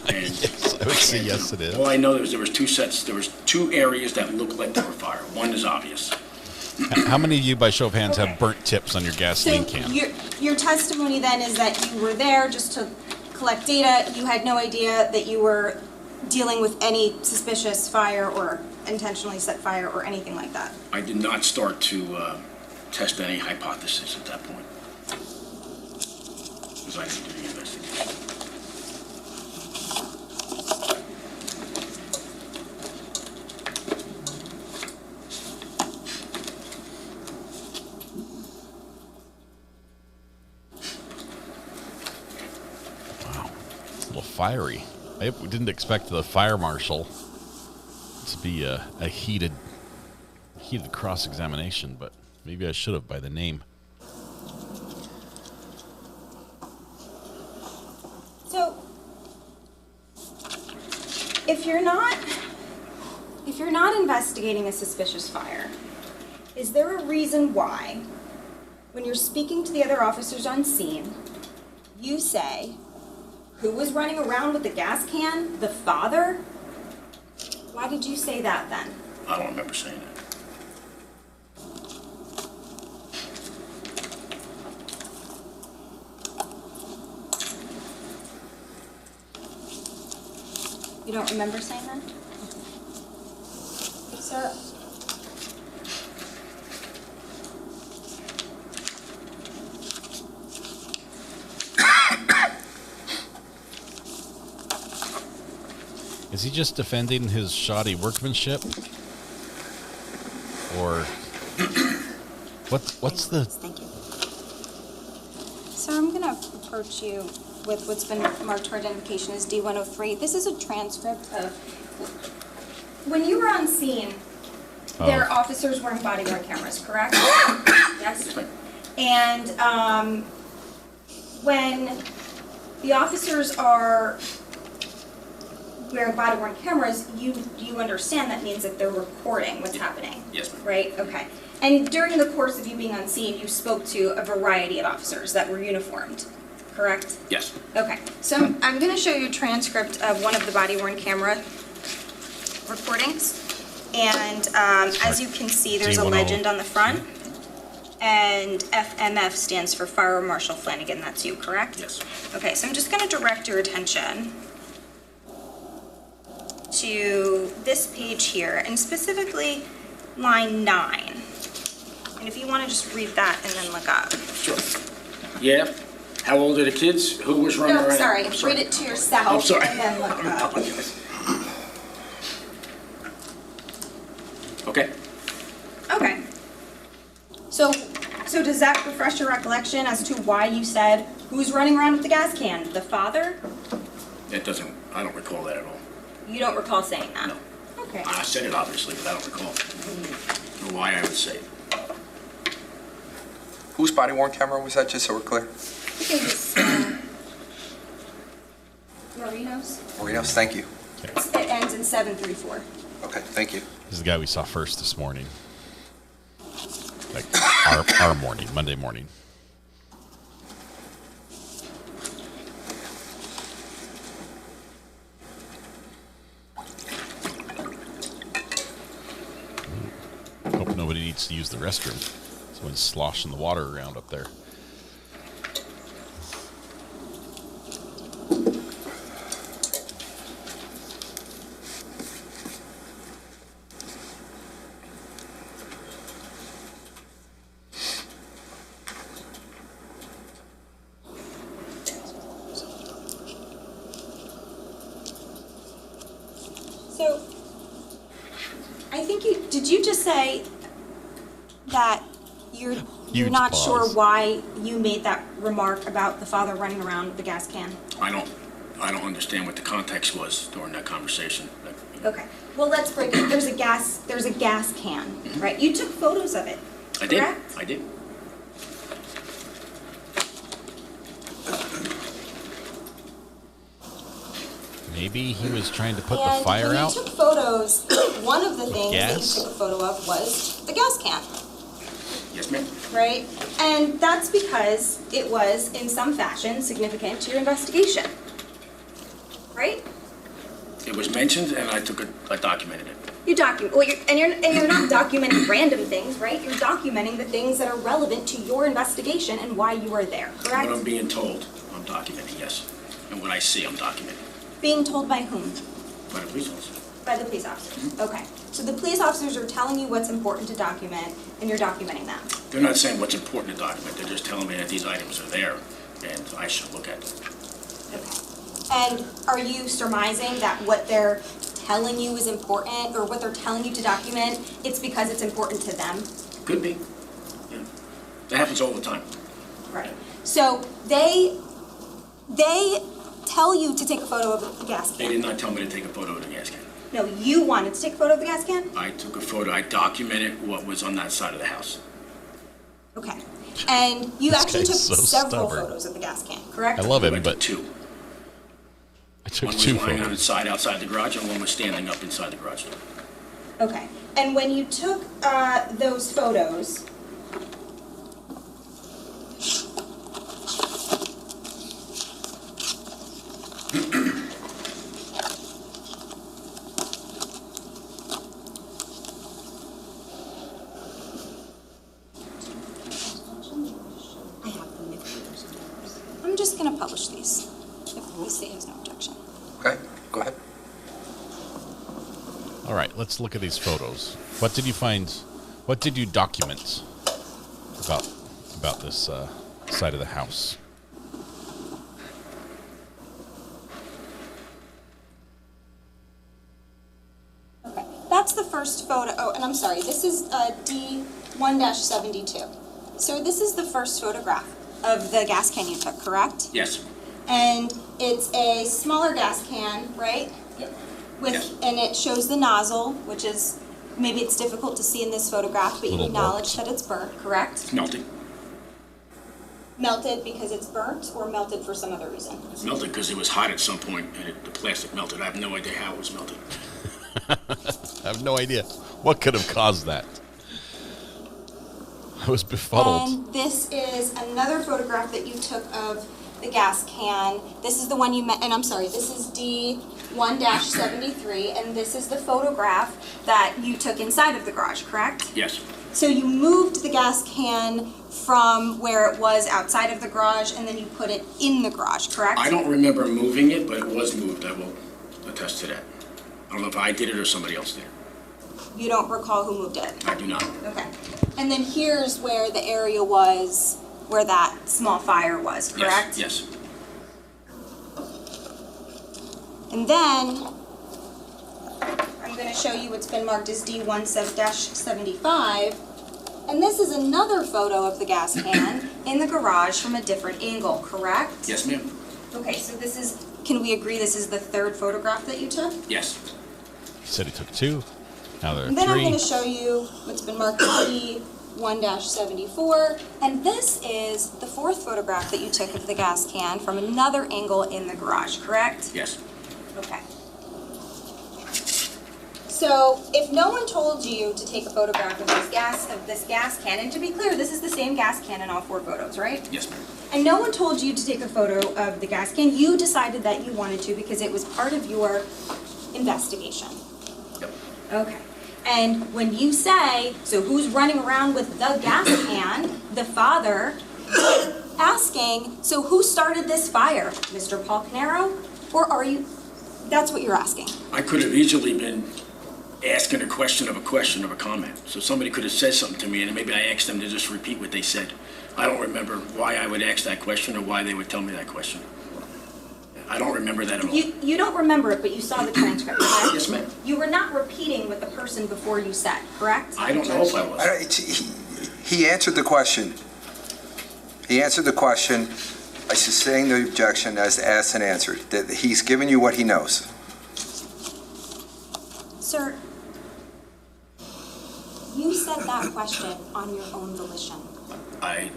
Yes, I would say yes, it is. All I know is there was two areas that looked like they were fire. One is obvious. How many of you, by show of hands, have burnt tips on your gasoline can? Your testimony then is that you were there just to collect data. You had no idea that you were dealing with any suspicious fire or intentionally set fire or anything like that. I did not start to test any hypothesis at that point, because I didn't do the investigation. Wow, it's a little fiery. I didn't expect the fire marshal to be a heated cross-examination, but maybe I should have by the name. So, if you're not investigating a suspicious fire, is there a reason why, when you're speaking to the other officers on scene, you say, who was running around with the gas can? The father? Why did you say that then? I don't remember saying that. You don't remember saying that? Sir? Is he just defending his shoddy workmanship? Or what's the... Thank you. Sir, I'm going to approach you with what's been marked for identification as D103. This is a transcript of... When you were on scene, there are officers wearing body-worn cameras, correct? Yes? And when the officers are wearing body-worn cameras, you understand that means that they're recording what's happening. Yes, ma'am. Right? Okay. And during the course of you being on scene, you spoke to a variety of officers that were uniformed, correct? Yes. Okay. So I'm going to show you a transcript of one of the body-worn camera recordings. And as you can see, there's a legend on the front. And FMF stands for Fire Marshal Flanagan. That's you, correct? Yes. Okay, so I'm just going to direct your attention to this page here, and specifically line 9. And if you want to just read that and then look up. Sure. Yeah. How old are the kids? Who was running around? No, sorry. Read it to yourself. I'm sorry. And then look up. Okay. Okay. So does that refresh your recollection as to why you said, who's running around with the gas can? The father? It doesn't, I don't recall that at all. You don't recall saying that? No. Okay. I said it obviously, but I don't recall. I don't know why I would say it. Whose body-worn camera was that, just so we're clear? I think it was Marinos. Marinos, thank you. It ends in 734. Okay, thank you. This is the guy we saw first this morning. Like our morning, Monday morning. Hope nobody needs to use the restroom. Someone's sloshing the water around up there. So, I think did you just say that you're Huge not pause. sure why you made that remark about the father running around with the gas can? I don't understand what the context was during that conversation. Okay. Well, let's break it. There's a gas can, right? You took photos of it. I did. Correct? I did. Maybe he was trying to put And the fire when out. you took photos, one of the things that gas? you took a photo of was the gas can, Yes, ma'am. right? And that's because it was, in some fashion, significant to your investigation, right? It was mentioned, and I documented it. You document, well, you're not documenting random things, right? You're documenting the things that are relevant to your investigation and why you are there, correct? What I'm being told, I'm documenting, yes. And what I see, I'm documenting. Being told by whom? By the police officer. By the police officers. Okay. So the police officers are telling you what's important to document, and you're documenting that. They're not saying what's important to document. They're just telling me that these items are there, and I should look at them. Okay. And are you surmising that what they're telling you is important, or what they're telling you to document, it's because it's important to them? Could be. Yeah. That happens all the time. Right. So they tell you to take a photo of the gas They can. did not tell me to take a photo of the gas can. No, you wanted to take a photo of the gas can? I took a photo. I documented what was on that side of the house. Okay. And you This actually took guy's so several stubborn. photos of the gas can, correct? I love him, but Two. I took One two was lying on photos. its side outside the garage, and one was standing up inside the garage door. Okay. And when you took those photos, I have them if I'm just going to publish these if the state has no objection. Okay, go ahead. All right, let's look at these photos. What did you find? What did you document about this side of the house? Okay, that's the first photo. Oh, and I'm sorry, this is D1-72. So this is the first photograph of the gas can you took, correct? Yes. And it's a smaller gas can, right? Yep. And it shows the nozzle, which is, maybe it's difficult to see in this photograph, but you Little acknowledge that it's burnt, correct? It's melted. Melted because it's burnt, or melted for some other reason? It's melted because it was hot at some point, and the plastic melted. I have no idea how it was melted. I have no idea. What could have caused that? I was befuddled. And this is another photograph that you took of the gas can. This is the one you met, and I'm sorry, this is D1-73, and this is the photograph that you took inside of the garage, correct? Yes. So you moved the gas can from where it was outside of the garage, and then you put it in the garage, correct? I don't remember moving it, but it was moved. I will attest to that. I don't know if I did it or somebody else did. You don't recall who moved it? I do not. Okay. And then here's where the area was where that small fire was, correct? Yes. And then I'm going to show you what's been marked as D1-75. And this is another photo of the gas can in the garage from a different angle, correct? Yes, ma'am. Okay, so this is, can we agree this is the third photograph that you took? Yes. He said he took two. Now there are And then I'm three. going to show you what's been marked as 1-74, and this is the fourth photograph that you took of the gas can from another angle in the garage, correct? Yes. Okay. So, if no one told you to take a photograph of this gas can, and to be clear, this is the same gas can in all four photos, right? Yes, ma'am. And no one told you to take a photo of the gas can, you decided that you wanted to because it was part of your investigation. Yep. Okay. And when you say, so who's running around with the gas can, the father, asking, so who started this fire? Mr. Paul Caneiro? Or are you, that's what you're asking? I could have easily been asking a question of a comment. So somebody could have said something to me and maybe I asked them to just repeat what they said. I don't remember why I would ask that question or why they would tell me that question. I don't remember that at all. You don't remember it, but you saw the transcript, correct? Yes, ma'am. You were not repeating what the person before you said, correct? I don't know if I was. He answered the question. He answered the question by sustaining the objection as asked and answered. That he's given you what he knows. Sir, you said that question on your own volition. I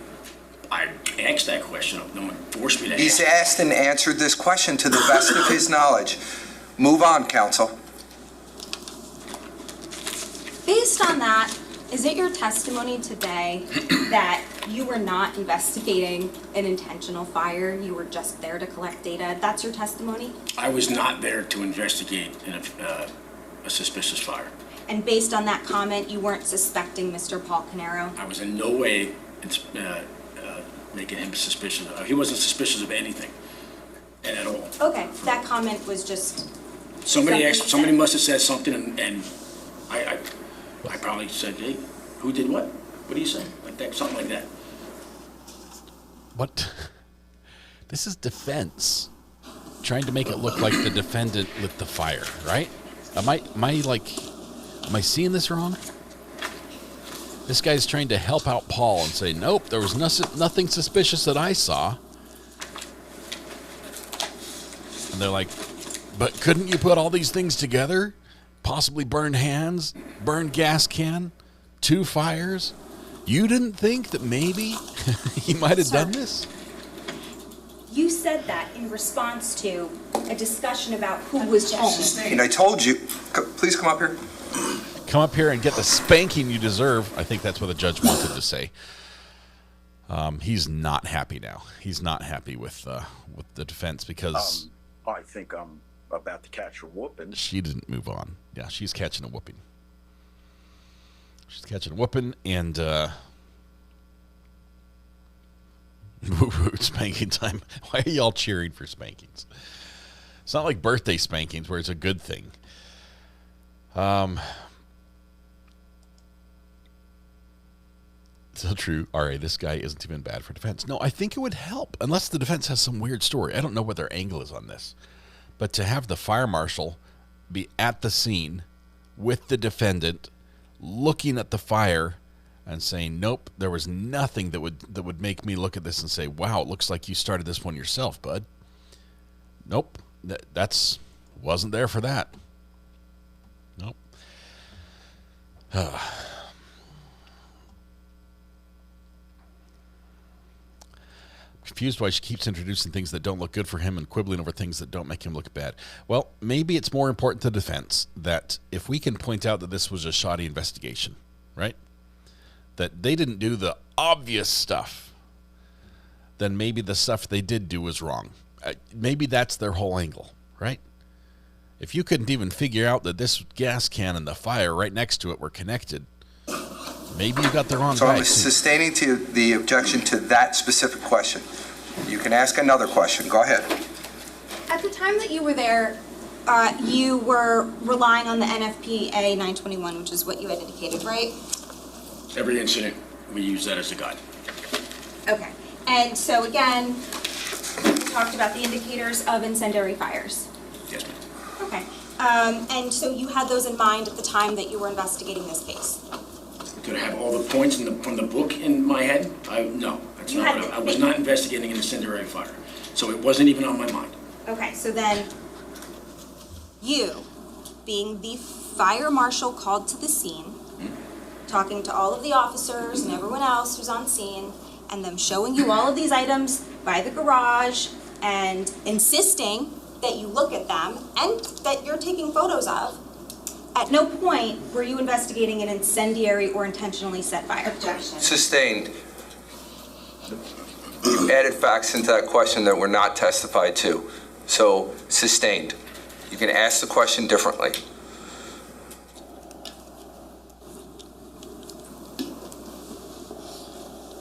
asked that question. No one forced me to He's ask. asked and answered this question to the best of his knowledge. Move on, counsel. Based on that, is it your testimony today that you were not investigating an intentional fire, you were just there to collect data? That's your testimony? I was not there to investigate a suspicious fire. And based on that comment, you weren't suspecting Mr. Paul Caneiro? I was in no way making him suspicious. He wasn't suspicious of anything at all. Okay, that comment was just... Somebody must have said something and I probably said, hey, who did what? What are you saying? Like that, something like that. What? This is defense. Trying to make it look like the defendant lit the fire, right? Am I seeing this wrong? This guy's trying to help out Paul and say, nope, there was nothing suspicious that I saw. And they're like, but couldn't you put all these things together? Possibly burned hands, burned gas can, 2 fires. You didn't think that maybe he might have done this? You said that in response to a discussion about who was home. And I told you, please come up here. Come up here and get the spanking you deserve. I think that's what the judge wanted to say. He's not happy now. He's not happy with the defense because... I think I'm about to catch a whooping. She didn't move on. Yeah, she's catching a whooping. She's catching a whooping and... spanking time. Why are y'all cheering for spankings? It's not like birthday spankings where it's a good thing. So true. All right, this guy isn't even bad for defense. No, I think it would help, unless the defense has some weird story. I don't know what their angle is on this. But to have the fire marshal be at the scene with the defendant, looking at the fire and saying, nope, there was nothing that would make me look at this and say, wow, it looks like you started this one yourself, bud. Nope, that's wasn't there for that. Nope. Confused why she keeps introducing things that don't look good for him and quibbling over things that don't make him look bad. Well, maybe it's more important to defense that if we can point out that this was a shoddy investigation, right? That they didn't do the obvious stuff, then maybe the stuff they did do was wrong. Maybe that's their whole angle, right? If you couldn't even figure out that this gas can and the fire right next to it were connected, maybe you got the wrong guy. So I'm sustaining to the objection to that specific question. You can ask another question. Go ahead. At the time that you were there, you were relying on the NFPA 921, which is what you had indicated, right? Every incident, we use that as a guide. Okay. And so again, we talked about the indicators of incendiary fires. Yes, ma'am. Okay. And so you had those in mind at the time that you were investigating this case? Did I have all the points from the book in my head? No, that's not what I was not investigating an incendiary fire. So it wasn't even on my mind. Okay, so then you, being the fire marshal called to the scene, talking to all of the officers and everyone else who's on scene, and them showing you all of these items by the garage and insisting that you look at them and that you're taking photos of, at no point were you investigating an incendiary or intentionally set fire. Objection. Sustained. You added facts into that question that were not testified to. So, sustained. You can ask the question differently.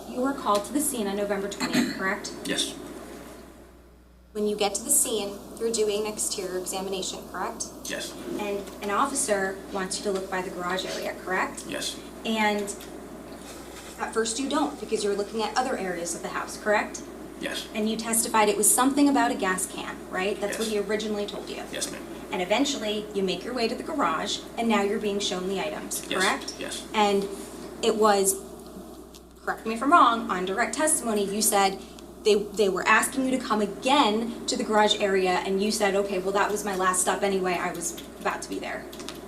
You were called to the scene on November 20th, correct? Yes. When you get to the scene, you're doing an exterior examination, correct? Yes. And an officer wants you to look by the garage area, correct? Yes. And at first you don't, because you're looking at other areas of the house, correct? Yes. And you testified it was something about a gas can, right? That's Yes. what he originally told you. Yes, ma'am. And eventually, you make your way to the garage, and now you're being shown the items, Yes. correct? Yes. And it was, correct me if I'm wrong, on direct testimony, you said they were asking you to come again to the garage area, and you said, okay, well, that was my last stop anyway, I was about to be there.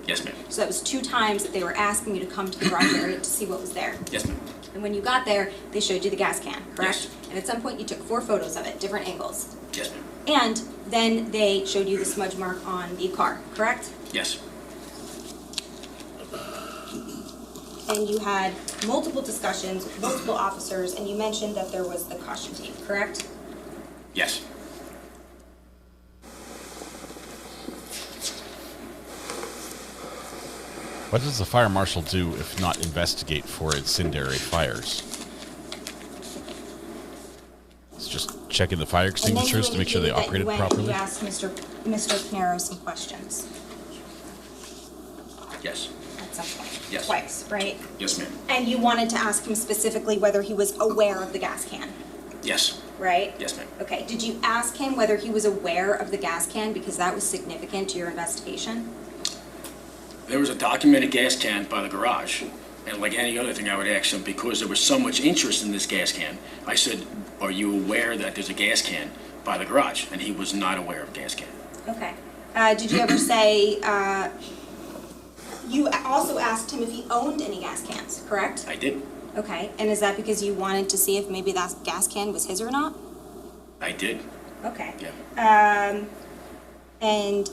Yes, ma'am. So that was 2 times that they were asking you to come to the garage area to see what was there. Yes, ma'am. And when you got there, they showed you the gas can, correct? Yes. And at some point, you took 4 photos of it, different angles. Yes, ma'am. And then they showed you the smudge mark on the car, correct? Yes. And you had multiple discussions with multiple officers, and you mentioned that there was the caution tape, correct? Yes. What does the fire marshal do if not investigate for incendiary fires? It's just checking the fire extinguishers to make sure they operated properly? You asked Mr. Caneiro some questions Yes. at some point. Yes. Twice, right? Yes, ma'am. And you wanted to ask him specifically whether he was aware of the gas can, Yes. right? Yes, ma'am. Okay, did you ask him whether he was aware of the gas can because that was significant to your investigation? There was a documented gas can by the garage, and like any other thing I would ask him, because there was so much interest in this gas can, I said, are you aware that there's a gas can by the garage? And he was not aware of a gas can. Okay. Did you ever say, you also asked him if he owned any gas cans, correct? I did. Okay, and is that because you wanted to see if maybe that gas can was his or not? I did. Okay. Yeah. And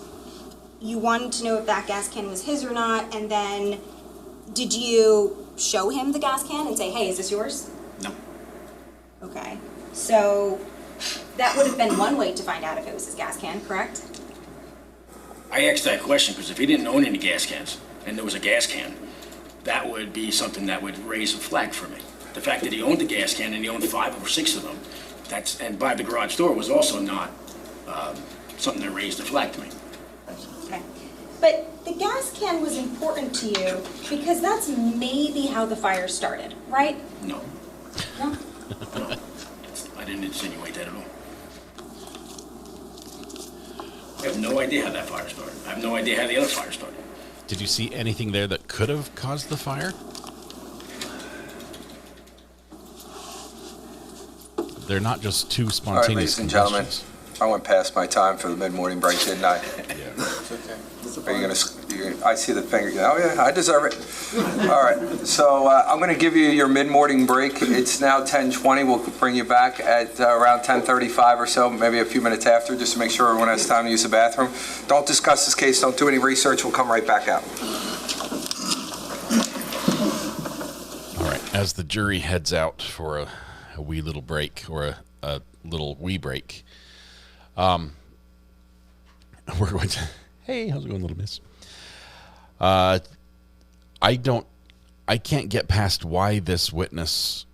you wanted to know if that gas can was his or not, and then did you show him the gas can and say, hey, is this yours? No. Okay, so that would have been one way to find out if it was his gas can, correct? I asked that question because if he didn't own any gas cans and there was a gas can, that would be something that would raise a flag for me. The fact that he owned a gas can and he owned 5 or 6 of them, and by the garage door was also not something that raised a flag to me. Okay. But the gas can was important to you because that's maybe how the fire started, right? No. No? No. I didn't insinuate that at all. I have no idea how that fire started. I have no idea how the other fire started. Did you see anything there that could have caused the fire? They're not just 2 spontaneous All right, ladies and gentlemen, I went past my time for the mid-morning break, didn't I? Yeah. It's okay. Are you gonna, I see the finger. Oh, yeah, I deserve it. All right, so I'm going to give you your mid-morning break. It's now 10:20. We'll bring you back at around 10:35 or so, maybe a few minutes after, just to make sure everyone has time to use the bathroom. Don't discuss this case. Don't do any research. We'll come right back out. All right, as the jury heads out for a wee little break, or a little wee break, we're going to... Hey, how's it going, little miss? I can't get past why this witness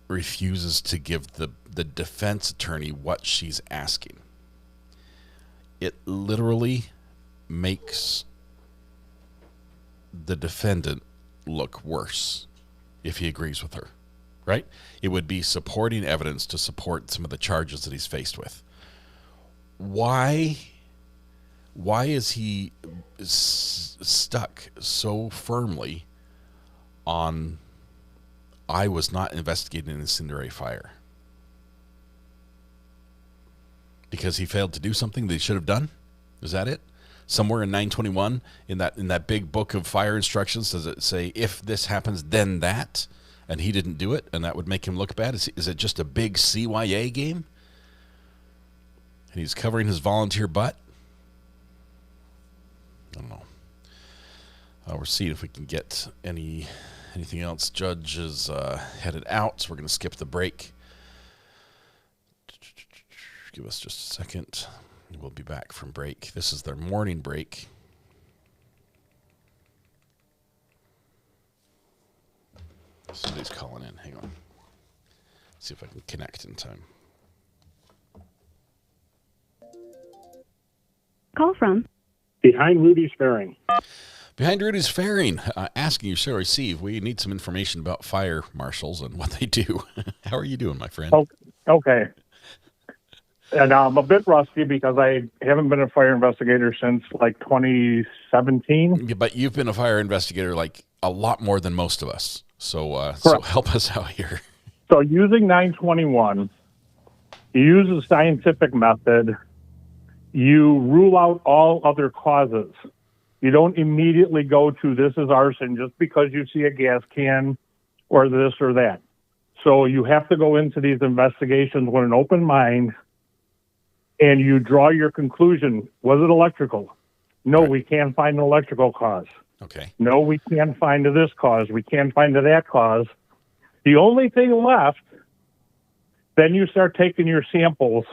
refuses to give the defense attorney what she's asking. It literally makes the defendant look worse if he agrees with her, right? It would be supporting evidence to support some of the charges that he's faced with. Why is he stuck so firmly on, I was not investigating an incendiary fire? Because he failed to do something that he should have done? Is that it? somewhere in 921 in that big book of fire instructions? Does it say if this happens, then that, and he didn't do it, and that would make him look bad? Is it just a big CYA game? And he's covering his volunteer butt? I don't know. We're seeing if we can get anything else. Judge is headed out, so we're going to skip the break. Give us just a second. We'll be back from break. This is their morning break. Somebody's calling in. Hang on. See if I can connect in time. Call from Behind Rudy's Fairing. Behind Rudy's Fairing, asking you, Sarah Steve, we need some information about fire marshals and what they do. How are you doing, my friend? Okay. And I'm a bit rusty because I haven't been a fire investigator since like 2017. Yeah, but you've been a fire investigator like a lot more than most of us. So help us out here. So using 921, you use a scientific method. You rule out all other causes. You don't immediately go to this is arson just because you see a gas can or this or that. So you have to go into these investigations with an open mind, and you draw your conclusion. Was it electrical? No, we can't find an electrical cause. Okay. No, we can't find this cause. We can't find that cause. The only thing left, then you start taking your samples.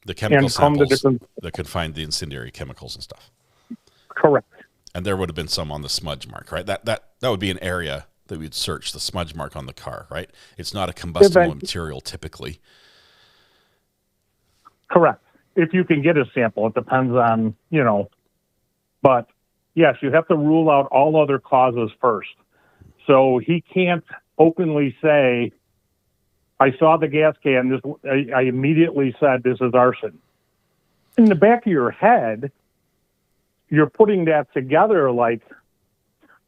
The chemical samples that could find the incendiary chemicals and stuff. Correct. And there would have been some on the smudge mark, right? That would be an area that we'd search, the smudge mark on the car, right? It's not a combustible material typically. Correct. If you can get a sample, it depends on, but yes, you have to rule out all other causes first. So he can't openly say, I saw the gas can, I immediately said this is arson. In the back of your head, you're putting that together like,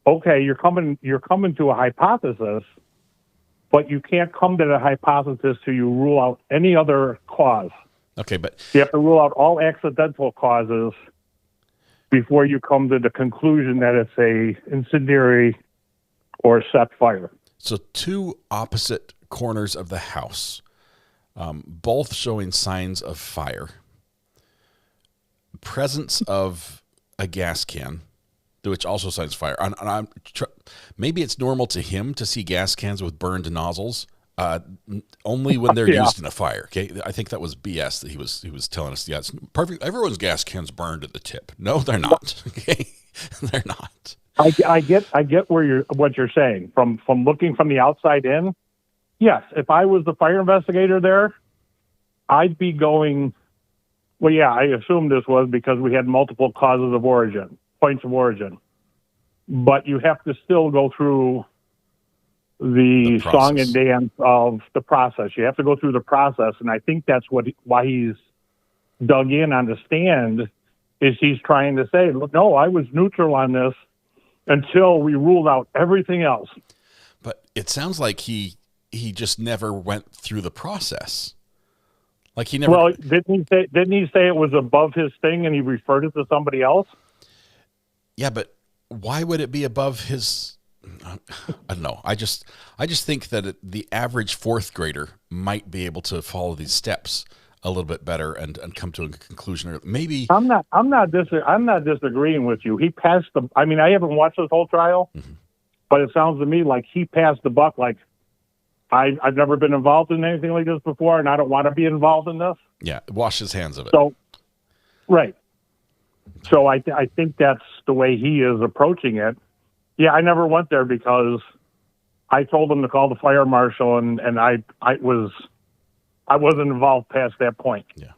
okay, you're coming to a hypothesis, but you can't come to the hypothesis till you rule out any other cause. Okay, but you have to rule out all accidental causes before you come to the conclusion that it's a incendiary or set fire. So two opposite corners of the house, both showing signs of fire. Presence of a gas can, which also signs fire. Maybe it's normal to him to see gas cans with burned nozzles, only when they're used in a fire. Okay, I think that was BS that he was telling us. Yeah, it's perfect. Everyone's gas can's burned at the tip. No, they're not. Okay, they're not. I get what you're saying from looking from the outside in. Yes, if I was the fire investigator there, I'd be going. Well, yeah, I assume this was because we had multiple causes of origin, points of origin. But you have to still go through the song and dance of the process. You have to go through the process, and I think that's why he's dug in on the stand, is he's trying to say, look, no, I was neutral on this until we ruled out everything else. But it sounds like he just never went through the process. Like he never. Well, didn't he say it was above his thing and he referred it to somebody else? Yeah, but why would it be above his? I don't know. I just think that the average fourth grader might be able to follow these steps a little bit better and come to a conclusion. Or maybe I'm not disagreeing with you. He passed the. I mean, I haven't watched this whole trial, but it sounds to me like he passed the buck. Like I've never been involved in anything like this before, and I don't want to be involved in this. Yeah, wash his hands of it. So, right. So I think that's the way he is approaching it. Yeah, I never went there because I told him to call the fire marshal, and I wasn't involved past that point. Yeah.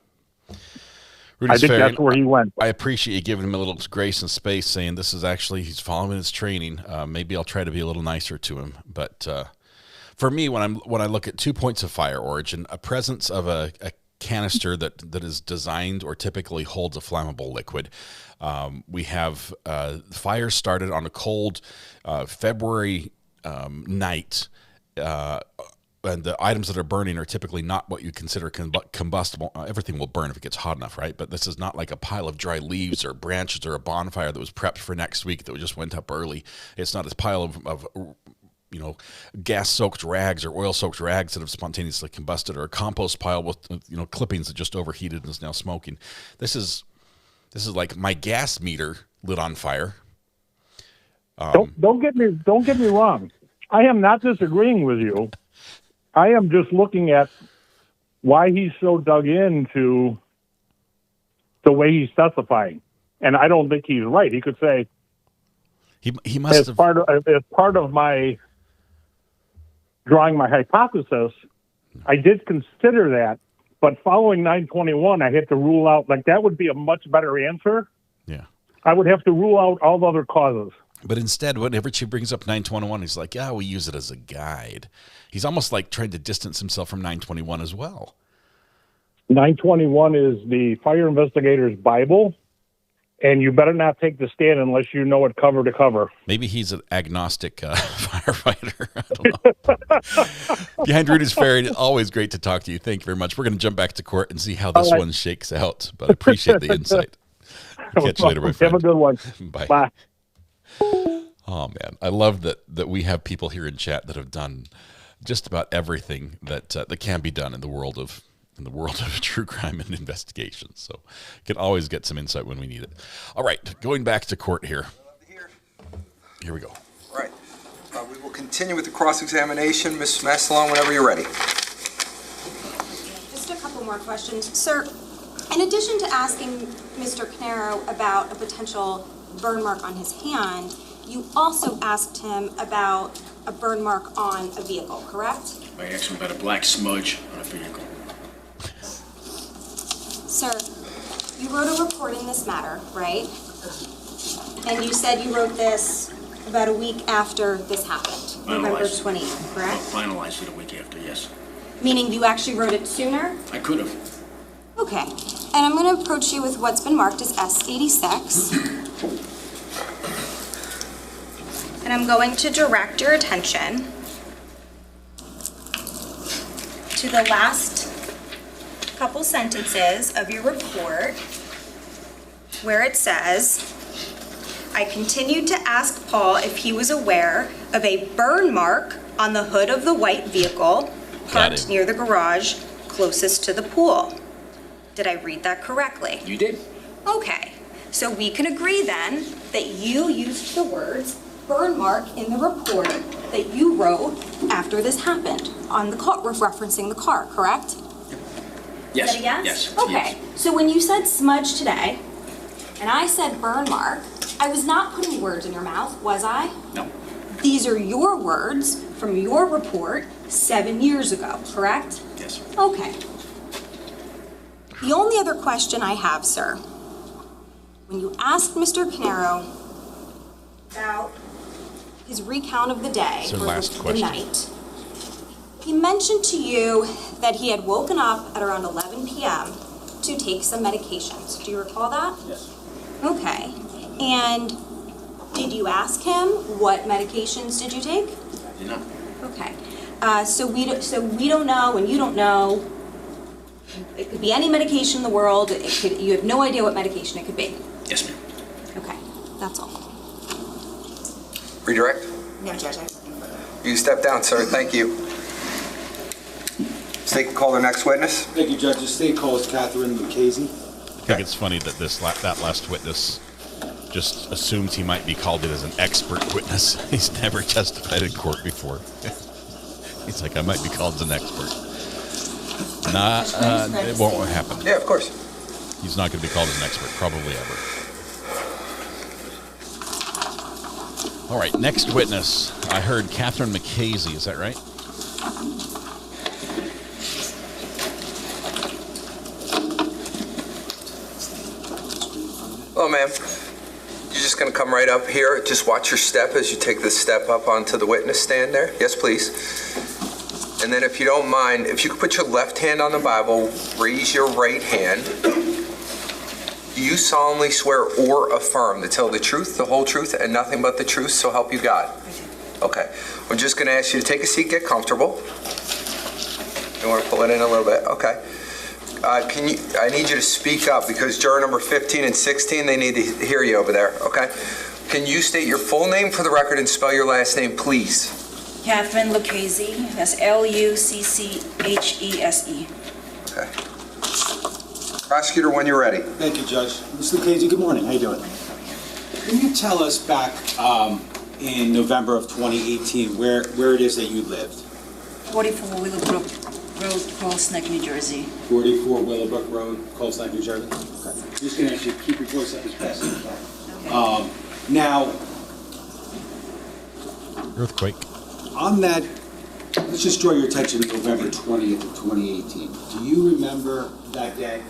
I think that's where he went. I appreciate you giving him a little grace and space, saying this is actually, he's following his training. Maybe I'll try to be a little nicer to him. But for me, when I look at 2 points of fire origin, a presence of a canister that is designed or typically holds a flammable liquid. We have fire started on a cold February night the items that are burning are typically not what you consider combustible. Everything will burn if it gets hot enough, right? But this is not like a pile of dry leaves or branches or a bonfire that was prepped for next week that just went up early. It's not a pile of gas-soaked rags or oil-soaked rags that have spontaneously combusted, or a compost pile with clippings that just overheated and is now smoking. This is like my gas meter lit on fire. Don't get me wrong. I am not disagreeing with you. I am just looking at why he's so dug into the way he's testifying, and I don't think he's right. He could say he must as part of my drawing my hypothesis. I did consider that, but following 921, I had to rule out, like, that would be a much better answer. Yeah, I would have to rule out all the other causes. But instead, whenever she brings up 921, he's like, yeah, we use it as a guide. He's almost like trying to distance himself from 921 as well. 921 is the fire investigator's Bible, and you better not take the stand unless you know it cover to cover. Maybe he's an agnostic firefighter. I don't know. Behind Rudy's Ferry, always great to talk to you. Thank you very much. We're going to jump back to court and see how this one shakes out, but I appreciate the insight. Catch you later, my friend. Have a good one. Bye. Bye. Oh, man. I love that we have people here in chat that have done just about everything that can be done in the world of true crime and investigations. So can always get some insight when we need it. All right, going back to court here. Here we go. All right. We will continue with the cross-examination. Ms. Massillon, whenever you're ready. Just a couple more questions. Sir, in addition to asking Mr. Caneiro about a potential burn mark on his hand, you also asked him about a burn mark on a vehicle, correct? I asked him about a black smudge on a vehicle. Sir, you wrote a report in this matter, right? And you said you wrote this about a week after this happened, November 28th, correct? Finalized it a week after, yes. Meaning you actually wrote it sooner? I could have. Okay. And I'm going to approach you with what's been marked as S86. And I'm going to direct your attention to the last couple sentences of your report where it says, I continued to ask Paul if he was aware of a burn mark on the hood of the white vehicle parked near the garage closest to the pool. Did I read that correctly? You did. Okay, so we can agree then that you used the words burn mark in the report that you wrote after this happened on the car, referencing the car, correct? Yes. Is that a yes? Yes. Okay, Yes. so when you said smudge today, and I said burn mark, I was not putting words in your mouth, was I? No. These are your words from your report 7 years ago, correct? Yes. Okay. The only other question I have, sir, when you asked Mr. Caneiro about his recount of the day, It's our or last the question. night, he mentioned to you that he had woken up at around 11 p.m. to take some medications. Do you recall that? Yes. Okay. And did you ask him what medications did you take? I did not. Okay. So we don't know, and you don't know. It could be any medication in the world. You have no idea what medication it could be. Yes, ma'am. Okay. That's all. Redirect. No, Judge. You step down, sir. Thank you. State can call the next witness. Thank you, Judge. The state calls Catherine Lucchese. I think it's funny that that last witness just assumes he might be called in as an expert witness. He's never testified in court before. He's like, I might be called as an expert. Nah, it won't happen. Yeah, of course. He's not going to be called as an expert, probably ever. All right, next witness. I heard Catherine Lucchese. Is that right? Hello, ma'am. You're just going to come right up here. Just watch your step as you take this step up onto the witness stand there. Yes, please. And then if you don't mind, if you could put your left hand on the Bible, raise your right hand. Do you solemnly swear or affirm to tell the truth, the whole truth, and nothing but the truth, so help you God? Okay. I'm just going to ask you to take a seat, get comfortable. You want to pull it in a little bit? Okay. I need you to speak up because juror number 15 and 16, they need to hear you over there, okay? Can you state your full name for the record and spell your last name, please? Catherine Lucchese, that's Lucchese. Okay. Prosecutor, when you're ready. Thank you, Judge. Ms. Lucchese, good morning. How you doing? Can you tell us back in November of 2018 where it is that you lived? 44 Willowbrook Road, Coles Neck, New Jersey. 44 Willowbrook Road, Coles Neck, New Jersey? Okay. I'm just going to ask you to keep your voice up as best as you can. Okay. Now, earthquake. On that, let's just draw your attention to November 20th of 2018. Do you remember that day?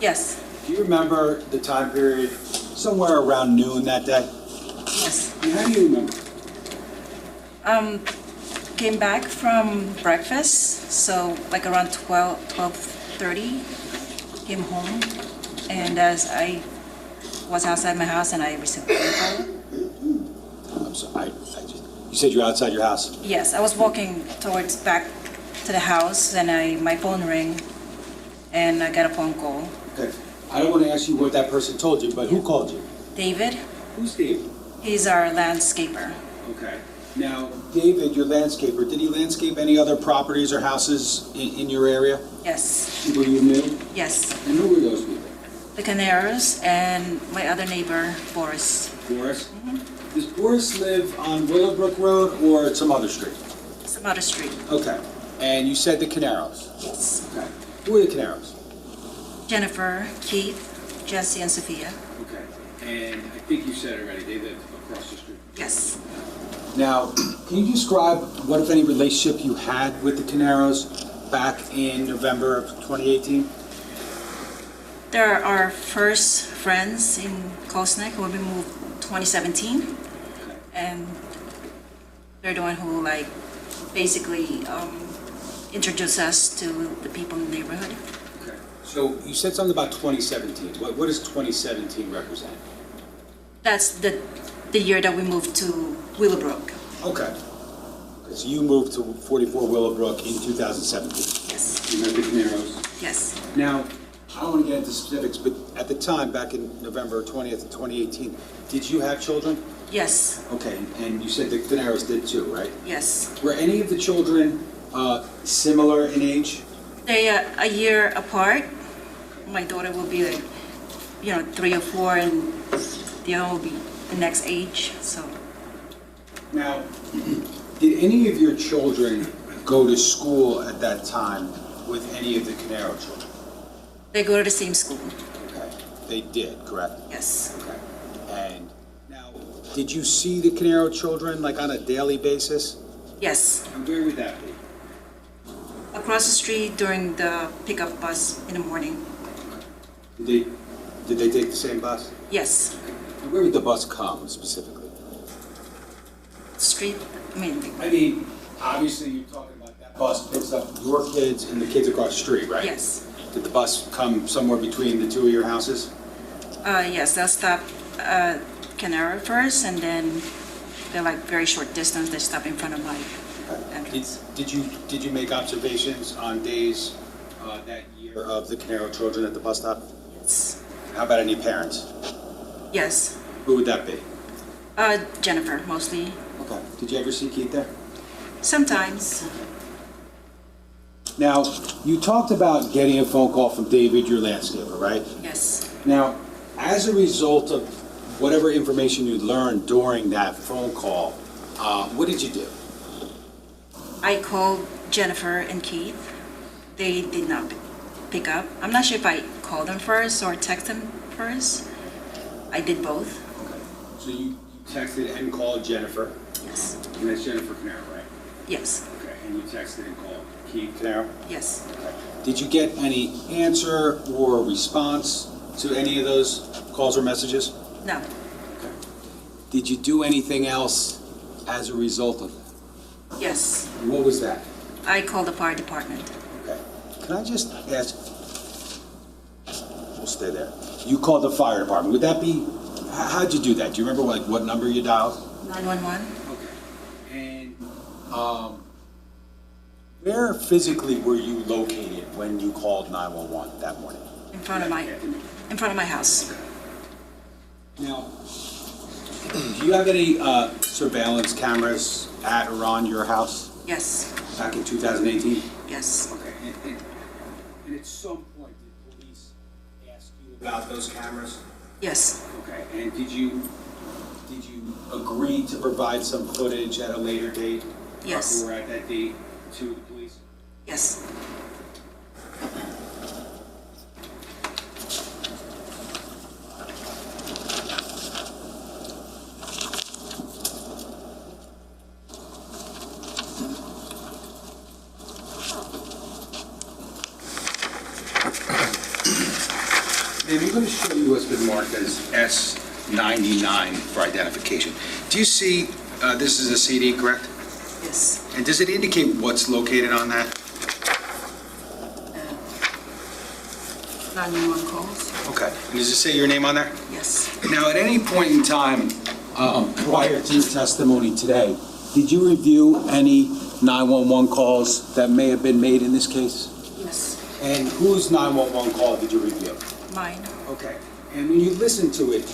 Yes. Do you remember the time period somewhere around noon that day? Yes. And how do you remember? Came back from breakfast, so like around 12:30, came home, and as I was outside my house and I received a phone call. I'm sorry, you said you're outside your house? Yes, I was walking towards back to the house, and my phone rang, and I got a phone call. Okay. I don't want to ask you what that person told you, but who called you? David. Who's David? He's our landscaper. Okay. Now, David, your landscaper, did he landscape any other properties or houses in your area? Yes. People you knew? Yes. And who were those people? The Caneiros and my other neighbor, Boris. Boris? Mm-hmm. Does Boris live on Willowbrook Road or some other street? Some other street. Okay. And you said the Caneiros? Yes. Okay. Who are the Caneiros? Jennifer, Keith, Jesse, and Sophia. Okay. And I think you said already, they live across the street? Yes. Now, can you describe what, if any, relationship you had with the Caneiros back in November of 2018? They're our first friends in Coles Neck when we moved 2017. And they're the one who, like, basically introduced us to the people in the neighborhood. Okay. So you said something about 2017. What does 2017 represent? That's the year that we moved to Willowbrook. Okay. So you moved to 44 Willowbrook in 2017. Yes. You met the Caneiros. Yes. Now, I don't want to get into specifics, but at the time, back in November 20th of 2018, did you have children? Yes. Okay, and you said the Caneiros did too, right? Yes. Were any of the children similar in age? They are a year apart. My daughter will be like, 3 or 4, and the other will be the next age, so. Now, did any of your children go to school at that time with any of the Caneiro children? They go to the same school. Okay, they did, correct? Yes. Okay, and now, did you see the Caneiro children like on a daily basis? Yes. And where would that be? Across the street during the pickup bus in the morning. Did they take the same bus? Yes. And where would the bus come specifically? Street, I mean, obviously you're talking about that bus picks up your kids and the kids across the street, right? Yes. Did the bus come somewhere between the two of your houses? Yes, they'll stop Caneiro first, and then they're like very short distance. They stop in front of my entrance. Did you make observations on days that year of the Caneiro children at the bus stop? Yes. How about any parents? Yes. Who would that be? Jennifer, mostly. Okay. Did you ever see Keith there? Sometimes. Now, you talked about getting a phone call from David, your landscaper, right? Yes. Now, as a result of whatever information you learned during that phone call, what did you do? I called Jennifer and Keith. They did not pick up. I'm not sure if I called them first or texted them first. I did both. Okay. So you texted and called Jennifer? Yes. And that's Jennifer Caneiro, right? Yes. Okay. And you texted and called Keith Caneiro? Yes. Okay. Did you get any answer or response to any of those calls or messages? No. Okay. Did you do anything else as a result of that? Yes. What was that? I called the fire department. Okay. Can I just ask? We'll stay there. You called the fire department. Would that be? How'd you do that? Do you remember what number you dialed? 911. Okay. And Where physically were you located when you called 911 that morning? In front of my house. Now, do you have any surveillance cameras at or on your house? Yes. Back in 2018? Yes. Okay. And at some point, did police ask you about those cameras? Yes. Okay. And did you agree to provide some footage at a later date? Yes. Or at that date to the police? Yes. And I'm going to show you what's been marked as S99 for identification. Do you see, this is a CD, correct? Yes. And does it indicate what's located on that? 911 calls. Okay. And does it say your name on there? Yes. Now, at any point in time prior to your testimony today, did you review any 911 calls that may have been made in this case? Yes. And whose 911 call did you review? Mine. Okay. And when you listened to it,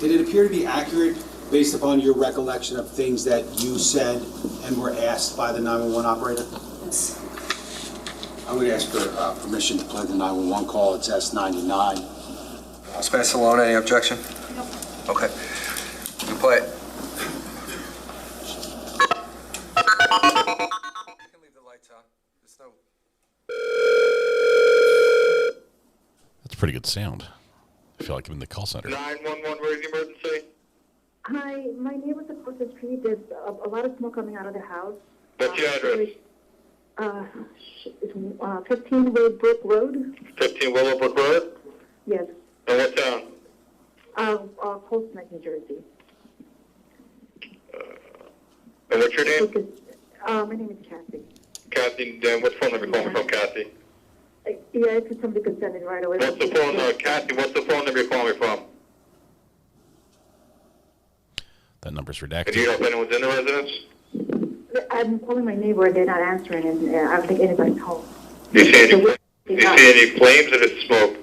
did it appear to be accurate based upon your recollection of things that you said and were asked by the 911 operator? Yes. I would ask for permission to play the 911 call. It's S99. Spence alone, any objection? Nope. Okay. You play it. You can leave the lights on. There's no... That's pretty good sound. I feel like I'm in the call center. 911, where's the emergency? Hi, my neighbor's across the street. There's a lot of smoke coming out of the house. What's your address? It's 15 Willowbrook Road. 15 Willowbrook Road? Yes. And what town? Cold Neck, New Jersey. And what's your name? My name is Kathy. Kathy, then what phone number you calling from, Kathy? Yeah, if somebody could send it right away. What's the phone, Kathy, what's the phone number you're calling me from? That number's And redacted. do you know if anyone's in the residence? I'm calling my neighbor. They're not answering, and I don't think anybody's home. Do you see any flames or is smoke?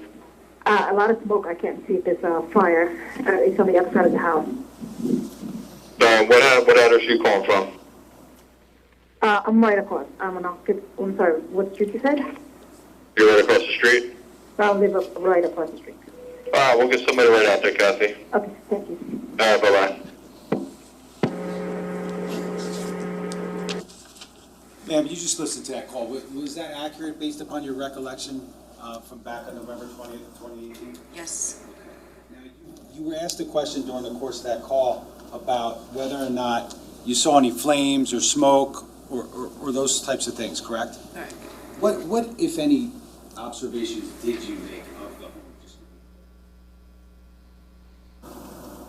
A lot of smoke. I can't see if there's a fire. It's on the other side of the house. What address are you calling from? I'm right across. I'm sorry, what street you said? You're right across the street? I live right across the street. All right, we'll get somebody right out there, Kathy. Okay, thank you. All right, bye-bye. Ma'am, you just listened to that call. Was that accurate based upon your recollection from back on November 20th, 2018? Yes. Now, you were asked a question during the course of that call about whether or not you saw any flames or smoke or those types of things, correct? Correct. What, if any, observations did you make of the home?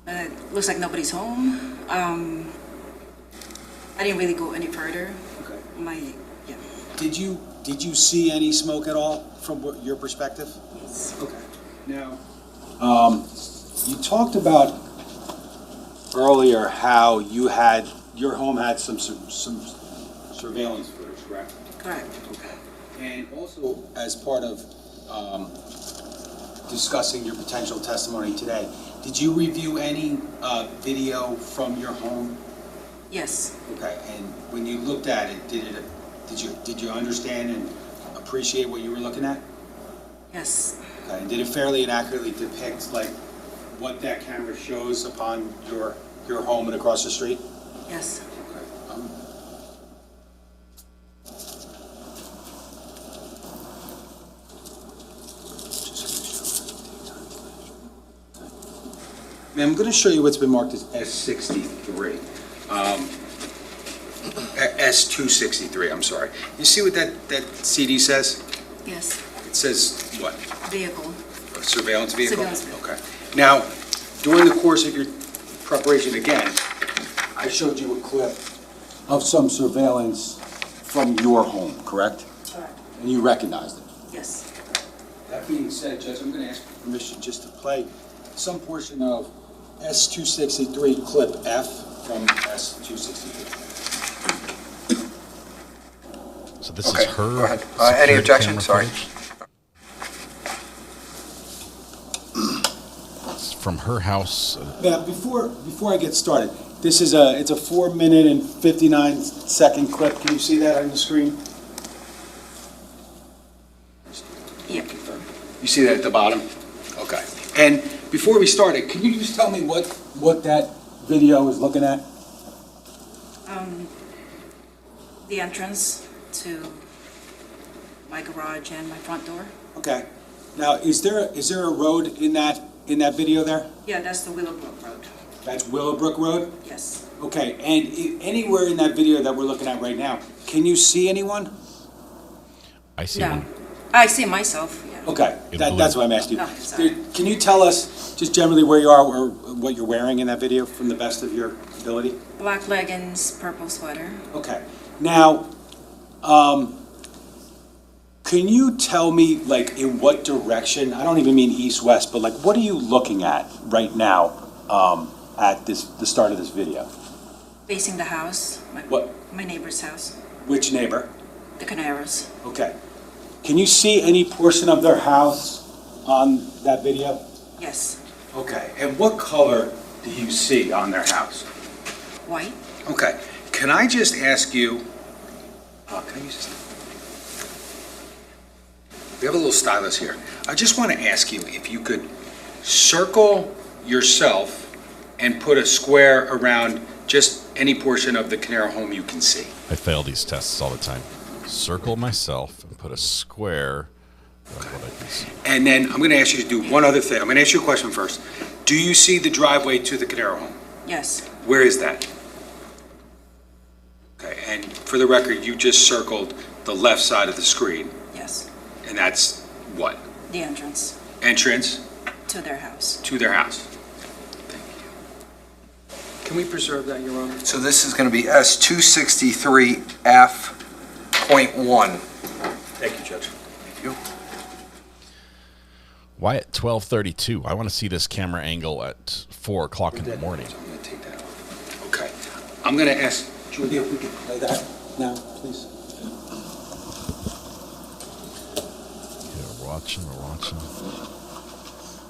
It looks like nobody's home. I didn't really go any further. Okay. Did you see any smoke at all from your perspective? Yes. Okay. Now, you talked about earlier how your home had some surveillance footage, correct? Correct. Okay. And also, as part of discussing your potential testimony today, did you review any video from your home? Yes. Okay. And when you looked at it, did you understand and appreciate what you were looking at? Yes. Okay. And did it fairly and accurately depict like what that camera shows upon your home and across the street? Yes. Okay. I'm going to show you what's been marked as S63. S263, I'm sorry. You see what that CD says? Yes. It says what? Vehicle. A surveillance vehicle? Surveillance vehicle. Okay. Now, during the course of your preparation again, I showed you a clip of some surveillance from your home, correct? Correct. And you recognized it? Yes. That being said, Judge, I'm going to ask for permission just to play some portion of S263 clip F from S263. This Okay, is her. go ahead. security Any objection? camera Sorry. footage. It's from her house. Yeah, before I get started, it's a 4-minute and 59-second clip. Can you see that on the screen? Yep. You see that at the bottom? Okay. And before we started, can you just tell me what that video is looking at? The entrance to my garage and my front door. Okay. Now, is there a road in that video there? Yeah, that's the Willowbrook Road. That's Willowbrook Road? Yes. Okay, and anywhere in that video that we're looking at right now, can you see anyone? I see No. one. I see myself, yeah. Okay, that's what I'm asking you. No, sorry. Can you tell us just generally where you are or what you're wearing in that video from the best of your ability? Black leggings, purple sweater. Okay. Now, can you tell me, like, in what direction, I don't even mean east-west, but, like, what are you looking at right now at the start of this video? Facing the house. What? My neighbor's house. Which neighbor? The Caneiros. Okay. Can you see any portion of their house on that video? Yes. Okay. And what color do you see on their house? White. Okay. Can I just ask you, can I use this? We have a little stylus here. I just want to ask you if you could circle yourself and put a square around just any portion of the Caneiro home you can see. I fail these tests all the time. Circle myself and put a square around what I can see. And then I'm going to ask you to do one other thing. I'm going to ask you a question first. Do you see the driveway to the Caneiro home? Yes. Where is that? Okay, and for the record, you just circled the left side of the screen. Yes. And that's what? The entrance Entrance to their house. to their house. Thank you. Can we preserve that, Your Honor? So this is going to be S263F.1. Thank you, Judge. Thank you. Why at 12:32? I want to see this camera angle at 4 o'clock in the morning. I'm going to take that off. Okay. I'm going to ask Judy if we could play that now, please. Okay, we're watching.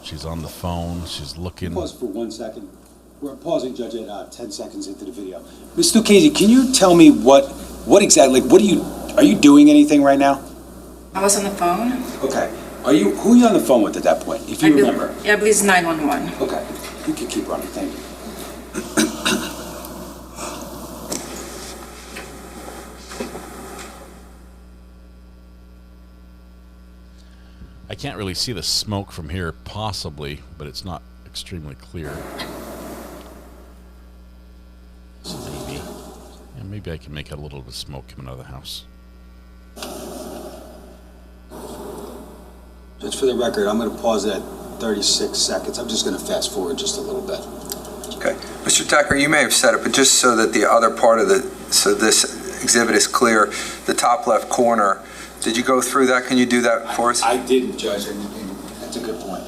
She's on the phone. She's looking. Pause for 1 second. We're pausing, Judge, at 10 seconds into the video. Ms. Lucchese, can you tell me what exactly, are you doing anything right now? I was on the phone. Okay. Who are you on the phone with at that point, if you remember? Yeah, I believe it's 911. Okay. You can keep running, thank you. I can't really see the smoke from here, possibly, but it's not extremely clear. So maybe I can make out a little bit of smoke coming out of the house. Just for the record, I'm going to pause it at 36 seconds. I'm just going to fast forward just a little bit. Okay. Mr. Decker, you may have said it, but just so that the other part of so this exhibit is clear, the top left corner, did you go through that? Can you do that for us? I didn't, Judge, and that's a good point.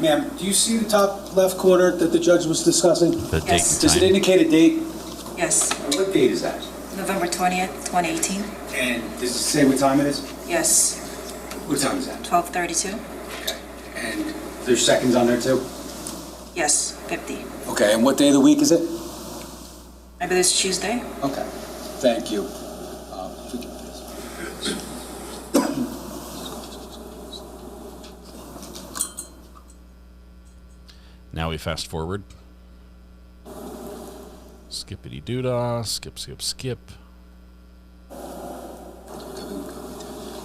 Ma'am, do you see the top left corner that the judge was discussing? The date and Does it time. indicate a date? Yes. What date is that? November 20th, 2018. And does it say what time it is? Yes. What time is that? 12:32. Okay. And there's seconds on there too? Yes, 50. Okay, and what day of the week is it? I believe it's Tuesday. Okay, thank you. Now we fast forward. Skippity doodah, skip.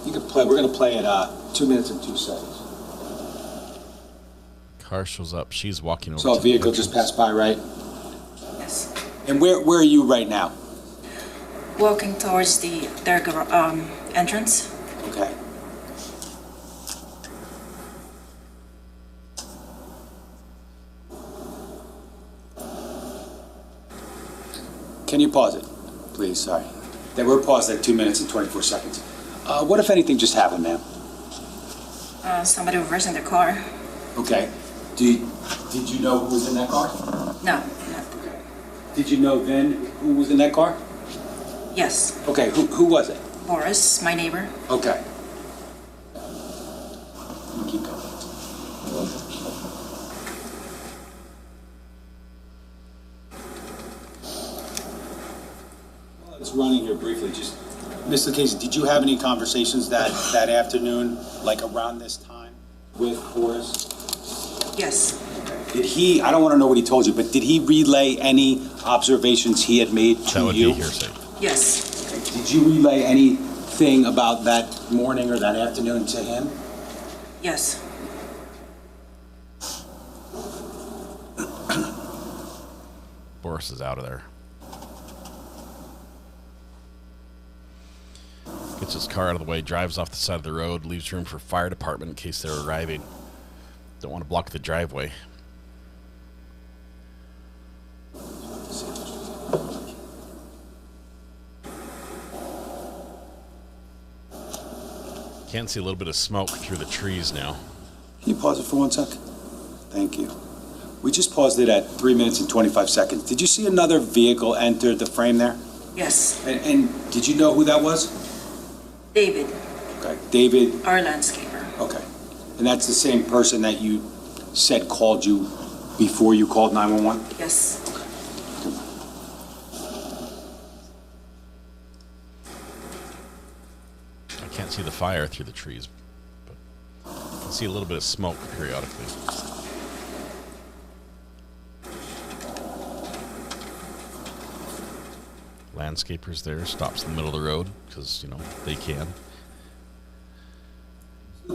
You can play. We're going to play at 2 minutes and 2 seconds. Car shows up. She's walking over. So a to the vehicle just entrance. passed by, right? Yes. And where are you right now? Walking towards their entrance. Okay. Can you pause it, please? Sorry. They were paused at 2 minutes and 24 seconds. What, if anything, just happened, ma'am? Somebody reversing their car. Okay. Did you know who was in that car? No. Did you know then who was in that car? Yes. Okay, who was it? Boris, my neighbor. Okay. Keep going. Well, it's running here briefly. Just, Mr. Casey, did you have any conversations that afternoon, like around this time, with Boris? Yes. Did he? I don't want to know what he told you, but did he relay any observations he had made to That would you? be hearsay. Yes. Okay. Did you relay anything about that morning or that afternoon to him? Yes. Boris is out of there. Gets his car out of the way, drives off the side of the road, leaves room for fire department in case they're arriving. Don't want to block the driveway. Can see a little bit of smoke through the trees now. Can you pause it for 1 sec? Thank you. We just paused it at 3 minutes and 25 seconds. Did you see another vehicle enter the frame there? Yes. And did you know who that was? David, Okay, David. our landscaper. Okay. And that's the same person that you said called you before you called 911? Yes. I can't see the fire through the trees, but I can see a little bit of smoke periodically. Landscapers there, stops in the middle of the road because, you know, they can.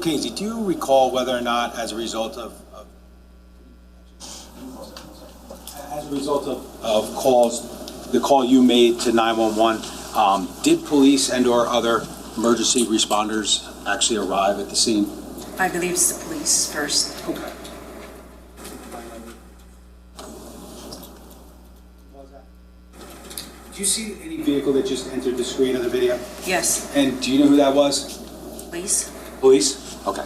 Casey, do you recall whether or not, as a result of calls, the call you made to 911, did police and/or other emergency responders actually arrive at the scene? I believe it's the police first. Okay. Did you see any vehicle that just entered the screen of the video? Yes. And do you know who that was? Police. Police? Okay.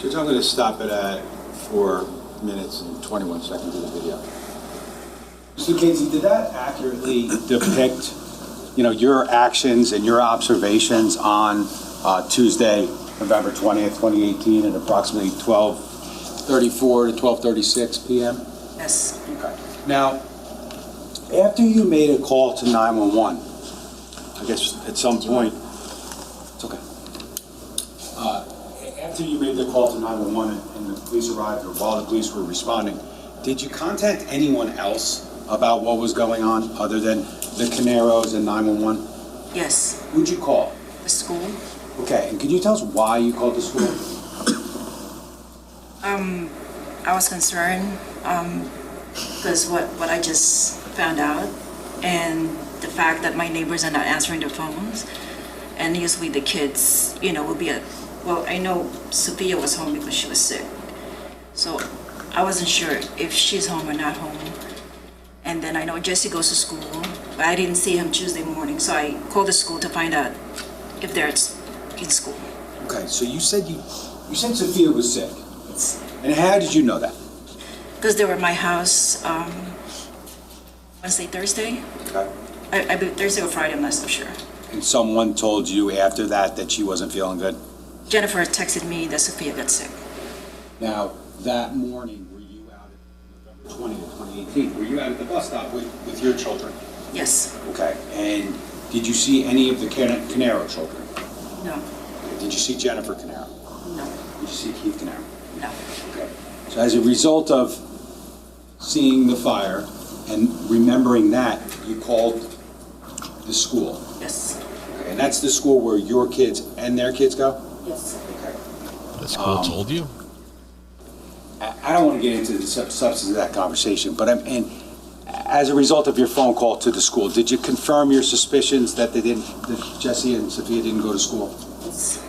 Judge, I'm going to stop it at 4 minutes and 21 seconds of the video. Mr. Casey, did that accurately depict, your actions and your observations on Tuesday, November 20th, 2018 at approximately 12:34 to 12:36 p.m.? Yes. Okay. Now, after you made a call to 911, I guess at some point, it's okay. After you made the call to 911 and the police arrived, or while the police were responding, did you contact anyone else about what was going on other than the Caneiros and 911? Yes. Who'd you call? The school. Okay, and could you tell us why you called the school? I was concerned because what I just found out, and the fact that my neighbors are not answering their phones, and usually the kids, would be well, I know Sophia was home because she was sick, so I wasn't sure if she's home or not home. And then I know Jesse goes to school, but I didn't see him Tuesday morning, so I called the school to find out if they're in school. Okay, so you said Sophia was sick. And how did you know that? Because they were at my house Wednesday, Thursday. Okay. I believe Thursday or Friday, I'm not so sure. And someone told you after that she wasn't feeling good? Jennifer texted me that Sophia got sick. Now, that morning, were you out at November 20th, 2018? Were you out at the bus stop with your children? Yes. Okay, and did you see any of the Caneiro children? No. Okay. Did you see Jennifer Caneiro? No. Did you see Keith Caneiro? No. Okay. So as a result of seeing the fire and remembering that, you called the school? Yes. Okay, and that's the school where your kids and their kids go? Yes. Okay. The school told you? I don't want to get into the substance of that conversation, but as a result of your phone call to the school, did you confirm your suspicions that that Jesse and Sophia didn't go to school? Yes.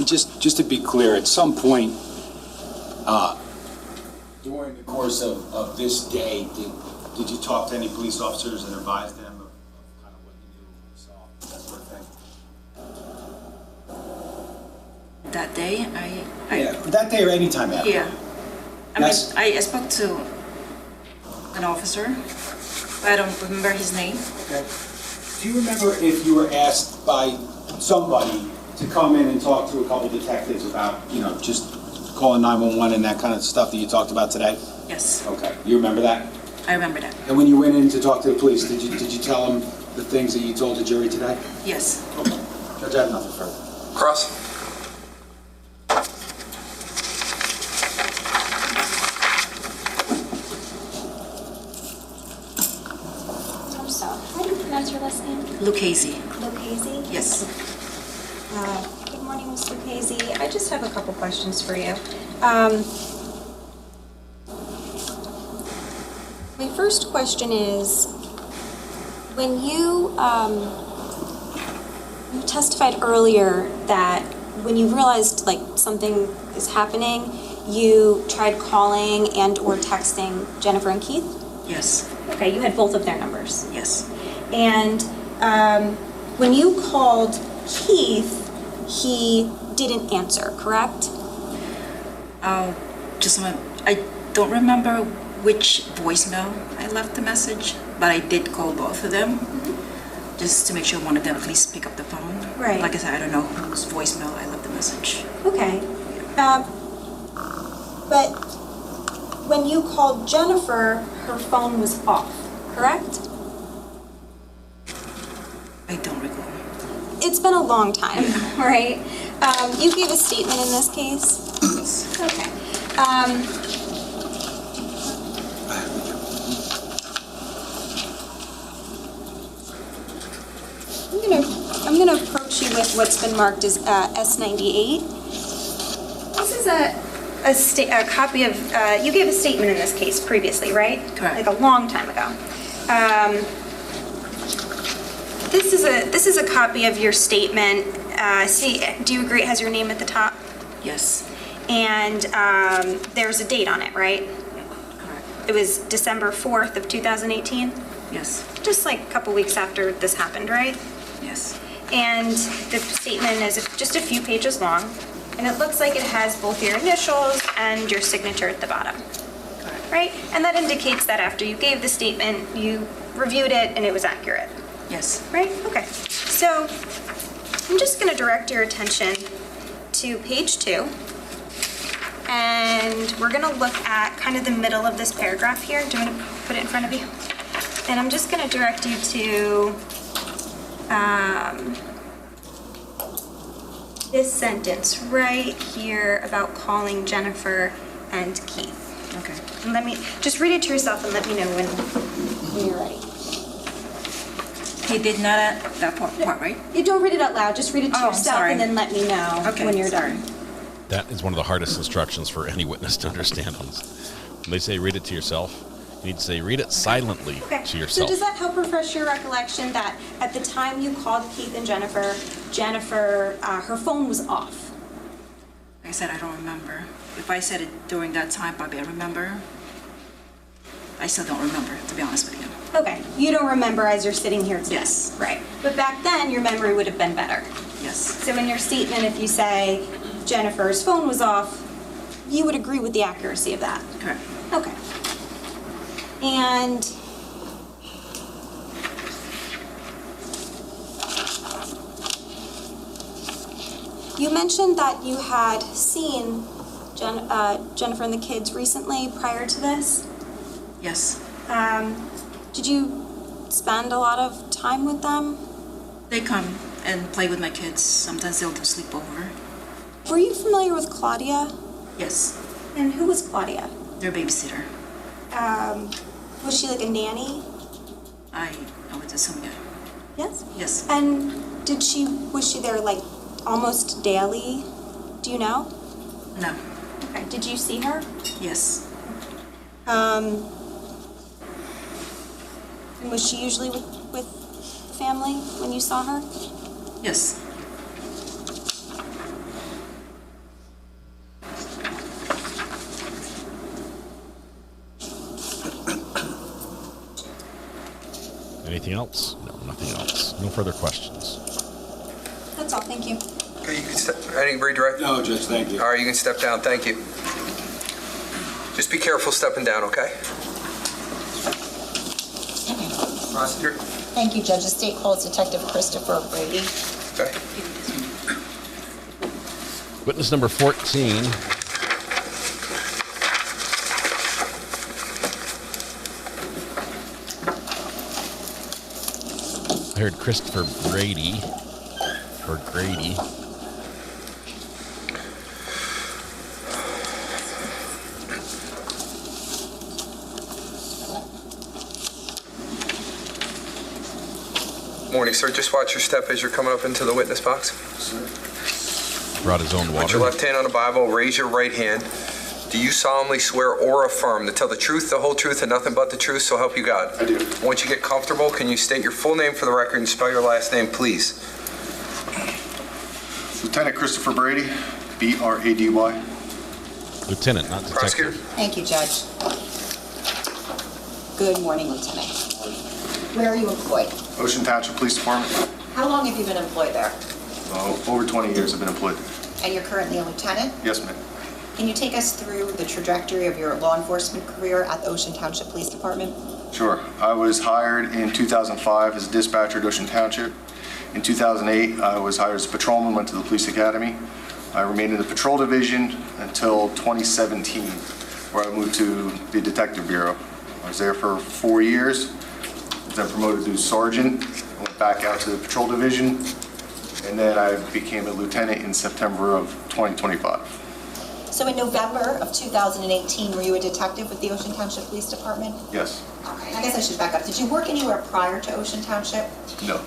just to be clear, at some point during the course of this day, did you talk to any police officers and advise them of kind of what you knew, saw, that sort of thing? That day, that day or any time after? Yeah. I spoke to an officer, but I don't remember his name. Okay. Do you remember if you were asked by somebody to come in and talk to a couple detectives about, just calling 911 and that kind of stuff that you talked about today? Yes. Okay. You remember that? I remember that. And when you went in to talk to the police, did you tell them the things that you told the jury today? Yes. Okay. Judge, I have nothing further. Cross. I'm sorry. How do you pronounce your last name? Lucchese. Lucchese? Yes. Good morning, Ms. Lucchese. I just have a couple questions for you. My first question is, when you testified earlier that when you realized like something is happening, you tried calling and or texting Jennifer and Keith? Yes. Okay, you had both of their numbers. Yes. And when you called Keith, he didn't answer, correct? I don't remember which voicemail I left the message, but I did call both of them, just to make sure one of them at least pick up the phone. Right. Like I said, I don't know whose voicemail I left the message. Okay. But when you called Jennifer, her phone was off, correct? I don't recall. It's been a long time, right? You gave a statement in this case? Yes. Okay. I'm gonna approach you with what's been marked as S98. This is a copy of, you gave a statement in this case previously, right? Correct. Like a long time ago. This is a copy of your statement. Do you agree it has your name at the top? Yes. And there's a date on it, right? Correct. It was December 4th of 2018? Yes. Just like a couple weeks after this happened, right? Yes. And the statement is just a few pages long, and it looks like it has both your initials and your signature at the bottom. Correct. Right? And that indicates that after you gave the statement, you reviewed it and it was accurate. Yes. Right? Okay. So I'm just going to direct your attention to page 2. And we're going to look at kind of the middle of this paragraph here. Do you want to put it in front of you? And I'm just going to direct you to this sentence right here about calling Jennifer and Keith. Okay. And let me just read it to yourself and let me know when you're ready. He did not at that part, right? You don't read it out loud, just read it to yourself sorry. and then let me know when you're done. That is one of the hardest instructions for any witness to understand. When they say read it to yourself, you need to say read it silently to yourself. So does that help refresh your recollection that at the time you called Keith and Jennifer, her phone was off? Like I said, I don't remember. If I said it during that time, probably I remember. I still don't remember, to be honest with you. Okay, you don't remember as you're sitting here today? Yes. Right, but back then your memory would have been better. Yes. So in your statement, if you say Jennifer's phone was off, you would agree with the accuracy of that? Correct. Okay. And you mentioned that you had seen Jennifer and the kids recently prior to this? Yes. Did you spend a lot of time with them? They come and play with my kids. Sometimes they'll do sleepover. Were you familiar with Claudia? Yes. And who was Claudia? Their babysitter. Was she like a nanny? I would assume, yeah. Yes? Yes. And was she there like almost daily? Do you know? No. Okay. Did you see her? Yes. And was she usually with the family when you saw her? Yes. Anything else? No, nothing else. No further questions. That's all, thank you. Okay, you can step, any redirect? No, Judge, thank you. All right, you can step down, thank you. Just be careful stepping down, okay? Prosecutor? Thank you, Judge. The state calls Detective Christopher Brady. Okay. Witness number 14. I heard Christopher Brady, or Grady. Morning, sir. Just watch your step as you're coming up into the witness box. Brought his own Put water. your left hand on the Bible, raise your right hand. Do you solemnly swear or affirm to tell the truth, the whole truth, and nothing but the truth, so help you God? I do. Once you get comfortable, can you state your full name for the record and spell your last name, please? Lieutenant Christopher Brady, B-R-A-D-Y. Lieutenant, not detective. Prosecutor? Thank you, Judge. Good morning, Lieutenant. Where are you employed? Ocean Township Police Department. How long have you been employed there? Over 20 years I've been employed. And you're currently a lieutenant? Yes, ma'am. Can you take us through the trajectory of your law enforcement career at the Ocean Township Police Department? Sure. I was hired in 2005 as a dispatcher at Ocean Township. In 2008, I was hired as a patrolman, went to the police academy. I remained in the patrol division until 2017, where I moved to the detective bureau. I was there for 4 years, was then promoted to sergeant, went back out to the patrol division, and then I became a lieutenant in September of 2025. So in November of 2018, were you a detective with the Ocean Township Police Department? Yes. Okay, I guess I should back up. Did you work anywhere prior to Ocean Township? No.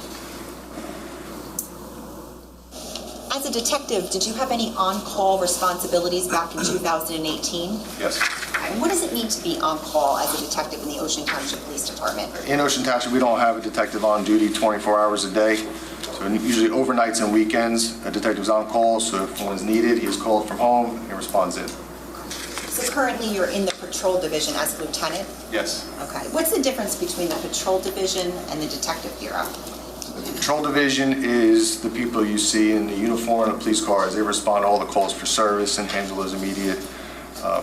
As a detective, did you have any on-call responsibilities back in 2018? Yes. And what does it mean to be on call as a detective in the Ocean Township Police Department? In Ocean Township, we don't have a detective on duty 24 hours a day. So usually overnights and weekends, a detective's on call, so if one's needed, he is called from home and responds in. So currently you're in the patrol division as a lieutenant? Yes. Okay. What's the difference between the patrol division and the detective bureau? The patrol division is the people you see in the uniform and the police cars. They respond to all the calls for service and handle those immediate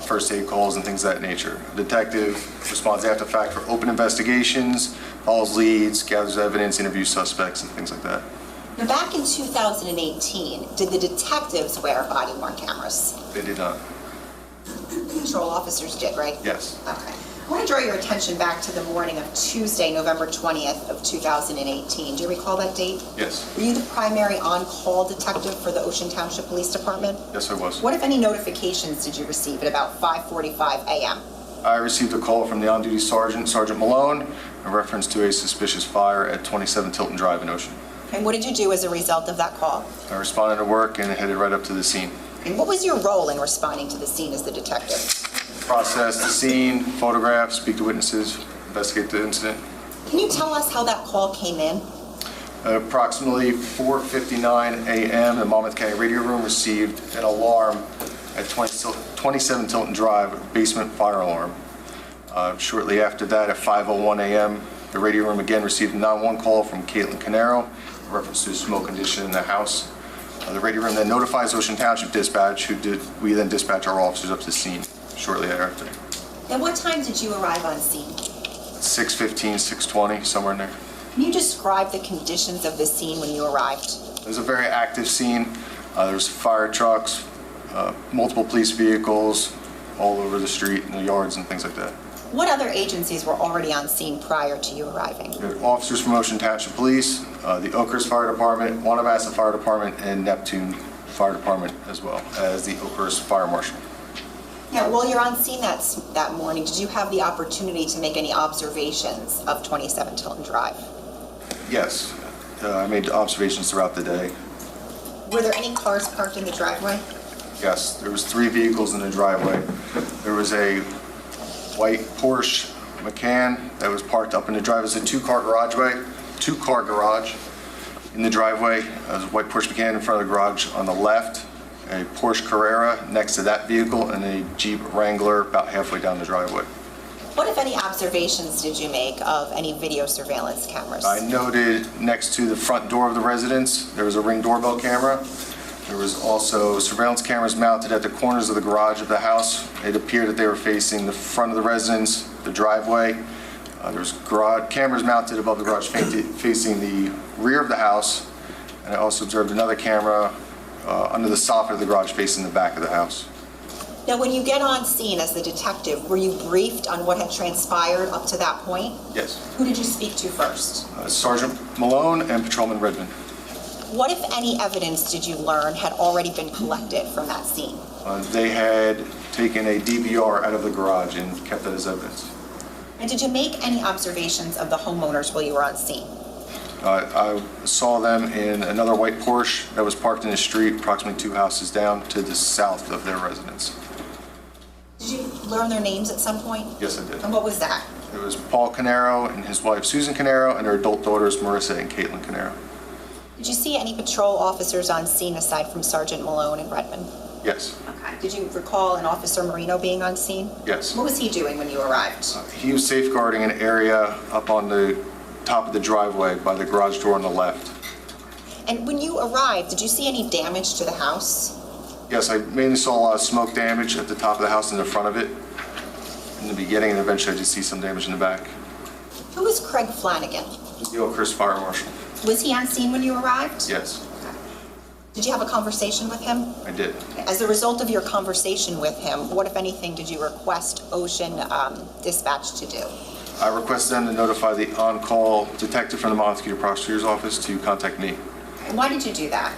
first aid calls and things of that nature. A detective responds after the fact for open investigations, follows leads, gathers evidence, interviews suspects, and things like that. Now, back in 2018, did the detectives wear body-worn cameras? They did not. Patrol officers did, right? Yes. Okay. I want to draw your attention back to the morning of Tuesday, November 20th of 2018. Do you recall that date? Yes. Were you the primary on-call detective for the Ocean Township Police Department? Yes, I was. What, if any, notifications did you receive at about 5:45 a.m.? I received a call from the on-duty sergeant, Sergeant Malone, in reference to a suspicious fire at 27 Tilton Drive in Ocean. And what did you do as a result of that call? I responded to work and headed right up to the scene. And what was your role in responding to the scene as the detective? Process the scene, photograph, speak to witnesses, investigate the incident. Can you tell us how that call came in? Approximately 4:59 a.m., the Monmouth County Radio Room received an alarm at 27 Tilton Drive, a basement fire alarm. Shortly after that, at 5:01 a.m., the radio room again received a 911 call from Caneiro in reference to a smoke condition in the house. The radio room then notifies Ocean Township Dispatch, we then dispatch our officers up to the scene shortly thereafter. And what time did you arrive on scene? 6:15, 6:20, somewhere in there. Can you describe the conditions of the scene when you arrived? It was a very active scene. There was fire trucks, multiple police vehicles all over the street, in the yards and things like that. What other agencies were already on scene prior to you arriving? We had officers from Ocean Township Police, the Oakhurst Fire Department, Wanabassa Fire Department, and Neptune Fire Department, as well as the Oakhurst Fire Marshal. Now, while you're on scene that morning, did you have the opportunity to make any observations of 27 Tilton Drive? Yes, I made observations throughout the day. Were there any cars parked in the driveway? Yes, there was 3 vehicles in the driveway. There was a white Porsche Macan that was parked up in the driveway. It was a two-car garage in the driveway. There was a white Porsche Macan in front of the garage on the left, a Porsche Carrera next to that vehicle, and a Jeep Wrangler about halfway down the driveway. What, if any, observations did you make of any video surveillance cameras? I noted next to the front door of the residence, there was a Ring doorbell camera. There was also surveillance cameras mounted at the corners of the garage of the house. It appeared that they were facing the front of the residence, the driveway. There's cameras mounted above the garage facing the rear of the house. And I also observed another camera under the soffit of the garage facing the back of the house. Now, when you get on scene as the detective, were you briefed on what had transpired up to that point? Yes. Who did you speak to first? Sergeant Malone and Patrolman Redmond. What, if any, evidence did you learn had already been collected from that scene? They had taken a DVR out of the garage and kept that as evidence. And did you make any observations of the homeowners while you were on scene? I saw them in another white Porsche that was parked in the street approximately 2 houses down to the south of their residence. Did you learn their names at some point? Yes, I did. And what was that? It was Paul Caneiro and his wife Susan Caneiro and their adult daughters Marissa and Caitlin Caneiro. Did you see any patrol officers on scene aside from Sergeant Malone and Redmond? Yes. Okay. Did you recall an Officer Marino being on scene? Yes. What was he doing when you arrived? He was safeguarding an area up on the top of the driveway by the garage door on the left. And when you arrived, did you see any damage to the house? Yes, I mainly saw a lot of smoke damage at the top of the house and the front of it in the beginning, and eventually I did see some damage in the back. Who was Craig Flanagan? The Oak Crest Fire Marshal. Was he on scene when you arrived? Yes, Did you have a conversation with him? I did. As a result of your conversation with him, what, if anything, did you request Ocean Dispatch to do? I requested them to notify the on-call detective from the Montecito Prosecutor's Office to contact me. And why did you do that?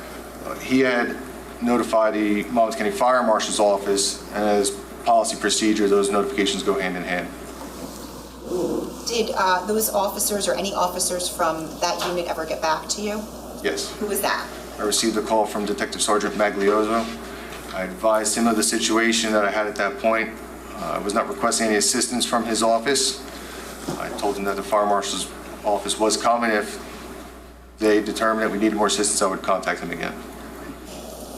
He had notified the Monmouth County Fire Marshal's office, and as policy procedure, those notifications go hand in hand. Did those officers or any officers from that unit ever get back to you? Yes. Who was that? I received a call from Detective Sergeant Maglioso. I advised him of the situation that I had at that point. I was not requesting any assistance from his office. I told him that the Fire Marshal's office was coming. If they determined that we needed more assistance, I would contact them again.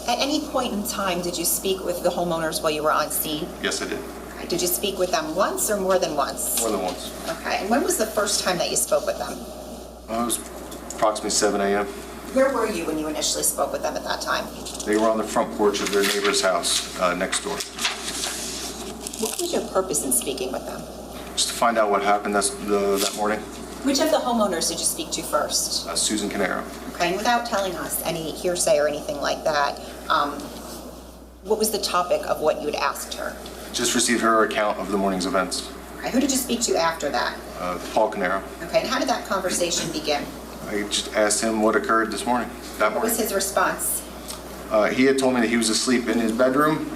At any point in time, did you speak with the homeowners while you were on scene? Yes, I did. Did you speak with them once or more than once? More than once. Okay, and when was the first time that you spoke with them? It was approximately 7 a.m. Where were you when you initially spoke with them at that time? They were on the front porch of their neighbor's house next door. What was your purpose in speaking with them? Just to find out what happened that morning. Which of the homeowners did you speak to first? Susan Caneiro. Okay, and without telling us any hearsay or anything like that, what was the topic of what you had asked her? Just received her account of the morning's events. Okay, who did you speak to after that? Paul Caneiro. Okay, and how did that conversation begin? I just asked him what occurred this morning. What was his response? He had told me that he was asleep in his bedroom.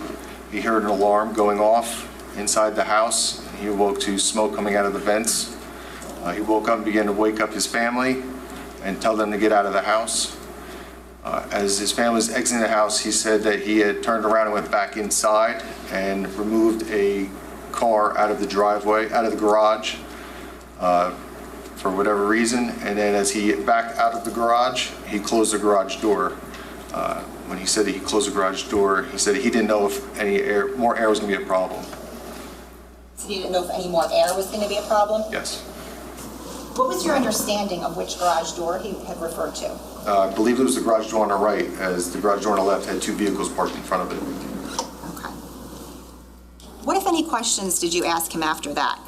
He heard an alarm going off inside the house. He awoke to smoke coming out of the vents. He woke up and began to wake up his family and tell them to get out of the house. As his family was exiting the house, he said that he had turned around and went back inside and removed a car out of the driveway, out of the garage, for whatever reason. And then as he backed out of the garage, he closed the garage door. When he said that he closed the garage door, he said he didn't know if any more air was going to be a problem. So you didn't know if any more air was going to be a problem? Yes. What was your understanding of which garage door he had referred to? I believe it was the garage door on the right, as the garage door on the left had 2 vehicles parked in front of it. Okay. What, if any, questions did you ask him after that?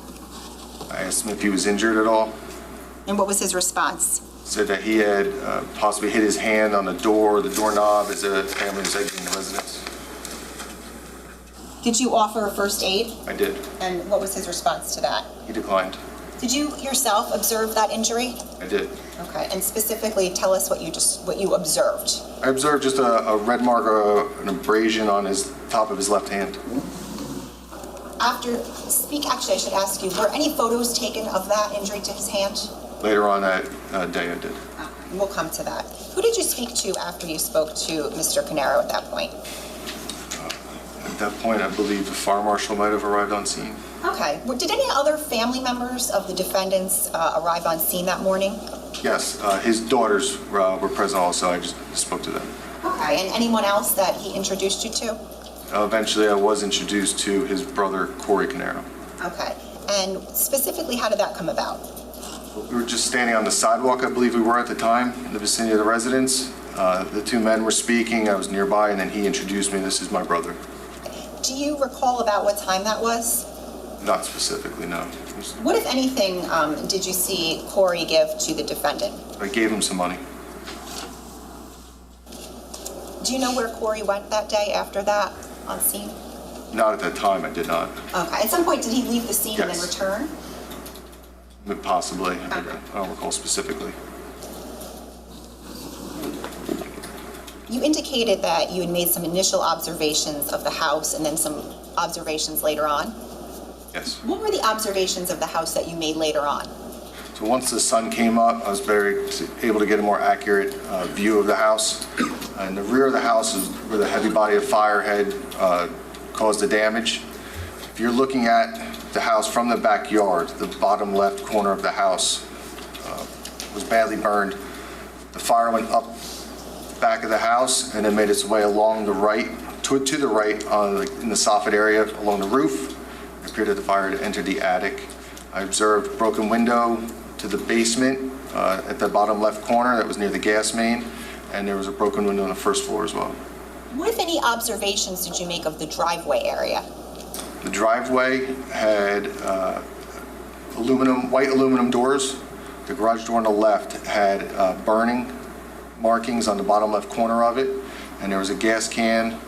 I asked him if he was injured at all. And what was his response? Said that he had possibly hit his hand on the doorknob as the family was exiting the residence. Did you offer first aid? I did. And what was his response to that? He declined. Did you yourself observe that injury? I did. Okay, and specifically tell us what you observed. I observed just a red mark, an abrasion on his top of his left hand. Actually, I should ask you, were any photos taken of that injury to his hand? Later on that day, I did. Okay, we'll come to that. Who did you speak to after you spoke to Mr. Caneiro at that point? At that point, I believe the fire marshal might have arrived on scene. Okay. Did any other family members of the defendants arrive on scene that morning? Yes, his daughters were present also. I just spoke to them. Okay, and anyone else that he introduced you to? Eventually, I was introduced to his brother, Corey Caneiro. Okay. And specifically, how did that come about? We were just standing on the sidewalk, I believe we were at the time, in the vicinity of the residence. The two men were speaking, I was nearby, and then he introduced me. This is my brother. Do you recall about what time that was? Not specifically, no. What, if anything, did you see Corey give to the defendant? I gave him some money. Do you know where Corey went that day after that on scene? Not at that time, I did not. Okay. At some point, did he leave the scene and then return? Possibly. I don't recall specifically. You indicated that you had made some initial observations of the house and then some observations later on. Yes. What were the observations of the house that you made later on? So once the sun came up, I was able to get a more accurate view of the house. In the rear of the house is where the heavy body of fire had caused the damage. If you're looking at the house from the backyard, the bottom left corner of the house was badly burned. The fire went up the back of the house and then made its way along the right, to the right in the soffit area along the roof. It appeared that the fire had entered the attic. I observed a broken window to the basement at the bottom left corner that was near the gas main, and there was a broken window on the first floor as well. What, if any, observations did you make of the driveway area? The driveway had white aluminum doors. The garage door on the left had burning markings on the bottom left corner of it, and there was a gas can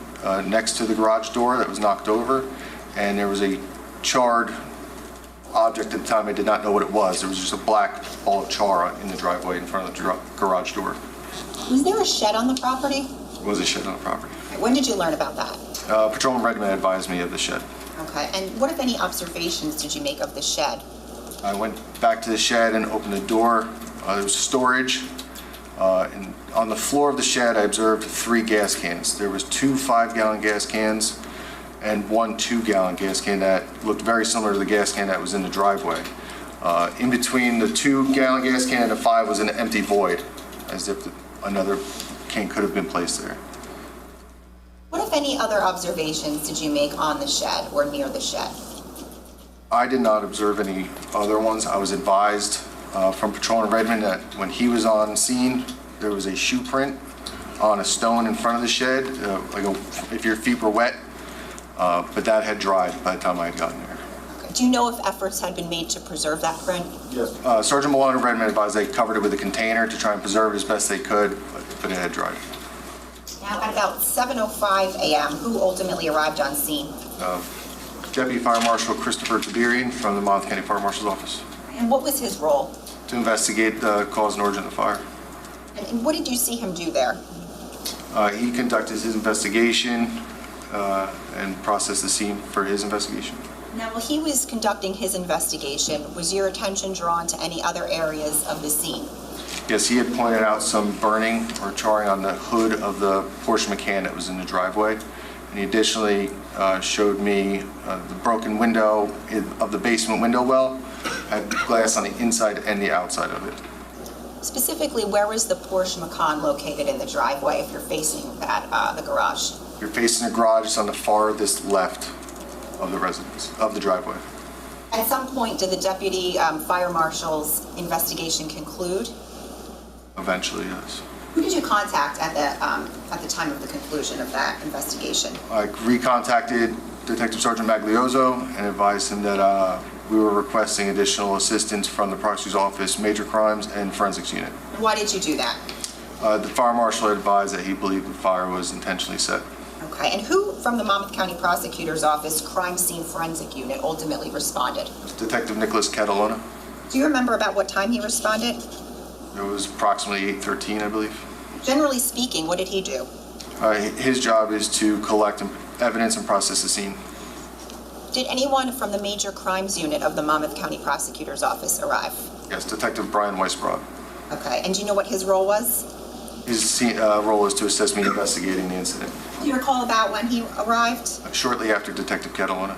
next to the garage door that was knocked over, and there was a charred object at the time. I did not know what it was. There was just a black ball of char in the driveway in front of the garage door. Was there a shed on the property? There was a shed on the property. When did you learn about that? Patrolman Redman advised me of the shed. Okay, and what, if any, observations did you make of the shed? I went back to the shed and opened the door. There was storage. And on the floor of the shed, I observed 3 gas cans. There was 2 5-gallon gas cans and 1 2-gallon gas can that looked very similar to the gas can that was in the driveway. In between the 2-gallon gas can and the 5 was an empty void, as if another can could have been placed there. What, if any, other observations did you make on the shed or near the shed? I did not observe any other ones. I was advised from Patrolman Redmond that when he was on scene, there was a shoe print on a stone in front of the shed, if your feet were wet, but that had dried by the time I had gotten there. Okay. Do you know if efforts had been made to preserve that print? Yes. Sergeant Malone of Redmond advised they covered it with a container to try and preserve it as best they could, but it had dried. Now, at about 7:05 a.m., who ultimately arrived on scene? Deputy Fire Marshal Christopher Tabirian from the Monmouth County Fire Marshal's Office. And what was his role? To investigate the cause and origin of the fire. And what did you see him do there? He conducted his investigation and processed the scene for his investigation. Now, while he was conducting his investigation, was your attention drawn to any other areas of the scene? Yes, he had pointed out some burning or charring on the hood of the Porsche Macan that was in the driveway. And he additionally showed me the broken window of the basement window well, had glass on the inside and the outside of it. Specifically, where was the Porsche Macan located in the driveway if you're facing the garage? If you're facing the garage, it's on the farthest left of the residence, of the driveway. At some point, did the deputy fire marshal's investigation conclude? Eventually, yes. Who did you contact at the time of the conclusion of that investigation? I recontacted Detective Sergeant Magliozzo and advised him that we were requesting additional assistance from the prosecutor's office, major crimes, and forensics unit. Why did you do that? The fire marshal advised that he believed the fire was intentionally set. Okay, and who from the Monmouth County Prosecutor's Office Crime Scene Forensic Unit ultimately responded? Detective Nicholas Catalona. Do you remember about what time he responded? It was approximately 8:13, I believe. Generally speaking, what did he do? His job is to collect evidence and process the scene. Did anyone from the Major Crimes Unit of the Monmouth County Prosecutor's Office arrive? Yes, Detective Brian Weisbrod. Okay, and do you know what his role was? His role is to assist me in investigating the incident. Do you recall about when he arrived? Shortly after Detective Catalona.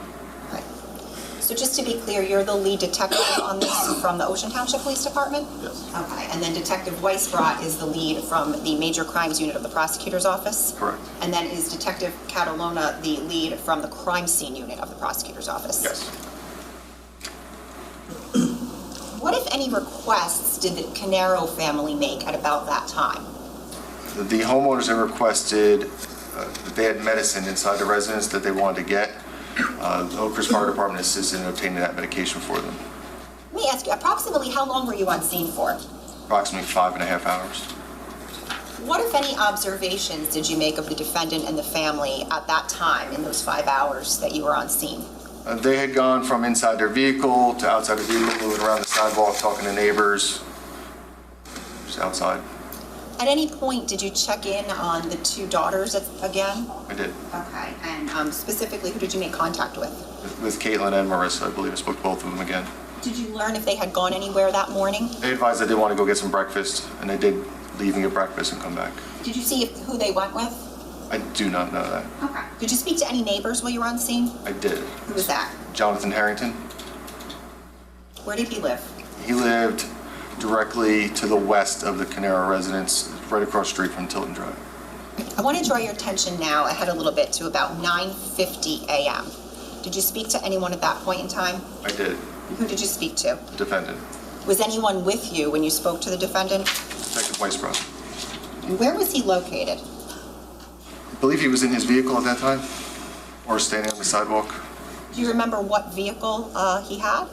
Right. So just to be clear, you're the lead detective on this from the Ocean Township Police Department? Yes. Okay, and then Detective Weisbrod is the lead from the Major Crimes Unit of the Prosecutor's Office? Correct. And then is Detective Catalona the lead from the Crime Scene Unit of the Prosecutor's Office? Yes. What, if any, requests did the Caneiro family make at about that time? The homeowners had requested that they had medicine inside the residence that they wanted to get. The Oakhurst Fire Department assisted in obtaining that medication for them. Let me ask you, approximately how long were you on scene for? Approximately 5.5 hours. What, if any, observations did you make of the defendant and the family at that time in those 5 hours that you were on scene? They had gone from inside their vehicle to outside the vehicle, moving around the sidewalk, talking to neighbors, just outside. At any point, did you check in on the two daughters again? I did. Okay, and specifically, who did you make contact with? With Caitlin and Marissa, I believe I spoke to both of them again. Did you learn if they had gone anywhere that morning? They advised that they wanted to go get some breakfast, and they did leave and get breakfast and come back. Did you see who they went with? I do not know that. Okay. Did you speak to any neighbors while you were on scene? I did. Who was that? Jonathan Harrington. Where did he live? He lived directly to the west of the Caneiro residence, right across the street from Tilton Drive. I want to draw your attention now ahead a little bit to about 9:50 a.m. Did you speak to anyone at that point in time? I did. Who did you speak to? The defendant. Was anyone with you when you spoke to the defendant? Detective Weisbrod. And where was he located? I believe he was in his vehicle at that time, or standing on the sidewalk. Do you remember what vehicle he had?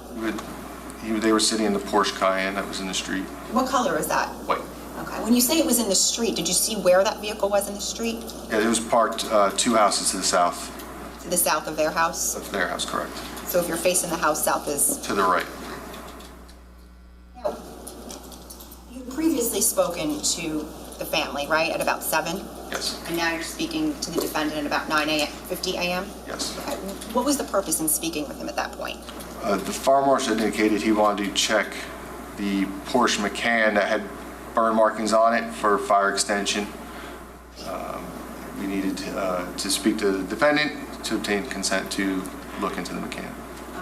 They were sitting in the Porsche Cayenne that was in the street. What color is that? White. Okay. When you say it was in the street, did you see where that vehicle was in the street? Yeah, it was parked 2 houses to the south. To the south of their house? Of their house, correct. So if you're facing the house, south is? To the right. Now, you've previously spoken to the family, right, at about 7? Yes. And now you're speaking to the defendant at about 9:50 a.m.? Yes. Okay. What was the purpose in speaking with him at that point? The fire marshal indicated he wanted to check the Porsche Macan that had burn markings on it for fire extension. We needed to speak to the defendant to obtain consent to look into the Macan.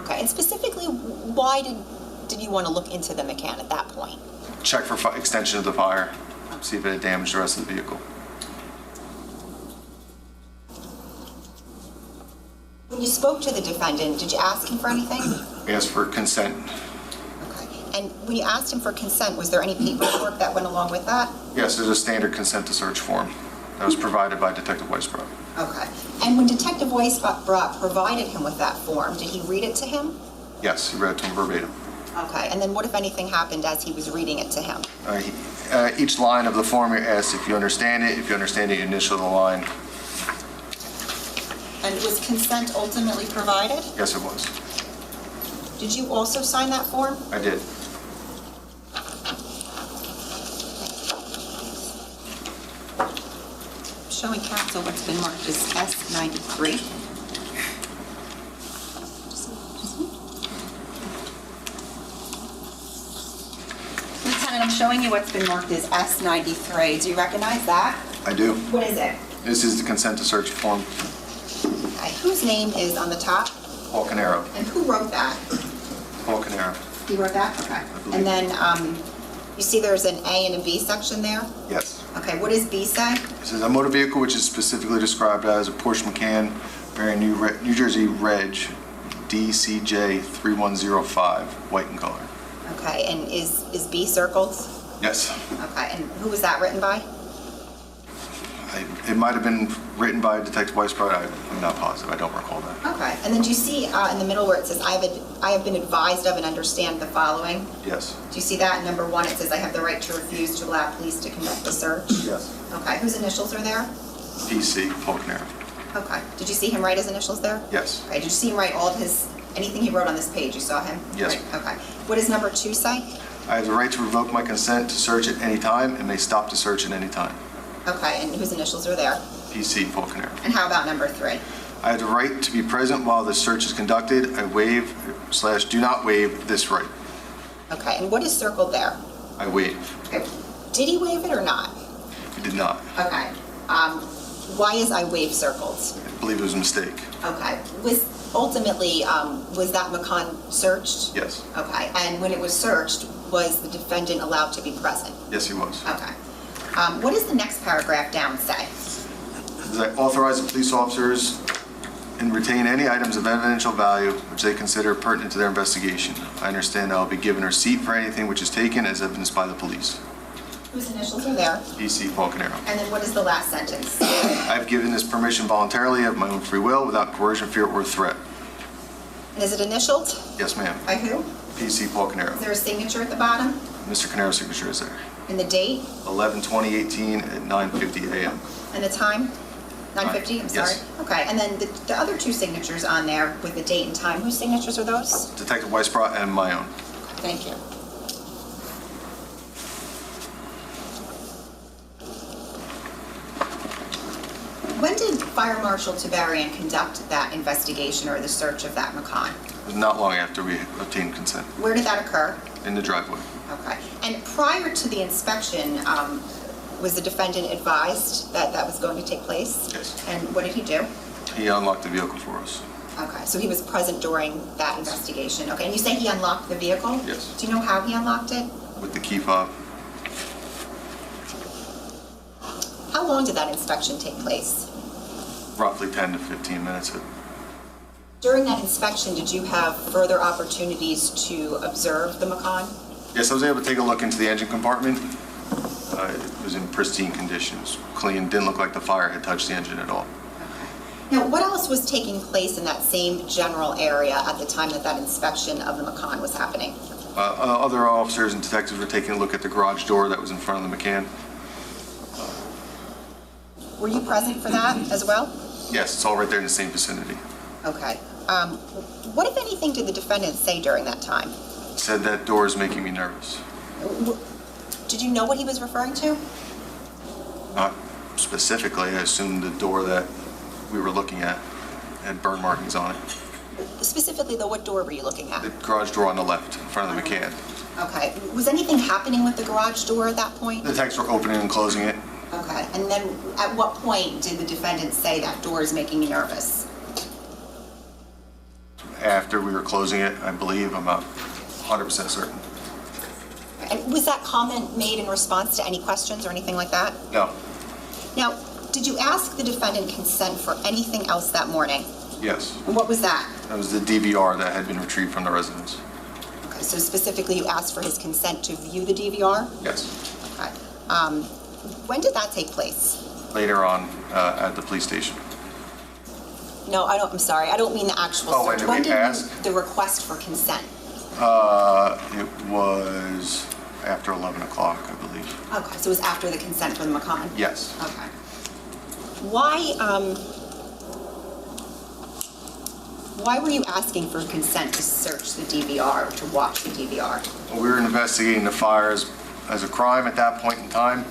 Okay. And specifically, why did you want to look into the Macan at that point? Check for extension of the fire, see if it had damaged the rest of the vehicle. When you spoke to the defendant, did you ask him for anything? I asked for consent. Okay. And when you asked him for consent, was there any paperwork that went along with that? Yes, there's a standard consent to search form that was provided by Detective Weisbrod. Okay. And when Detective Weisbrod provided him with that form, did he read it to him? Yes, he read it to him verbatim. Okay. And then what, if anything, happened as he was reading it to him? Each line of the form, you're asked if you understand it. If you understand it, you initial the line. And was consent ultimately provided? Yes, it was. Did you also sign that form? I did. Showing counsel what's been marked as S93. Lieutenant, I'm showing you what's been marked as S93. Do you recognize that? I do. What is it? This is the consent to search form. Okay. Whose name is on the top? Paul Caneiro. And who wrote that? Paul Caneiro. He wrote that? Okay. And then you see there's an A and a B section there? Yes. Okay, what does B say? This is a motor vehicle which is specifically described as a Porsche Macan bearing New Jersey Reg DCJ 3105, white in color. Okay, and is B circled? Yes. Okay, and who was that written by? It might have been written by Detective Weisbrod. I'm not positive. I don't recall that. Okay, and then do you see in the middle where it says, I have been advised of and understand the following? Yes. Do you see that? In number 1, it says, I have the right to refuse to allow police to conduct the search? Yes. Okay, whose initials are there? PC, Paul Caneiro. Okay, did you see him write his initials there? Yes. Okay, did you see him write all of anything he wrote on this page? You saw him? Yes. Right. Okay. What does number 2 say? I have the right to revoke my consent to search at any time and may stop the search at any time. Okay, and whose initials are there? PC, Paul Caneiro. And how about number 3? I have the right to be present while the search is conducted. I waive/do not waive this right. Okay, and what is circled there? I waive. Okay. Did he waive it or not? He did not. Okay. Why is I waive circled? I believe it was a mistake. Okay. Was that Macan searched? Yes. Okay. And when it was searched, was the defendant allowed to be present? Yes, he was. Okay. What does the next paragraph down say? I authorize the police officers and retain any items of evidential value which they consider pertinent to their investigation. I understand I will be given a receipt for anything which is taken as evidenced by the police. Whose initials are there? PC Paul Caneiro. And then what is the last sentence? I have given this permission voluntarily of my own free will without coercion, fear, or threat. And is it initialed? Yes, ma'am. By who? PC Paul Caneiro. Is there a signature at the bottom? Mr. Caneiro's signature is there. And the date? 11/20/18 at 9:50 a.m. And the time? 9:50, I'm sorry. Yes. Okay, and then the other two signatures on there with the date and time, whose signatures are those? Detective Weisbrot and my own. Thank you. When did Fire Marshal Tabarian conduct that investigation or the search of that Macan? Not long after we obtained consent. Where did that occur? In the driveway. Okay. And prior to the inspection, was the defendant advised that that was going to take place? Yes. And what did he do? He unlocked the vehicle for us. Okay, so he was present during that investigation. Okay, and you say he unlocked the vehicle? Yes. Do you know how he unlocked it? With the key fob. How long did that inspection take place? Roughly 10 to 15 minutes. During that inspection, did you have further opportunities to observe the Macan? Yes, I was able to take a look into the engine compartment. It was in pristine conditions, clean, didn't look like the fire had touched the engine at all. Now, what else was taking place in that same general area at the time that that inspection of the Macan was happening? Other officers and detectives were taking a look at the garage door that was in front of the Macan. Were you present for that as well? Yes, it's all right there in the same vicinity. Okay. What, if anything, did the defendant say during that time? Said that door is making me nervous. Did you know what he was referring to? Not specifically. I assumed the door that we were looking at had burn markings on it. Specifically, though, what door were you looking at? The garage door on the left, in front of the Macan. Okay. Was anything happening with the garage door at that point? The detectives were opening and closing it. Okay. And then at what point did the defendant say that door is making me nervous? After we were closing it, I believe. I'm not 100% certain. And was that comment made in response to any questions or anything like that? No. Now, did you ask the defendant consent for anything else that morning? Yes. And what was that? That was the DVR that had been retrieved from the residence. Okay, so specifically you asked for his consent to view the DVR? Yes. Okay. When did that take place? Later on at the police station. No, I'm sorry. I don't mean the actual Oh, search. when did we ask? The request for consent? It was after 11 o'clock, I believe. Okay, so it was after the consent for the Macan? Yes. Okay. Why were you asking for consent to search the DVR, to watch the DVR? Well, we were investigating the fire as a crime at that point in time.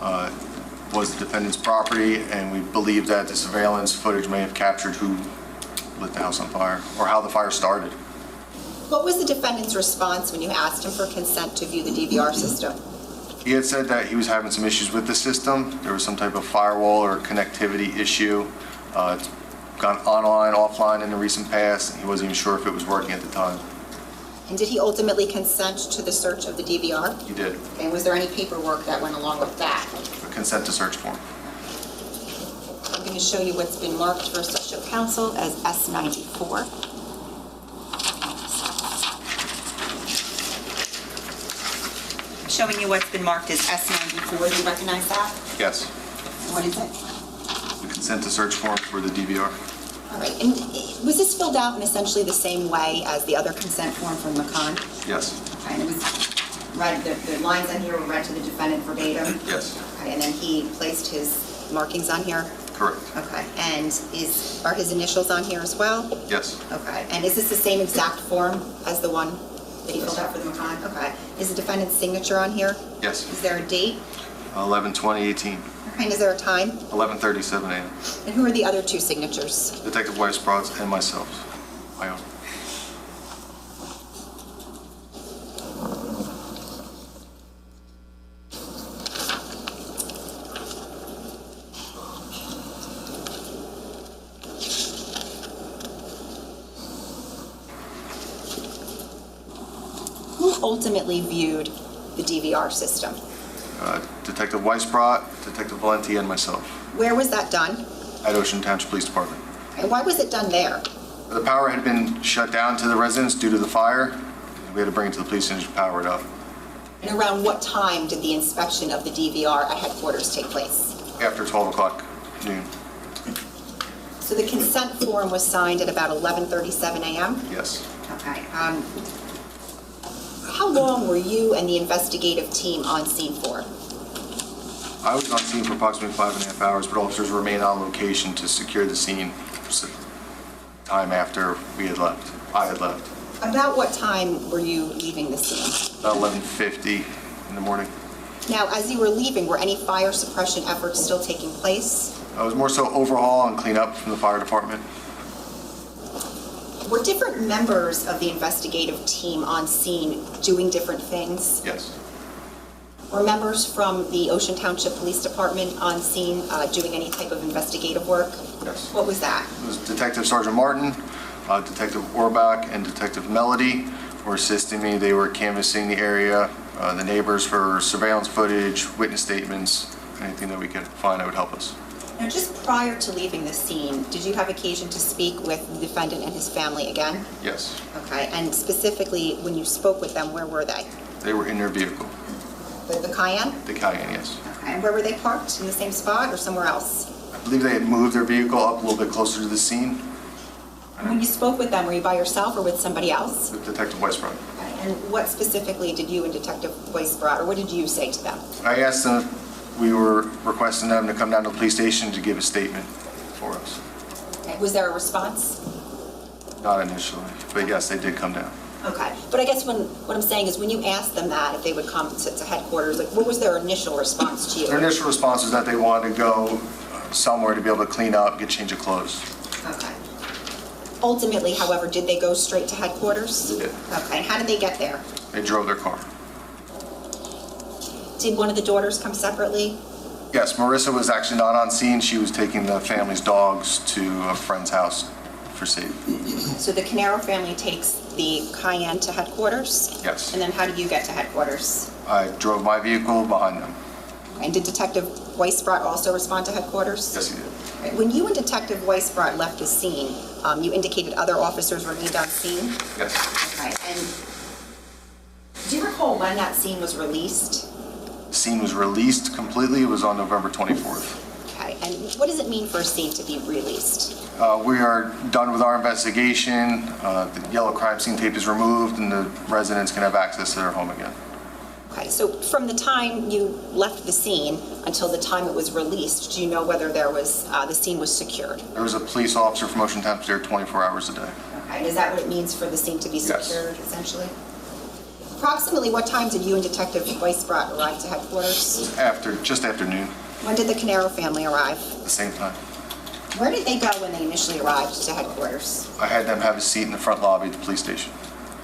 It was the defendant's property, and we believe that the surveillance footage may have captured who lit the house on fire, or how the fire started. What was the defendant's response when you asked him for consent to view the DVR system? He had said that he was having some issues with the system. There was some type of firewall or connectivity issue. It's gone online, offline in the recent past. He wasn't even sure if it was working at the time. And did he ultimately consent to the search of the DVR? He did. Okay, and was there any paperwork that went along with that? A consent to search form. I'm going to show you what's been marked for special counsel as S94. Showing you what's been marked as S94. Do you recognize that? Yes. What is it? The consent to search form for the DVR. All right. And was this filled out in essentially the same way as the other consent form from Macan? Yes. Okay. And it was read, the lines on here were read to the defendant verbatim? Yes. Okay. And then he placed his markings on here? Correct. Okay. And are his initials on here as well? Yes. Okay. And is this the same exact form as the one that he filled out for the Macan? Okay. Is the defendant's signature on here? Yes. Is there a date? 11/20/18. Okay. And is there a time? 11:37 a.m. And who are the other two signatures? Detective Weisbrot and myself. My own. Who ultimately viewed the DVR system? Detective Weisbrot, Detective Valenti, and myself. Where was that done? At Ocean Township Police Department. And why was it done there? The power had been shut down to the residents due to the fire. We had to bring it to the police station to power it up. And around what time did the inspection of the DVR at headquarters take place? After 12 o'clock noon. So the consent form was signed at about 11:37 a.m.? Yes. Okay. How long were you and the investigative team on scene for? I was on scene for approximately 5.5 hours, but officers remained on location to secure the scene for time after we had left. I had left. About what time were you leaving the scene? About 11:50 in the morning. Now, as you were leaving, were any fire suppression efforts still taking place? I was more so overhaul and clean up from the fire department. Were different members of the investigative team on scene doing different things? Yes. Were members from the Ocean Township Police Department on scene doing any type of investigative work? Yes. What was that? It was Detective Sergeant Martin, Detective Orbach, and Detective Melody were assisting me. They were canvassing the area, the neighbors for surveillance footage, witness statements, anything that we could find that would help us. Now, just prior to leaving the scene, did you have occasion to speak with the defendant and his family again? Yes. Okay, and specifically, when you spoke with them, where were they? They were in their vehicle. The Cayenne? The Cayenne, yes. Okay, and where were they parked? In the same spot or somewhere else? I believe they had moved their vehicle up a little bit closer to the scene. When you spoke with them, were you by yourself or with somebody else? With Detective Weisbrot. Okay, and what specifically did you and Detective Weisbrot, or what did you say to them? I asked them if we were requesting them to come down to the police station to give a statement for us. Okay, was there a response? Not initially, but yes, they did come down. Okay, but I guess what I'm saying is when you asked them that, if they would come to headquarters, like what was their initial response to you? Their initial response was that they wanted to go somewhere to be able to clean up, get change of clothes. Okay. Ultimately, however, did they go straight to headquarters? They did. Okay, and how did they get there? They drove their car. Did one of the daughters come separately? Yes, Marissa was actually not on scene. She was taking the family's dogs to a friend's house for safety. So the Caneiro family takes the Cayenne to headquarters? Yes. And then how did you get to headquarters? I drove my vehicle behind them. And did Detective Weisbrot also respond to headquarters? Yes, he did. Right. When you and Detective Weisbrot left the scene, you indicated other officers remained on scene? Yes. Okay, and do you recall when that scene was released? The scene was released completely. It was on November 24th. Okay, and what does it mean for a scene to be released? We are done with our investigation. The yellow crime scene tape is removed and the residents can have access to their home again. Okay, so from the time you left the scene until the time it was released, do you know whether there was, the scene was secured? There was a police officer from Ocean Township there 24 hours a day. Okay, and is that what it means for the scene to be Yes. secured, essentially? Approximately what time did you and Detective Weisbrot arrive to headquarters? Just after noon, When did the Caneiro family arrive? at the same time. Where did they go when they initially arrived to headquarters? I had them have a seat in the front lobby at the police station.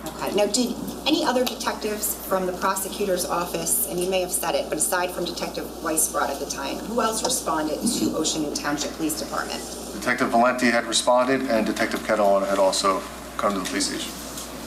Okay, now did any other detectives from the prosecutor's office, and you may have said it, but aside from Detective Weisbrot at the time, who else responded to Ocean Township Police Department? Detective Valenti had responded and Detective Kettle had also come to the police station.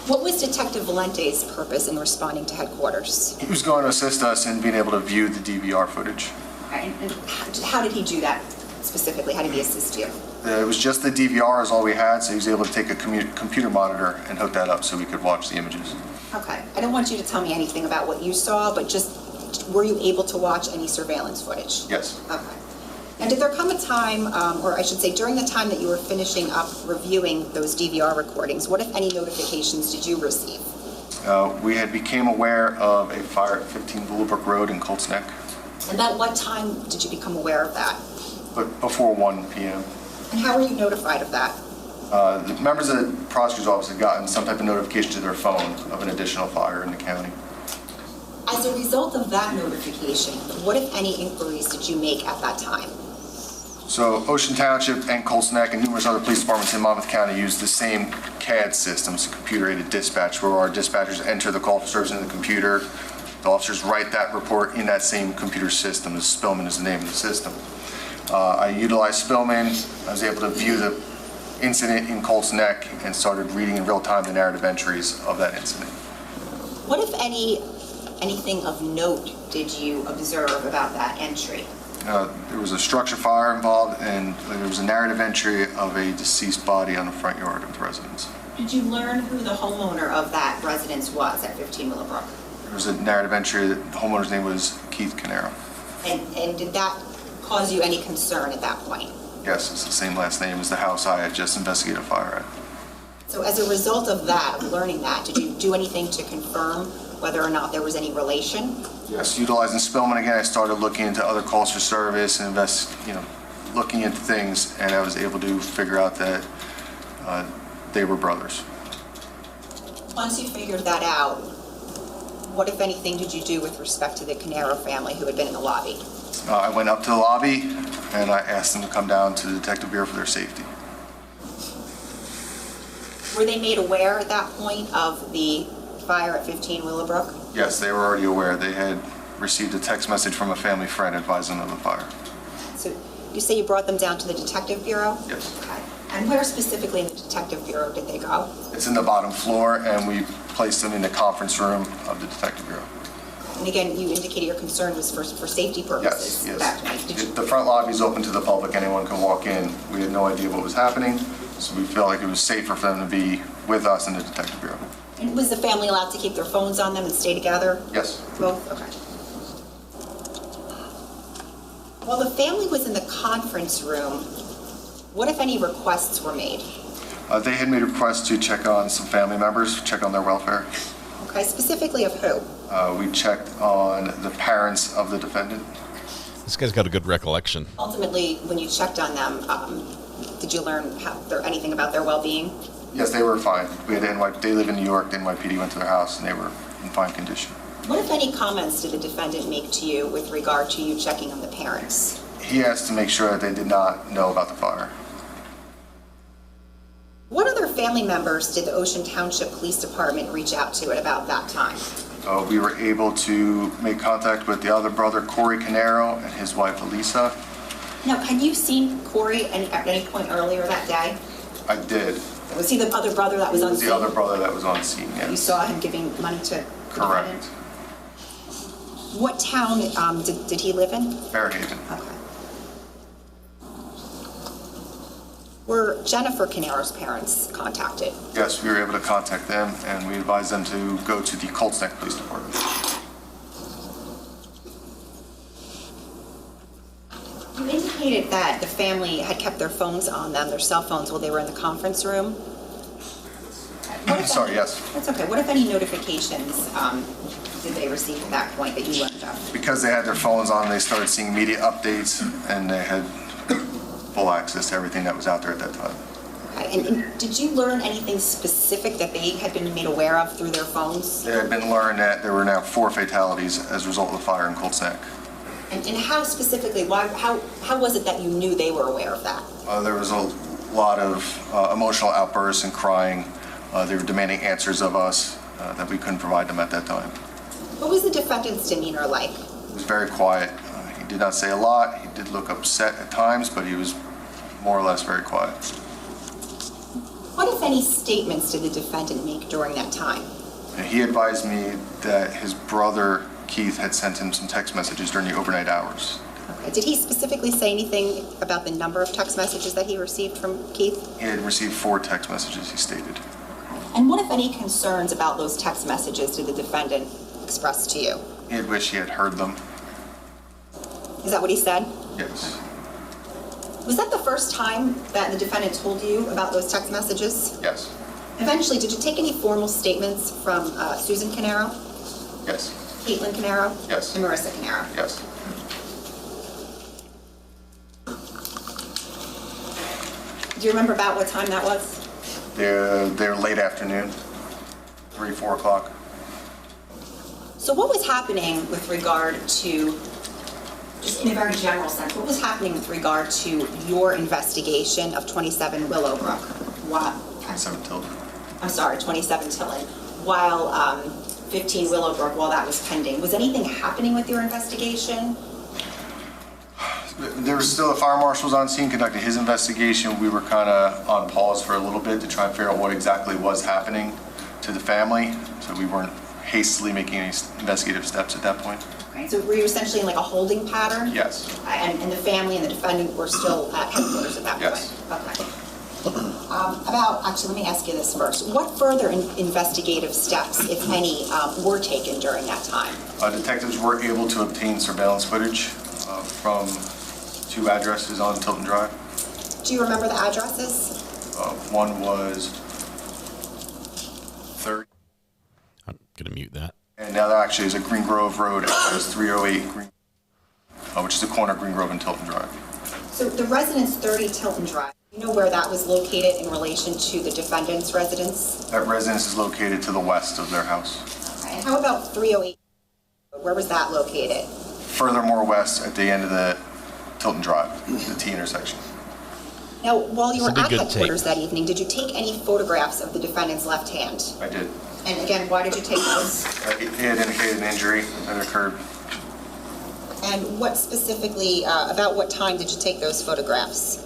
What was Detective Valente's purpose in responding to headquarters? He was going to assist us in being able to view the DVR footage. Okay, and how did he do that specifically? How did he assist you? It was just the DVR is all we had, so he was able to take a computer monitor and hook that up so we could watch the images. Okay, I don't want you to tell me anything about what you saw, but just, were you able to watch any surveillance footage? Yes. Okay. And did there come a time, or I should say during the time that you were finishing up reviewing those DVR recordings, what if any notifications did you receive? We had became aware of a fire at 15 Willowbrook Road in Colts Neck. And at what time did you become aware of that? But before 1 p.m. And how were you notified of that? The members of the prosecutor's office had gotten some type of notification to their phone of an additional fire in the county. As a result of that notification, what if any inquiries did you make at that time? So Ocean Township and Colts Neck and numerous other police departments in Monmouth County use the same CAD systems, computer-aided dispatch, where our dispatchers enter the call for service into the computer. The officers write that report in that same computer system. Spillman is the name of the system. I utilized Spillman. I was able to view the incident in Colts Neck and started reading in real time the narrative entries of that incident. What if anything of note did you observe about that entry? There was a structure fire involved, and there was a narrative entry of a deceased body on the front yard of the residence. Did you learn who the homeowner of that residence was at 15 Willowbrook? There was a narrative entry that the homeowner's name was Keith Caneiro. And did that cause you any concern at that point? Yes, it's the same last name as the house I had just investigated a fire at. So as a result of that, of learning that, did you do anything to confirm whether or not there was any relation? Yes, utilizing Spillman again, I started looking into other calls for service and looking into things, and I was able to figure out that they were brothers. Once you figured that out, what, if anything, did you do with respect to the Caneiro family who had been in the lobby? I went up to the lobby and I asked them to come down to the Detective Bureau for their safety. Were they made aware at that point of the fire at 15 Willowbrook? Yes, they were already aware. They had received a text message from a family friend advising them of the fire. So you say you brought them down to the Detective Bureau? Yes. Okay. And where specifically in the Detective Bureau did they go? It's in the bottom floor, and we placed them in the conference room of the Detective Bureau. And again, you indicated your concern was for safety purposes. Yes, That point. Did you, The front lobby is open to the public. Anyone can walk in. We had no idea what was happening, so we felt like it was safer for them to be with us in the Detective Bureau. and was the family allowed to keep their phones on them and stay together? Yes. Both? Okay. While the family was in the conference room, what, if any, requests were made? They had made requests to check on some family members, check on their welfare. Okay, specifically of who? We checked on the parents of the defendant. This guy's got a good recollection. Ultimately, when you checked on them, did you learn anything about their well-being? Yes, they were fine. We had they live in New York. The NYPD went to their house, and they were in fine condition. What, if any, comments did the defendant make to you with regard to you checking on the parents? He asked to make sure that they did not know about the fire. What other family members did the Ocean Township Police Department reach out to at about that time? We were able to make contact with the other brother, Corey Caneiro, and his wife, Elisa. Now, had you seen Corey at any point earlier that day? I did. Was he the other brother that was on scene? The other brother that was on scene, yes. You saw him giving money to the Correct. defendant? What town did he live in? Fairhaven. Okay. Were Jennifer Caneiro's parents contacted? Yes, we were able to contact them, and we advised them to go to the Colts Neck Police Department. You indicated that the family had kept their phones on them, their cell phones, while they were in the conference room. Sorry, yes. That's okay. What, if any, notifications did they receive at that point that you learned of? Because they had their phones on, they started seeing media updates, and they had full access to everything that was out there at that time. Okay. And did you learn anything specific that they had been made aware of through their phones? It had been learned that there were now 4 fatalities as a result of the fire in Colts Neck. And how specifically, how was it that you knew they were aware of that? There was a lot of emotional outbursts and crying. They were demanding answers of us that we couldn't provide them at that time. What was the defendant's demeanor like? He was very quiet. He did not say a lot. He did look upset at times, but he was more or less very quiet. What, if any, statements did the defendant make during that time? He advised me that his brother, Keith, had sent him some text messages during the overnight hours. Okay. Did he specifically say anything about the number of text messages that he received from Keith? He had received 4 text messages, he stated. And what, if any, concerns about those text messages did the defendant express to you? He had wished he had heard them. Is that what he said? Yes. Was that the first time that the defendant told you about those text messages? Yes. Eventually, did you take any formal statements from Susan Caneiro? Yes. Caitlin Caneiro? Yes. And Marissa Caneiro? Yes. Do you remember about what time that was? They're late afternoon, 3, 4 o'clock. So what was happening with regard to, just in a very general sense, what was happening with regard to your investigation of 27 Willowbrook? What? 27 Tilden. I'm sorry, 27 Tilden. While 15 Willowbrook, while that was pending, was anything happening with your investigation? There was still a fire marshal on scene conducting his investigation. We were kind of on pause for a little bit to try and figure out what exactly was happening to the family. So we weren't hastily making any investigative steps at that point. Okay, so were you essentially in like a holding pattern? Yes. And the family and the defendant were still at headquarters at that point? Yes. Okay. Actually, let me ask you this first. What further investigative steps, if any, were taken during that time? Detectives were able to obtain surveillance footage from 2 addresses on Tilton Drive. Do you remember the addresses? One was 30. I'm going to mute that. And now that actually is at Green Grove Road, as 308 Green, which is the corner of Green Grove and Tilton Drive. So the residence 30 Tilton Drive, do you know where that was located in relation to the defendant's residence? That residence is located to the west of their house. Okay, and how about 308? Where was that located? Furthermore west at the end of the Tilton Drive, the T intersection. Now, while you were This at would be good headquarters tape. that evening, did you take any photographs of the defendant's left hand? I did. And again, why did you take those? He had indicated an injury that occurred. And what specifically, about what time did you take those photographs?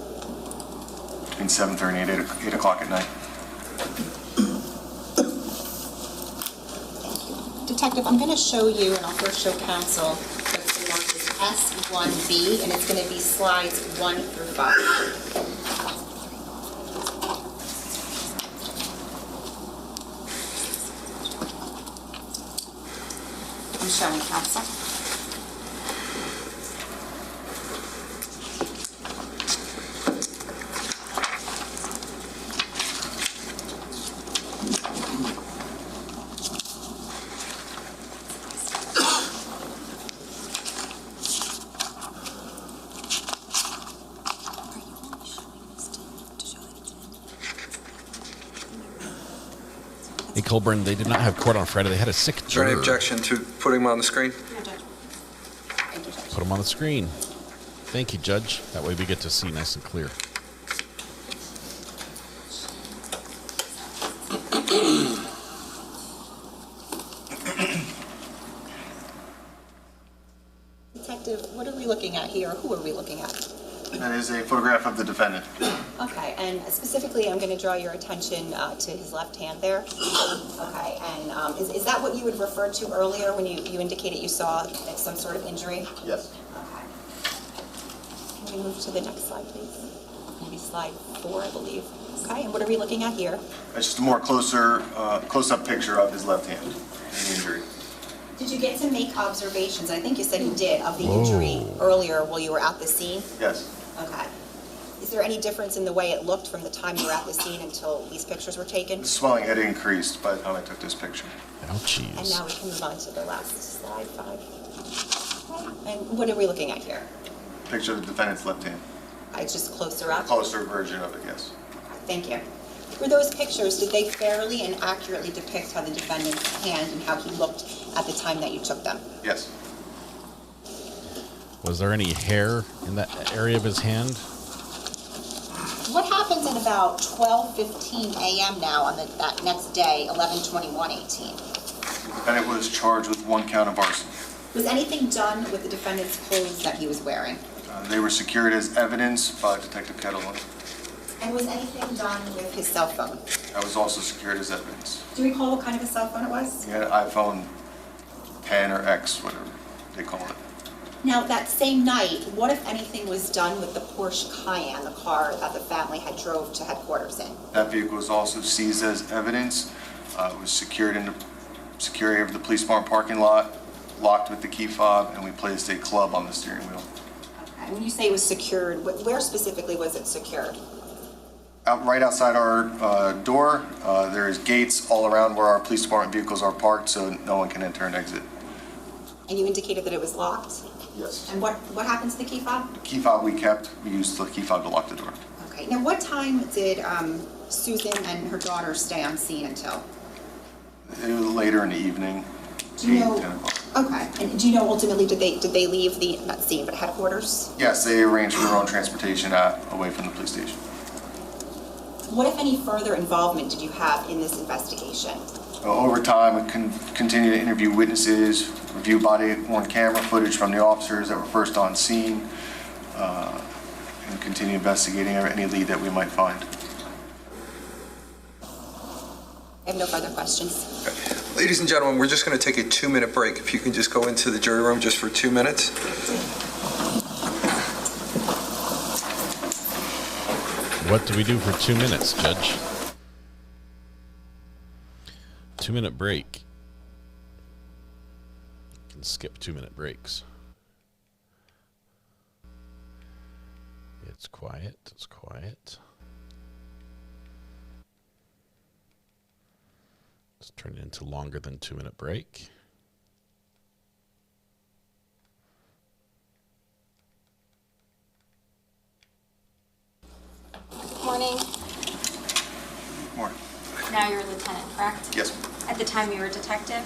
Between 7:30 and 8 o'clock at night. Detective, I'm going to show you, and I'll first show counsel, what's marked as S1B, and it's going to be slides 1 through 5. I'm showing counsel. Hey, Colburn, they did not have court on Friday. They had a sick Is there any juror. objection to putting him on the screen? Put them on the screen. Thank you, Judge. That way we get to see nice and clear. Detective, what are we looking at here? Who are we looking at? That is a photograph of the defendant. Okay, and specifically, I'm going to draw your attention to his left hand there. Okay, and is that what you had referred to earlier when you indicated you saw some sort of injury? Yes. Okay. Can we move to the next slide, please? Maybe slide 4, I believe. Okay, and what are we looking at here? That's just a more close-up picture of his left hand and the injury. Did you get to make observations? I think you said you did, of the Whoa. injury earlier while you were at the scene? Yes. Okay. Is there any difference in the way it looked from the time you were at the scene until these pictures were taken? The swelling had increased by the time I took this picture. Ouchies. And now we can move on to the last slide, 5. Okay. And what are we looking at here? Picture of the defendant's left hand. It's just closer up? A closer version of it, yes. Thank you. Were those pictures, did they fairly and accurately depict how the defendant's hand and how he looked at the time that you took them? Yes. Was there any hair in that area of his hand? What happens at about 12:15 a.m. now on that next day, 11/21/18? The defendant was charged with 1 count of arson. Was anything done with the defendant's clothes that he was wearing? They were secured as evidence by Detective Kettleman. And was anything done with his cell phone? That was also secured as evidence. Do you recall what kind of a cell phone it was? He had an iPhone 10 or X, whatever they call it. Now, that same night, what if anything was done with the Porsche Cayenne, the car that the family had drove to headquarters in? That vehicle was also seized as evidence. It was secured in the security of the police department parking lot, locked with the key fob, and we placed a club on the steering wheel. And when you say it was secured, where specifically was it secured? Right outside our door, there is gates all around where our police department vehicles are parked, so no one can enter and exit. And you indicated that it was locked? Yes. And what happened to the key fob? The key fob we kept. We used the key fob to lock the door. Okay. Now, what time did Susan and her daughter stay on scene until? It was later in the evening. Do you know? 10 o'clock. Okay. And do you know ultimately did they leave the not scene but headquarters? Yes, they arranged for their own transportation away from the police station. What, if any, further involvement did you have in this investigation? Over time, we continue to interview witnesses, review body-worn camera footage from the officers that were first on scene, and continue investigating any lead that we might find. I have no further questions. Ladies and gentlemen, we're just going to take a 2-minute break. If you can just go into the jury room just for 2 minutes. What do we do for 2 minutes, Judge? 2-minute break. You can skip 2-minute breaks. It's quiet. It's quiet. Let's turn it into longer than 2-minute break. Morning. Morning. Now you're a lieutenant, correct? Yes. At the time you were a detective?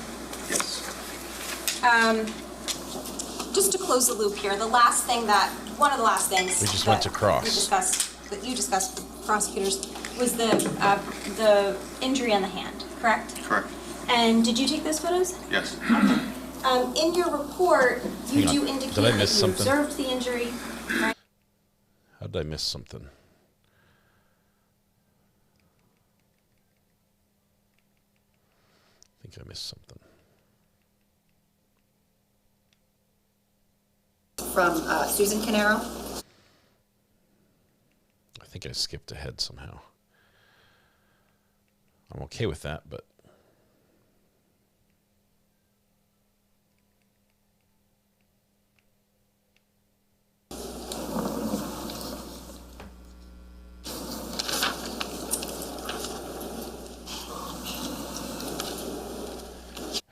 Yes. Just to close the loop here, one of the last things We just went to cross. that you discussed with prosecutors was the injury on the hand, correct? Correct. And did you take those photos? Yes. In your report, you Hang on. do indicate Did I that miss you something? observed the injury, right? How did I miss something? I think I missed something. From Susan Caneiro. I think I skipped ahead somehow. I'm okay with that, but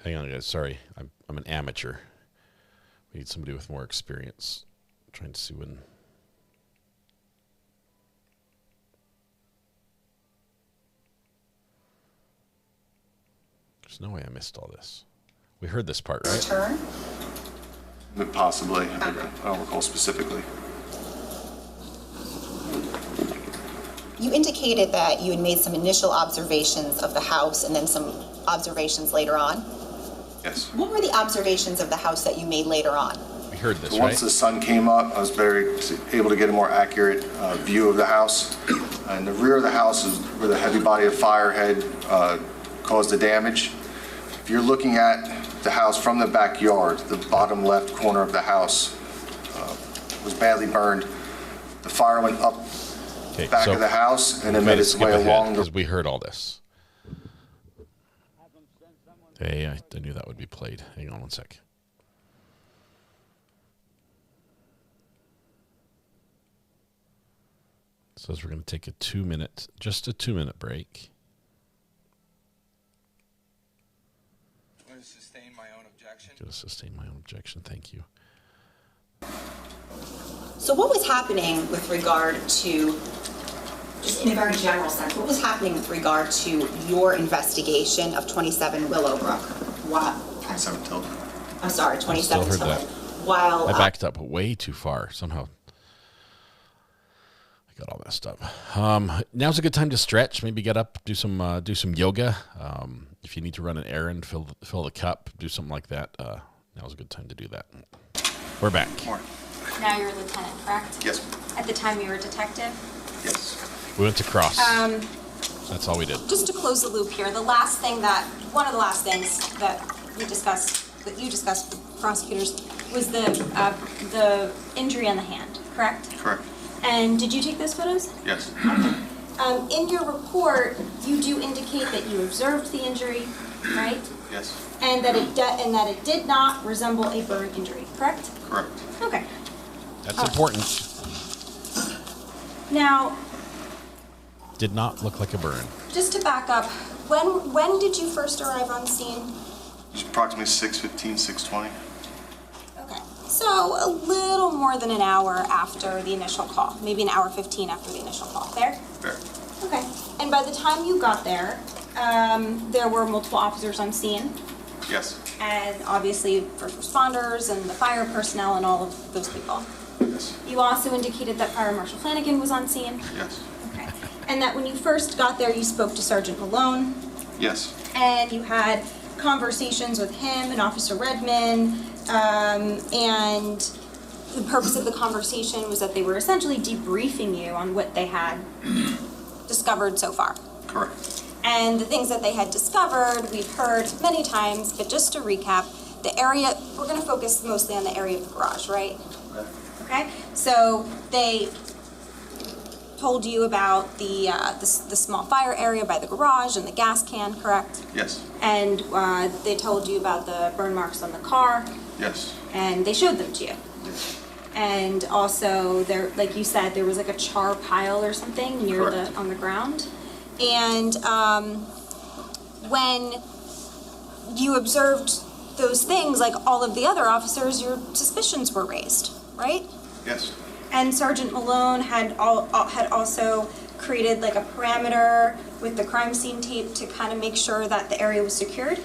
hang on, guys. Sorry, I'm an amateur. We need somebody with more experience. I'm trying to see when. There's no way I missed all this. We heard this part, right? Turn. Possibly. I don't recall specifically. You indicated that you had made some initial observations of the house and then some observations later on. Yes. What were the observations of the house that you made later on? We heard this, So once the sun came up, I was able to get a more accurate view of the house. In the rear of the house is where the heavy body of fire had caused the damage. If you're looking at the house from the backyard, the bottom left corner of the house was badly burned. The fire went up back of the house and then made its way along because we heard all this. Hey, I knew that would be played. Hang on one sec. It says we're going to take a 2-minute break. I'm going to sustain my own objection. Going to sustain my own objection. Thank you. So what was happening with regard to, just in a very general sense, what was happening with regard to your investigation of 27 Willowbrook? What? 27 Tilden. I'm sorry, 27 Still heard Tilden. that. While I backed up way too far. Somehow I got all messed up. Now's a good time to stretch. Maybe get up, do some yoga. If you need to run an errand, fill the cup, do something like that. Now's a good time to do that. We're back. Now you're a lieutenant, correct? Yes. At the time you were a detective? Yes. We went to cross. That's all we did. Just to close the loop here, one of the last things that you discussed with prosecutors was the injury on the hand, correct? Correct. And did you take those photos? Yes. In your report, you do indicate that you observed the injury, right? Yes. And that it did not resemble a burn injury, correct? Correct. Okay. That's important. Now, Did not look like a burn. just to back up, when did you first arrive on scene? It's approximately 6:15, 6:20. Okay. So a little more than an hour after the initial call, maybe an hour 15 after the initial call. Fair? Fair. Okay. And by the time you got there, there were multiple officers on scene, Yes. and obviously first responders and the fire personnel and all of those people. Yes. You also indicated that Fire Marshal Flanagan was on scene. Yes. Okay. And that when you first got there, you spoke to Sergeant Malone, Yes. and you had conversations with him and Officer Redman, and the purpose of the conversation was that they were essentially debriefing you on what they had discovered so far. Correct. And the things that they had discovered, we've heard many times, but just to recap, the area, we're going to focus mostly on the area of the garage, right? Okay, so they told you about the small fire area by the garage and the gas can, correct? Yes. And they told you about the burn marks on the car, Yes. and they showed them to you. Yes. And also, there, like you said, there was like a char pile or something near Correct. on the ground. And when you observed those things, like all of the other officers, your suspicions were raised, right? Yes. And Sergeant Malone had also created like a parameter with the crime scene tape to kind of make sure that the area was secured?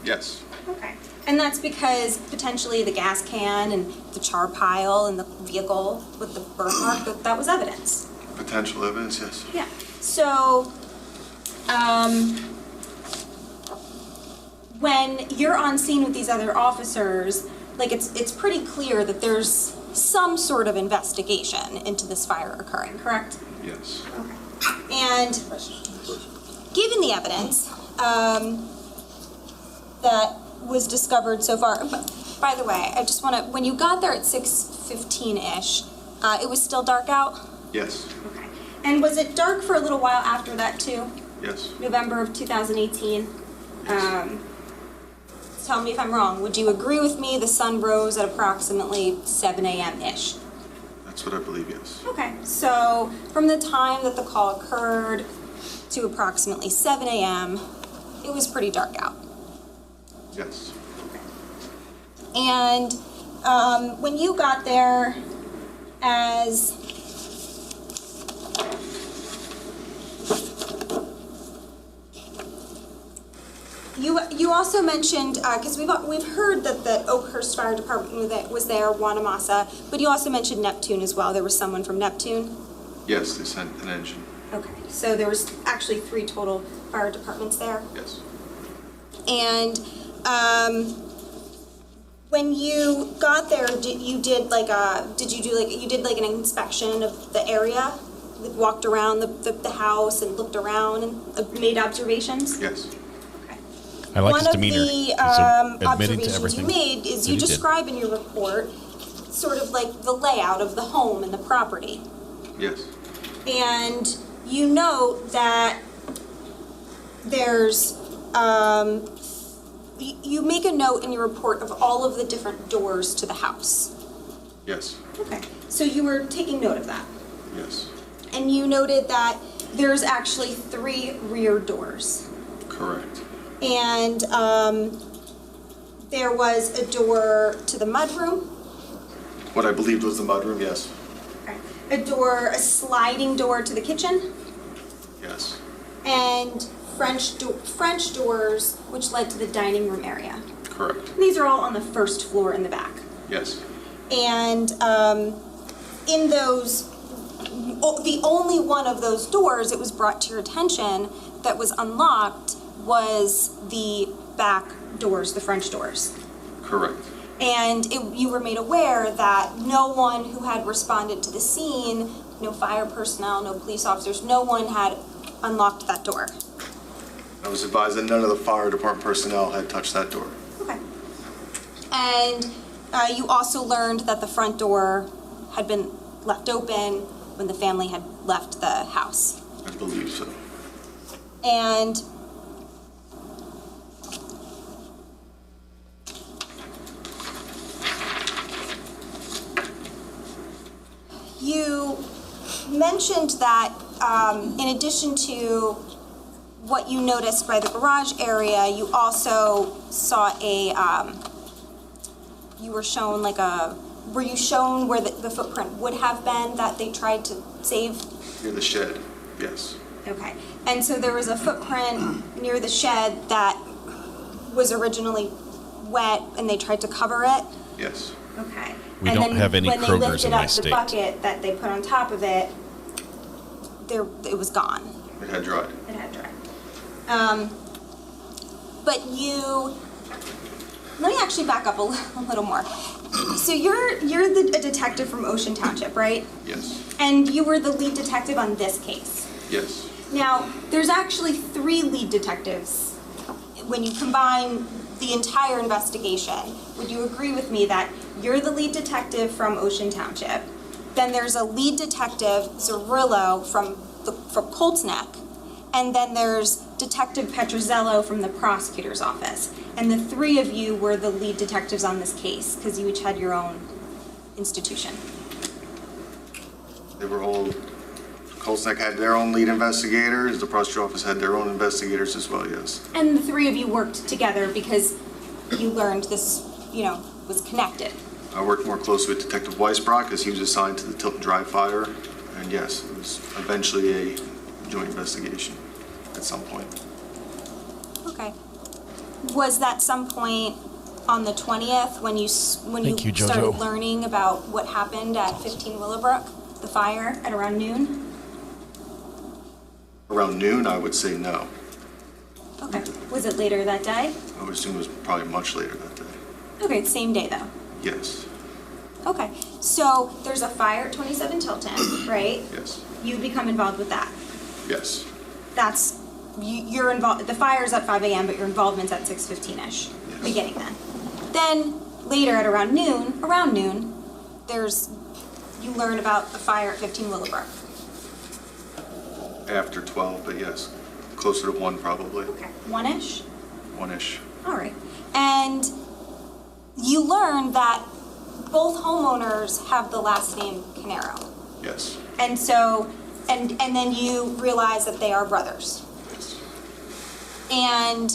Yes. Okay. And that's because potentially the gas can and the char pile and the vehicle with the burn mark, that was evidence. Potential evidence, yes. Yeah. So, when you're on scene with these other officers, like it's pretty clear that there's some sort of investigation into this fire occurring, correct? Yes. And given the evidence that was discovered so far, by the way, I just want to, when you got there at 6:15-ish, it was still dark out? Yes. Okay. And was it dark for a little while after that too? Yes. November of 2018? Tell me if I'm wrong. Would you agree with me the sun rose at approximately 7 a.m.-ish? That's what I believe, yes. Okay, so from the time that the call occurred to approximately 7 a.m., it was pretty dark out. Yes. And when you got there as you also mentioned, because we've heard that the Oakhurst Fire Department was there, Wanamasa, but you also mentioned Neptune as well. There was someone from Neptune? Yes, they sent an engine. Okay, so there was actually 3 total fire departments there? Yes. And when you got there, you did like an inspection of the area? Like walked around the house and looked around and made observations? Yes. I like his One demeanor. of He's the admitting to observations you everything made is that you he did. describe in your report sort of like the layout of the home and the property. Yes. And you note that there's, you make a note in your report of all of the different doors to the house. Yes. Okay. So you were taking note of that. Yes. And you noted that there's actually 3 rear doors. Correct. And there was a door to the mudroom. What I believed was the mudroom, yes. A sliding door to the kitchen. Yes. And French doors, which led to the dining room area. Correct. And these are all on the first floor in the back. Yes. And in those, the only one of those doors it was brought to your attention that was unlocked was the back doors, the French doors. Correct. And you were made aware that no one who had responded to the scene, no fire personnel, no police officers, no one had unlocked that door. I was advised that none of the fire department personnel had touched that door. Okay. And you also learned that the front door had been left open when the family had left the house. I believe so. And you mentioned that in addition to what you noticed by the garage area, you also saw you were shown were you shown where the footprint would have been that they tried to save? Near the shed, yes. Okay, and so there was a footprint near the shed that was originally wet and they tried to cover it? Yes. Okay. We don't have any Krogers in my When they lifted up state. the bucket that they put on top of it, it was gone. It had dried. It had dried. But let me actually back up a little more. So you're a detective from Ocean Township, right? Yes. And you were the lead detective on this case. Yes. Now, there's actually 3 lead detectives. When you combine the entire investigation, would you agree with me that you're the lead detective from Ocean Township? Then there's a lead detective, Zerillo, from Colts Neck, and then there's Detective Petrozello from the prosecutor's office. And the 3 of you were the lead detectives on this case because you each had your own institution. They were all, Colts Neck had their own lead investigators, the prosecutor's office had their own investigators as well, yes. And the 3 of you worked together because you learned this, was connected. I worked more closely with Detective Weisbrot because he was assigned to the Tilton Drive fire. And yes, it was eventually a joint investigation at some point. Okay. Was that some point on the 20th when you started learning about what happened at 15 Willowbrook, the fire at around noon? Around noon, I would say no. Okay. Was it later that day? I would assume it was probably much later that day. Okay, same day though. Yes. Okay. So there's a fire at 27 Tilton, right? Yes. You become involved with that. Yes. You're involved. The fire's at 5 a.m., but your involvement's at 6:15ish, beginning then. Then later at around noon, you learn about the fire at 15 Willowbrook. After 12, but yes, closer to 1 probably. Okay, 1-ish? 1-ish. All right. And you learn that both homeowners have the last name Caneiro. Yes. And so, and then you realize that they are brothers. Yes. And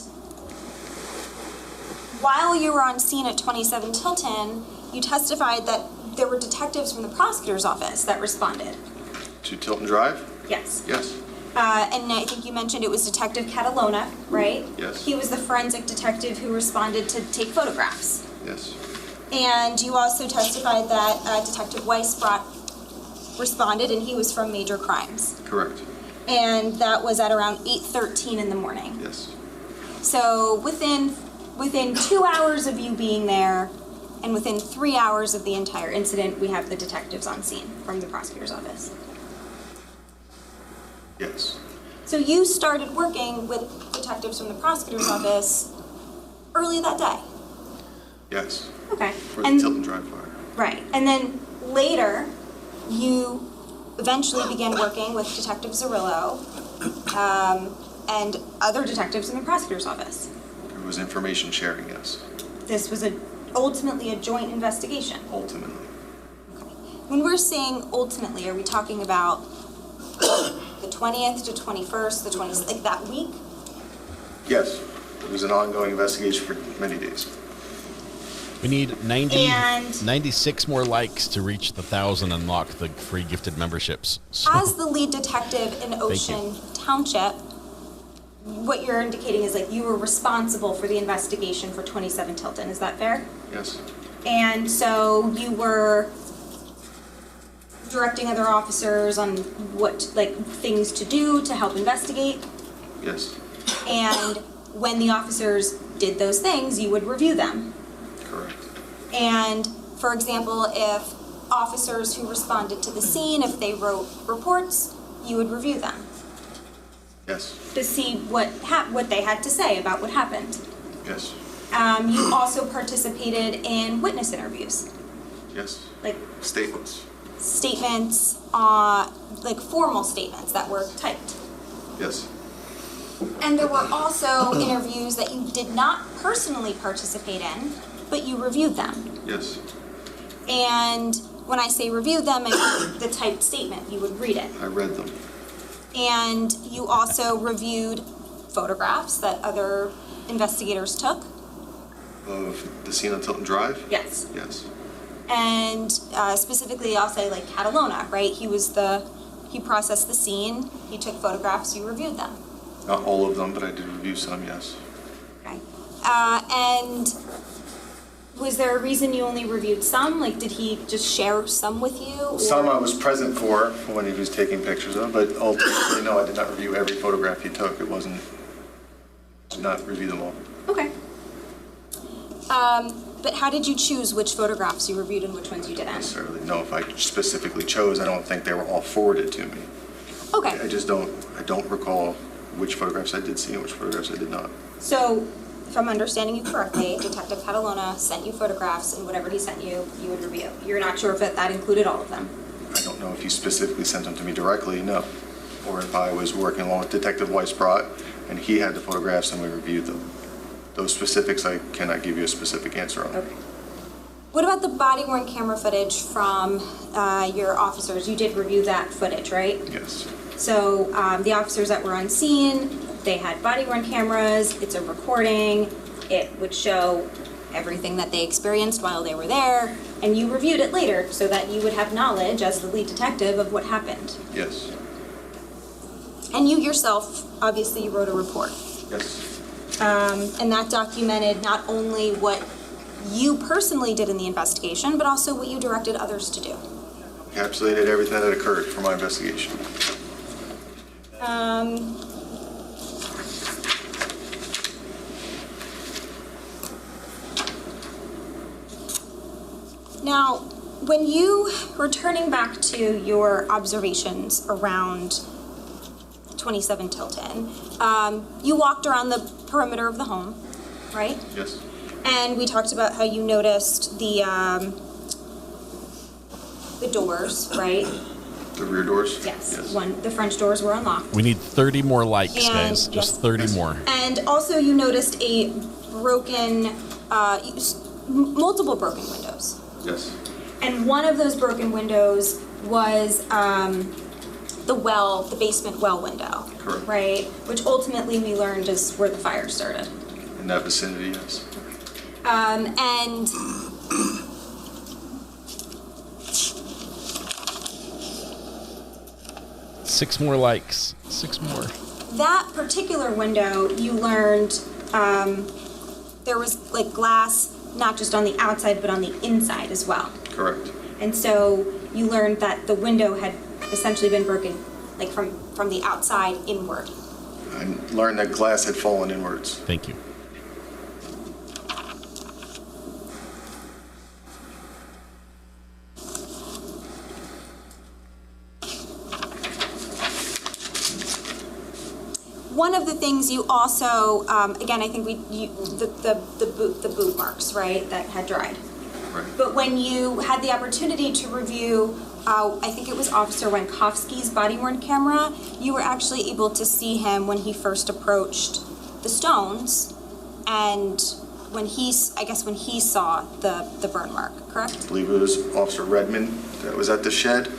while you were on scene at 27 Tilton, you testified that there were detectives from the prosecutor's office that responded. To Tilton Drive? Yes. Yes. And I think you mentioned it was Detective Catalona, right? Yes. He was the forensic detective who responded to take photographs. Yes. And you also testified that Detective Weisbrot responded, and he was from Major Crimes. Correct. And that was at around 8:13 in the morning. Yes. So within 2 hours of you being there, and within 3 hours of the entire incident, we have the detectives on scene from the prosecutor's office. Yes. So you started working with detectives from the prosecutor's office early that day? Yes. Okay. For the Tilton Drive fire. Right. And then later, you eventually began working with Detective Zerillo and other detectives in the prosecutor's office. There was information sharing, yes. This was ultimately a joint investigation. Ultimately. Okay. When we're saying ultimately, are we talking about the 20th to 21st, the 20th, like that week? Yes. It was an ongoing investigation for many days. We need 96 more likes to reach the 1,000 and unlock the free gifted memberships. So. As the lead detective in Ocean Township, what you're indicating is like you were responsible for the investigation for 27 Tilton. Is that fair? Yes. And so you were directing other officers on what things to do to help investigate. Yes. And when the officers did those things, you would review them. Correct. And for example, if officers who responded to the scene, if they wrote reports, you would review them. Yes. To see what they had to say about what happened. Yes. You also participated in witness interviews. Yes. Like statements. Statements, like formal statements that were typed. Yes. And there were also interviews that you did not personally participate in, but you reviewed them. Yes. And when I say review them, I mean the typed statement, you would read it. I read them. And you also reviewed photographs that other investigators took. Of the scene on Tilton Drive? Yes. Yes. And specifically, I'll say like Catalona, right? He processed the scene, he took photographs, you reviewed them. Not all of them, but I did review some, yes. Okay. And was there a reason you only reviewed some? Like, did he just share some with you? Or? Some I was present for when he was taking pictures of, but ultimately, no, I did not review every photograph he took. It wasn't, did not review them all. Okay. But how did you choose which photographs you reviewed and which ones you didn't? I don't necessarily know if I specifically chose. I don't think they were all forwarded to me. Okay. I don't recall which photographs I did see and which photographs I did not. So, if I'm understanding you correctly, Detective Catalona sent you photographs, and whatever he sent you, you would review. You're not sure if that included all of them? I don't know if he specifically sent them to me directly, no. Or if I was working along with Detective Weisbrot and he had the photographs and we reviewed them. Those specifics, I cannot give you a specific answer on. Okay. What about the body-worn camera footage from your officers? You did review that footage, right? Yes. So the officers that were on scene, they had body-worn cameras, it's a recording, it would show everything that they experienced while they were there, and you reviewed it later so that you would have knowledge as the lead detective of what happened. Yes. And you yourself, obviously, you wrote a report. Yes. And that documented not only what you personally did in the investigation, but also what you directed others to do. Encapsulated everything that occurred from my investigation. Now, when you were turning back to your observations around 27 Tilton, you walked around the perimeter of the home, right? Yes. And we talked about how you noticed the doors, right? The rear doors? Yes. The French doors were unlocked. We need 30 more likes, And- guys. Just 30 more. And also you noticed a broken, multiple broken windows. Yes. And one of those broken windows was the basement well window. Correct. Right? Which ultimately we learned is where the fire started. In that vicinity, yes. And Six more likes. 6 more. that particular window, you learned there was like glass, not just on the outside, but on the inside as well. Correct. And so you learned that the window had essentially been broken, like from the outside inward. I learned that glass had fallen inwards. Thank you. One of the things you also, again, I think the boot marks, right, that had dried. Right. But when you had the opportunity to review, I think it was Officer Wankowski's body-worn camera, you were actually able to see him when he first approached the stones, and when he saw the burn mark, correct? I believe it was Officer Redmond that was at the shed.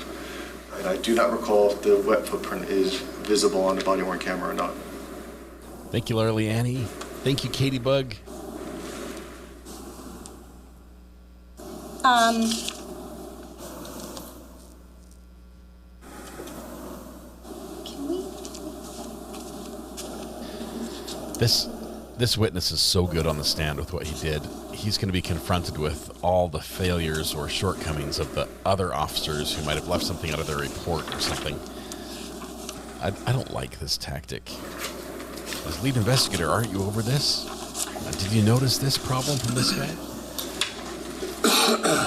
And I do not recall if the wet footprint is visible on the body-worn camera or not. Thank you, Larly Annie. Thank you, Katie Bug. This witness is so good on the stand with what he did. He's going to be confronted with all the failures or shortcomings of the other officers who might have left something out of their report or something. I don't like this tactic. As lead investigator, aren't you over this? Did you notice this problem from this guy?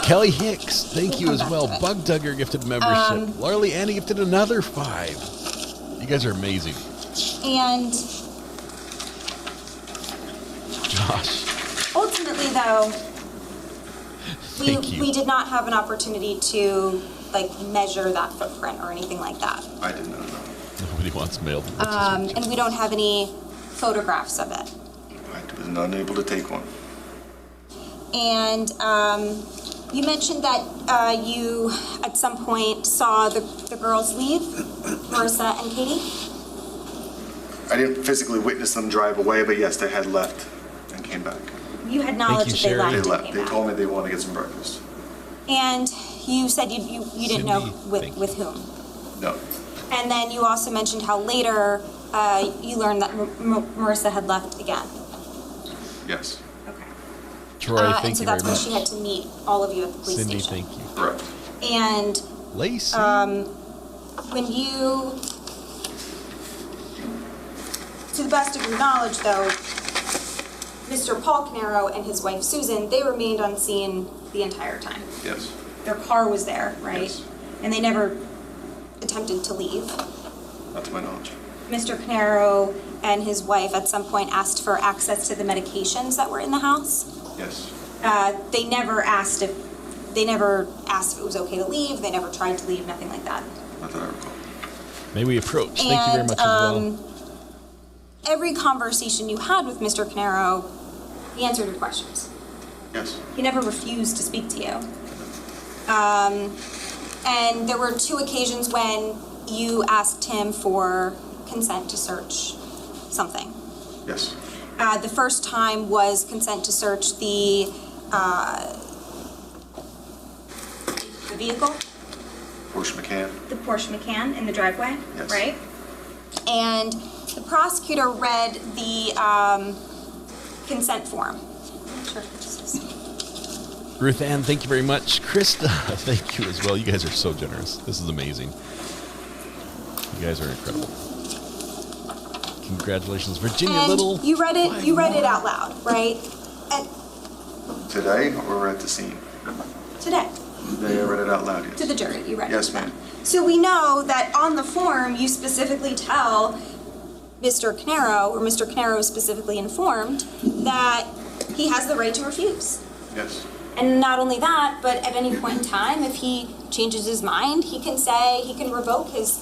Kelly Hicks, thank you as well. Bug Dugger gifted membership. Larly Annie gifted another 5. You guys are amazing. And Josh. ultimately, though, Thank you. we did not have an opportunity to measure that footprint or anything like that. I did not know. Nobody wants mailed. And we don't have any photographs of it. I was not able to take one. And you mentioned that you, at some point, saw the girls leave, Marissa and Katie? I didn't physically witness them drive away, but yes, they had left and came back. You had knowledge that they left They and left. came They back. told me they wanted to get some breakfast. And you said you didn't know with whom. No. And then you also mentioned how later you learned that Marissa had left again. Yes. Troy, And thank so you very that's when much. she had to meet all of you at the police Cindy, station. thank you. Correct. And Lacey. when you, to the best of your knowledge, though, Mr. Paul Caneiro and his wife Susan, they remained on scene the entire time. Yes. Their car was there, right? Yes. And they never attempted to leave. Not to my knowledge. Mr. Caneiro and his wife at some point asked for access to the medications that were in the house. Yes. They never asked if it was okay to leave. They never tried to leave, nothing like that. Not that I recall. May we approach? Thank you very much as well. Every conversation you had with Mr. Caneiro, he answered your questions. Yes. He never refused to speak to you. And there were 2 occasions when you asked him for consent to search something. Yes. The first time was consent to search the vehicle. Porsche Macan. The Porsche Macan in the driveway, Yes. right? And the prosecutor read the consent form. Sure. Ruth Ann, thank you very much. Krista, thank you as well. You guys are so generous. This is amazing. You guys are incredible. Congratulations, Virginia And Little. you read it. You read it out loud, right? Today or at the scene? Today. Today I read it out loud, yes. To the jury, you read it. Yes, ma'am. So we know that on the form, you specifically tell Mr. Caneiro, or Mr. Caneiro is specifically informed, that he has the right to refuse. Yes. And not only that, but at any point in time, if he changes his mind, he can revoke his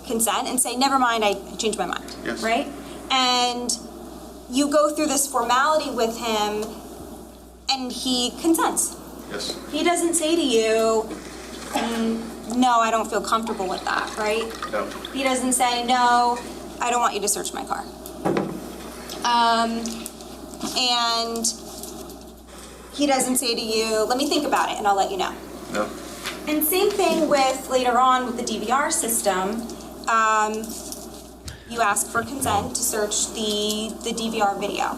consent and say, never mind, I changed my mind. Yes. Right? And you go through this formality with him, and he consents. Yes. He doesn't say to you, no, I don't feel comfortable with that, right? No. He doesn't say, no, I don't want you to search my car. And he doesn't say to you, let me think about it and I'll let you know. No. And same thing with later on with the DVR system. You ask for consent to search the DVR video.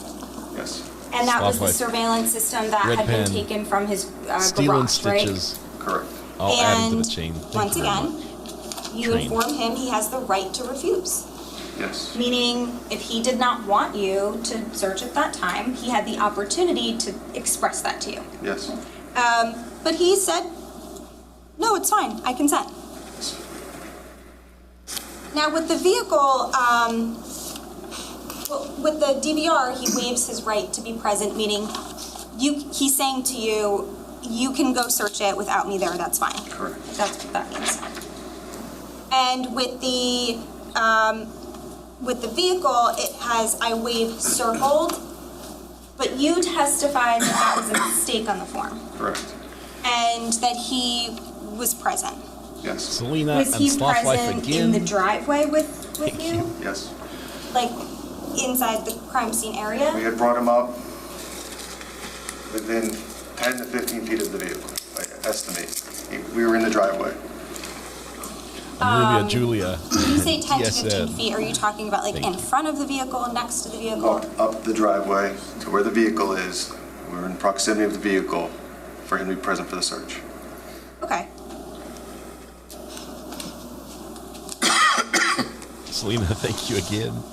Yes. And that was the Spotlight. surveillance system that Red had been pen. taken from his Steel and garage, right? stitches. Correct. I'll add into And the chain. Thank once you very again, much. you Train. inform him he has the right to refuse. Yes. Meaning, if he did not want you to search at that time, he had the opportunity to express that to you. Yes. But he said, no, it's fine, I consent. Now with the vehicle, with the DVR, he waives his right to be present, meaning he's saying to you, you can go search it without me there, that's fine. Correct. That's what that means. And with the vehicle, it has I waive circled, but you testified that was a mistake on the form. Correct. And that he was present. Yes. Selena Was and he Sloth Life present again. in the driveway with you? Yes. Like inside the crime scene area? We had brought him up within 10 to 15 feet of the vehicle, I estimate. We were in the driveway. Amelia, Julia. When you say 10 to 15 DSN. feet, are you talking about like Thank in you. front of the vehicle, next to the vehicle? Up the driveway to where the vehicle is. We were in proximity of the vehicle for him to be present for the search. Okay. Selena, thank you again.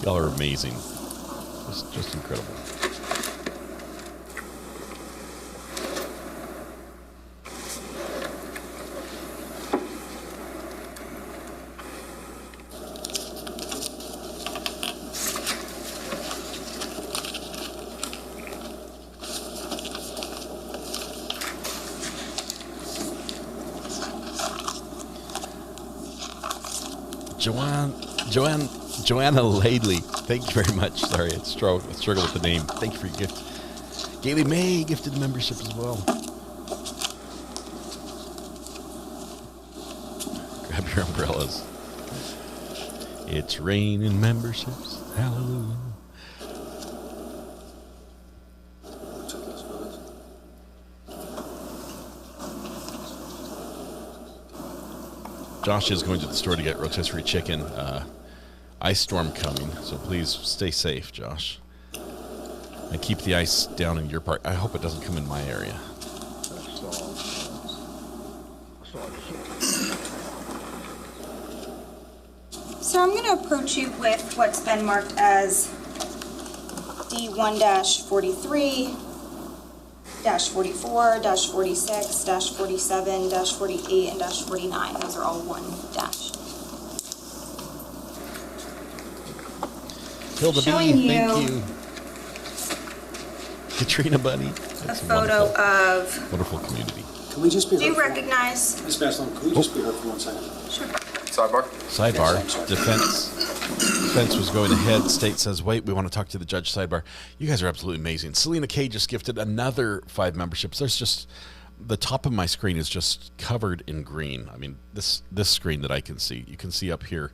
Y'all are amazing. Just incredible. Joanna Laidley, thank you very much. Sorry, I struggle with the name. Thank you for your gift. Gailey May gifted the membership as well. Grab your umbrellas. It's raining memberships. Hallelujah. Josh is going to the store to get rotisserie chicken. Ice storm coming, so please stay safe, Josh. And keep the ice down in your part. I hope it doesn't come in my area. So I'm going to approach you with what's been marked as D1-43, -44, -46, -47, -48, and -49. Those are all one dash. Hilda showing B, you thank you. Katrina Bunny. a That's photo wonderful. of. Wonderful community. Can we just be Do you heard? recognize? Ms. Maslin, can we just be heard for 1 second? Sure. Sidebar? Sidebar. Yes, I'm sorry. Defense was going ahead. State says, wait, we want to talk to the judge. Sidebar. You guys are absolutely amazing. Selena K just gifted another 5 memberships. There's just, the top of my screen is just covered in green. I mean, this screen that I can see, you can see up here.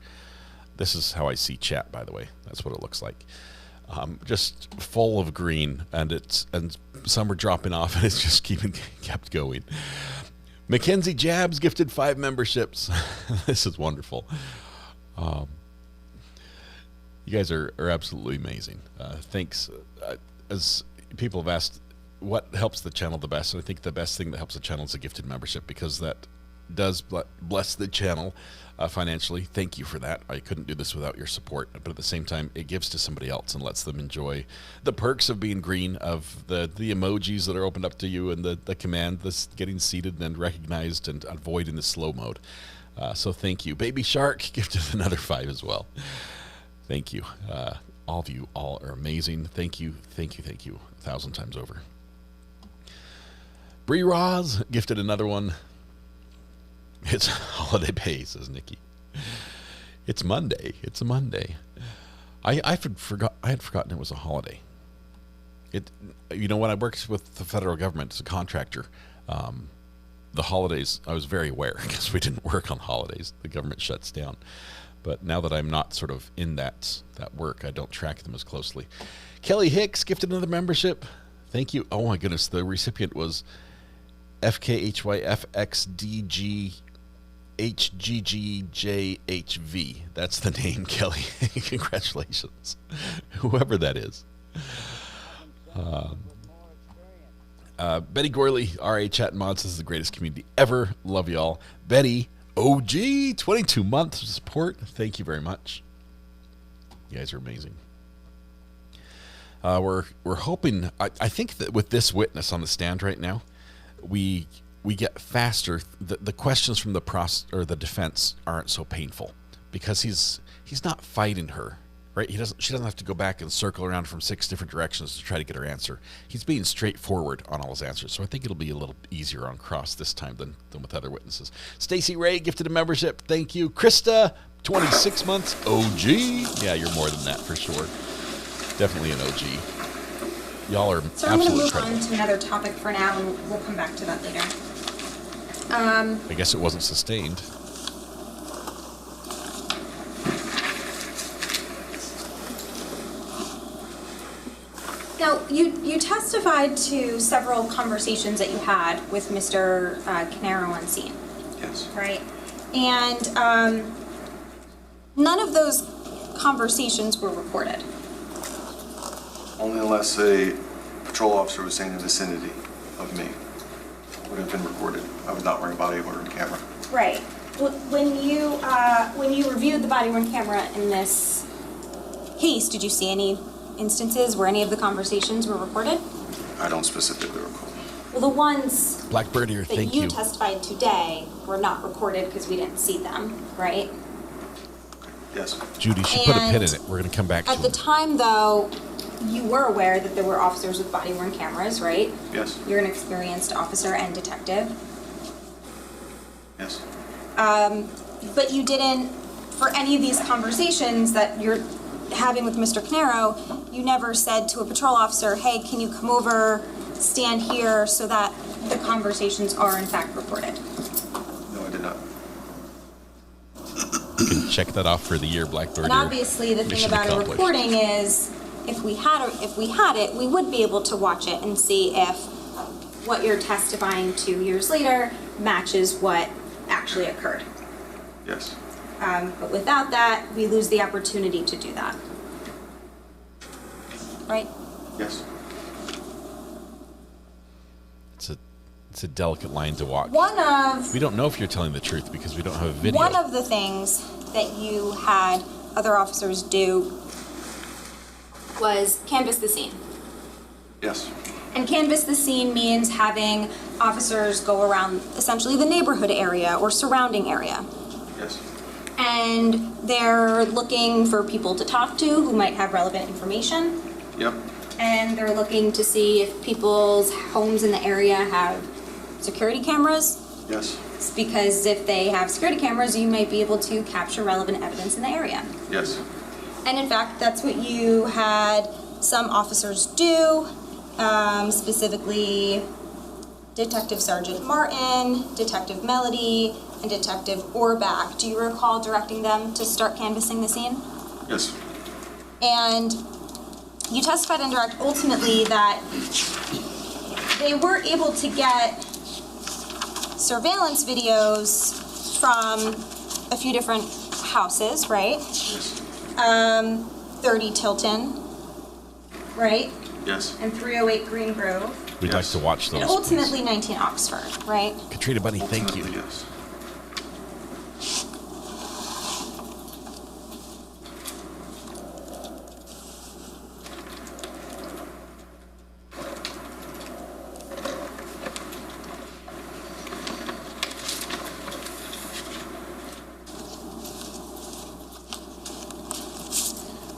This is how I see chat, by the way. That's what it looks like. Just full of green, and some are dropping off, and it's just kept going. Mackenzie Jabs gifted 5 memberships. This is wonderful. You guys are absolutely amazing. Thanks. As people have asked, what helps the channel the best? And I think the best thing that helps the channel is a gifted membership, because that does bless the channel financially. Thank you for that. I couldn't do this without your support, but at the same time, it gives to somebody else and lets them enjoy the perks of being green, of the emojis that are opened up to you, and the command, this getting seated and recognized, and avoiding the slow mode. So thank you. Baby Shark gifted another 5 as well. Thank you. All of you all are amazing. Thank you, thank you, thank you 1,000 times over. Bree Roz gifted another one. It's holiday pay, says Nikki. It's Monday. It's a Monday. I had forgotten it was a holiday. When I worked with the federal government as a contractor, the holidays, I was very aware, because we didn't work on holidays. The government shuts down. But now that I'm not sort of in that work, I don't track them as closely. Kelly Hicks gifted another membership. Thank you. Oh my goodness, the recipient was FKHYFXDGHGGJHV. That's the name, Kelly. Congratulations, whoever that is. Betty Gorley, RA Chat and Mods, this is the greatest community ever. Love y'all. Betty, OG, 22 months of support. Thank you very much. You guys are amazing. We're hoping, I think that with this witness on the stand right now, we get faster. The questions from the defense aren't so painful, because he's not fighting her, right? She doesn't have to go back and circle around from 6 different directions to try to get her answer. He's being straightforward on all his answers. So I think it'll be a little easier on cross this time than with other witnesses. Stacy Ray gifted a membership. Thank you. Krista, 26 months. OG. Yeah, you're more than that for sure. Definitely an OG. Y'all are So I'm going to absolutely move incredible. on to another topic for now, and we'll come back to that later. I guess it wasn't sustained. Now, you testified to several conversations that you had with Mr. Caneiro on scene. Yes. Right? And none of those conversations were recorded. Only unless a patrol officer was saying in the vicinity of me would have been recorded. I was not wearing a body-worn camera. Right. When you reviewed the body-worn camera in this case, did you see any instances where any of the conversations were recorded? I don't specifically recall. Well, the ones Blackbird here, that thank you you. testified today were not recorded because we didn't see them, right? Yes. Judy, she put a pin in And it. We're going to come back to At the it. time, though, you were aware that there were officers with body-worn cameras, right? Yes. You're an experienced officer and detective. Yes. But you didn't, for any of these conversations that you're having with Mr. Caneiro, you never said to a patrol officer, hey, can you come over, stand here, so that the conversations are in fact recorded? No, I did not. You can check that off for the year, Blackbird. And obviously, the thing Mission about a accomplished. recording is, if we had it, we would be able to watch it and see if what you're testifying to years later matches what actually occurred. Yes. But without that, we lose the opportunity to do that. Right? Yes. It's a delicate line to walk. We don't know if you're telling the truth because we don't have a video. One of the things that you had other officers do was canvass the scene. Yes. And canvass the scene means having officers go around essentially the neighborhood area or surrounding area. Yes. And They're looking for people to talk to who might have relevant information. Yep. And they're looking to see if people's homes in the area have security cameras. Yes. It's because if they have security cameras, you might be able to capture relevant evidence in the area. Yes. And in fact, that's what you had some officers do, specifically Detective Sergeant Martin, Detective Melody, and Detective Orbach. Do you recall directing them to start canvassing the scene? Yes. And you testified in direct ultimately that they were able to get surveillance videos from a few different houses, right? Yes. 30 Tilton, right? Yes. And 308 Green Grove. We'd like to watch those. And ultimately 19 Oxford, right? Katrina Bunny, thank you. Yes.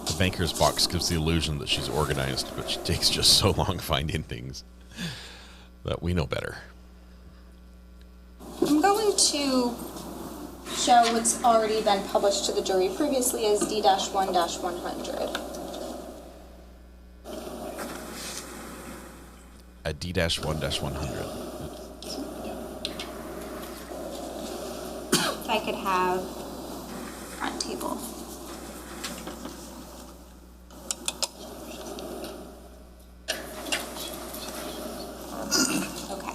The banker's box gives the illusion that she's organized, but she takes just so long finding things that we know better. I'm going to show what's already been published to the jury previously as D-1-100. A D-1-100. If I could have front table. Okay.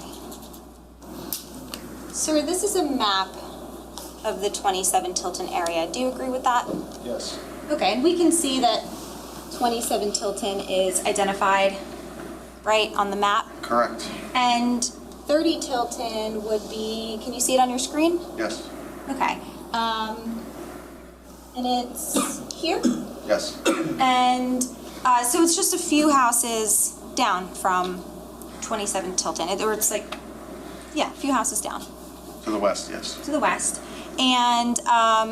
Sir, this is a map of the 27 Tilton area. Do you agree with that? Yes. Okay, and we can see that 27 Tilton is identified right on the map. Correct. And 30 Tilton would be, can you see it on your screen? Yes. Okay. And it's here? Yes. And so it's just a few houses down from 27 Tilton. Or it's like, yeah, a few houses down. To the west, yes. To the west. And I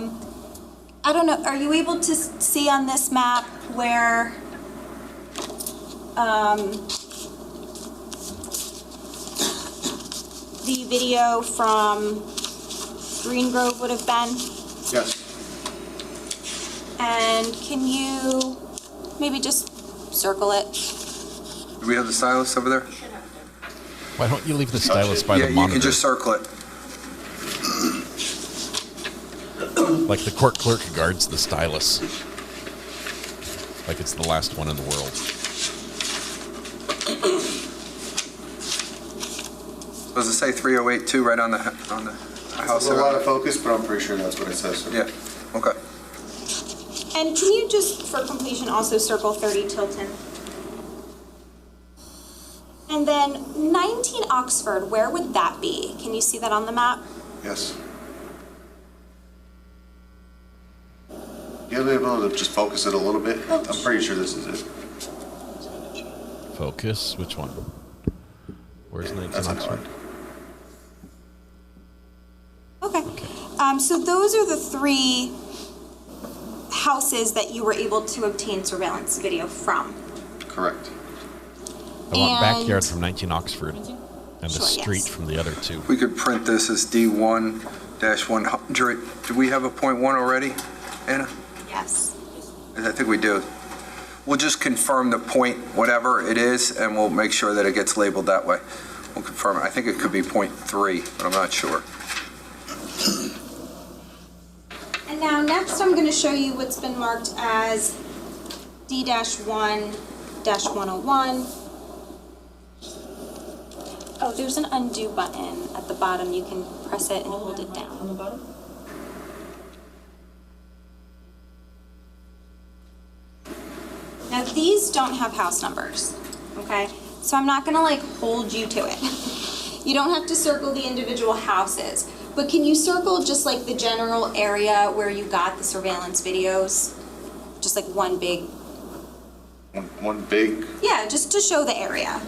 don't know, are you able to see on this map where the video from Green Grove would have been? Yes. And can you maybe just circle it? Do we have the stylus over there? Why don't you leave the stylus by the monitor? Yeah, you can just circle it. Like the court clerk guards the stylus. Like it's the last one in the world. Does it say 308 too, right on the house? It's a lot of focus, but I'm pretty sure that's what it says. Yeah. Okay. And can you just, for completion, also circle 30 Tilton? And then 19 Oxford, where would that be? Can you see that on the map? Yes. You'll be able to just focus it a little bit. I'm pretty sure this is it. Focus? Which one? Where's 19 Oxford? Okay. So those are the three houses that you were able to obtain surveillance video from. Correct. I want backyard from 19 Oxford and the Sure, street yes. from the other two. We could print this as D1-100. Do we have a .1 already, Anna? Yes. I think we do. We'll just confirm the point, whatever it is, and we'll make sure that it gets labeled that way. We'll confirm it. I think it could be .3, but I'm not sure. And now next I'm going to show you what's been marked as D-1-101. Oh, there's an undo button at the bottom. You can press it and hold it down. On the bottom? Now these don't have house numbers, okay? So I'm not gonna like hold you to it. You don't have to circle the individual houses, but can you circle just like the general area where you got the surveillance videos? Just like one big. One big. Yeah, just to show the area.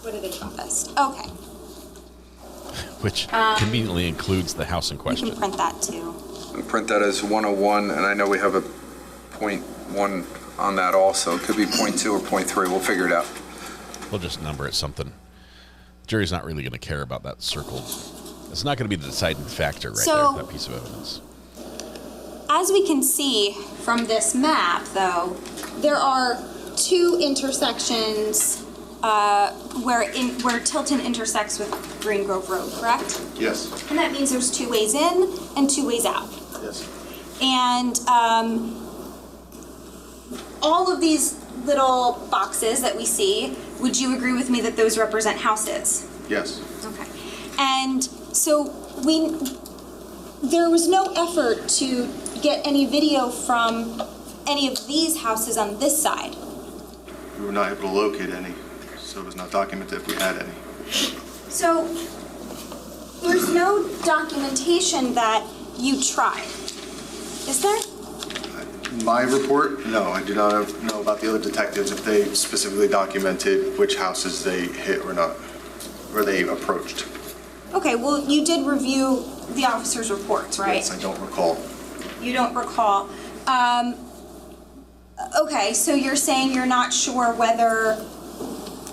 What are they encompassed? Okay. Which conveniently includes the house in question. You can print that too. We print that as 101, and I know we have a .1 on that also. It could be .2 or .3. We'll figure it out. We'll just number it something. The jury's not really going to care about that circle. It's not going to be the deciding factor right there, that piece of evidence. As we can see from this map, though, there are two intersections where Tilton intersects with Green Grove Road, correct? Yes. And that means there's two ways in and two ways out. Yes. And all of these little boxes that we see, would you agree with me that those represent houses? Yes. Okay. And so there was no effort to get any video from any of these houses on this side. We were not able to locate any, so it was not documented if we had any. So there's no documentation that you tried, is there? My report, no, I do not know about the other detectives if they specifically documented which houses they hit or not, or they approached. Okay, well, you did review the officer's reports, right? Yes, I don't recall. You don't recall. Okay, so you're saying you're not sure whether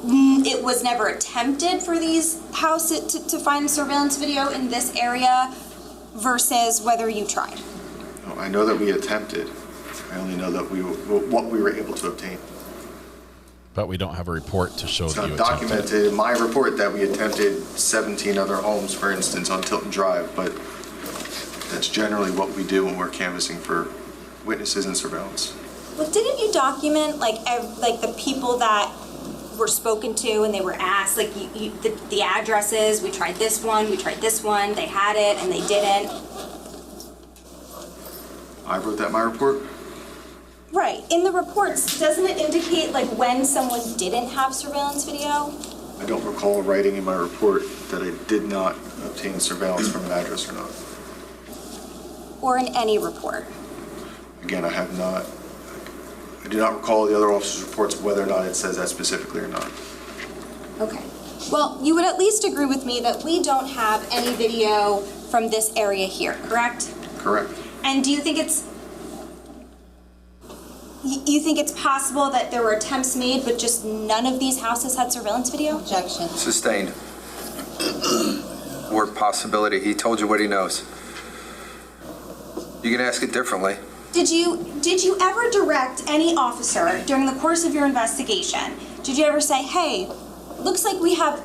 it was never attempted for these houses to find surveillance video in this area versus whether you tried? No, I know that we attempted. I only know that what we were able to obtain. But we don't have a report to show that you It's not attempted. documented in my report that we attempted 17 other homes, for instance, on Tilton Drive, but that's generally what we do when we're canvassing for witnesses and surveillance. Well, didn't you document like the people that were spoken to and they were asked, like the addresses? We tried this one, they had it and they didn't. I wrote that in my report. Right. In the reports, doesn't it indicate like when someone didn't have surveillance video? I don't recall writing in my report that I did not obtain surveillance from an address or not. Or in any report? Again, I do not recall the other officers' reports of whether or not it says that specifically or not. Okay. Well, you would at least agree with me that we don't have any video from this area here, correct? Correct. And do you think it's possible that there were attempts made, but just none of these houses had surveillance video? Objection. Sustained. Word possibility. He told you what he knows. You can ask it differently. Did you ever direct any officer during the course of your investigation? Did you ever say, "Hey, looks like we have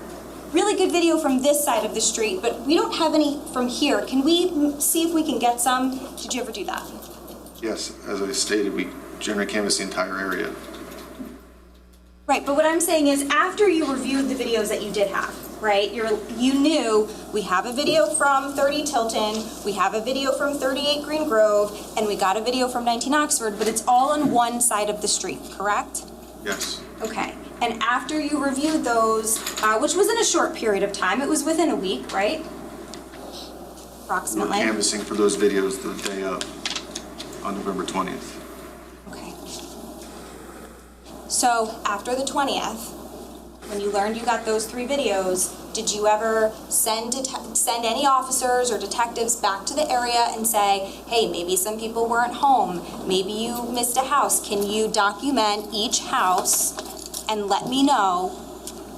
really good video from this side of the street, but we don't have any from here. Can we see if we can get some?" Did you ever do that? Yes, as I stated, we generally canvass the entire area. Right, but what I'm saying is after you reviewed the videos that you did have, right, you knew we have a video from 30 Tilton, we have a video from 38 Green Grove, and we got a video from 19 Oxford, but it's all on one side of the street, correct? Yes. Okay, and after you reviewed those, which was in a short period of time, it was within a week, right? We're Approximately. canvassing for those videos the day of, on November 20th. Okay. So after the 20th, when you learned you got those 3 videos, did you ever send any officers or detectives back to the area and say, "Hey, maybe some people weren't home, maybe you missed a house, can you document each house and let me know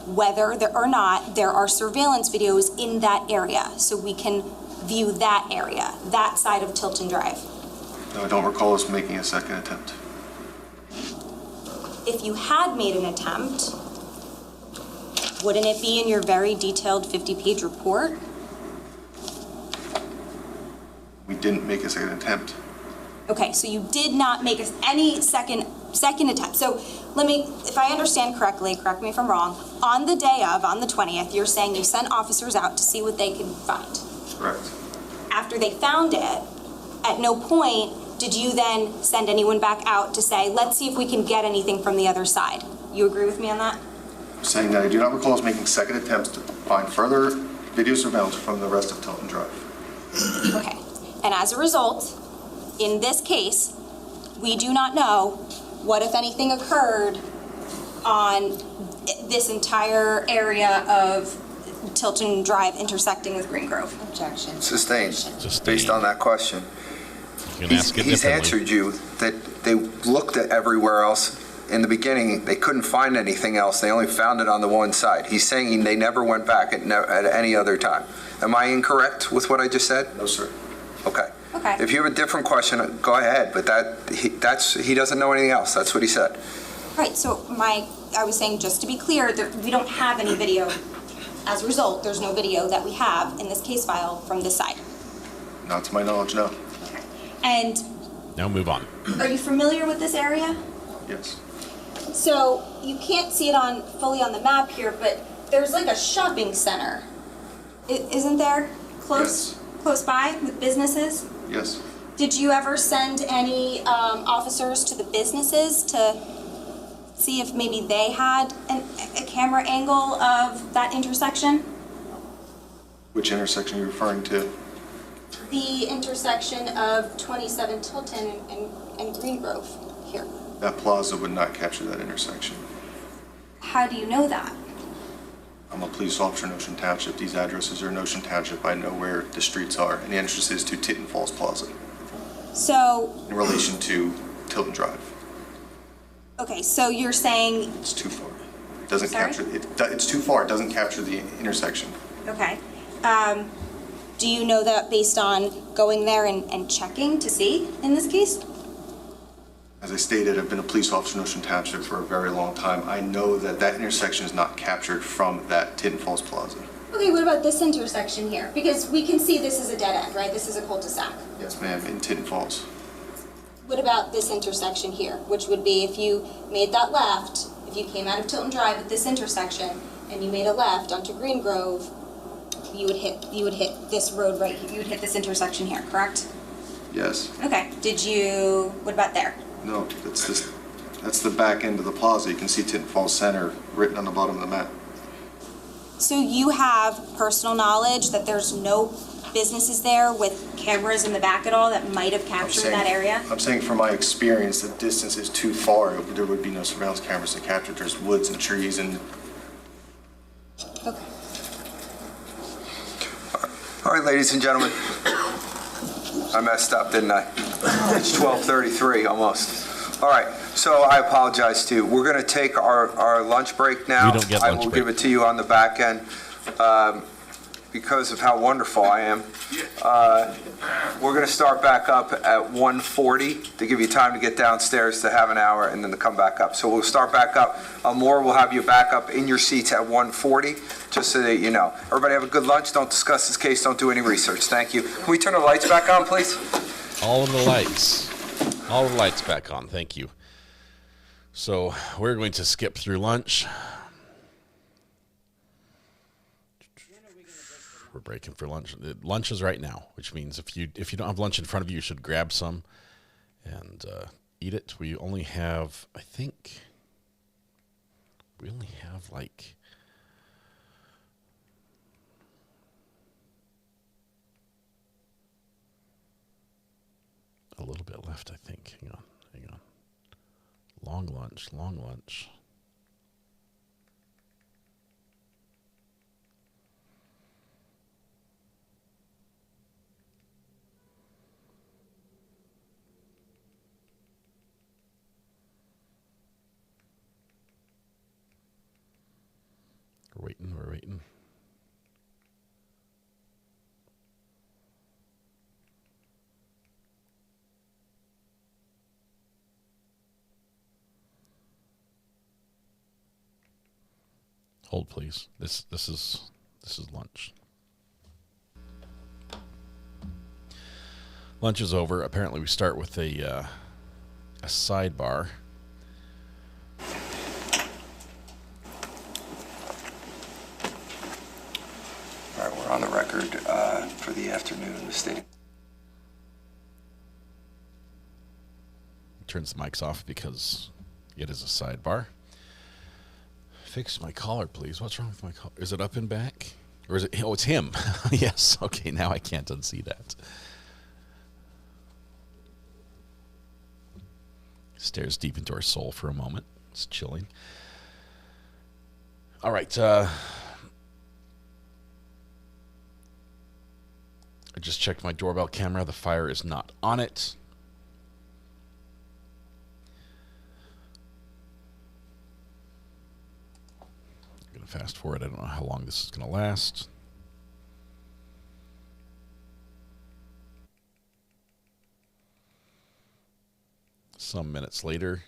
whether or not there are surveillance videos in that area so we can view that area, that side of Tilton Drive?" No, I don't recall us making a second attempt. If you had made an attempt, wouldn't it be in your very detailed 50-page report? We didn't make a second attempt. Okay, so you did not make any second attempt. So if I understand correctly, correct me if I'm wrong, on the day of, on the 20th, you're saying you sent officers out to see what they could find. Correct. After they found it, at no point did you then send anyone back out to say, "Let's see if we can get anything from the other side." You agree with me on that? I'm saying that I do not recall us making second attempts to find further video surveillance from the rest of Tilton Drive. Okay, and as a result, in this case, we do not know what, if anything, occurred on this entire area of Tilton Drive intersecting with Green Grove. Objection. Sustained. Based on that question. You can ask it He's differently. answered you that they looked at everywhere else. In the beginning, they couldn't find anything else. They only found it on the one side. He's saying they never went back at any other time. Am I incorrect with what I just said? No, sir. Okay. Okay. If you have a different question, go ahead, but he doesn't know anything else. That's what he said. Right, so I was saying, just to be clear, that we don't have any video. As a result, there's no video that we have in this case file from this side. Not to my knowledge, no. And Now move on. are you familiar with this area? Yes. So you can't see it fully on the map here, but there's like a shopping center. Isn't there? Close by with businesses? Yes. Did you ever send any officers to the businesses to see if maybe they had a camera angle of that intersection? Which intersection are you referring to? The intersection of 27 Tilton and Green Grove here. That plaza would not capture that intersection. How do you know that? I'm a police officer in Ocean Township. These addresses are in Ocean Township. I know where the streets are, and the entrance is to Tinton Falls Plaza So, in relation to Tilton Drive. okay, so you're saying, It's too far. It doesn't Sorry? capture, it's too far. It doesn't capture the intersection. okay. Do you know that based on going there and checking to see in this case? As I stated, I've been a police officer in Ocean Township for a very long time. I know that that intersection is not captured from that Tinton Falls Plaza. Okay, what about this intersection here? Because we can see this is a dead end, right? This is a cul-de-sac. Yes, ma'am, in Tinton Falls. What about this intersection here, which would be if you made that left, if you came out of Tilton Drive at this intersection and you made a left onto Green Grove, you would hit this road right here. You would hit this intersection here, correct? Yes. Okay. What about there? No, that's the back end of the plaza. You can see Tinton Falls Center written on the bottom of the map. So you have personal knowledge that there's no businesses there with cameras in the back at all that might have captured that area? I'm saying from my experience, the distance is too far. There would be no surveillance cameras to capture. There's woods and trees and... Okay. All right, ladies and gentlemen. I messed up, didn't I? It's 12:33 almost. All right, so I apologize to you. We're going to take our lunch break now. We don't get I lunch will break. give it to you on the back end because of how wonderful I am. We're going to start back up at 1:40 to give you time to get downstairs to have an hour and then to come back up. So we'll start back up. More will have you back up in your seats at 1:40, just so that you know. Everybody have a good lunch. Don't discuss this case. Don't do any research. Thank you. Can we turn the lights back on, please? All of the lights. All the lights back on. Thank you. So we're going to skip through lunch. We're breaking for lunch. Lunch is right now, which means if you don't have lunch in front of you, you should grab some and eat it. We only have, I think, like a little bit left, I think. Hang on. Long lunch. We're waiting. Hold, please. This is lunch. Lunch is over. Apparently, we start with a sidebar. All right, we're on the record for the afternoon. The state. Turns the mics off because it is a sidebar. Fix my collar, please. What's wrong with my collar? Is it up and back? Or is it? Oh, it's him. Yes. Okay, now I can't unsee that. Stares deep into our soul for a moment. It's chilling. All right. I just checked my doorbell camera. The fire is not on it. fast forward. I don't know how long this is going to last. Some minutes later.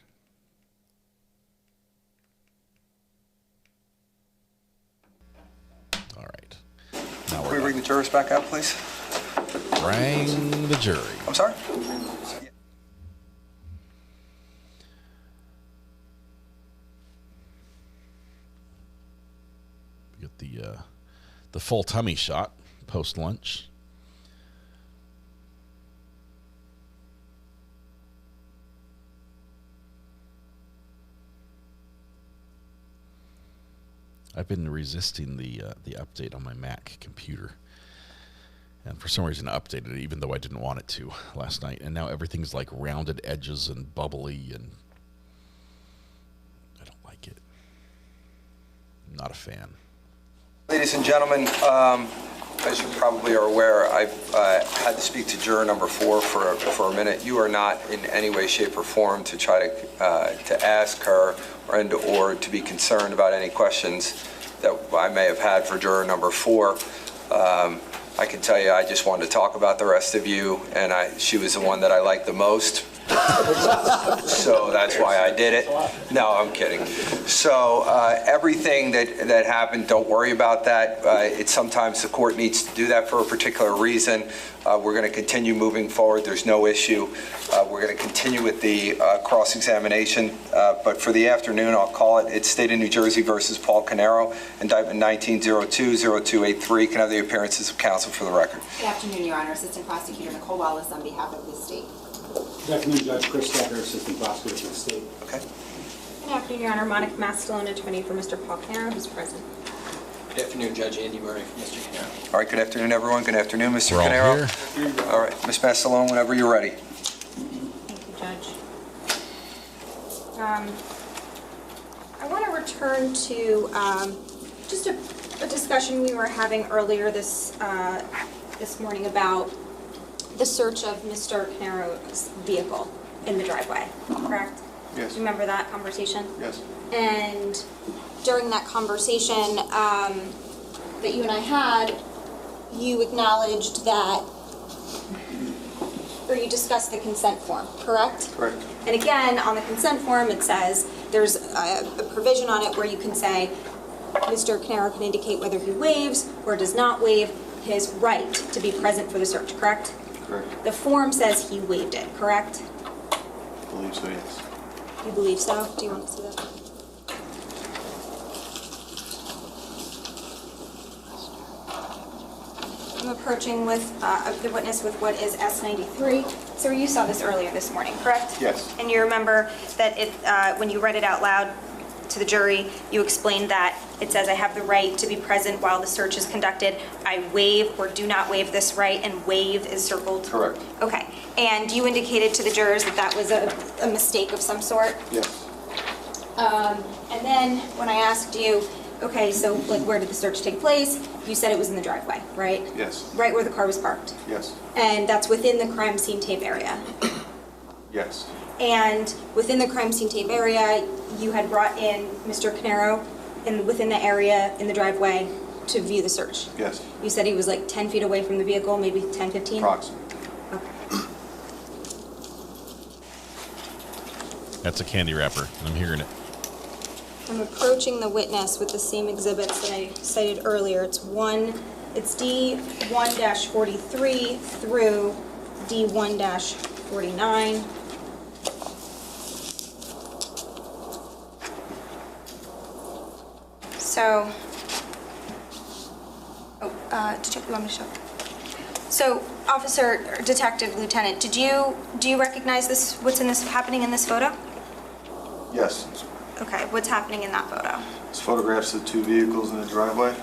All right. Now Can we bring the jurors back out, please? Bring the jury. I'm sorry? We get the full tummy shot post lunch. I've been resisting the update on my Mac computer, and for some reason I updated it even though I didn't want it to last night, and now everything's like rounded edges and bubbly, and I don't like it. I'm not a fan. Ladies and gentlemen, as you probably are aware, I've had to speak to juror number 4 for a minute. You are not in any way, shape, or form to try to ask her or to be concerned about any questions that I may have had for juror number 4. I can tell you I just wanted to talk about the rest of you, and she was the one that I liked the most. So that's why I did it. No, I'm kidding. So everything that happened, don't worry about that. It's sometimes the court needs to do that for a particular reason. We're going to continue moving forward. There's no issue. We're going to continue with the cross-examination. But for the afternoon, I'll call it. It's State of New Jersey versus Paul Caneiro, indictment 1902-0283. Can I have the appearances of counsel for the record? Good afternoon, Your Honor. Assistant Prosecutor Nicole Wallace on behalf of the state. Good afternoon, Judge Chris Decker, Assistant Prosecutor for the state. Okay. Good afternoon, Your Honor. Monica Mastalone, attorney for Mr. Paul Caneiro, who's present. Good afternoon, Judge Andy Murray for Mr. Caneiro. All right, good afternoon, everyone. Good afternoon, Mr. We're all Caneiro. here. All right, Ms. Mastalone, whenever you're ready. Thank you, Judge. I want to return to just a discussion we were having earlier this morning about the search of Mr. Caneiro's vehicle in the driveway, correct? Yes. Do you remember that conversation? Yes. And during that conversation that you and I had, you acknowledged that, or you discussed the consent form, correct? Correct. And again, on the consent form, it says, there's a provision on it where you can say, Mr. Caneiro can indicate whether he waives or does not waive his right to be present for the search, correct? Correct. The form says he waived it, correct? I believe so, yes. You believe so? Do you want to see that? I'm approaching with the witness with what is S93. So you saw this earlier this morning, correct? Yes. And you remember that when you read it out loud to the jury, you explained that it says I have the right to be present while the search is conducted. I waive or do not waive this right, and waive is circled? Correct. Okay. And you indicated to the jurors that that was a mistake of some sort? Yes. And then when I asked you, okay, so like where did the search take place? You said it was in the driveway, right? Yes. Right where the car was parked? Yes. And that's within the crime scene tape area? Yes. And within the crime scene tape area, you had brought in Mr. Caneiro within the area in the driveway to view the search? Yes. You said he was like 10 feet away from the vehicle, maybe 10, 15? Approximately. Okay. That's a candy wrapper, and I'm hearing it. I'm approaching the witness with the same exhibits that I cited earlier. It's D1-43 through D1-49. So, did you want me to show? So, Officer, or Detective, Lieutenant, do you recognize this? What's happening in this photo? Yes. Okay, what's happening in that photo? It's photographs of two vehicles in the driveway.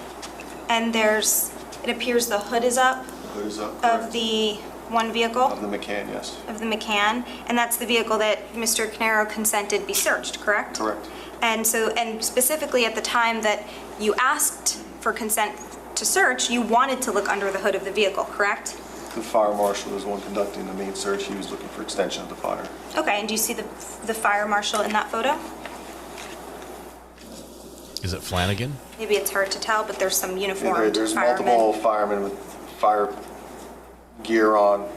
And it appears the hood is up. The hood is up. Of the one vehicle? Of the McCann, yes. Of the McCann, and that's the vehicle that Mr. Caneiro consented be searched, correct? Correct. And specifically at the time that you asked for consent to search, you wanted to look under the hood of the vehicle, correct? The fire marshal was the one conducting the main search. He was looking for extension of the fire. Okay, and do you see the fire marshal in that photo? Is it Flanagan? Maybe it's hard to tell, but there's some uniformed There's firemen. multiple firemen with fire gear on.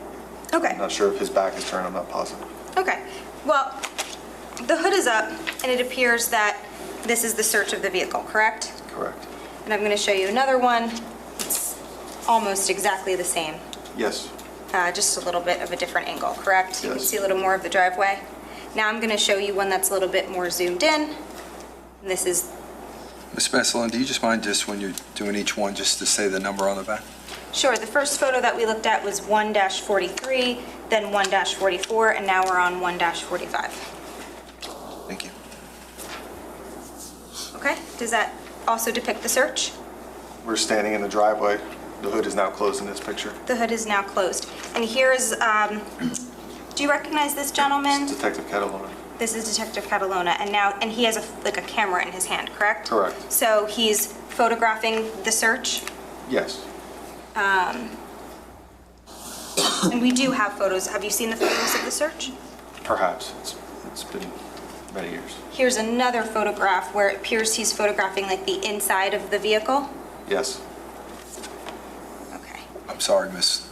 Okay. I'm not sure if his back is turned, I'm not positive. Okay. Well, the hood is up, and it appears that this is the search of the vehicle, correct? Correct. And I'm going to show you another one. It's almost exactly the same. Yes. Just a little bit of a different angle, correct? You can Yes. see a little more of the driveway. Now I'm going to show you one that's a little bit more zoomed in. And this is, Ms. Messalone, do you just mind just when you're doing each one, just to say the number on the back? sure, the first photo that we looked at was 1-43, then 1-44, and now we're on 1-45. Thank you. Okay, does that also depict the search? We're standing in the driveway. The hood is now closed in this picture. The hood is now closed. And here is, do you recognize this gentleman? Detective Catalona. This is Detective Catalona, and he has like a camera in his hand, correct? Correct. So he's photographing the search, Yes. and we do have photos. Have you seen the photos of the search? Perhaps. It's been many years. Here's another photograph where it appears he's photographing like the inside of the vehicle. Yes. I'm sorry, Ms.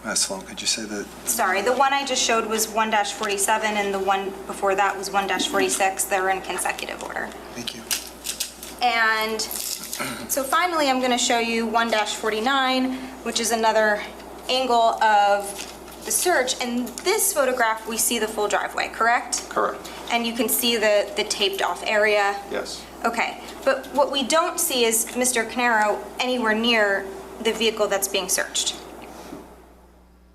Messalone, could you say that? Sorry, the one I just showed was 1-47, and the one before that was 1-46. They're in consecutive order. Thank you. And so finally, I'm going to show you 1-49, which is another angle of the search. And this photograph, we see the full driveway, correct? Correct. And you can see the taped off area. Yes. Okay, but what we don't see is Mr. Caneiro anywhere near the vehicle that's being searched.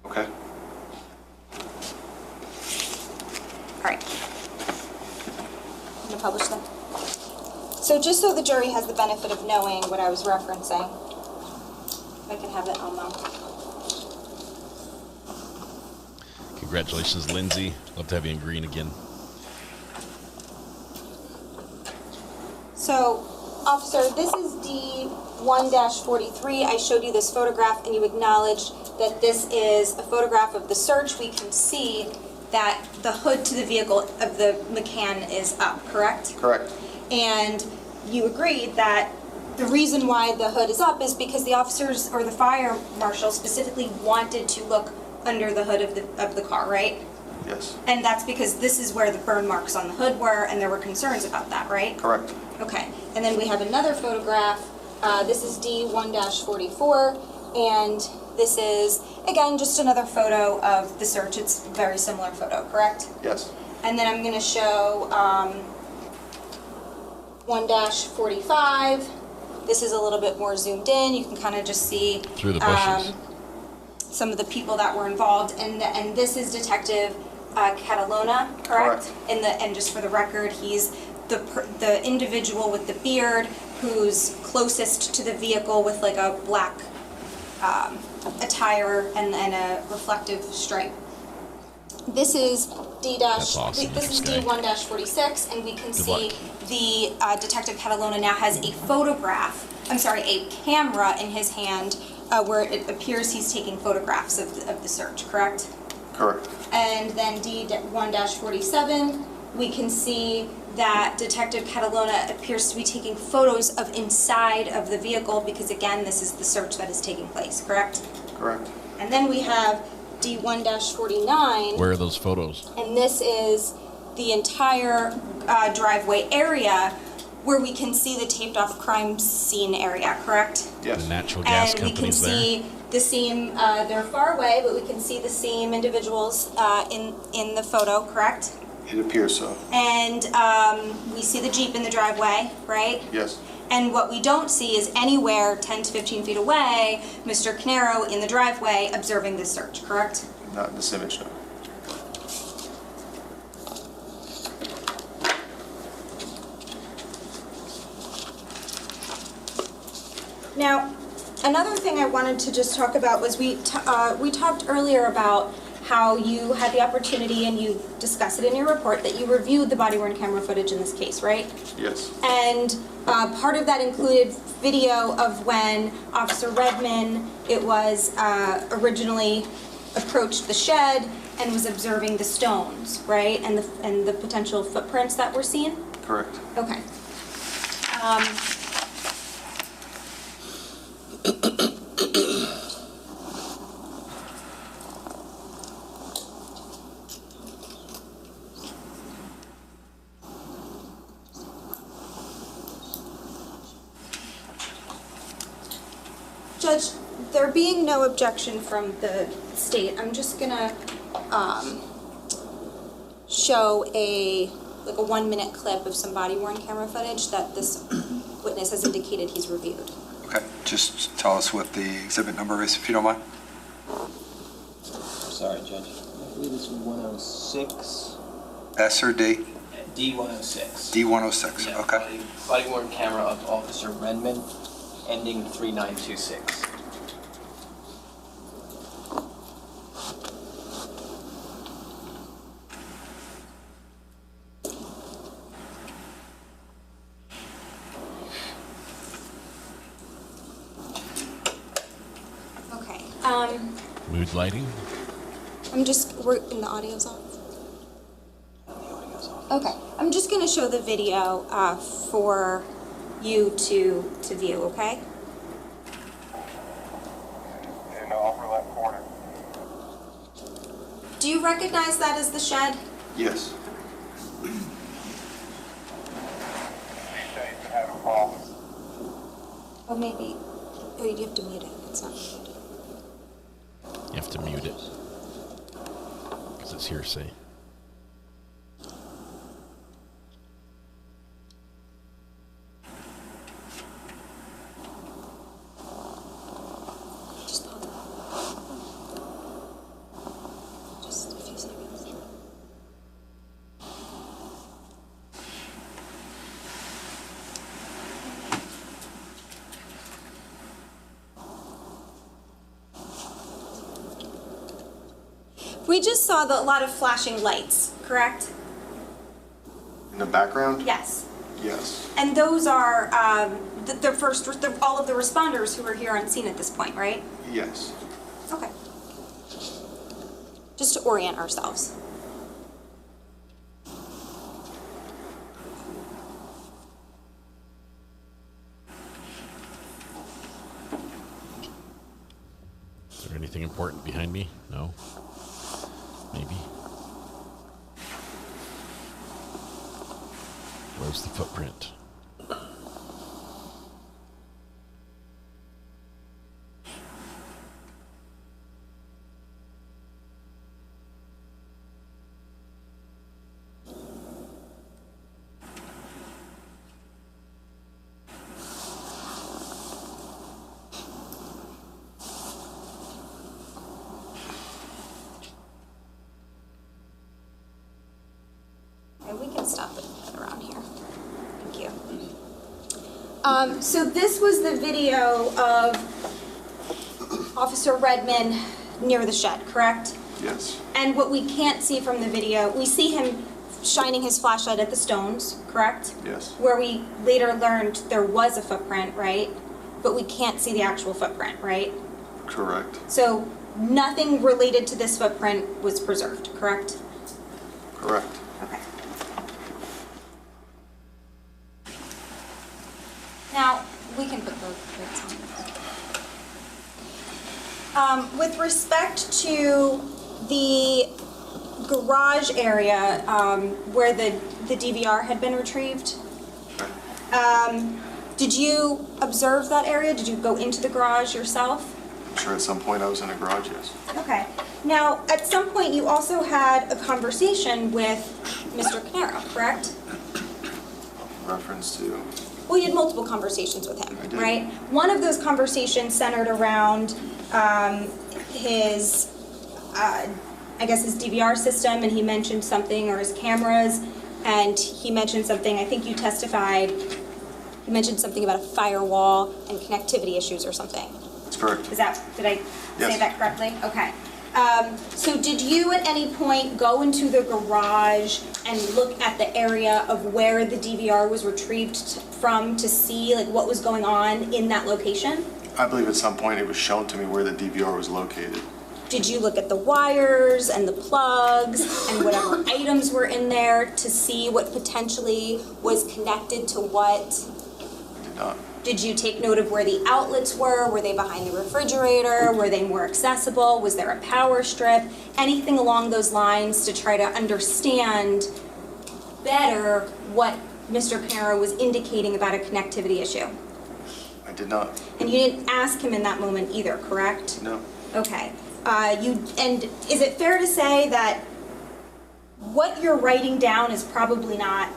Okay. All right. I'm going to publish them. So just so the jury has the benefit of knowing what I was referencing, if I can have it on them. Congratulations, Lindsay. Love to have you in green again. So, officer, this is D1-43. I showed you this photograph, and you acknowledged that this is a photograph of the search. We can see that the hood to the vehicle of the McCann is up, correct? Correct. And you agreed that the reason why the hood is up is because the officers or the fire marshal specifically wanted to look under the hood of the car, right? Yes. And that's because this is where the burn marks on the hood were, and there were concerns about that, right? Correct. Okay, and then we have another photograph. This is D1-44, and this is, again, just another photo of the search. It's a very similar photo, correct? Yes. And then I'm going to show 1-45. This is a little bit more zoomed in. You can kind of just see through the bushes. Some of the people that were involved, and this is Detective Catalona, correct? And just for the record, he's the individual with the beard who's closest to the vehicle with like a black attire and a reflective stripe. This is D1-46, and we can see the Detective Catalona now has a camera in his hand where it appears he's taking photographs of the search, correct? Correct. And then D1-47, we can see that Detective Catalona appears to be taking photos of inside of the vehicle because, again, this is the search that is taking place, correct? Correct. And then we have D1-49. Where are those photos? And this is the entire driveway area where we can see the taped off crime scene area, correct? Yes. The natural gas companies there. And we can see the same, they're far away, but we can see the same individuals in the photo, correct? It appears so. And we see the Jeep in the driveway, right? Yes. And what we don't see is anywhere 10 to 15 feet away, Mr. Caneiro in the driveway observing this search, correct? Not in this image, no. Now, another thing I wanted to just talk about was we talked earlier about how you had the opportunity, and you discussed it in your report, that you reviewed the body-worn camera footage in this case, right? Yes. And part of that included video of when Officer Redman, originally approached the shed and was observing the stones, right? And the potential footprints that were seen? Correct. Okay. Judge, there being no objection from the state, I'm just gonna show a 1-minute clip of some body-worn camera footage that this witness has indicated he's reviewed. Okay, just tell us what the exhibit number is, if you don't mind. Sorry, Judge. I believe it's 106. S or D? D106. D106, Yeah, okay. Body-worn camera of Officer Redmond, ending 3926. Okay. Mood lighting? We're in the audio's off. Okay, I'm just gonna show the video for you to view, okay? In the upper left corner. Do you recognize that as the shed? Yes. He said he's been having problems. Oh, maybe. Oh, you have to mute it. It's not muted. You have to mute it. Because it's hearsay. Just hold on. Just a few seconds. We just saw a lot of flashing lights, correct? In the background? Yes. Yes. And those are all of the responders who are here on scene at this point, right? Yes. Okay. Just to orient ourselves. Is there anything important behind me? No? Maybe. Where's the footprint? We can stop it around here. Thank you. So this was the video of Officer Redmond near the shed, correct? Yes. And what we can't see from the video, we see him shining his flashlight at the stones, correct? Yes. Where we later learned there was a footprint, right? But we can't see the actual footprint, right? Correct. So nothing related to this footprint was preserved, correct? Correct. Okay. Now, we can put the lights on. With respect to the garage area where the DVR had been retrieved, did you observe that area? Did you go into the garage yourself? I'm sure at some point I was in a garage, yes. Okay. Now, at some point, you also had a conversation with Mr. Caneiro, correct? Reference to... Well, you had multiple conversations with him, I did. right? One of those conversations centered around his, I guess his DVR system, and he mentioned something, or his cameras, and he mentioned something, I think you testified, he mentioned something about a firewall and connectivity issues or something. That's correct. Did I Yes. say that correctly? Okay. So did you at any point go into the garage and look at the area of where the DVR was retrieved from to see like what was going on in that location? I believe at some point it was shown to me where the DVR was located. Did you look at the wires and the plugs and whatever items were in there to see what potentially was connected to what not. Did you take note of where the outlets were? Were they behind the refrigerator? Were they more accessible? Was there a power strip? Anything along those lines to try to understand better what Mr. Caneiro was indicating about a connectivity issue? I did not. And you didn't ask him in that moment either, correct? No. Okay. And is it fair to say that what you're writing down is probably not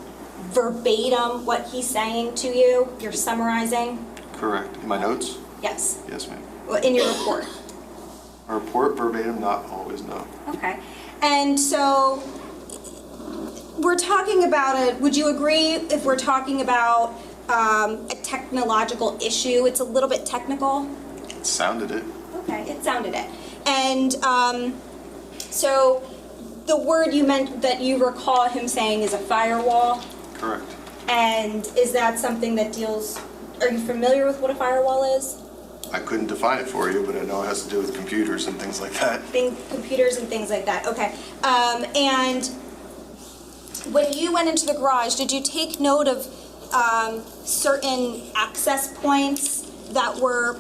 verbatim what he's saying to you? You're summarizing? Correct. In my notes? Yes. Yes, ma'am. In your report? A report verbatim, not always, no. Okay. And so we're talking about would you agree if we're talking about a technological issue? It's a little bit technical? It sounded it. Okay, it sounded it. And so the word you meant that you recall him saying is a firewall? Correct. And is that something that are you familiar with what a firewall is? I couldn't define it for you, but I know it has to do with computers and things like that. Computers and things like that, okay. And when you went into the garage, did you take note of certain access points that were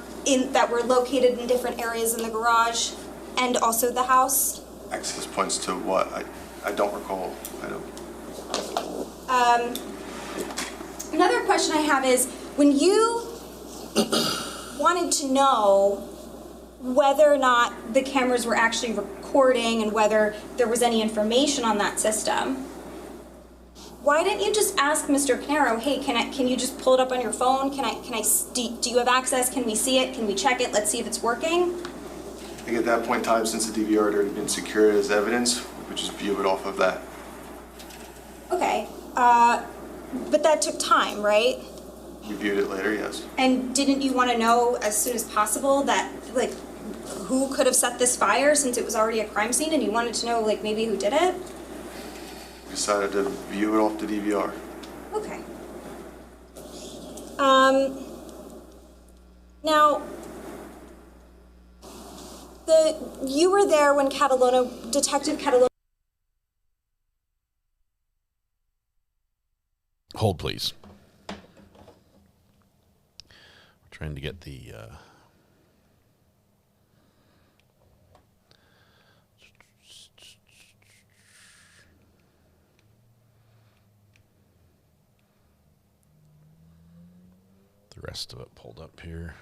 located in different areas in the garage and also the house? Access points to what? I don't recall. I don't. Another question I have is, when you wanted to know whether or not the cameras were actually recording and whether there was any information on that system, why didn't you just ask Mr. Caneiro, hey, can you just pull it up on your phone? Do you have access? Can we see it? Can we check it? Let's see if it's working? I think at that point in time, since the DVR had already been secured as evidence, we could just view it off of that. Okay, but that took time, right? We viewed it later, yes. And didn't you want to know as soon as possible that, like, who could have set this fire since it was already a crime scene, and you wanted to know, like, maybe who did it? We decided to view it off the DVR. Okay. Now, you were there when Detective Catalona. Hold, please. We're trying to get the rest of it pulled up here.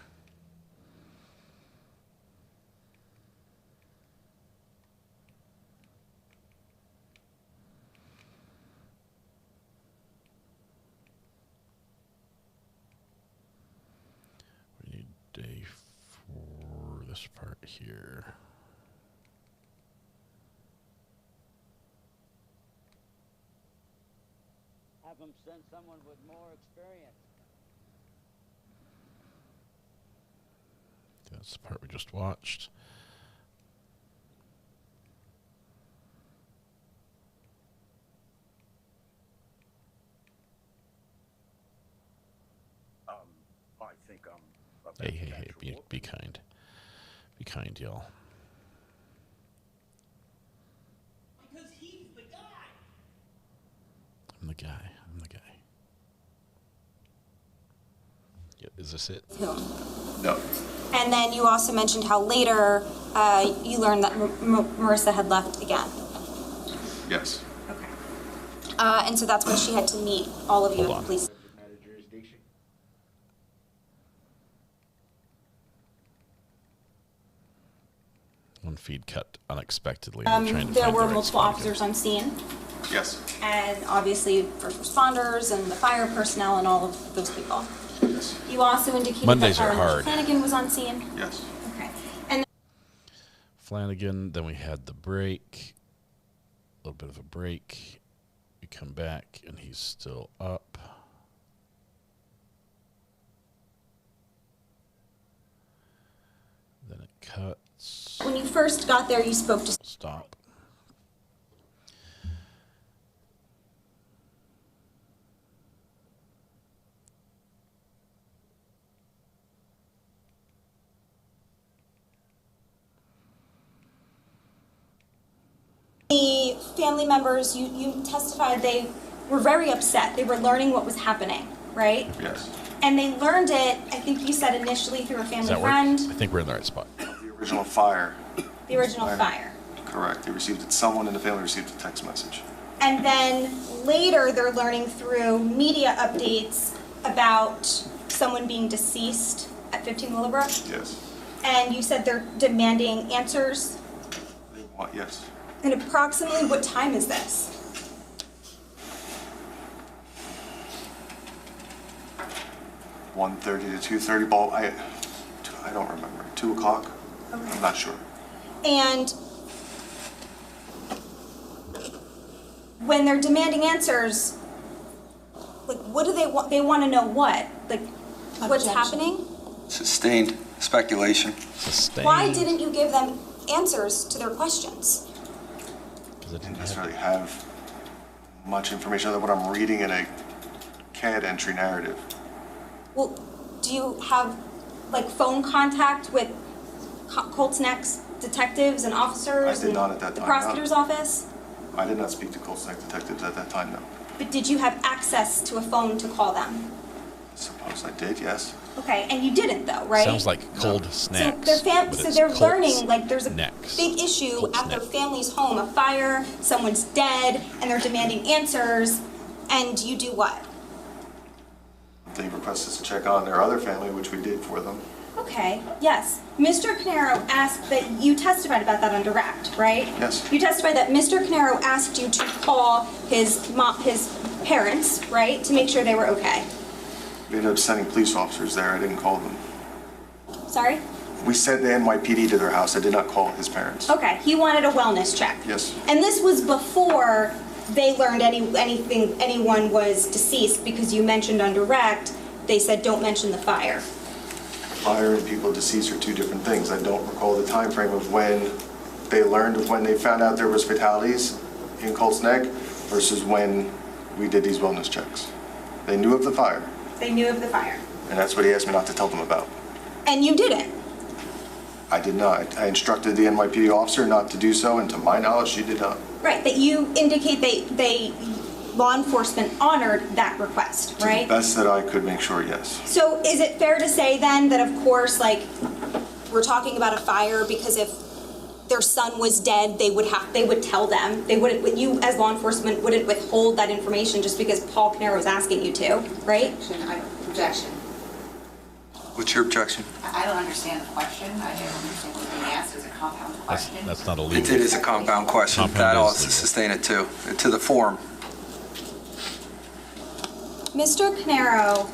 We need day 4, this part here. Have them send someone with more experience. That's the part we just watched. I think Hey, be kind. Be kind, y'all. Because he's the guy. I'm the guy. Yeah, is this it? No. And then you also mentioned how later you learned that Marissa had left again. Yes. Okay. And so that's when she had to meet all of you at the police. One feed cut unexpectedly. Trying to There find were the right multiple spot officers on scene. Yes. And obviously first responders and the fire personnel and all of those people. Yes. You also indicated Mondays that are hard. Flanagan was on scene. Yes. Okay. And Flanagan, then we had the break. A little bit of a break. We come back and he's still up. Then it cuts. when you first got there, you spoke to... Stop. The family members, you testified they were very upset. They were learning what was happening, right? Yes. And they learned it, I think you said initially through a Does family that work? friend, I think we're in the right spot. The original fire. the original fire. Correct. They received it. Someone in the family received a text message. And then later, they're learning through media updates about someone being deceased at 15 Willowbrook. Yes. And you said they're demanding answers. What? Yes. And approximately what time is this? 1:30 to 2:30 ball. I don't remember. 2 o'clock. Okay. I'm not sure. And when they're demanding answers, like, what do they want? They want to know what? Like, what's happening? Sustained speculation. Why didn't you give them answers to their questions? I didn't necessarily have much information other than what I'm reading in a CAD entry narrative. Well, do you have, like, phone contact with Colts Neck's detectives and officers? I did not at that and the time, prosecutor's no. office? I did not speak to Colts Neck detectives at that time, no. But did you have access to a phone to call them? I suppose I did, yes. Okay, and you didn't though, right? Sounds like cold snacks. So they're learning, like, there's a Necks. big issue Cold at their snack. family's home, a fire, someone's dead, and they're demanding answers, and you do what? They requested us to check on their other family, which we did for them. Okay, yes. Mr. Caneiro asked that you testified about that on direct, right? Yes. You testified that Mr. Caneiro asked you to call his parents, right, to make sure they were okay. We ended up sending police officers there. I didn't call them. Sorry? We sent the NYPD to their house. I did not call his parents. Okay, he wanted a wellness check. Yes. And this was before they learned anyone was deceased, because you mentioned on direct, they said don't mention the fire. Fire and people deceased are two different things. I don't recall the time frame of when they learned of when they found out there was fatalities in Colts Neck versus when we did these wellness checks. They knew of the fire, They knew of the fire. and that's what he asked me not to tell them about. And you didn't. I did not. I instructed the NYPD officer not to do so, and to my knowledge, she did not. Right, that you indicate they law enforcement honored that request, right? To the best that I could make sure, yes. So is it fair to say then that, of course, like, we're talking about a fire because if their son was dead, they would tell them. They wouldn't, you as law enforcement wouldn't withhold that information just because Paul Caneiro was asking you to, right? Objection. What's your objection? I don't understand the question. I don't understand what's being asked as a compound question. That's not a legal. It is a compound question. Compound That is also legal. sustain it too, to the form. Mr. Caneiro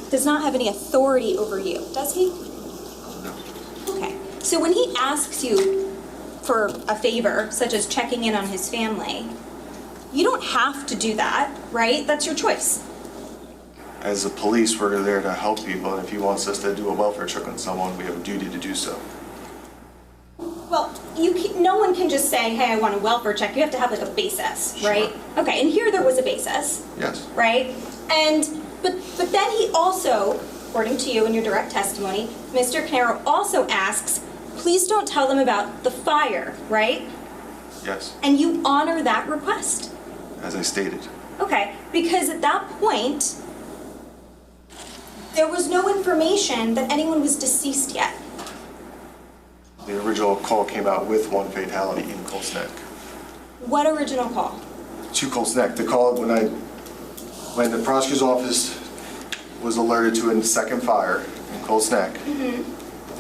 does not have any authority over you, does he? No. Okay. So when he asks you for a favor, such as checking in on his family, you don't have to do that, right? That's your choice. As a police, we're there to help people, and if he wants us to do a welfare check on someone, we have a duty to do so. Well, no one can just say, hey, I want a welfare check. You have to have like a basis, right? Okay, and here there was a basis, Yes. right? But then he also, according to you in your direct testimony, Mr. Caneiro also asks, please don't tell them about the fire, right? Yes, And you honor that request. as I stated. Okay, because at that point, there was no information that anyone was deceased yet. The original call came out with one fatality in Colts Neck. What original call? To Colts Neck. The call, when the prosecutor's office was alerted to a second fire in Colts Neck,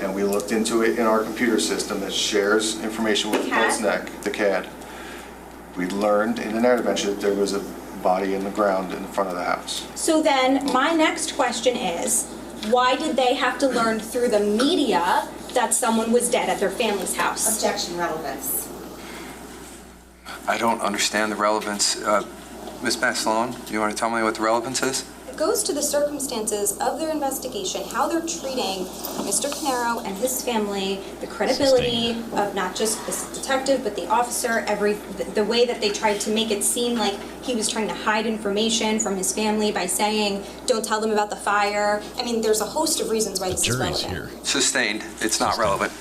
and we looked into it in our computer system that shares information with Colts Neck, the CAD, we learned in the narrative entry that there was a body in the ground in the front of the house. So then, my next question is, why did they have to learn through the media that someone was dead at their family's house? Objection, relevance. I don't understand the relevance. Ms. Maslone, you want to tell me what the relevance is? It goes to the circumstances of their investigation, how they're treating Mr. Caneiro and his family, the credibility of not just this detective, but the officer, the way that they tried to make it seem like he was trying to hide information from his family by saying, don't tell them about the fire. I mean, there's a host of reasons why this is relevant. Sustained. It's not relevant.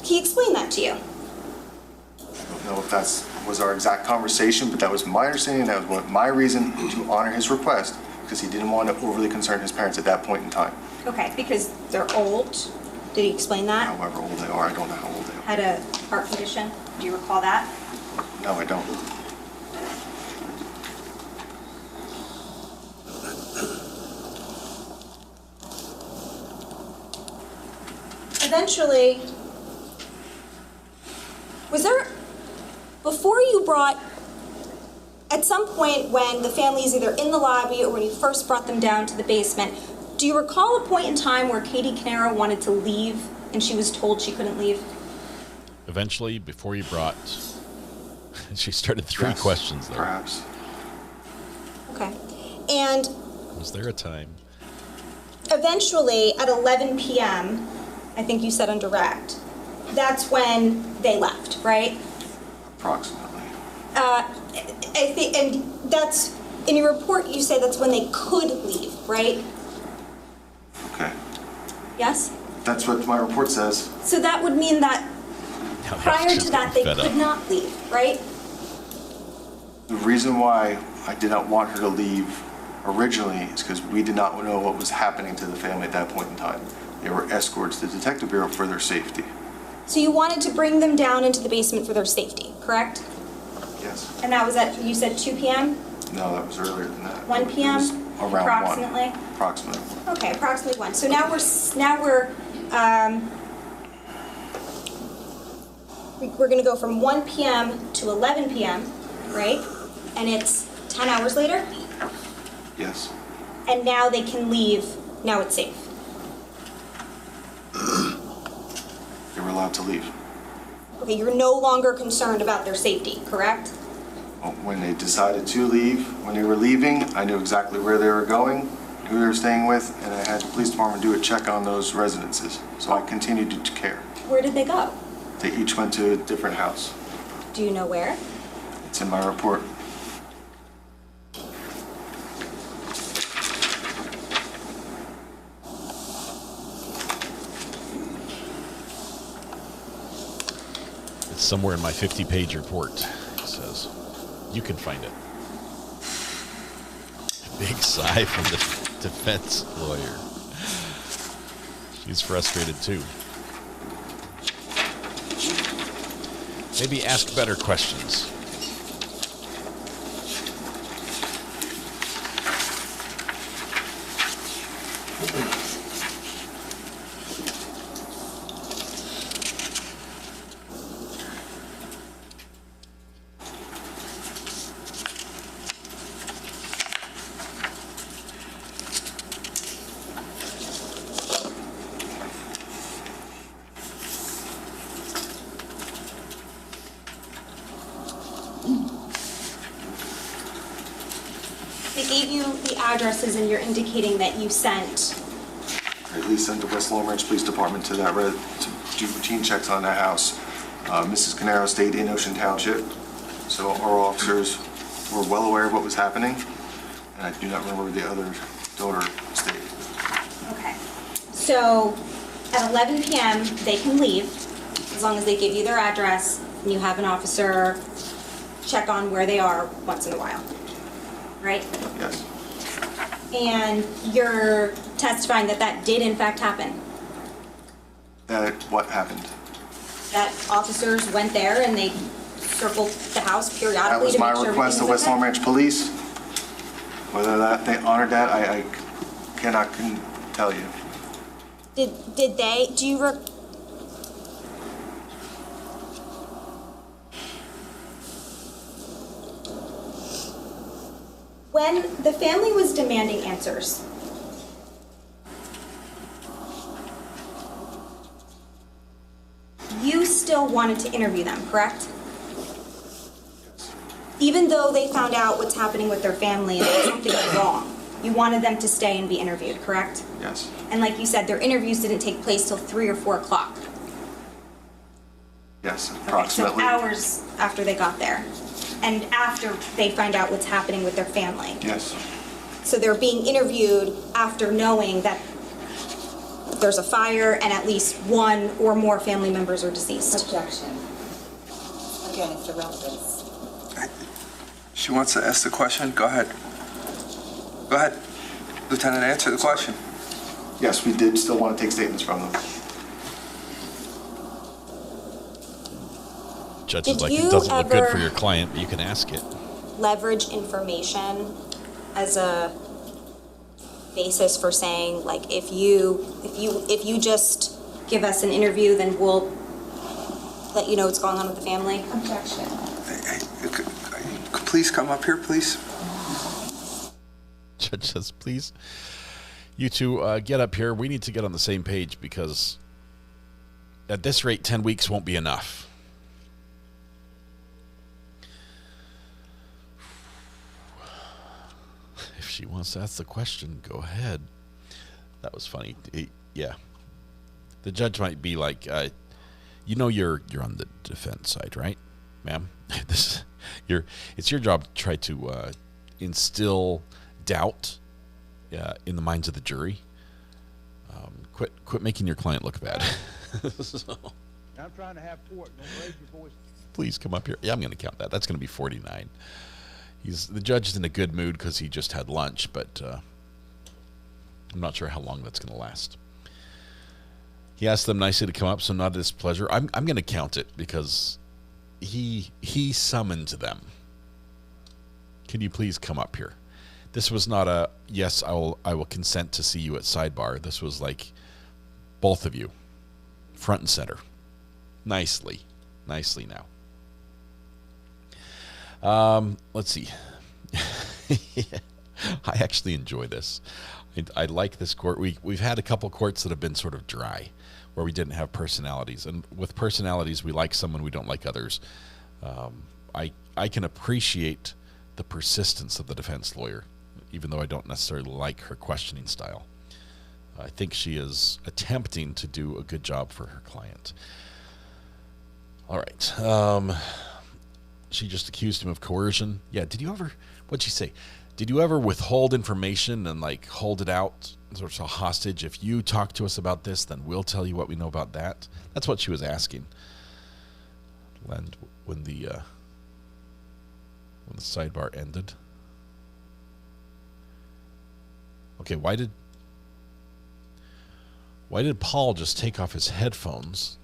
He explained that to you. I don't know if that was our exact conversation, but that was my understanding. That was my reason to honor his request, because he didn't want to overly concern his parents at that point in time. Okay, because they're old. Did he explain that? However old they are, I don't know how old they are. Had a heart condition. Do you recall that? No, I don't. Eventually, was there, before you brought, at some point when the family is either in the lobby or when you first brought them down to the basement, do you recall a point in time where Katie Caneiro wanted to leave and she was told she couldn't leave? Eventually, before you brought, she started three questions there. Perhaps. Okay. And Was there a time? eventually, at 11 p.m., I think you said on direct, that's when they left, right? Approximately. I think, and that's, in your report, you say that's when they could leave, right? Okay. Yes? That's what my report says. So that would mean that prior to that, they could not leave, right? The reason why I did not want her to leave originally is because we did not know what was happening to the family at that point in time. They were escorts to the Detective Bureau for their safety. So you wanted to bring them down into the basement for their safety, correct? Yes. And that was at, you said 2 p.m.? No, that was earlier than that. 1 p.m.? It was around approximately? 1. Approximately. Okay, approximately 1. So now we're going to go from 1 p.m. to 11 p.m., right? And it's 10 hours later? Yes. And now they can leave, now it's safe. They were allowed to leave. Okay, you're no longer concerned about their safety, correct? Well, when they decided to leave, when they were leaving, I knew exactly where they were going, who they were staying with, and I had the police department do a check on those residences. So I continued to care. Where did they go? They each went to a different house. Do you know where? It's in my report. It's somewhere in my 50-page report, it says. You can find it. Big sigh from the defense lawyer. She's frustrated too. Maybe ask better questions. They gave you the addresses and you're indicating that you sent. At least sent the West Long Ranch Police Department to that to do routine checks on that house. Mrs. Caneiro stayed in Ocean Township, so our officers were well aware of what was happening, and I do not remember where the other daughter stayed. Okay. So at 11 p.m., they can leave as long as they give you their address and you have an officer check on where they are once in a while. Right? Yes. And you're testifying that that did in fact happen? That what happened? That officers went there and they circled the house periodically That was to my make sure request to everything was West okay? Long Ranch Police. Whether that they honored that, I couldn't tell you. Did they, do you when the family was demanding answers, you still wanted to interview them, correct? Even though they found out what's happening with their family and that something was wrong, you wanted them to stay and be interviewed, correct? Yes. And like you said, their interviews didn't take place till 3 or 4 o'clock. Yes, Okay, approximately. so hours after they got there, and after they find out what's happening with their family. Yes. So they're being interviewed after knowing that there's a fire and at least one or more family members are deceased. Objection. Again, it's irrelevant. She wants to ask the question. Go ahead. Go ahead. Lieutenant, answer the question. Yes, we did still want to take statements from them. Judge Did is like, you it doesn't look good ever- for your client, but you can ask it. Leverage information as a basis for saying, like, if you just give us an interview, then we'll let you know what's going on with the family? Objection. Please come up here, please. Judge says, please, you two get up here. We need to get on the same page because at this rate, 10 weeks won't be enough. If she wants to ask the question, go ahead. That was funny. Yeah. The judge might be like, you know, you're on the defense side, right, ma'am? It's your job to try to instill doubt in the minds of the jury. Quit making your client look bad. So, I'm trying to have port. Don't raise your voice. please come up here. Yeah, I'm going to count that. That's going to be 49. The judge is in a good mood because he just had lunch, but I'm not sure how long that's going to last. He asked them nicely to come up, so not at his pleasure. I'm going to count it because he summoned them. Can you please come up here? This was not a yes, I will consent to see you at sidebar. This was like both of you, front and center, nicely now. Let's see. I actually enjoy this. I like this court. We've had a couple courts that have been sort of dry, where we didn't have personalities. And with personalities, we like someone, we don't like others. I can appreciate the persistence of the defense lawyer, even though I don't necessarily like her questioning style. I think she is attempting to do a good job for her client. All right. She just accused him of coercion. Yeah, what'd she say? Did you ever withhold information and like hold it out sort of hostage? If you talk to us about this, then we'll tell you what we know about that. That's what she was asking. And when the sidebar ended. Okay, why did Paul just take off his headphones,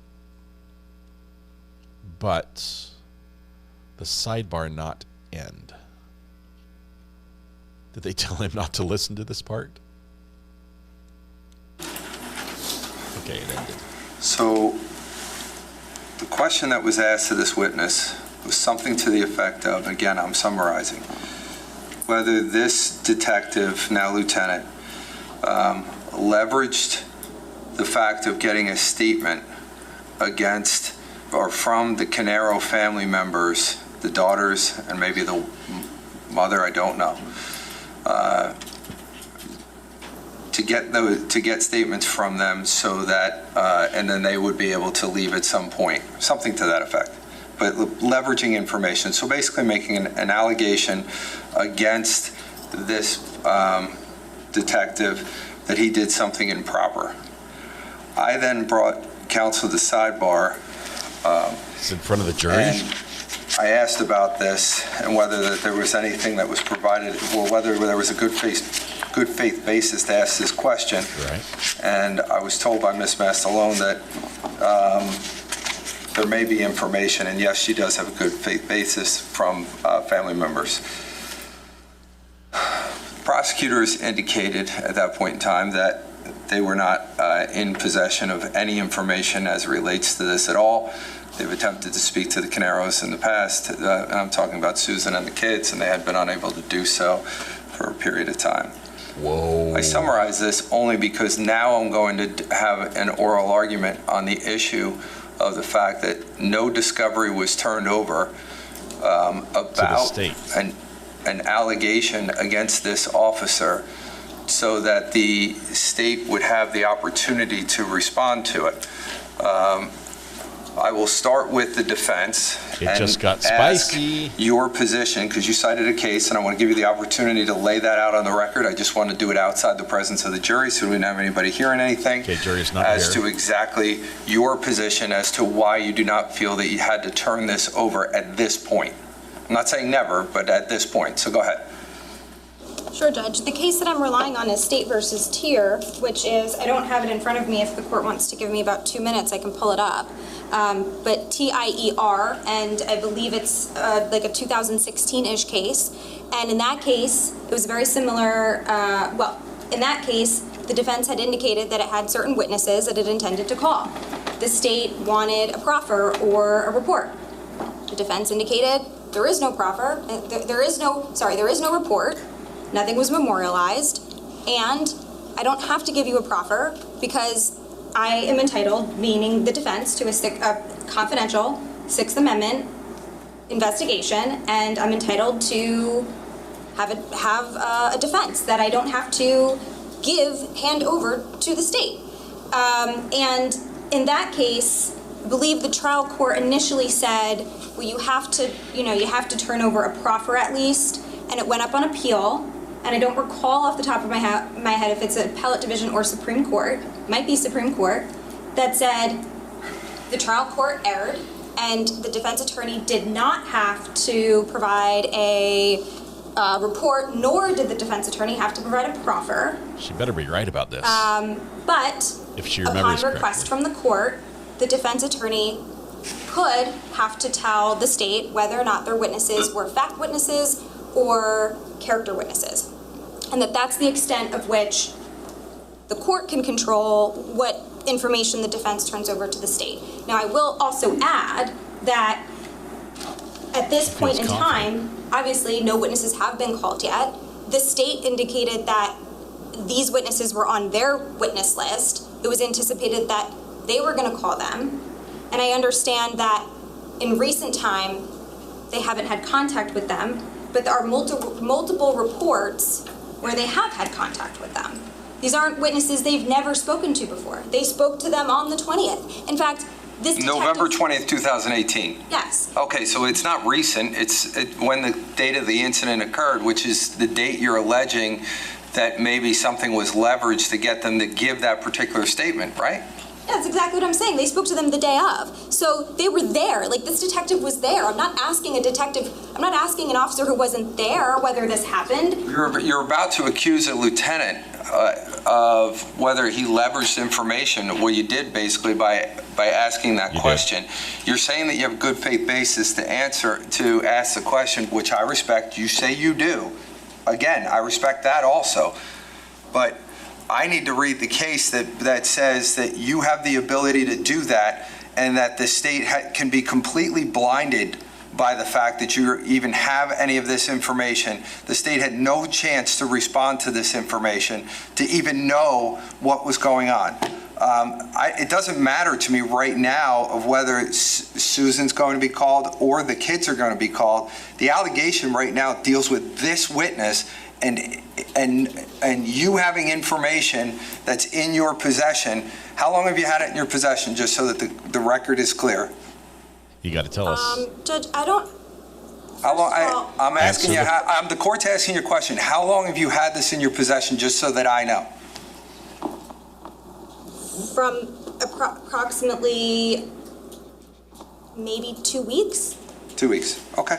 but the sidebar not end? Did they tell him not to listen to this part? Okay, it ended. So the question that was asked to this witness was something to the effect of, again, I'm summarizing, whether this detective, now lieutenant, leveraged the fact of getting a statement against or from the Caneiro family members, the daughters and maybe the mother, I don't know, to get statements from them so that and then they would be able to leave at some point, something to that effect. But leveraging information, so basically making an allegation against this detective that he did something improper. I then brought counsel to the sidebar. It's in front of the jury? And I asked about this and whether that there was anything that was provided, or whether there was a good faith basis to ask this question. Right. And I was told by Ms. Mastalone that there may be information, and yes, she does have a good faith basis from family members. Prosecutors indicated at that point in time that they were not in possession of any information as it relates to this at all. They've attempted to speak to the Caneiros in the past. I'm talking about Susan and the kids, and they had been unable to do so for a period of time. Whoa. I summarize this only because now I'm going to have an oral argument on the issue of the fact that no discovery was turned over about an allegation against this officer so that the state would have the opportunity to respond to it. I will start with the defense. It just got spicy. Your position, because you cited a case, and I want to give you the opportunity to lay that out on the record. I just want to do it outside the presence of the jury so we don't have anybody hearing anything. Okay, jury's not as here. to exactly your position as to why you do not feel that you had to turn this over at this point. I'm not saying never, but at this point. So go ahead. Sure, Judge. The case that I'm relying on is State versus Tier, which is, I don't have it in front of me. If the court wants to give me about 2 minutes, I can pull it up. But TIER, and I believe it's like a 2016-ish case. And in that case, it was very similar. In that case, the defense had indicated that it had certain witnesses that it intended to call. The state wanted a proffer or a report. The defense indicated there is no proffer, there is no report, nothing was memorialized, and I don't have to give you a proffer because I am entitled, meaning the defense, to a confidential Sixth Amendment investigation, and I'm entitled to have a defense that I don't have to hand over to the state. And in that case, I believe the trial court initially said, well, you have to turn over a proffer at least, and it went up on appeal, and I don't recall off the top of my head if it's an appellate division or Supreme Court, might be Supreme Court, that said the trial court erred, and the defense attorney did not have to provide a report, nor did the defense attorney have to provide a proffer. She better be right about this. But if she remembers upon request from the court, the defense attorney could have to tell the state whether or not their witnesses were fact witnesses or character witnesses. And that's the extent of which the court can control what information the defense turns over to the state. Now, I will also add that at this point in time, obviously no witnesses have been called yet. The state indicated that these witnesses were on their witness list. It was anticipated that they were going to call them. And I understand that in recent time, they haven't had contact with them, but there are multiple reports where they have had contact with them. These aren't witnesses they've never spoken to before. They spoke to them on the 20th. In fact, this detective... November 20th, 2018? Yes. Okay, so it's not recent. It's when the date of the incident occurred, which is the date you're alleging that maybe something was leveraged to get them to give that particular statement, right? Yeah, that's exactly what I'm saying. They spoke to them the day of. So they were there. Like, this detective was there. I'm not asking an officer who wasn't there whether this happened. You're about to accuse a lieutenant of whether he leveraged information. Well, you did basically by asking that question. You're saying that you have a good faith basis to ask the question, which I respect. You say you do. Again, I respect that also. But I need to read the case that says that you have the ability to do that, and that the state can be completely blinded by the fact that you even have any of this information. The state had no chance to respond to this information, to even know what was going on. It doesn't matter to me right now of whether Susan's going to be called or the kids are going to be called. The allegation right now deals with this witness and you having information that's in your possession. How long have you had it in your possession, just so that the record is clear? You got to tell us. Judge, I don't... How long? I'm asking you. The court's asking you a question. How long have you had this in your possession, just so that I know? From approximately maybe 2 weeks. 2 weeks. Okay.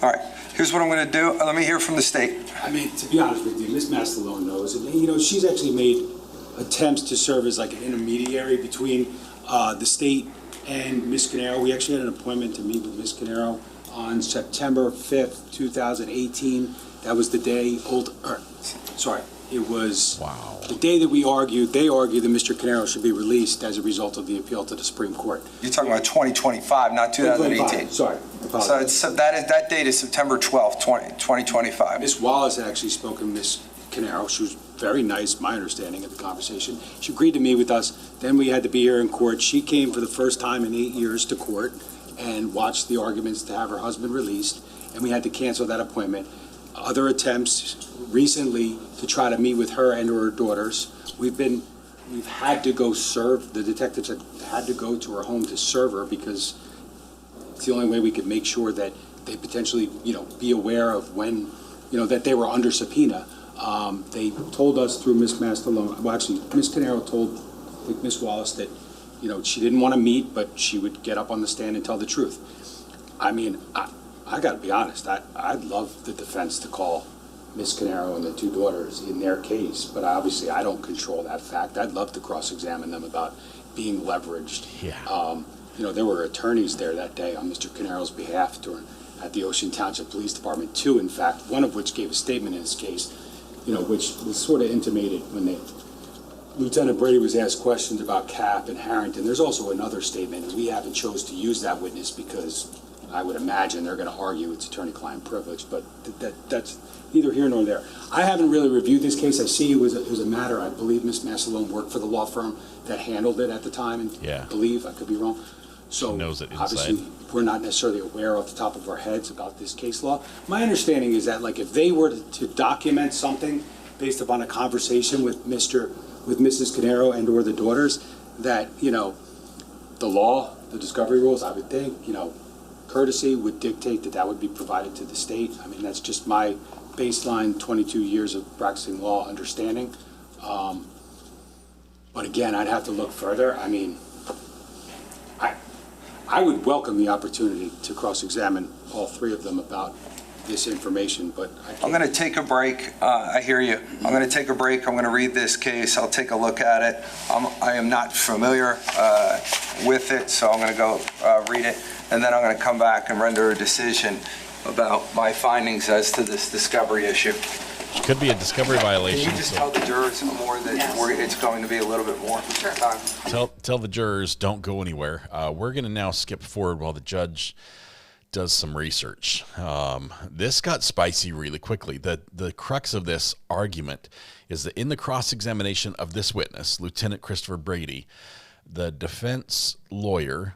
All right. Here's what I'm going to do. Let me hear from the state. I mean, to be honest with you, Ms. Mastalone knows, and she's actually made attempts to serve as like an intermediary between the state and Ms. Caneiro. We actually had an appointment to meet with Ms. Caneiro on September 5th, 2018. That was the day it was the day that they argued that Mr. Caneiro should be released as a result of the appeal to the Supreme Court. You're talking about 2025, not 2018. Sorry. So that date is September 12th, 2025. Ms. Wallace had actually spoken to Ms. Caneiro. She was very nice, my understanding of the conversation. She agreed to meet with us. Then we had to be here in court. She came for the first time in 8 years to court and watched the arguments to have her husband released, and we had to cancel that appointment. Other attempts recently to try to meet with her and her daughters. We've had to go serve, the detectives had to go to her home to serve her, because it's the only way we could make sure that they potentially, be aware of when, that they were under subpoena. They told us through Ms. Mastalone, well, actually, Ms. Caneiro told Ms. Wallace that, she didn't want to meet, but she would get up on the stand and tell the truth. I mean, I got to be honest, I'd love the defense to call Ms. Caneiro and the two daughters in their case, but obviously I don't control that fact. I'd love to cross-examine them about being leveraged. Yeah. There were attorneys there that day on Mr. Caneiro's behalf at the Ocean Township Police Department, two, in fact, one of which gave a statement in his case, which was sort of intimated when Lieutenant Brady was asked questions about Cap and Harrington. There's also another statement, and we haven't chose to use that witness because I would imagine they're going to argue it's attorney-client privilege, but that's neither here nor there. I haven't really reviewed this case. I see it was a matter, I believe Ms. Massalone worked for the law firm that handled it at the time, and I believe, I could be wrong. So she knows it inside. Obviously, we're not necessarily aware off the top of our heads about this case law. My understanding is that, like, if they were to document something based upon a conversation with Mrs. Caneiro and or the daughters, that, the law, the discovery rules, I would think, courtesy would dictate that would be provided to the state. I mean, that's just my baseline 22 years of practicing law understanding. But again, I'd have to look further. I mean, I would welcome the opportunity to cross-examine all three of them about this information, but I'm going to take a break. I hear you. I'm going to take a break. I'm going to read this case. I'll take a look at it. I am not familiar with it, so I'm going to go read it, and then I'm going to come back and render a decision about my findings as to this discovery issue. Could be a discovery violation. Can you just tell the jurors more that it's going to be a little bit more time? Tell the jurors don't go anywhere. We're going to now skip forward while the judge does some research. This got spicy really quickly. The crux of this argument is that in the cross-examination of this witness, Lieutenant Christopher Brady, the defense lawyer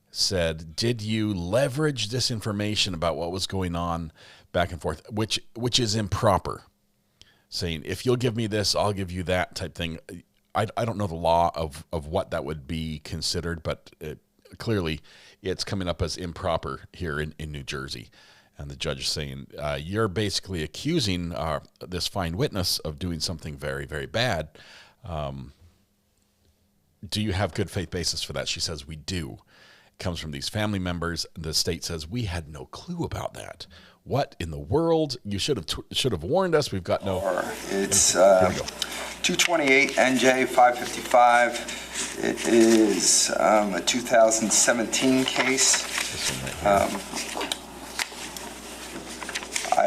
said, did you leverage this information about what was going on back and forth, which is improper? Saying, if you'll give me this, I'll give you that type thing. I don't know the law of what that would be considered, but clearly it's coming up as improper here in New Jersey. And the judge is saying, you're basically accusing this fine witness of doing something very, very bad. Do you have good faith basis for that? She says, we do. It comes from these family members. The state says, we had no clue about that. What in the world? You should have warned us. We've got no. It's 228 NJ 555. It is a 2017 case. I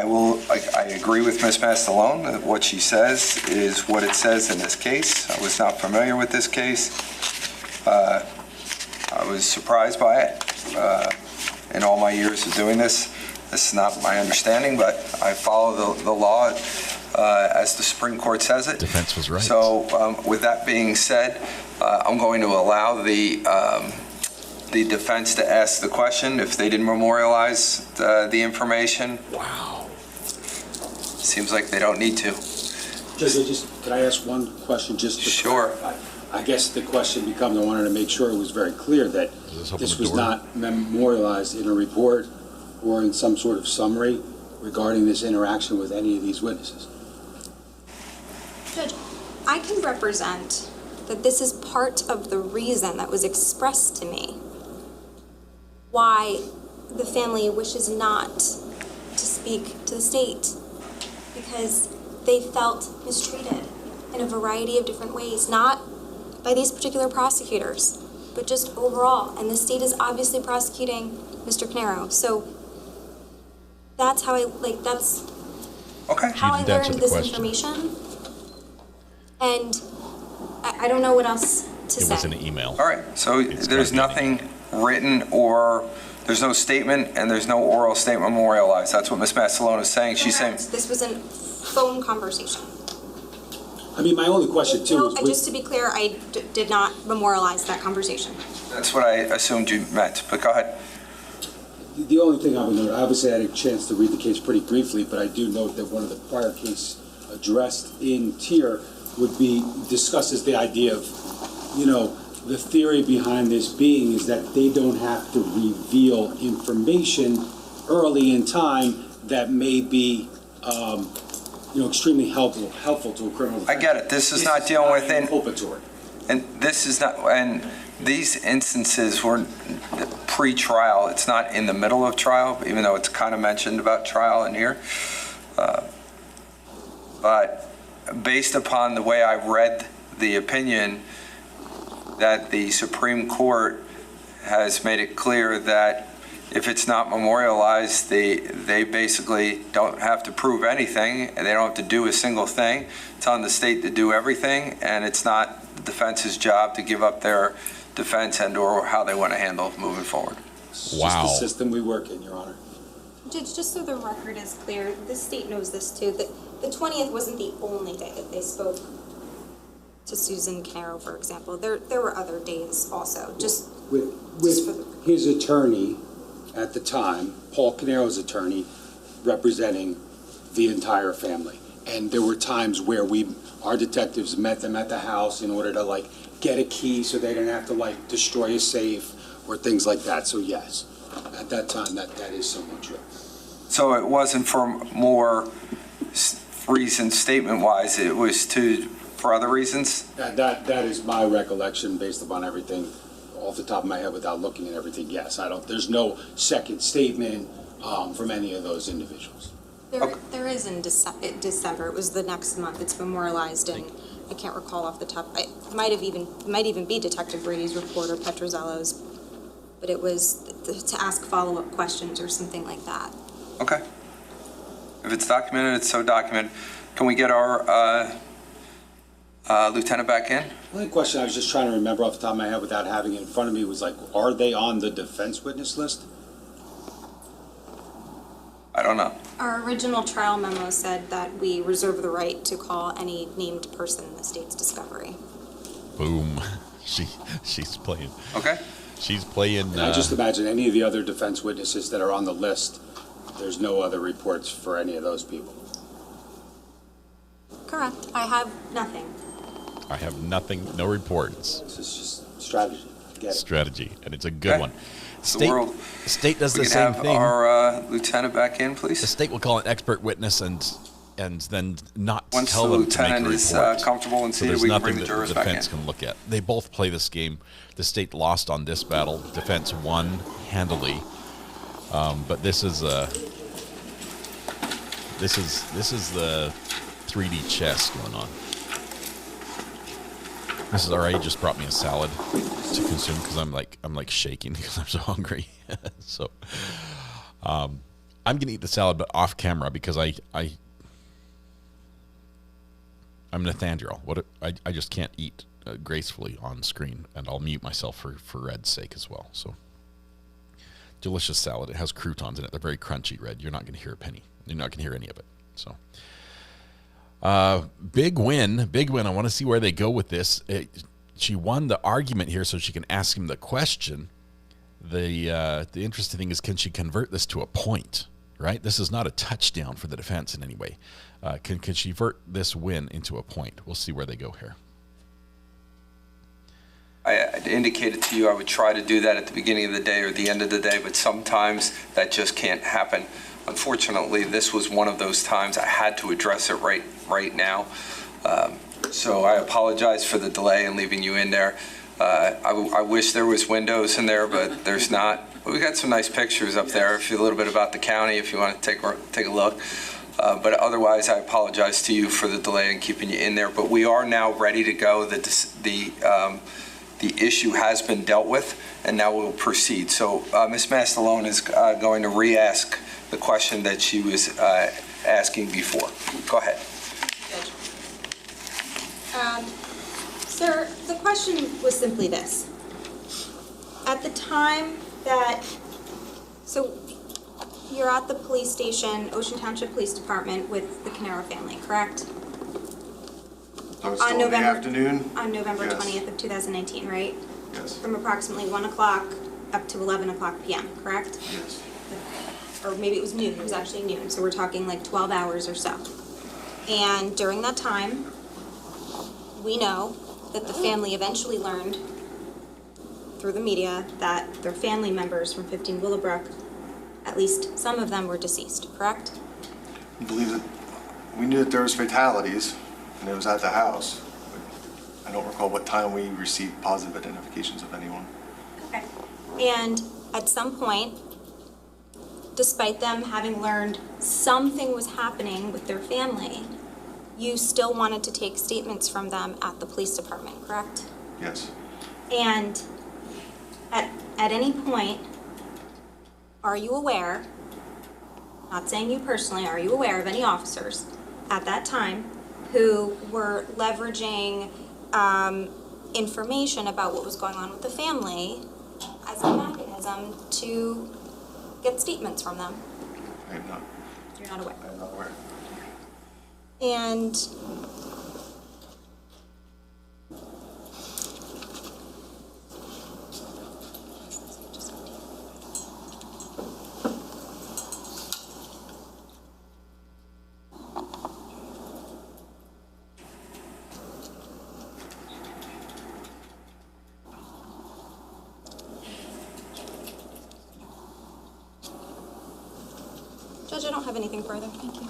agree with Ms. Mastalone that what she says is what it says in this case. I was not familiar with this case. I was surprised by it in all my years of doing this. This is not my understanding, but I follow the law as the Supreme Court says it. Defense was right. So with that being said, I'm going to allow the defense to ask the question if they didn't memorialize the information. Wow. Seems like they don't need to. Can I ask one question just to clarify? I guess the question becomes, I wanted to make sure it was very clear that this was not memorialized in a report or in some sort of summary regarding this interaction with any of these witnesses. Judge, I can represent that this is part of the reason that was expressed to me why the family wishes not to speak to the state, because they felt mistreated in a variety of different ways, not by these particular prosecutors, but just overall. And the state is obviously prosecuting Mr. Caneiro. So that's how how I learned this information. And I don't know what else to say. It was an email. All right, so there's nothing written or there's no statement and there's no oral statement memorialized. That's what Ms. Mastalone is saying. She's saying this was a phone conversation. I mean, my only question too is... just to be clear, I did not memorialize that conversation. That's what I assumed you meant, but go ahead. The only thing I would note, obviously I had a chance to read the case pretty briefly, but I do note that one of the prior cases addressed in tier discusses the idea of, the theory behind this being is that they don't have to reveal information early in time that may be, extremely helpful to a criminal defense. I get it. This is not dealing with inculpatory. And this is not, and these instances were pre-trial. It's not in the middle of trial, even though it's kind of mentioned about trial in here. But based upon the way I read the opinion, that the Supreme Court has made it clear that if it's not memorialized, they basically don't have to prove anything, and they don't have to do a single thing. It's on the state to do everything, and it's not the defense's job to give up their defense and/or how they want to handle moving forward. It's just the system we work in, Your Honor. Judge, just so the record is clear, the state knows this too, that the 20th wasn't the only day that they spoke to Susan Caneiro, for example. There were other days also, just With his attorney at the time, Paul Caneiro's attorney, representing the entire family. And there were times where our detectives met them at the house in order to like get a key so they didn't have to like destroy a safe or things like that. So yes, at that time, that is somewhat true. So it wasn't for more reasons statement-wise, it was for other reasons? That is my recollection based upon everything off the top of my head without looking at everything. Yes, there's no second statement from any of those individuals. There is in December. It was the next month. It's memorialized, and I can't recall off the top. It might even be Detective Brady's report or Petrozello's, but it was to ask follow-up questions or something like that. Okay. If it's documented, it's so documented. Can we get our lieutenant back in? The only question I was just trying to remember off the top of my head without having it in front of me was like, are they on the defense witness list? I don't know. Our original trial memo said that we reserve the right to call any named person in the state's discovery. Boom. She's playing. Okay. She's playing. And I just imagine any of the other defense witnesses that are on the list, there's no other reports for any of those people. Correct. I have nothing. I have nothing, no reports. This is just strategy. Strategy, and it's a good one. State does the we same have thing. Our lieutenant back in, please. The state will call an expert witness and then not Once tell the them to make a lieutenant is report. comfortable and So seated, there's we can nothing bring the that jurors the back in. defense can look at. They both play this game. The state lost on this battle. Defense won handily. But this is the 3D chess going on. Mrs. R.A. just brought me a salad to consume because I'm like shaking because I'm so hungry. So I'm gonna eat the salad, but off camera because I'm Nathaniel. I just can't eat gracefully on screen, and I'll mute myself for Red's sake as well. So delicious salad. It has croutons in it. They're very crunchy, Red. You're not gonna hear a penny. You're not gonna hear any of it. So. Big win. I want to see where they go with this. She won the argument here, so she can ask him the question. The interesting thing is, can she convert this to a point? Right? This is not a touchdown for the defense in any way. Can she convert this win into a point? We'll see where they go here. I indicated to you I would try to do that at the beginning of the day or the end of the day, but sometimes that just can't happen. Unfortunately, this was one of those times I had to address it right now. So I apologize for the delay in leaving you in there. I wish there was windows in there, but there's not. But we got some nice pictures up there. A little bit about the county if you want to take a look. But otherwise, I apologize to you for the delay in keeping you in there. But we are now ready to go. The issue has been dealt with, and now we'll proceed. So Ms. Mastalone is going to re-ask the question that she was asking before. Go ahead. Sir, the question was simply this. At the time that, so you're at the police station, Ocean Township Police Department with the Caneiro family, correct? On November afternoon? On November Yes. 20th of 2019, right? Yes. From approximately 1 o'clock up to 11 o'clock p.m., correct? Yes. Or maybe it was noon. It was actually noon. So we're talking like 12 hours or so. And during that time, we know that the family eventually learned through the media that their family members from 15 Willowbrook, at least some of them, were deceased, correct? I believe that we knew that there was fatalities, and it was at the house. But I don't recall what time we received positive identifications of anyone. Okay. And at some point, despite them having learned something was happening with their family, you still wanted to take statements from them at the police department, correct? Yes. And at any point, are you aware, not saying you personally, are you aware of any officers at that time who were leveraging information about what was going on with the family as a mechanism to get statements from them? I am not. You're not aware? I am not aware. And Judge, I don't have anything further. Thank you.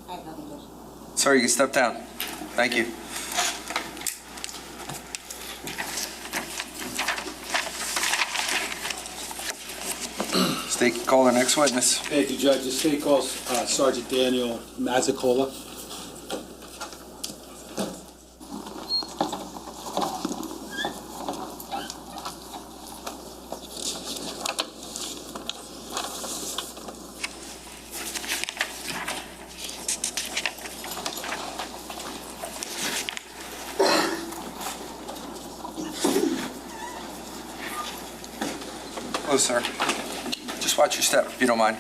I have nothing, Judge. Sir, you can step down. Thank you. State, call the next witness. Thank you, Judge. The state calls Sergeant Daniel Mazzicola. Hello, sir. Just watch your step, if you don't mind.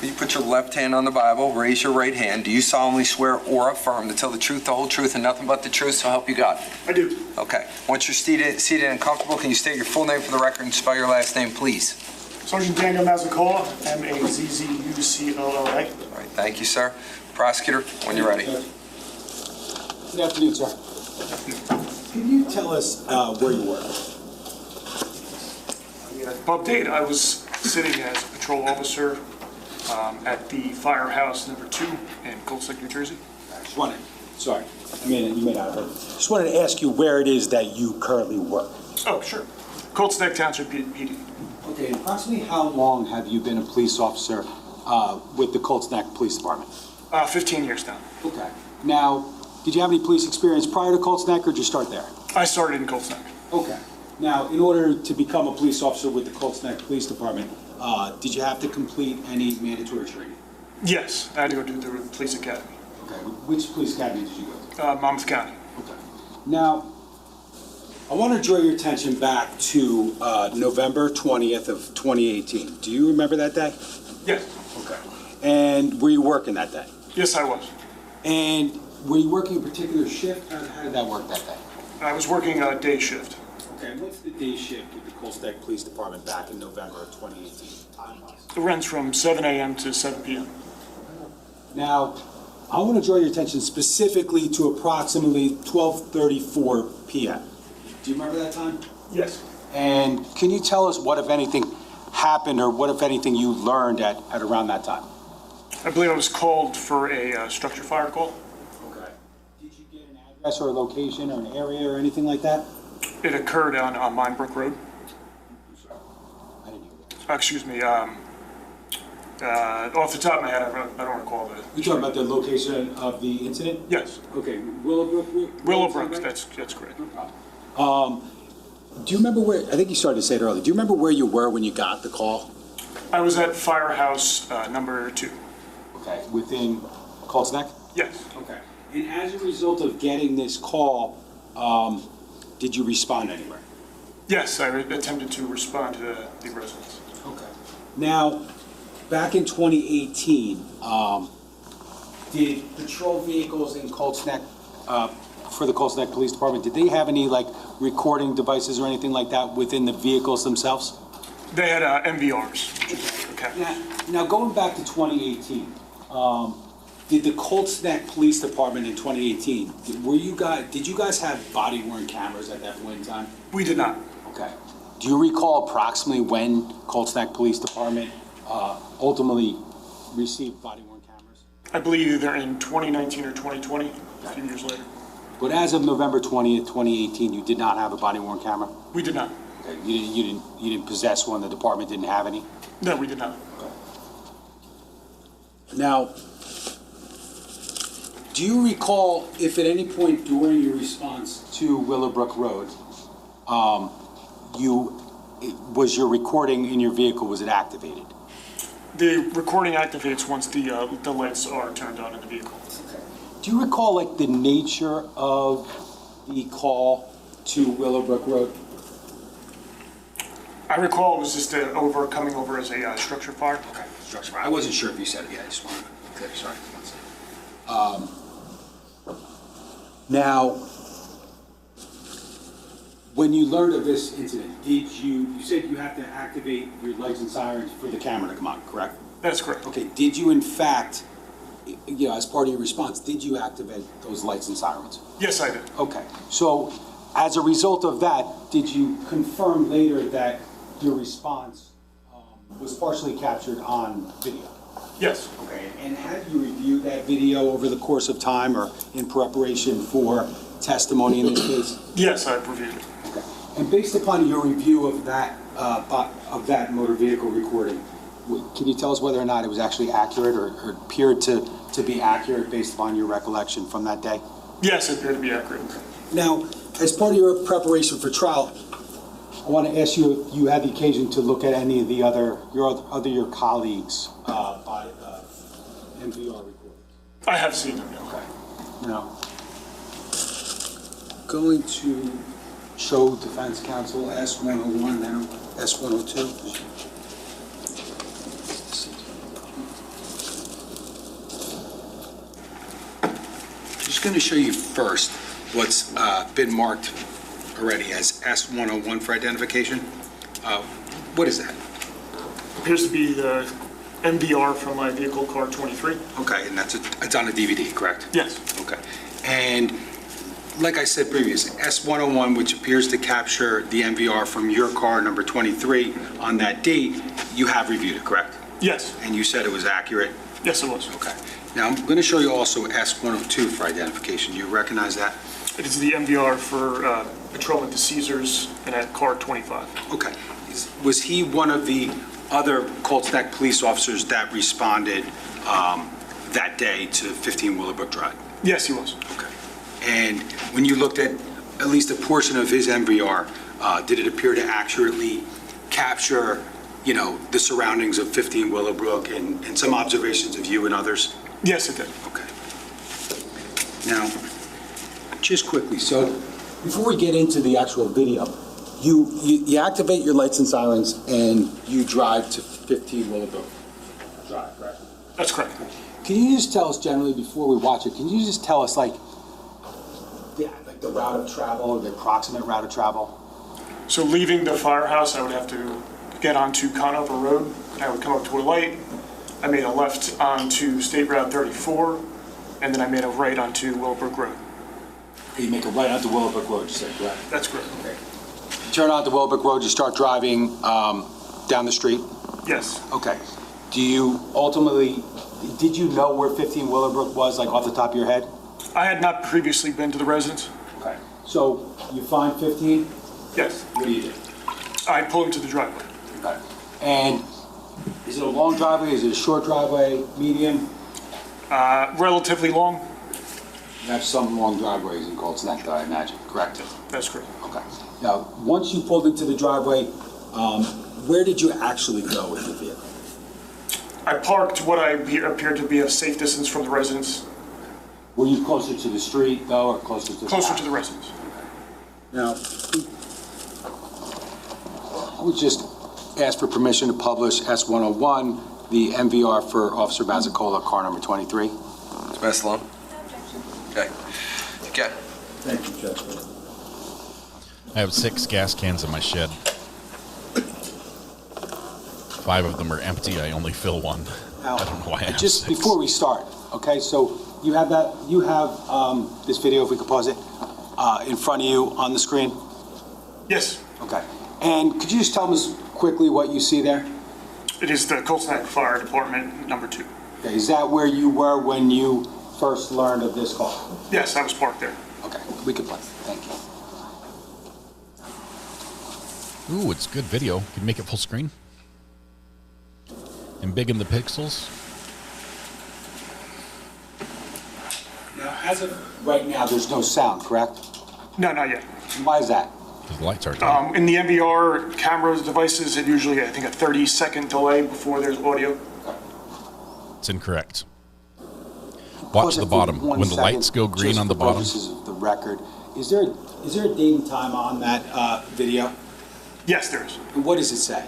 You put your left hand on the Bible, raise your right hand. Do you solemnly swear or affirm to tell the truth, the whole truth, and nothing but the truth, so help you God? I do. Okay. Once you're seated and comfortable, can you state your full name for the record and spell your last name, please? Sergeant Daniel Mazzicola, Mazzuccola. All right, thank you, sir. Prosecutor, when you're ready. Good afternoon, sir. Can you tell us where you were? Update, I was sitting as a patrol officer at the firehouse number 2 in Cold Lake, New Jersey. Just wanted, sorry, you may not have heard. Just wanted to ask you where it is that you currently work. Oh, sure. Cold Lake Township PD. Okay, approximately how long have you been a police officer with the Colts Neck Police Department? 15 years now. Okay. Now, did you have any police experience prior to Colts Neck, or did you start there? I started in Cold Lake. Okay. Now, in order to become a police officer with the Colts Neck Police Department, did you have to complete any mandatory training? Yes, I had to go to the police academy. Okay. Which police academy did you go to? Monmouth County. Okay. Now, I want to draw your attention back to November 20th of 2018. Do you remember that day? Yes. Okay. And were you working that day? Yes, I was. And were you working a particular shift? How did that work that day? I was working a day shift. Okay, and what's the day shift with the Colts Neck Police Department back in November of 2018? It runs from 7 a.m. to 7 p.m. Now, I want to draw your attention specifically to approximately 12:34 p.m. Do you remember that time? Yes. And can you tell us what, if anything, happened, or what, if anything, you learned at around that time? I believe I was called for a structure fire call. Okay. Did you get an address or a location or an area or anything like that? It occurred on Minebrook Road. I didn't hear that. Excuse me. Off the top of my head, I don't recall the. You talking about the location of the incident? Yes. Okay, Willowbrook. Willowbrook. That's correct. Do you remember where? I think you started to say it earlier. Do you remember where you were when you got the call? I was at firehouse number 2. Okay, within Colts Neck? Yes. Okay. And as a result of getting this call, did you respond anywhere? Yes, I attempted to respond to the residents. Okay. Now, back in 2018, did patrol vehicles in Colts Neck, for the Colts Neck Police Department, did they have any recording devices or anything like that within the vehicles themselves? They had MVRs. Okay. Now going back to 2018, did the Colts Neck Police Department in 2018, did you guys have body-worn cameras at that point in time? We did not. Okay. Do you recall approximately when Colts Neck Police Department ultimately received body-worn cameras? I believe either in 2019 or 2020, a few years later. But as of November 20th, 2018, you did not have a body-worn camera? We did not. Okay. You didn't possess one. The department didn't have any? No, we did not. Okay. Now, do you recall if at any point during your response to Willowbrook Road, was your recording in your vehicle, was it activated? The recording activates once the lights are turned on in the vehicle. Do you recall like the nature of the call to Willowbrook Road? I recall it was just coming over as a structure fire. Okay, structure fire. I wasn't sure if you said it. Yeah, I just wanted to be clear. Sorry. Now, when you learned of this incident, you said you have to activate your lights and sirens for the camera to come on, correct? That's correct. Okay, did you in fact, as part of your response, did you activate those lights and sirens? Yes, I did. Okay, so as a result of that, did you confirm later that your response was partially captured on video? Yes. Okay, and have you reviewed that video over the course of time or in preparation for testimony in this case? Yes, I've reviewed it. Okay, and based upon your review of that motor vehicle recording, can you tell us whether or not it was actually accurate or appeared to be accurate based upon your recollection from that day? Yes, it appeared to be accurate. Now, as part of your preparation for trial, I want to ask you if you had the occasion to look at any of the your colleagues' MVR recordings. I have seen them. Okay. Now, going to show defense counsel S101 now, S102. Just going to show you first what's been marked already as S101 for identification. What is that? Appears to be the MVR from my vehicle, car 23. Okay, and it's on a DVD, correct? Yes. Okay. And like I said previously, S101, which appears to capture the MVR from your car, number 23, on that date, you have reviewed it, correct? Yes. And you said it was accurate? Yes, it was. Okay. Now, I'm going to show you also S102 for identification. Do you recognize that? It is the MVR for patrolman to Caesars and at car 25. Okay. Was he one of the other Colts Neck police officers that responded that day to 15 Willowbrook Drive? Yes, he was. Okay. And when you looked at least a portion of his MVR, did it appear to accurately capture, the surroundings of 15 Willowbrook and some observations of you and others? Yes, it did. Okay. Now, just quickly, so before we get into the actual video, you activate your lights and sirens and you drive to 15 Willowbrook Drive, correct? That's correct. Can you just tell us generally before we watch it, can you just tell us like the route of travel or the approximate route of travel? So leaving the firehouse, I would have to get onto Conover Road. I would come up to a light. I made a left onto State Route 34, and then I made a right onto Willowbrook Road. You make a right onto Willowbrook Road, you said, correct? That's correct. Okay. You turn onto Willowbrook Road, you start driving down the street? Yes. Okay. Did you know where 15 Willowbrook was, like off the top of your head? I had not previously been to the residence. Okay. So you find 15? Yes. What do you do? I pull into the driveway. Okay. And is it a long driveway? Is it a short driveway? Medium? Relatively long. You have some long driveways in Colts Neck, I imagine, correct? That's correct. Okay. Now, once you pulled into the driveway, where did you actually go with the vehicle? I parked what appeared to be a safe distance from the residence. Were you closer to the street, though, or closer to the Closer house? to the residence. Now, I would just ask for permission to publish S101, the MVR for Officer Mazzicola, car number 23. Pass along. Okay. Okay. Thank you, Judge. I have 6 gas cans in my shed. 5 of them are empty. I only fill one. Now, I don't know why I have just 6. before we start, okay, so you have this video, if we could pause it, in front of you on the screen? Yes. Okay. And could you just tell us quickly what you see there? It is the Colts Neck Fire Department, number 2. Okay, is that where you were when you first learned of this call? Yes, I was parked there. Okay, we can play. Thank you. Ooh, it's good video. Can you make it full screen? And big in the pixels. As of right now, there's no sound, correct? No, not yet. Why is that? The lights are down. In the MVR cameras devices, it usually, I think, a 30-second delay before there's audio. It's incorrect. Watch the bottom. When the lights go green on the bottom. Just for purposes of the record, is there a date and time on that video? Yes, there is. And what does it say?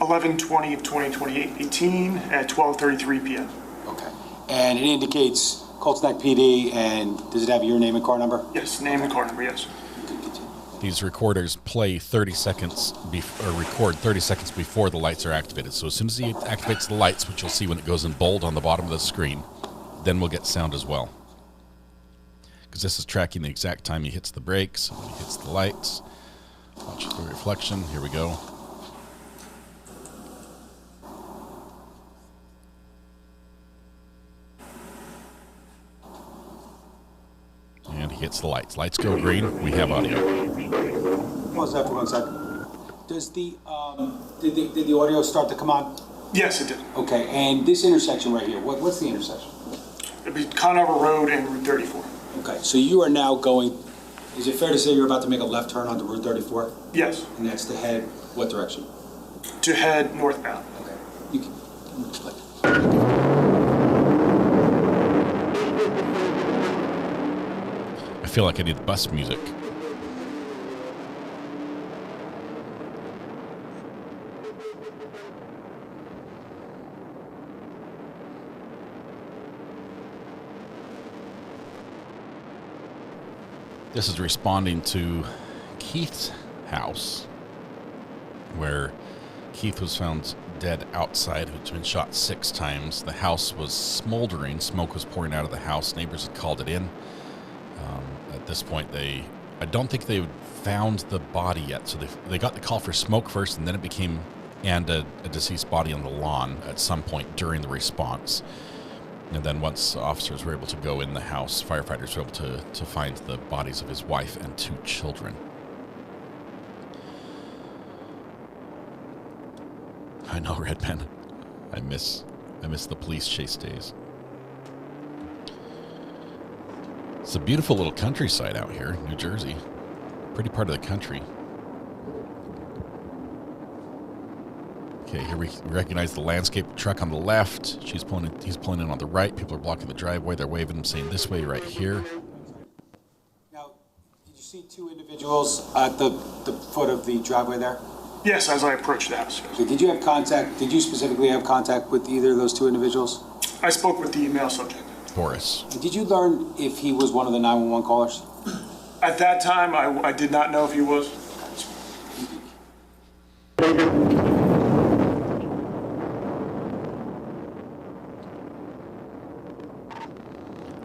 11/20 of 2018 at 12:33 p.m. Okay. And it indicates Colts Neck PD, and does it have your name and car number? Yes, name and car number, yes. These recorders play 30 seconds or record 30 seconds before the lights are activated. So as soon as he activates the lights, which you'll see when it goes in bold on the bottom of the screen, then we'll get sound as well. Because this is tracking the exact time he hits the brakes, when he hits the lights. Watch the reflection. Here we go. And he hits the lights. Lights go green. We have audio. Pause that for 1 second. Does the did the audio start to come on? Yes, it did. Okay. And this intersection right here. What's the intersection? It'd be Caneiro Road and Route 34. Okay. So you are now going. Is it fair to say you're about to make a left turn onto Route 34? Yes. And that's to head what direction? To head northbound. Okay. You can play. I feel like I need bus music. This is responding to Keith's house, where Keith was found dead outside, who'd been shot 6 times. The house was smoldering. Smoke was pouring out of the house. Neighbors had called it in. At this point, I don't think they found the body yet. So they got the call for smoke first, and then it became a deceased body on the lawn at some point during the response. And then once officers were able to go in the house, firefighters were able to find the bodies of his wife and 2 children. I know, Redman. I miss the police chase days. It's a beautiful little countryside out here, New Jersey. Pretty part of the country. Okay, here we recognize the landscape truck on the left. He's pulling in on the right. People are blocking the driveway. They're waving and saying this way right here. Now, did you see 2 individuals at the foot of the driveway there? Yes, as I approached the house. So did you specifically have contact with either of those 2 individuals? I spoke with the male subject. Boris. And did you learn if he was one of the 911 callers? At that time, I did not know if he was.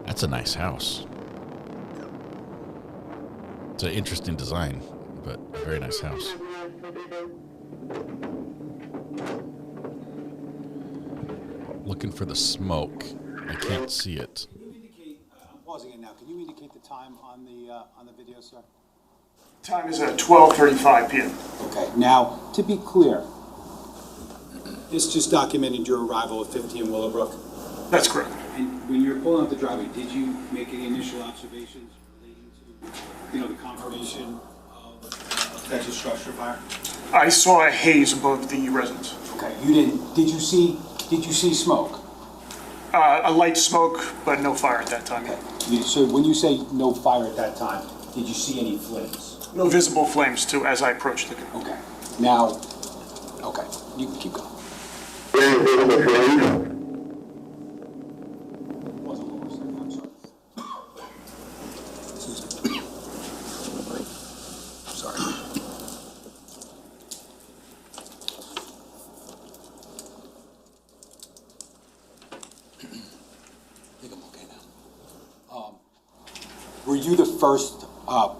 That's a nice house. It's an interesting design, but a very nice house. Looking for the smoke. I can't see it. Can you indicate, I'm pausing it now, can you indicate the time on the video, sir? Time is at 12:35 p.m. Okay, now, to be clear, this just documented your arrival at 15 Willowbrook? That's correct. And when you were pulling up the driveway, did you make any initial observations relating to, the confirmation of potential structure fire? I saw a haze above the residence. Okay, did you see smoke? A light smoke, but no fire at that time. Okay. So when you say no fire at that time, did you see any flames? No visible flames too as I approached the car. Okay. Now, okay, you can keep going. Sorry. Were you the first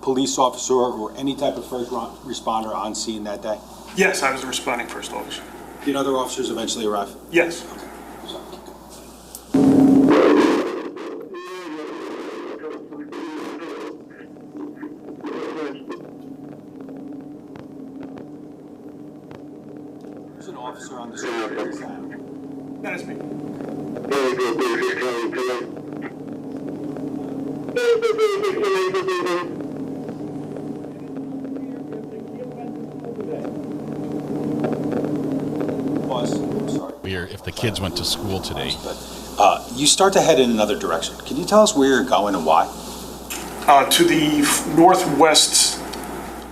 police officer or any type of first responder on scene that day? Yes, I was the responding first officer. Did other officers eventually arrive? Yes. Okay. There's an officer on the street. That is me. If the kids went to school today. You start to head in another direction. Can you tell us where you're going and why? To the northwest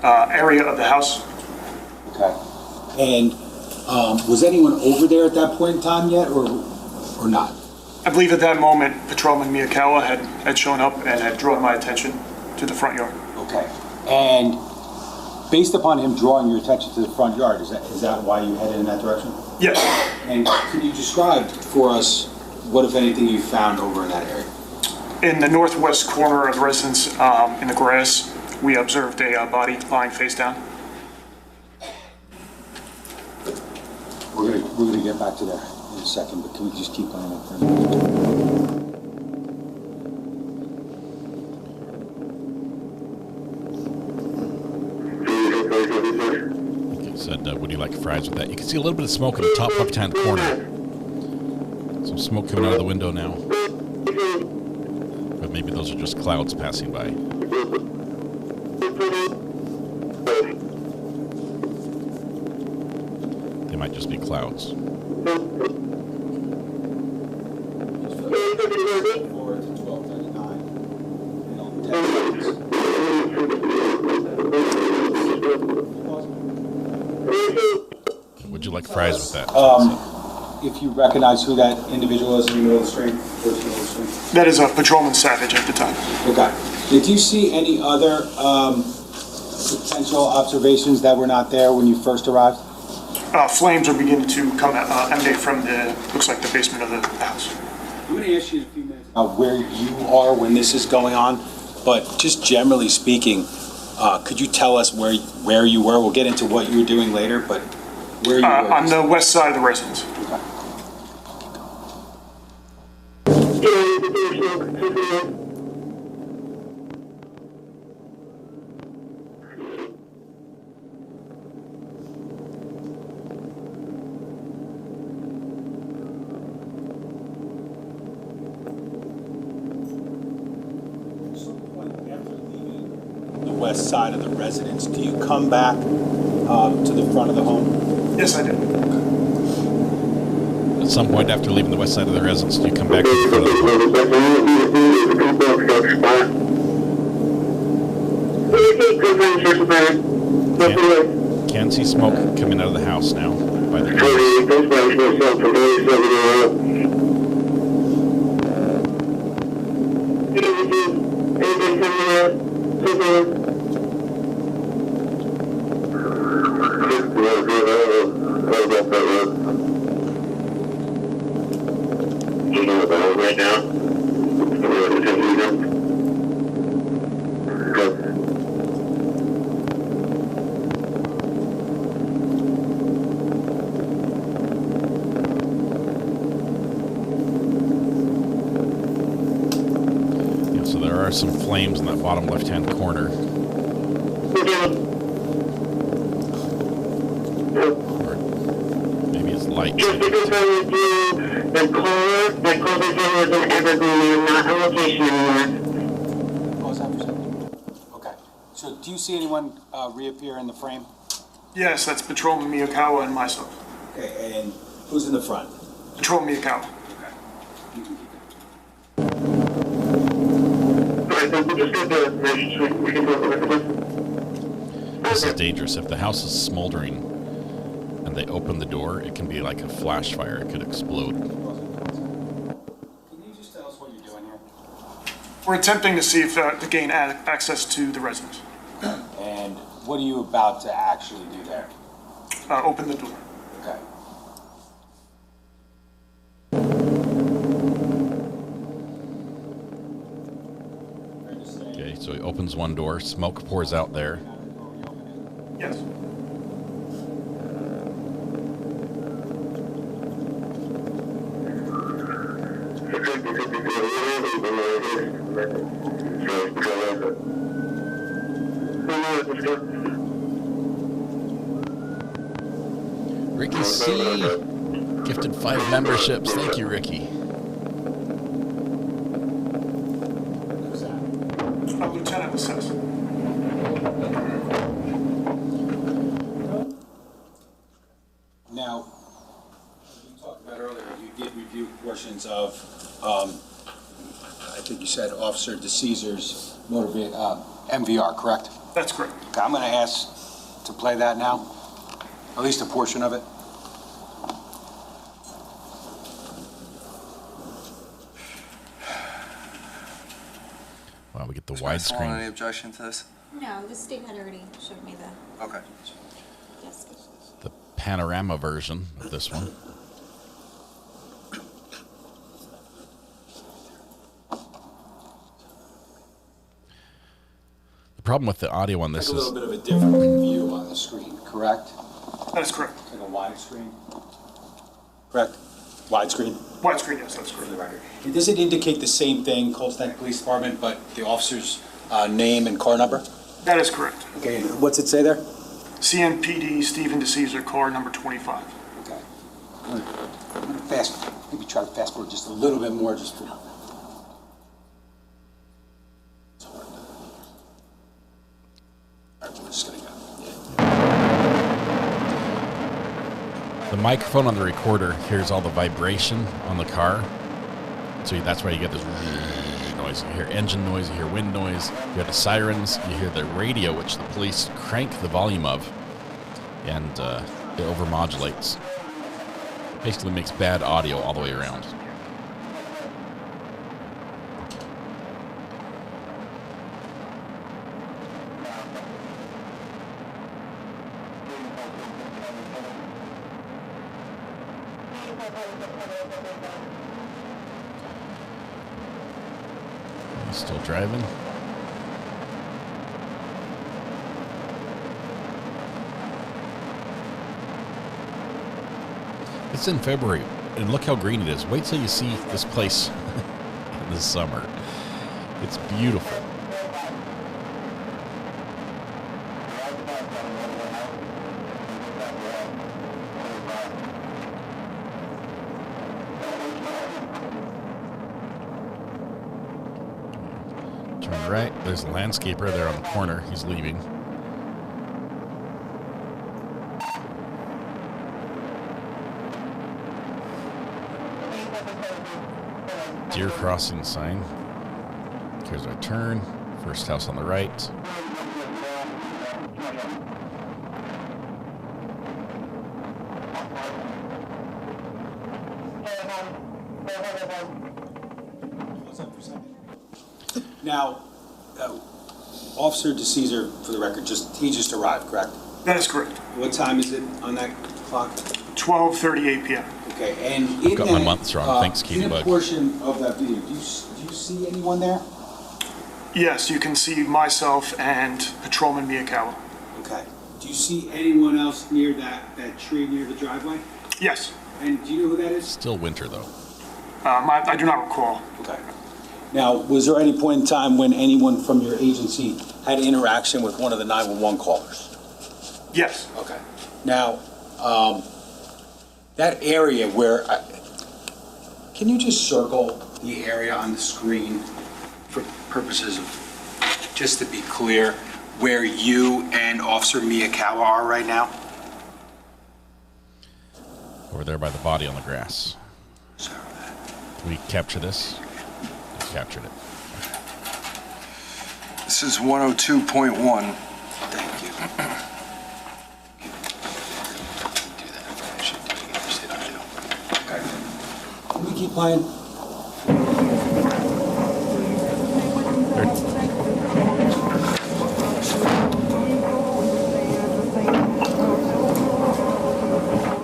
area of the house. Okay. And was anyone over there at that point in time yet, or not? I believe at that moment, Patrolman Miyakawa had shown up and had drawn my attention to the front yard. Okay. And based upon him drawing your attention to the front yard, is that why you headed in that direction? Yes. And could you describe for us what, if anything, you found over in that area? In the northwest corner of the residence, in the grass, we observed a body lying face down. We're gonna get back to there in a second, but can we just keep going up for a minute? Said, would you like fries with that? You can see a little bit of smoke in the top left-hand corner. Some smoke coming out of the window now. But maybe those are just clouds passing by. They might just be clouds. Would you like fries with that? If you recognize who that individual is in the middle of the street? That is a Patrolman Savage at the time. Okay. Did you see any other potential observations that were not there when you first arrived? Flames are beginning to emanate from looks like the basement of the house. I'm going to ask you in a few minutes where you are when this is going on, but just generally speaking, could you tell us where you were? We'll get into what you were doing later, but where you were? On the west side of the residence. Okay. West side of the residence, do you come back to the front of the home? Yes, I do. At some point after leaving the west side of the residence, do you come back to the front of the home? Can see smoke coming out of the house now by the right now. Yeah, so there are some flames in that bottom left-hand corner. Or maybe it's light. Just to confirm with you, the caller that called us in was an Evergreen, not a location anymore. Pause that for a second. Okay. So do you see anyone reappear in the frame? Yes, that's Patrolman Miyakawa and myself. Okay, and who's in the front? Patrolman Miyakawa. This is dangerous. If the house is smoldering and they open the door, it can be like a flash fire. It could explode. Can you just tell us what you're doing here? We're attempting to see if to gain access to the residence. And what are you about to actually do there? Open the door. Okay. Okay, so he opens one door. Smoke pours out there. Yes. Ricky C. gifted 5 memberships. Thank you, Ricky. assess. Now, you talked about earlier, you did review portions of, I think you said Officer DeCesar's MVR, correct? That's correct. Okay, I'm going to ask to play that now, at least a portion of it. Wow, we get the Any widescreen. objection to this? No, the state had already showed me the. Okay. Yes. The panorama version of this one. The problem with the audio on this Like a is little bit of a different view on the screen, correct? That is correct. Like a wide screen? Correct? Widescreen? Widescreen, yes, that's correct. For the record. Does it indicate the same thing, Cold Neck Police Department, but the officer's name and car number? That is correct. Okay, and what's it say there? CNPD Stephen DeCesar, car number 25. Okay. I'm gonna maybe try to fast forward just a little bit more, just for. Alright, we're just gonna go. the microphone on the recorder hears all the vibration on the car. So that's why you get this noise. You hear engine noise, you hear wind noise, you hear the sirens, you hear the radio, which the police crank the volume of, and it overmodulates. Basically makes bad audio all the way around. He's still driving. It's in February, and look how green it is. Wait till you see this place in the summer. It's beautiful. Turn right. There's a landscaper there on the corner. He's leaving. Deer crossing sign. Here's our turn. First house on the right. Now, Officer DeCesar, for the record, he just arrived, correct? That is correct. What time is it on that clock? 12:38 p.m. Okay, and in Got my months wrong. Thanks, Kitty in a Bug. portion of that video, do you see anyone there? Yes, you can see myself and Patrolman Miyakawa. Okay. Do you see anyone else near that tree near the driveway? Yes. And do you know who that is? Still winter, though. I do not recall. Okay. Now, was there any point in time when anyone from your agency had interaction with one of the 911 callers? Yes. Okay. Now, that area where, can you just circle the area on the screen for purposes of, just to be clear, where you and Officer Miyakawa are right now? Over there by the body on the grass. Can we capture this? We captured it. This is 102.1. Thank you. Can we keep playing?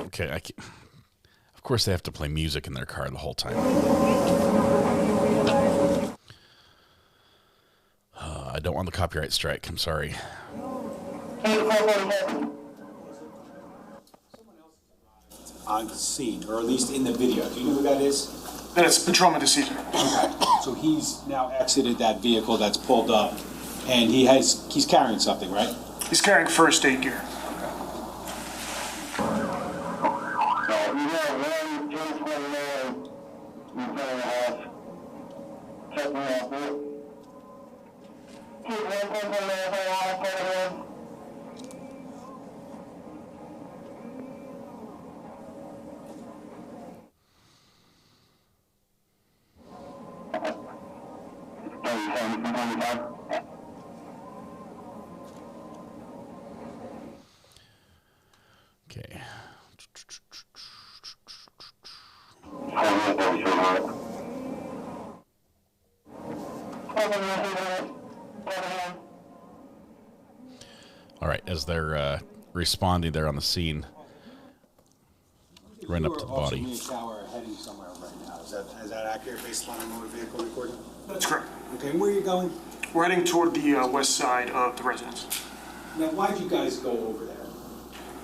Okay, of course they have to play music in their car the whole time. I don't want the copyright strike. I'm sorry. On the scene, or at least in the video. Do you know who that is? That's Patrolman DeCesar. So he's now exited that vehicle that's pulled up, and he's carrying something, right? He's carrying first aid gear. Okay. All right, as they're responding there on the scene, right up to the body. Me and Cal are heading somewhere right now. Is that accurate based on our motor vehicle recording? That's correct. Okay, and where are you going? We're heading toward the west side of the residence. Now, why'd you guys go over there?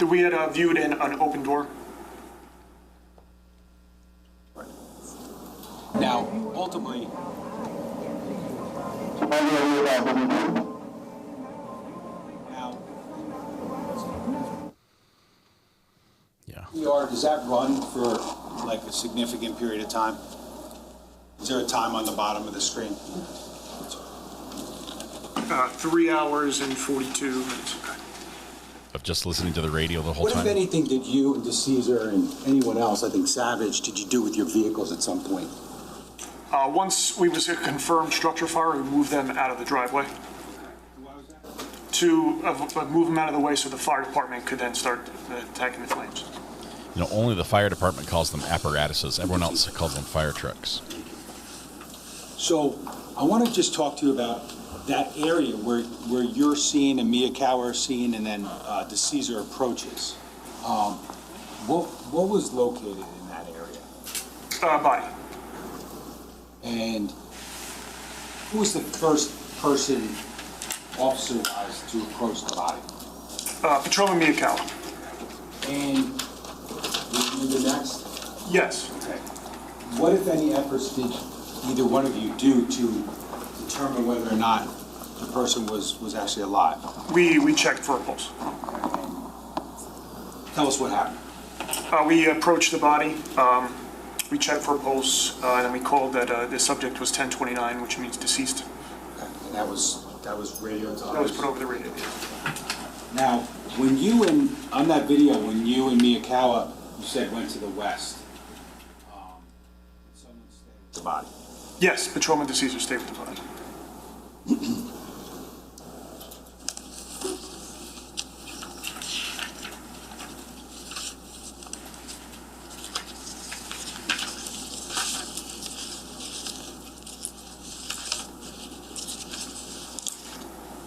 We had viewed in an open door. Now, ultimately, does that run for like a significant period of time? Is there a time on the bottom of the screen? 3 hours and 42 minutes. Of just listening to the radio the whole What, time? if anything, did you and DeCesar and anyone else, I think Savage, did you do with your vehicles at some point? Once we was a confirmed structure fire, we moved them out of the driveway. To move them out of the way so the fire department could then start attacking the flames. You know, only the fire department calls them apparatuses. Everyone else calls them fire trucks. So I want to just talk to you about that area where you're seeing and Mia Cow are seeing, and then DeCesar approaches. What was located in that area? Body. And who was the first person, officer-wise, to approach the body? Patrolman Mia Cow. And were you the next? Yes. Okay. What, if any, efforts did either one of you do to determine whether or not the person was actually alive? We checked for a pulse. Tell us what happened. We approached the body. We checked for a pulse, and then we called that the subject was 1029, which means deceased. Okay. And that was radio to That was put over the radio. Now, when you and on that video, when you and Miyakawa, you said went to the west, someone stayed with the body. Yes, Patrolman DeCesar stayed with the body.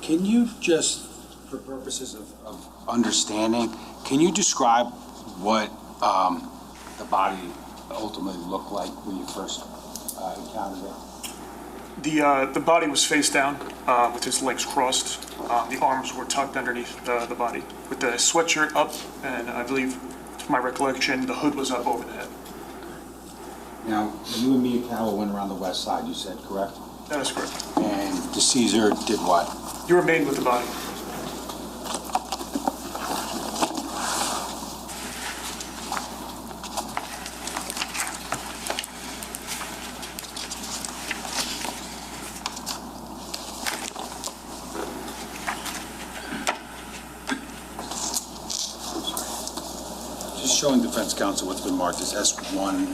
Can you just, for purposes of understanding, can you describe what the body ultimately looked like when you first encountered it? The body was face down with his legs crossed. The arms were tucked underneath the body with the sweatshirt up, and I believe, to my recollection, the hood was up over the head. Now, you and Miyakawa went around the west side, you said, correct? That is correct. And DeCesar did what? You remained with the body. Just showing defense counsel what's been marked as S1,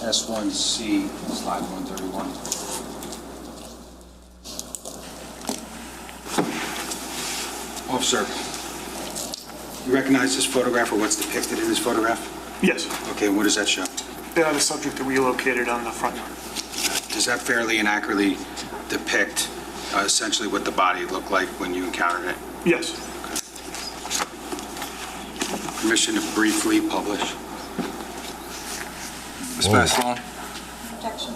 S1C, slide 131. Officer, you recognize this photograph or what's depicted in this photograph? Yes. Okay, and what does that show? The subject that we located on the front yard. Does that fairly and accurately depict essentially what the body looked like when you encountered it? Yes. Okay. Permission to briefly publish. Ms. Passalone? Objection.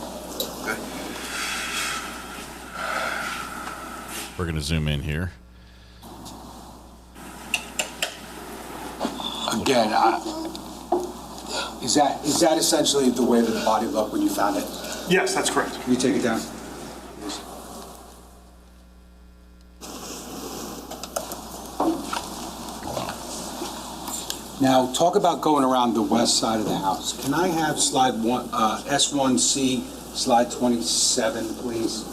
Okay. We're going to zoom in here. Again, is that essentially the way that the body looked when you found it? Yes, that's correct. Can you take it down? Now, talk about going around the west side of the house. Can I have slide one, S1C, slide 27, please?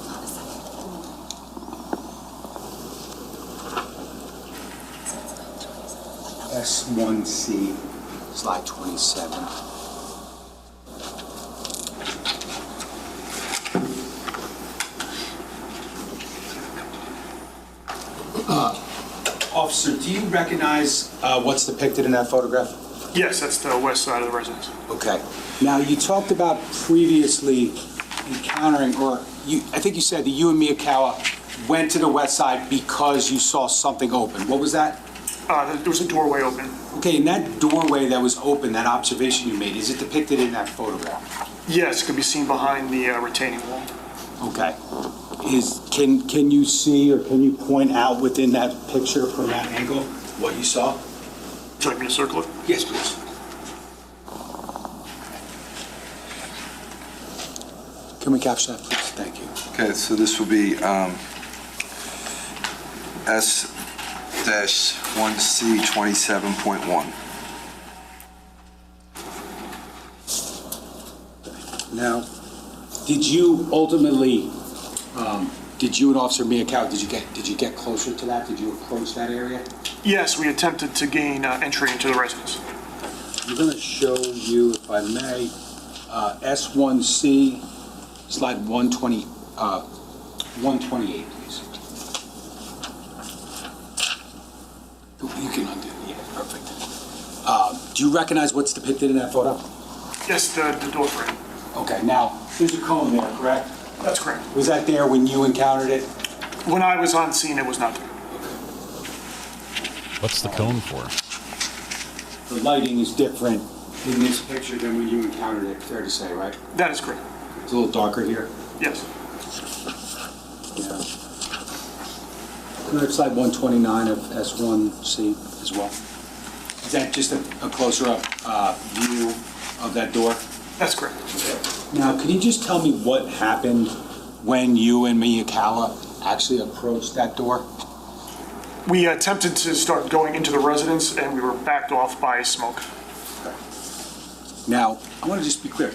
S1C, slide 27. Officer, do you recognize what's depicted in that photograph? Yes, that's the west side of the residence. Okay. Now, you talked about previously encountering, or I think you said that you and Miyakawa went to the west side because you saw something open. What was that? There was a doorway open. Okay, and that doorway that was open, that observation you made, is it depicted in that photograph? Yes, it could be seen behind the retaining wall. Okay. Can you see, or can you point out within that picture from that angle what you saw? Would you like me to circle it? Yes, please. Can we capture that, please? Thank you. Okay, so this will be S-1C 27.1. Now, did you ultimately, did you and Officer Miyakawa, did you get closer to that? Did you approach that area? Yes, we attempted to gain entry into the residence. I'm going to show you, if I may, S1C, slide 128, please. You can undo, yeah, perfect. Do you recognize what's depicted in that photo? Yes, the door frame. Okay, now, there's a cone there, correct? That's correct. Was that there when you encountered it? When I was on scene, it was not there. What's the cone for? The lighting is different in this picture than when you encountered it, fair to say, right? That is correct. It's a little darker here? Yes. Yeah. Can I have slide 129 of S1C as well? Is that just a closer up view of that door? That's correct. Now, can you just tell me what happened when you and Miyakawa actually approached that door? We attempted to start going into the residence, and we were backed off by smoke. Now, I want to just be clear.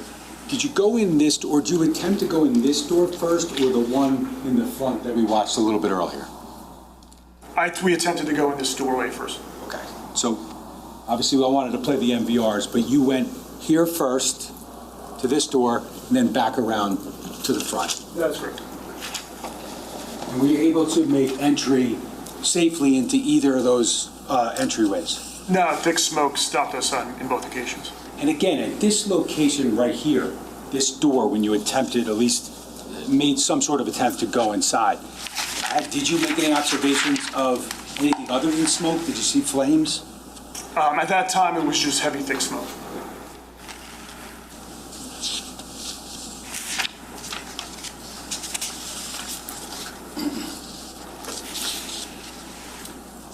Did you go in this, or did you attempt to go in this door first, or the one in the front that we watched a little bit earlier? We attempted to go in this doorway first. Okay. So, obviously, I wanted to play the MVRs, but you went here first to this door, and then back around to the front. That's correct. And were you able to make entry safely into either of those entryways? No, thick smoke stopped us in both occasions. And again, at this location right here, this door, when you attempted, at least made some sort of attempt to go inside, did you make any observations of anything other than smoke? Did you see flames? At that time, it was just heavy, thick smoke.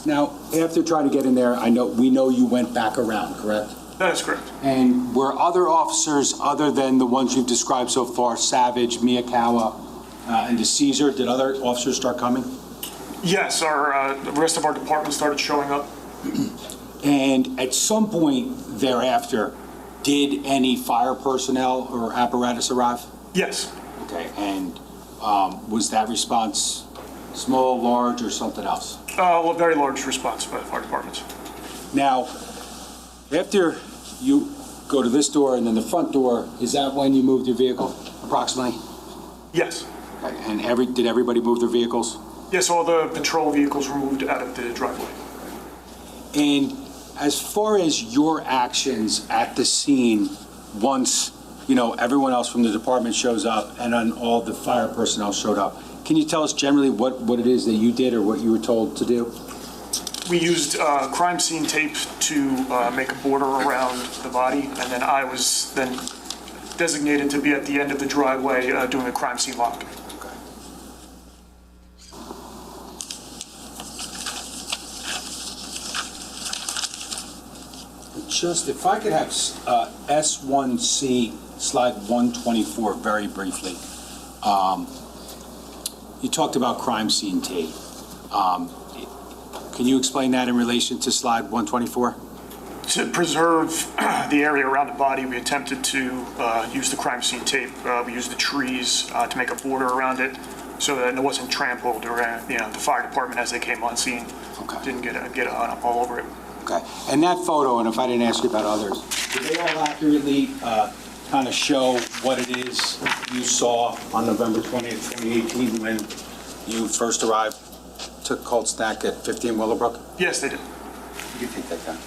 Now, after trying to get in there, we know you went back around, correct? That is correct. And were other officers, other than the ones you've described so far, Savage, Miyakawa, and DeCesar, did other officers start coming? Yes, the rest of our department started showing up. And at some point thereafter, did any fire personnel or apparatus arrive? Yes. Okay, and was that response small, large, or something else? Well, very large response by the fire departments. Now, after you go to this door and then the front door, is that when you moved your vehicle, approximately? Yes. Okay, and did everybody move their vehicles? Yes, all the patrol vehicles were moved out of the driveway. And as far as your actions at the scene, once, everyone else from the department shows up and then all the fire personnel showed up, can you tell us generally what it is that you did or what you were told to do? We used crime scene tape to make a border around the body, and then I was then designated to be at the end of the driveway doing a crime scene lock. Okay. Just, if I could have S1C, slide 124, very briefly. You talked about crime scene tape. Can you explain that in relation to slide 124? To preserve the area around the body, we attempted to use the crime scene tape. We used the trees to make a border around it so that it wasn't trampled or the fire department as they came on scene didn't get all over it. Okay. And that photo, and if I didn't ask you about others, do they all accurately kind of show what it is you saw on November 20th, 2018 when you first arrived? took cold snack at 15 Willowbrook? Yes, they did. You can take that down.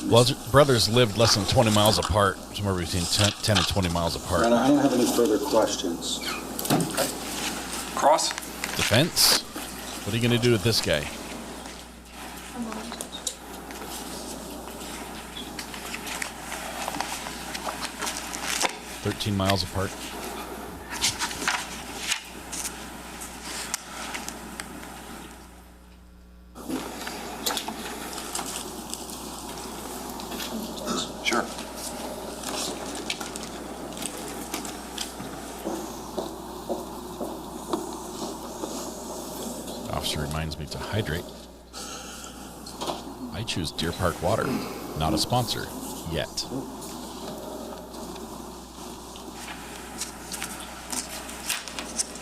Well, brothers lived less than 20 miles apart, somewhere between 10 and 20 miles apart. I don't have any further questions. Cross? Defense? What are you going to do with this guy? "13 miles apart." Sure. Officer reminds me to hydrate. I choose Deer Park Water, not a sponsor yet.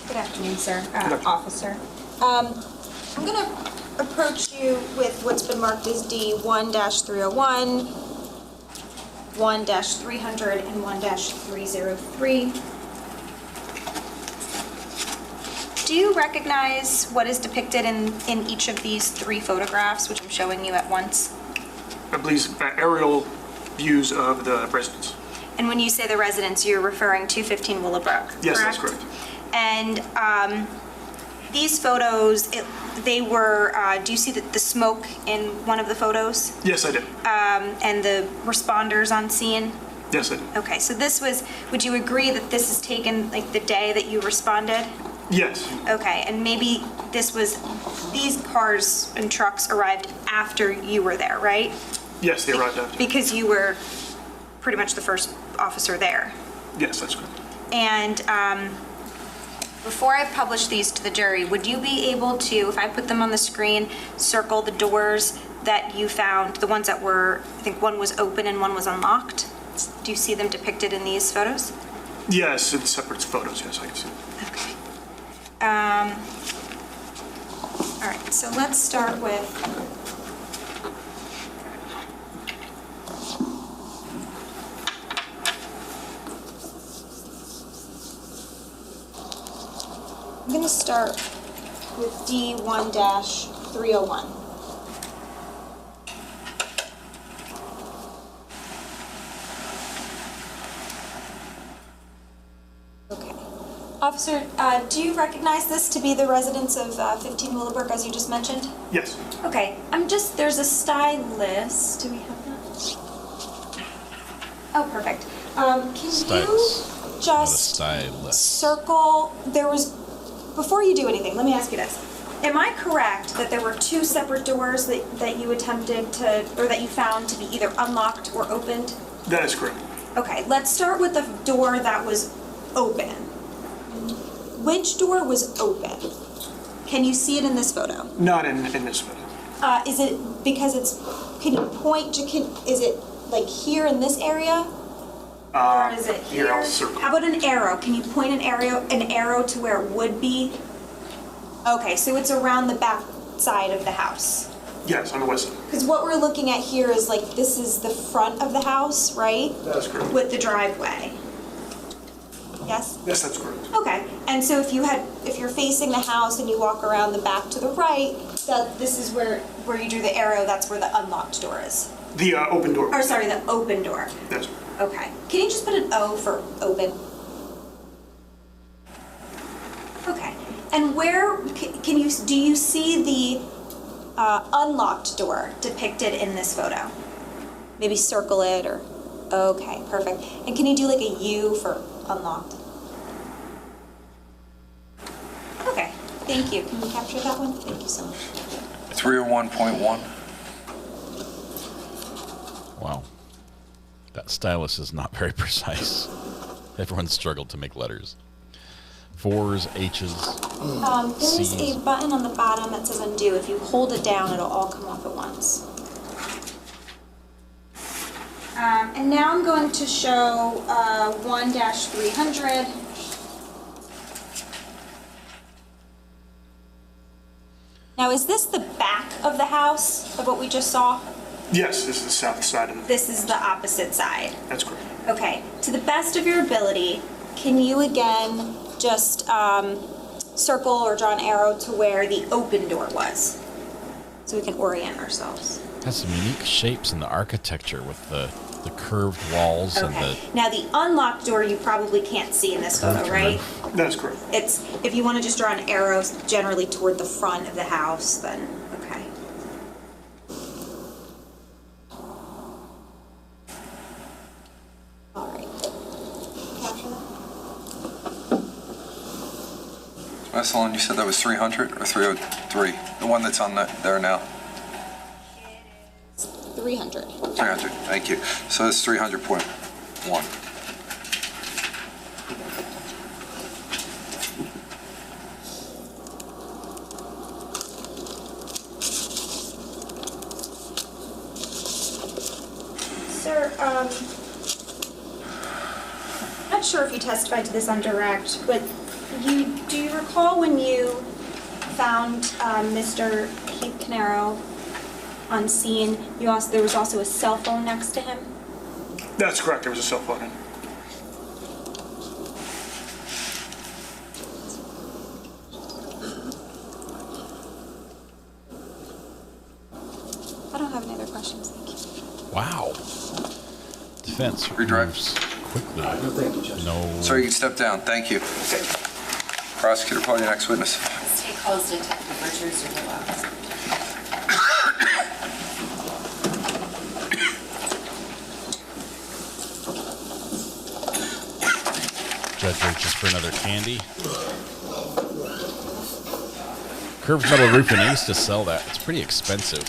Good afternoon, sir, officer. I'm going to approach you with what's been marked as D1-301, 1-300, and 1-303. Do you recognize what is depicted in each of these three photographs, which I'm showing you at once? I believe aerial views of the residence. And when you say the residence, you're referring to 15 Willowbrook, Yes, that's correct. And these photos, they were, do you see the smoke in one of the photos? Yes, I did. And the responders on scene? Yes, I did. Okay, so this was, would you agree that this is taken like the day that you responded? Yes. Okay, and maybe these cars and trucks arrived after you were there, right? Yes, they arrived after. Because you were pretty much the first officer there. Yes, that's correct. And before I publish these to the jury, would you be able to, if I put them on the screen, circle the doors that you found, the ones that were, I think one was open and one was unlocked? Do you see them depicted in these photos? Yes, it's separate photos. Yes, I can see. Okay. All right, so let's start with I'm going to start with D1-301. Okay. Officer, do you recognize this to be the residence of 15 Willowbrook, as you just mentioned? Yes. Okay, there's a stylist. Do we have that? Oh, perfect. Can Stylist. you just circle, before you do anything, let me ask you this. Am I correct that there were two separate doors that you attempted to, or that you found to be either unlocked or opened? That is correct. Okay, let's start with the door that was open. Which door was open? Can you see it in this photo? Not in this photo. Is it because can you point to, is it like here in this area? Or is it here? I'll circle. How about an arrow? Can you point an arrow to where it would be? Okay, so it's around the back side of the house. Yes, on the west side. Because what we're looking at here is like, this is the front of the house, right? That is correct. With the driveway. Yes? Yes, that's correct. Okay, and so if you're facing the house and you walk around the back to the right, this is where you drew the arrow, that's where the unlocked door is. The open door. Or sorry, the open door. Yes. Okay. Can you just put an O for open? Okay. And where do you see the unlocked door depicted in this photo? Maybe circle it or, okay, perfect. And can you do like a U for unlocked? Okay, thank you. Can you capture that one? Thank you so much. 301.1. Wow. That stylus is not very precise. Everyone struggled to make letters. 4s, H's, There's C's. a button on the bottom that says undo. If you hold it down, it'll all come off at once. And now I'm going to show 1-300. Now, is this the back of the house of what we just saw? Yes, this is the south side of it. This is the opposite side. That's correct. Okay. To the best of your ability, can you again just circle or draw an arrow to where the open door was, so we can orient ourselves. Has some unique shapes in the architecture with the curved walls and the... Now the unlocked door you probably can't see in this photo, right? That's correct. It's, if you want to just draw an arrow generally toward the front of the house, then, okay. All right. Capture that. Ms. Long, you said that was 300 or 303? The one that's on there now? 300. 300, thank you. So it's 300.1. Sir, not sure if you testified to this on direct, but do you recall when you found Mr. Keith Caneiro on scene? There was also a cell phone next to him? That's correct, there was a cell phone. I don't have any other questions, thank you. Wow. Defense Redrive. Quickly. No, thank you, Judge. No. Sir, you can step down, thank you. Prosecutor, call your next witness. State Close Detective Richard Zerrillo. Judge reaches for another candy. Curved metal roofing, I used to sell that. It's pretty expensive.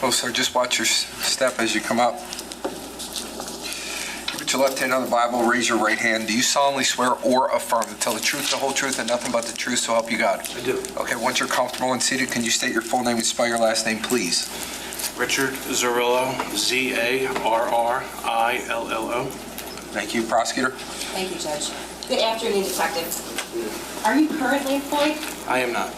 Oh, sir, just watch your step as you come up. Put your left hand on the Bible, raise your right hand. Do you solemnly swear or affirm to tell the truth, the whole truth, and nothing but the truth, so help you God? I do. Okay, once you're comfortable and seated, can you state your full name and spell your last name, please? Richard Zerrillo, Z-A-R-R-I-L-L-O. Thank you. Prosecutor? Thank you, Judge. Good afternoon, Detective. Are you currently employed? I am not.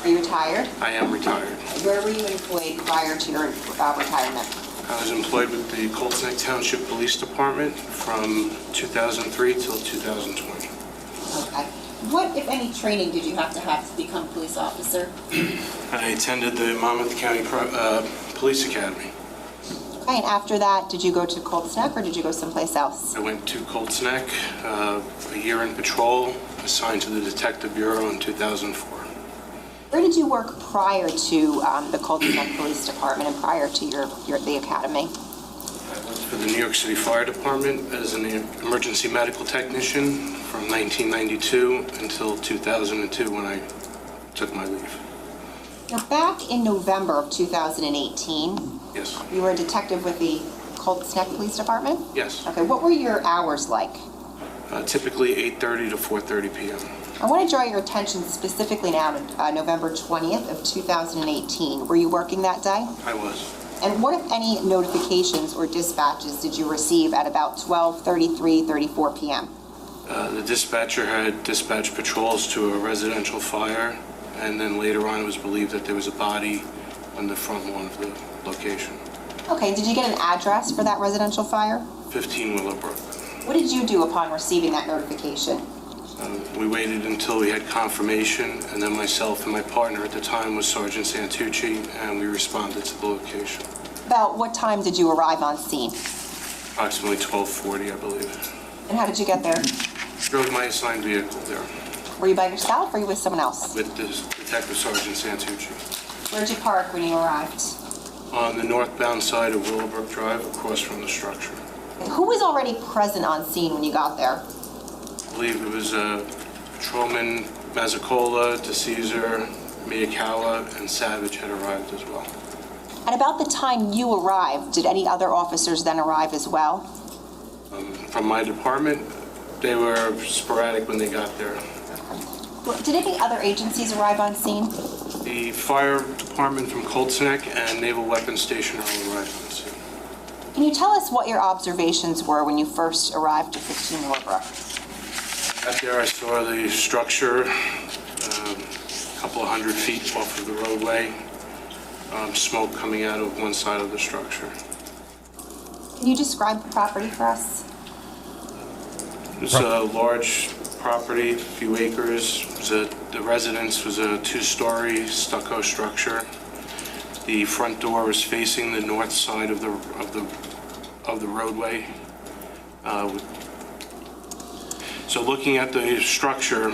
Are you retired? I am retired. Where were you employed prior to your retirement? I was employed with the Colts Neck Township Police Department from 2003 till 2020. Okay. What, if any, training did you have to become a police officer? I attended the Monmouth County Police Academy. Okay, and after that, did you go to Colts Neck or did you go someplace else? I went to Colts Neck, a year in patrol, assigned to the Detective Bureau in 2004. Where did you work prior to the Colts Neck Police Department and prior to the academy? I worked for the New York City Fire Department as an emergency medical technician from 1992 until 2002 when I took my leave. Now, back in November of 2018, Yes. you were a detective with the Colts Neck Police Department? Yes. Okay, what were your hours like? Typically 8:30 to 4:30 p.m. I want to draw your attention specifically now to November 20th of 2018. Were you working that day? I was. And what, if any, notifications or dispatches did you receive at about 12:34 p.m.? The dispatcher had dispatched patrols to a residential fire, and then later on it was believed that there was a body on the front lawn of the location. Okay, did you get an address for that residential fire? 15 Willowbrook. What did you do upon receiving that notification? We waited until we had confirmation, and then myself and my partner at the time was Sergeant Santucci, and we responded to the location. About what time did you arrive on scene? Approximately 12:40, I believe. And how did you get there? Drove my assigned vehicle there Were you by yourself or were you with someone else? with Detective Sergeant Santucci. Where'd you park when you arrived? On the northbound side of Willowbrook Drive, across from the structure. And who was already present on scene when you got there? I believe it was Patrolman Mazzicola, DeCesar, Miyakawa, and Savage had arrived as well. At about the time you arrived, did any other officers then arrive as well? From my department, they were sporadic when they got there. Did any other agencies arrive on scene? The fire department from Colts Neck and Naval Weapons Station all arrived on scene. Can you tell us what your observations were when you first arrived at 15 Willowbrook? Out there, I saw the structure, a couple of 100 feet off of the roadway, smoke coming out of one side of the structure. Can you describe the property for us? It's a large property, a few acres. The residence was a 2-story stucco structure. The front door was facing the north side of the roadway. So looking at the structure,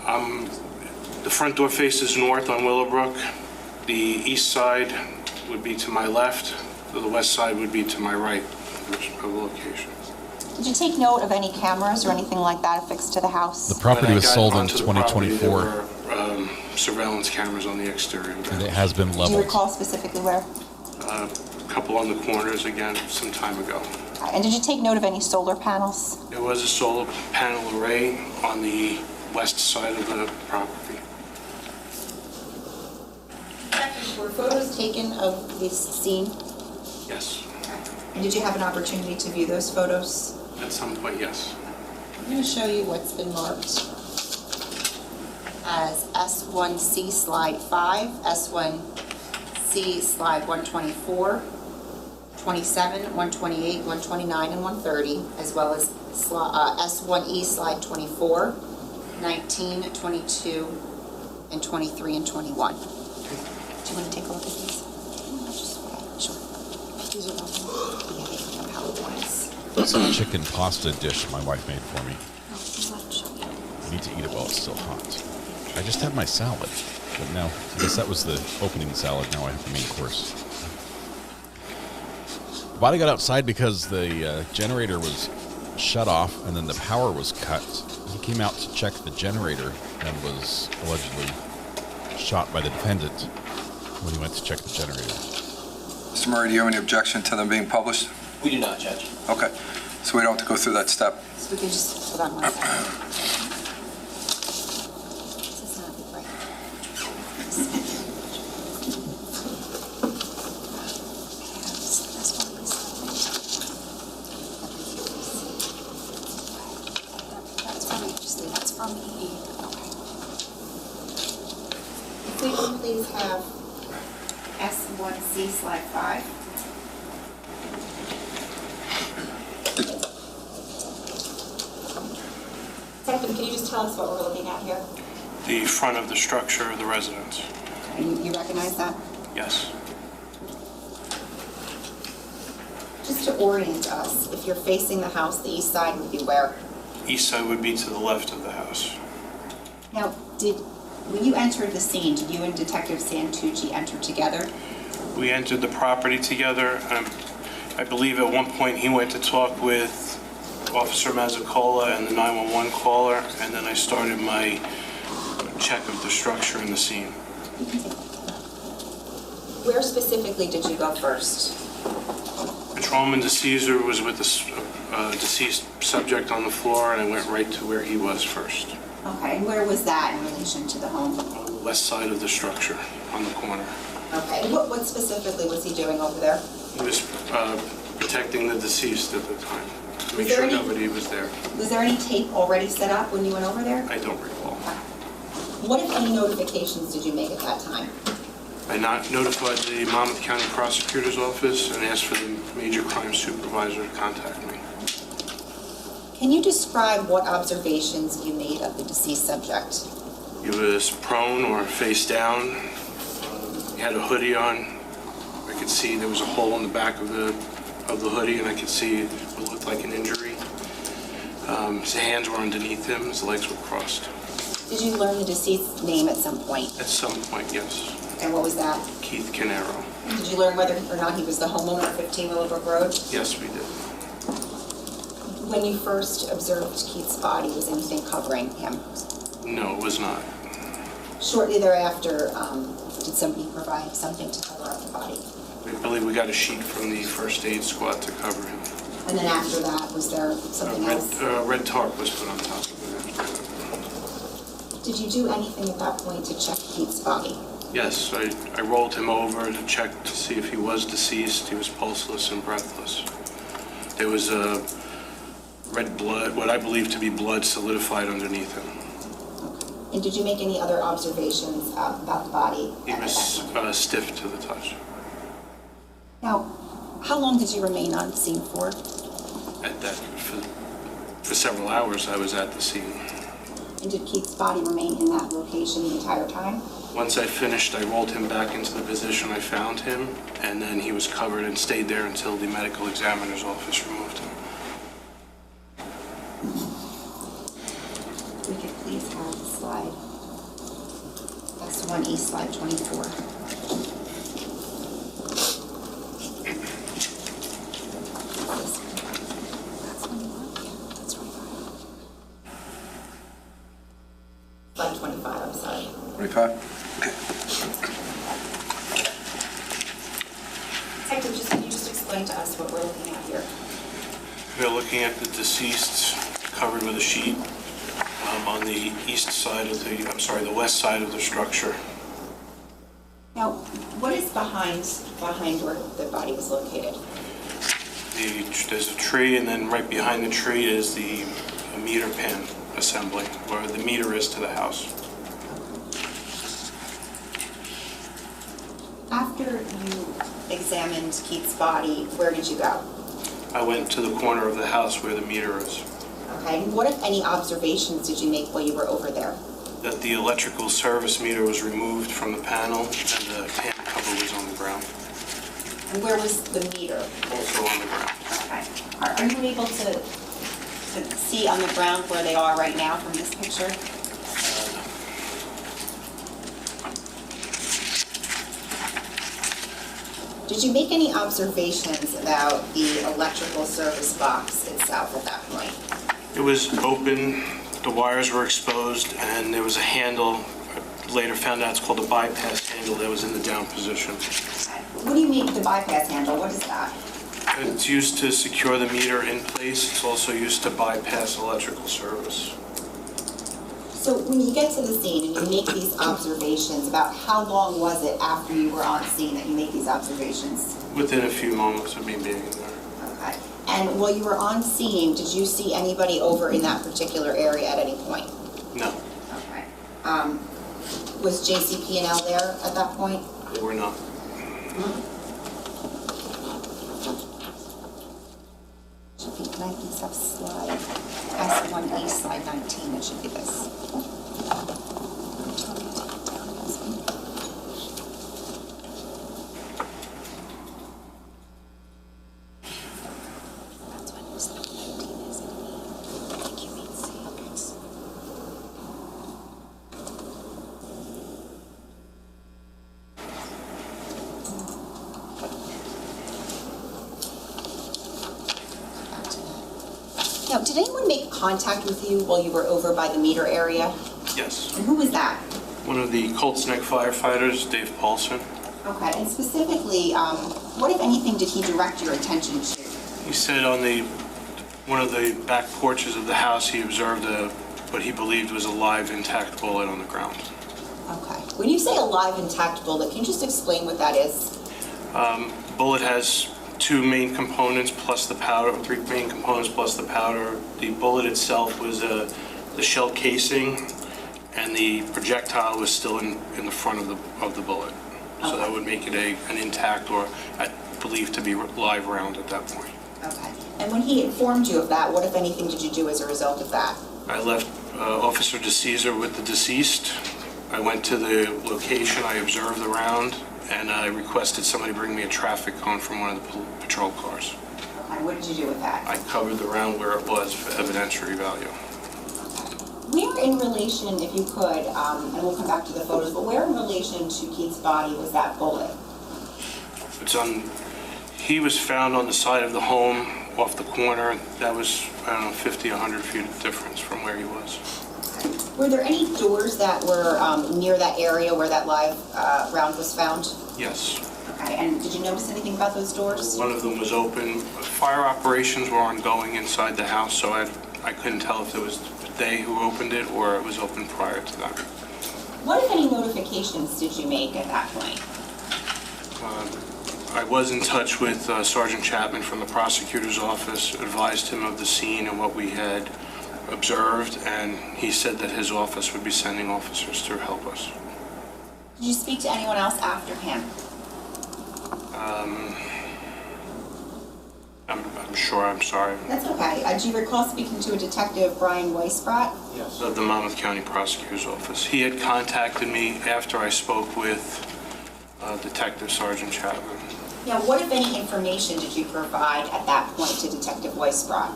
the front door faces north on Willowbrook. The east side would be to my left. The west side would be to my right of the location. Did you take note of any cameras or anything like that affixed to the house? The property was sold in Onto the property, 2024. there were surveillance cameras on the exterior. And it has been Do you leveled. recall specifically where? A couple on the corners, again, some time ago. And did you take note of any solar panels? There was a solar panel array on the west side of the property. Were photos taken of this scene? Yes, And did you have an opportunity to view those photos? at some point, yes. I'm going to show you what's been marked as S1C slide 5, S1C slide 124, 27, 128, 129, and 130, as well as S1E slide 24, 19, 22, and 23, and 21. Do you want to take a look at these? Sure. These are the ones. Yeah, they can have how it was. It's a chicken pasta dish my wife made for me. I need to eat it while it's still hot. I just had my salad, but now I guess that was the opening salad. Now I have the main course. The body got outside because the generator was shut off and then the power was cut. He came out to check the generator and was allegedly shot by the defendant when he went to check the generator. Mr. Murray, do you have any objection to them being published? We do not, Judge. Okay, so we don't have to go through that step. So we can just hold on one second. This is not right. That's from me. Okay. If we can please have S1C slide 5. Detective, can you just tell us what we're looking at here? The front of the structure of the residence. And you recognize that? Yes. Just to orient us, if you're facing the house, the east side would be where? East side would be to the left of the house. Now, when you entered the scene, did you and Detective Santucci enter together? We entered the property together. I believe at one point he went to talk with Officer Mazzicola and the 911 caller, and then I started my check of the structure in the scene. Where specifically did you go first? Patrolman DeCesar was with the deceased subject on the floor, and I went right to where he was first. Okay, and where was that in relation to the home? On the west side of the structure, on the corner. Okay, and what specifically was he doing over there? He was protecting the deceased at the time, to make Was there sure any- nobody was there. Was there any tape already set up when you went over there? I don't recall. What, if any, notifications did you make at that time? I notified the Monmouth County Prosecutor's Office and asked for the major crime supervisor to contact me. Can you describe what observations you made of the deceased subject? He was prone or face down. He had a hoodie on. I could see there was a hole in the back of the hoodie, and I could see what looked like an injury. His hands were underneath him. His legs were crossed. Did you learn the deceased's name at some point? At some point, yes. And what was that? Keith Caneiro. Did you learn whether or not he was the homeowner at 15 Willowbrook Road? Yes, we did. When you first observed Keith's body, was anything covering him? No, it was not. Shortly thereafter, did somebody provide something to cover up the body? I believe we got a sheet from the first aid squad to cover him. And then after that, was there something else? Red tarp was put on top of it. Did you do anything at that point to check Keith's body? Yes, I rolled him over to check to see if he was deceased. He was pulseless and breathless. There was red blood, what I believe to be blood, solidified underneath him. And did you make any other observations about the body? He was stiff to the touch. Now, how long did you remain on scene for? For several hours I was at the scene. And did Keith's body remain in that location the entire time? Once I finished, I rolled him back into the position I found him, and then he was covered and stayed there until the medical examiner's office removed him. We could please have the slide. That's the one East slide 24. Slide 25, I'm sorry. 25? Detective, can you just explain to us what we're looking at here? We're looking at the deceased covered with a sheet on the east side of the west side of the structure. Now, what is behind where the body was located? There's a tree, and then right behind the tree is the meter pin assembly, where the meter is to the house. After you examined Keith's body, where did you go? I went to the corner of the house where the meter is. Okay, and what, if any, observations did you make while you were over there? That the electrical service meter was removed from the panel and the pan cover was on the ground. And where was the meter? Also on the ground. Okay. Are you able to see on the ground where they are right now from this picture? Did you make any observations about the electrical service box itself at that point? It was open, the wires were exposed, and there was a handle. I later found out it's called a bypass handle that was in the down position. What do you mean the bypass handle? What is that? It's used to secure the meter in place. It's also used to bypass electrical service. So when you get to the scene and you make these observations, about how long was it after you were on scene that you make these observations? Within a few moments of me being there. Okay. And while you were on scene, did you see anybody over in that particular area at any point? No. Okay. Was JCP&L there at that point? They were not. Can I please have slide S1E, slide 19, it should be this. Now, did anyone make contact with you while you were over by the meter area? Yes. And who was that? One of the Colts Neck firefighters, Dave Paulson. Okay, and specifically, what, if anything, did he direct your attention to? He said on one of the back porches of the house, he observed what he believed was a live, intact bullet on the ground. Okay. When you say a live, intact bullet, can you just explain what that is? Bullet has two main components plus the powder, three main components plus the powder. The bullet itself was the shell casing, and the projectile was still in the front of the bullet. Okay. So that would make it an intact, or I believe to be live round at that point. Okay. And when he informed you of that, what, if anything, did you do as a result of that? I left Officer DeCesar with the deceased. I went to the location, I observed the round, and I requested somebody bring me a traffic cone from one of the patrol cars. And what did you do with that? I covered the round where it was for evidentiary value. Where in relation, if you could, and we'll come back to the photos, but where in relation to Keith's body was that bullet? He was found on the side of the home off the corner. That was, 50, 100 feet of difference from where he was. Were there any doors that were near that area where that live round was found? Yes. Okay, and did you notice anything about those doors? One of them was open. Fire operations were ongoing inside the house, so I couldn't tell if there was they who opened it or it was opened prior to that. What, if any, notifications did you make at that point? I was in touch with Sergeant Chapman from the prosecutor's office, advised him of the scene and what we had observed, and he said that his office would be sending officers to help us. Did you speak to anyone else after him? I'm sure, I'm sorry. That's okay. Do you recall speaking to a detective, Brian Weisbrot? Yes. Of the Monmouth County Prosecutor's Office. He had contacted me after I spoke with Detective Sergeant Chapman. Now, what, if any, information did you provide at that point to Detective Weisbrot?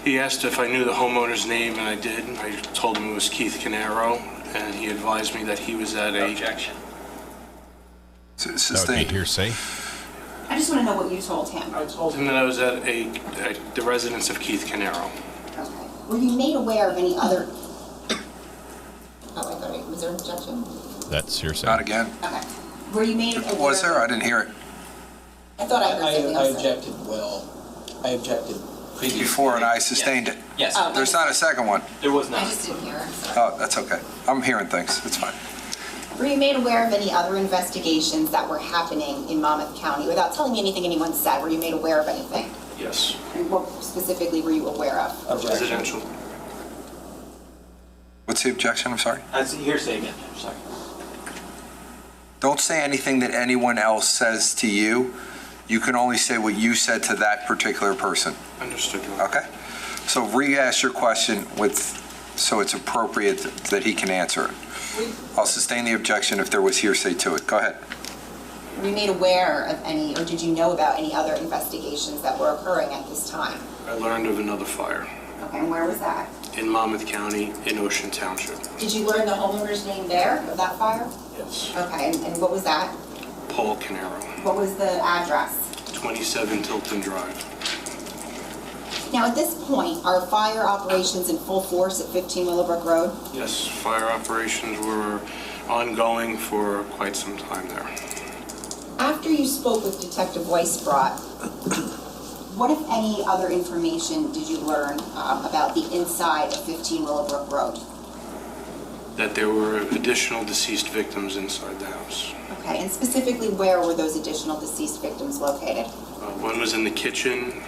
He asked if I knew the homeowner's name, and I did. I told him it was Keith Caneiro, and he advised me that he was at a... Objection. That would be hearsay. I just want to know what you told him. I told him that I was at the residence of Keith Caneiro. Okay. Were you made aware of any other... Oh, I thought was there an objection? That's hearsay. Not again. Okay. Were you made aware... Was there? I didn't hear it. I thought I heard something else. I objected, I objected previously. Before, and I sustained it. Yes. Oh, There's not a second one. There was not. I just didn't hear it. Sorry. Oh, that's okay. I'm hearing things. It's fine. Were you made aware of any other investigations that were happening in Monmouth County? Without telling me anything anyone said, were you made aware of anything? Yes. And what specifically were you aware of? Residential. What's the objection? I'm sorry. That's hearsay again. I'm sorry. Don't say anything that anyone else says to you. You can only say what you said to that particular person. Understood. Okay? So re-ask your question so it's appropriate that he can answer it. I'll sustain the objection if there was hearsay to it. Go ahead. Were you made aware of any, or did you know about any other investigations that were occurring at this time? I learned of another fire. Okay, and where was that? In Monmouth County, in Ocean Township. Did you learn the homeowner's name there, of that fire? Yes. Okay, and what was that? Paul Caneiro. What was the address? 27 Tilton Drive. Now, at this point, are fire operations in full force at 15 Willowbrook Road? Yes, fire operations were ongoing for quite some time there. After you spoke with Detective Weisbrot, what, if any, other information did you learn about the inside of 15 Willowbrook Road? That there were additional deceased victims inside the house. Okay, and specifically, where were those additional deceased victims located? One was in the kitchen,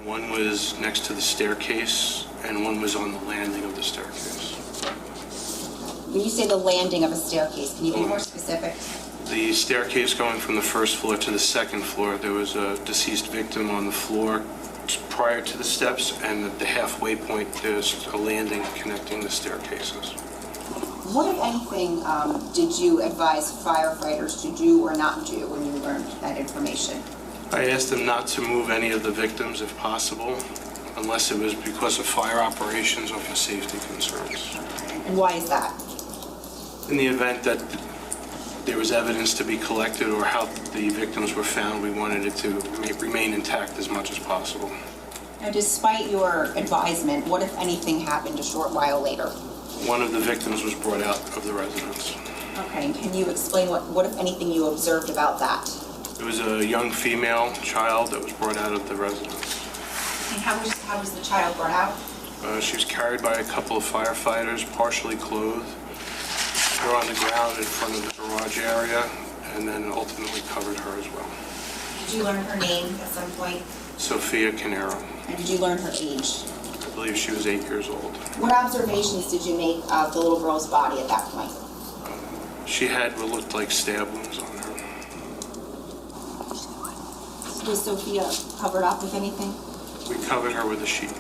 one was next to the staircase, and one was on the landing of the staircase. When you say the landing of a staircase, can you be more specific? The staircase going from the first floor to the second floor, there was a deceased victim on the floor prior to the steps, and at the halfway point, there's a landing connecting the staircases. What, if anything, did you advise firefighters to do or not do when you learned that information? I asked them not to move any of the victims if possible, unless it was because of fire operations or for safety concerns. And why is that? In the event that there was evidence to be collected or how the victims were found, we wanted it to remain intact as much as possible. Now, despite your advisement, what, if anything, happened a short while later? One of the victims was brought out of the residence. Okay, and can you explain what, if anything, you observed about that? It was a young female child that was brought out of the residence. And how was the child brought out? She was carried by a couple of firefighters, partially clothed. They were on the ground in front of the garage area, and then ultimately covered her as well. Did you learn her name at some point? Sophia Caneiro. And did you learn her age? I believe she was 8 years old. What observations did you make of the little girl's body at that point? She had what looked like stab wounds on her. Was Sophia covered up with anything? We covered her with a sheet.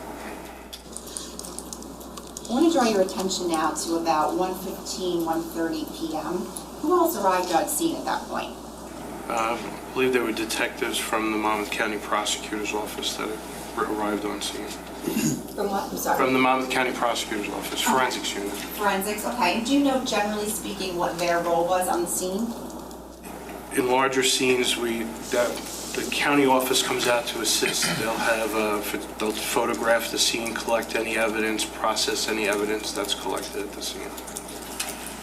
I want to draw your attention now to about 1:15, 1:30 p.m. Who else arrived on scene at that point? I believe there were detectives from the Monmouth County Prosecutor's Office that arrived on scene. From what? I'm sorry. From the Monmouth County Prosecutor's Office, Forensics Unit. Forensics, okay. And do you know, generally speaking, what their role was on the scene? In larger scenes, the county office comes out to assist. They'll photograph the scene, collect any evidence, process any evidence that's collected at the scene.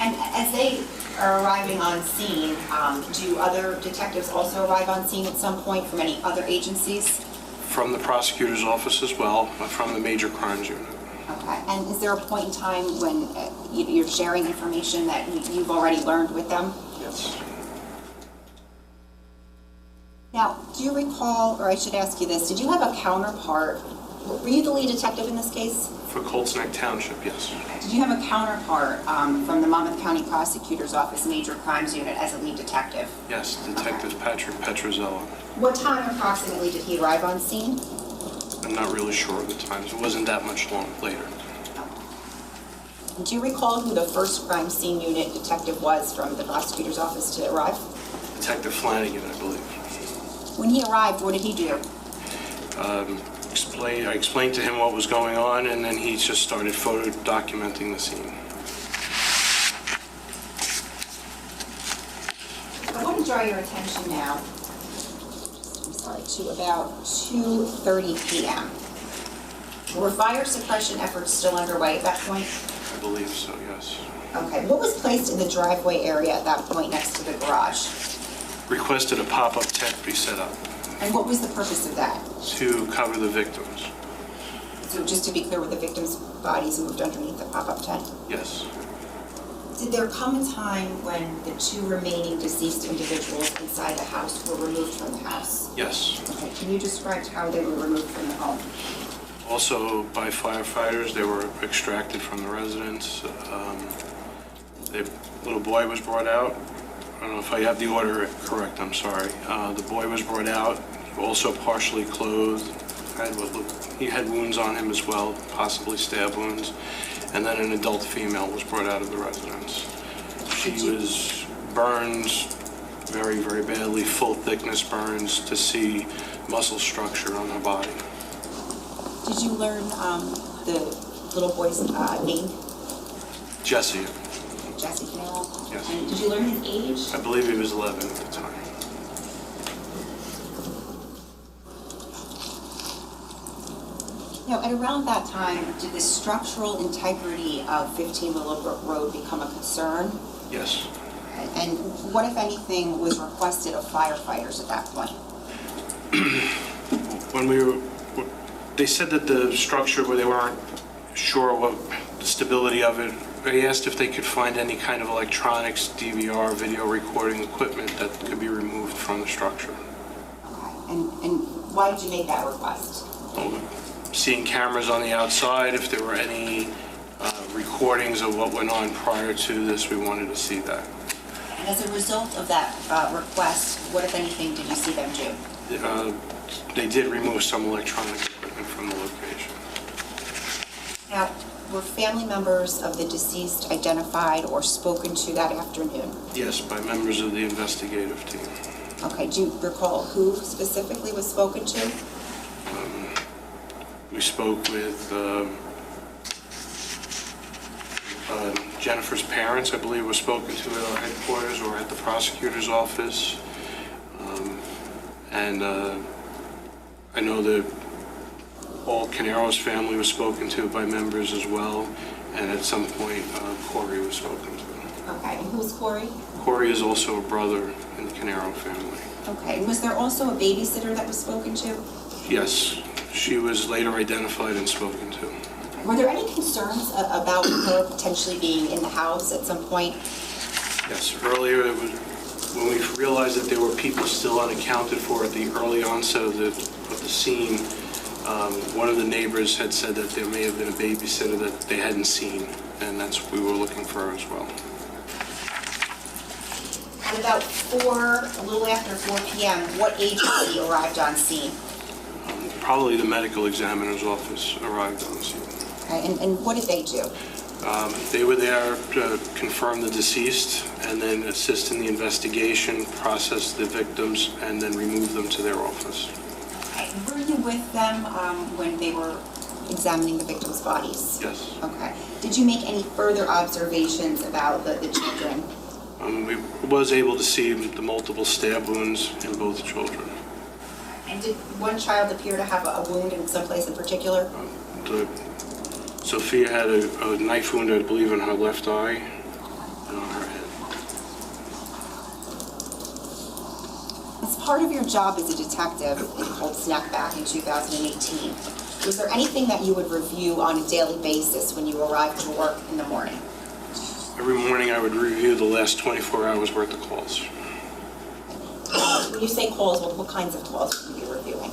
And as they are arriving on scene, do other detectives also arrive on scene at some point from any other agencies? From the prosecutor's office as well, from the Major Crimes Unit. Okay, and is there a point in time when you're sharing information that you've already learned with them? Yes. Now, do you recall, or I should ask you this, did you have a counterpart? Were you the lead detective in this case? For Colts Neck Township, yes. Did you have a counterpart from the Monmouth County Prosecutor's Office Major Crimes Unit as a lead detective? Yes, Detective Patrick Petrozello. What time approximately did he arrive on scene? I'm not really sure of the times. It wasn't that much long later. Do you recall who the first crime scene unit detective was from the prosecutor's office to arrive? Detective Flanagan, I believe. When he arrived, what did he do? I explained to him what was going on, and then he just started photo documenting the scene. I want to draw your attention now, to about 2:30 p.m. Were fire suppression efforts still underway at that point? I believe so, yes. Okay, what was placed in the driveway area at that point next to the garage? Requested a pop-up tent be set up And what was the purpose of that? to cover the victims. So just to be clear, were the victims' bodies moved underneath the pop-up tent? Yes. Did there come a time when the two remaining deceased individuals inside the house were removed from the house? Yes. Okay, can you describe how they were removed from the home? Also by firefighters, they were extracted from the residence. The little boy was brought out. I don't know if I have the order correct, I'm sorry. The boy was brought out, also partially clothed. He had wounds on him as well, possibly stab wounds. And then an adult female was brought out of the residence. She was burned very, very badly, full thickness burns to see muscle structure on her body. Did you learn the little boy's name? Jesse. Jesse Caneiro? Yes. And did you learn his age? I believe he was 11 at the time. Now, at around that time, did the structural integrity of 15 Willowbrook Road become a concern? Yes. And what, if anything, was requested of firefighters at that point? They said that the structure, where they weren't sure what the stability of it, they asked if they could find any kind of electronics, DVR, video recording equipment that could be removed from the structure. Okay. And why did you make that request? Seeing cameras on the outside, if there were any recordings of what went on prior to this, we wanted to see that. And as a result of that request, what, if anything, did you see them do? They did remove some electronic equipment from the location. Now, were family members of the deceased identified or spoken to that afternoon? Yes, by members of the investigative team. Okay, do you recall who specifically was spoken to? We spoke with Jennifer's parents, I believe, was spoken to at our headquarters or at the prosecutor's office. And I know that all Caneiro's family was spoken to by members as well. And at some point, Corey was spoken to. Okay, and who's Corey? Corey is also a brother in the Caneiro family. Okay, and was there also a babysitter that was spoken to? Yes, she was later identified and spoken to. Were there any concerns about her potentially being in the house at some point? Yes, earlier it was when we realized that there were people still unaccounted for at the early onset of the scene. One of the neighbors had said that there may have been a babysitter that they hadn't seen, and that's what we were looking for as well. At about a little after 4 p.m., what agency arrived on scene? Probably the medical examiner's office arrived on scene. Okay, and what did they do? They were there to confirm the deceased and then assist in the investigation, process the victims, and then remove them to their office. Okay, were you with them when they were examining the victims' bodies? Yes. Okay. Did you make any further observations about the children? We was able to see the multiple stab wounds in both children. And did one child appear to have a wound in some place in particular? Sophia had a knife wound, I believe, in her left eye and on her head. As part of your job as a detective in Colts Neck back in 2018, Was there anything that you would review on a daily basis when you arrived to work in the morning? Every morning I would review the last 24 hours worth of calls. When you say calls, what kinds of calls would you be reviewing?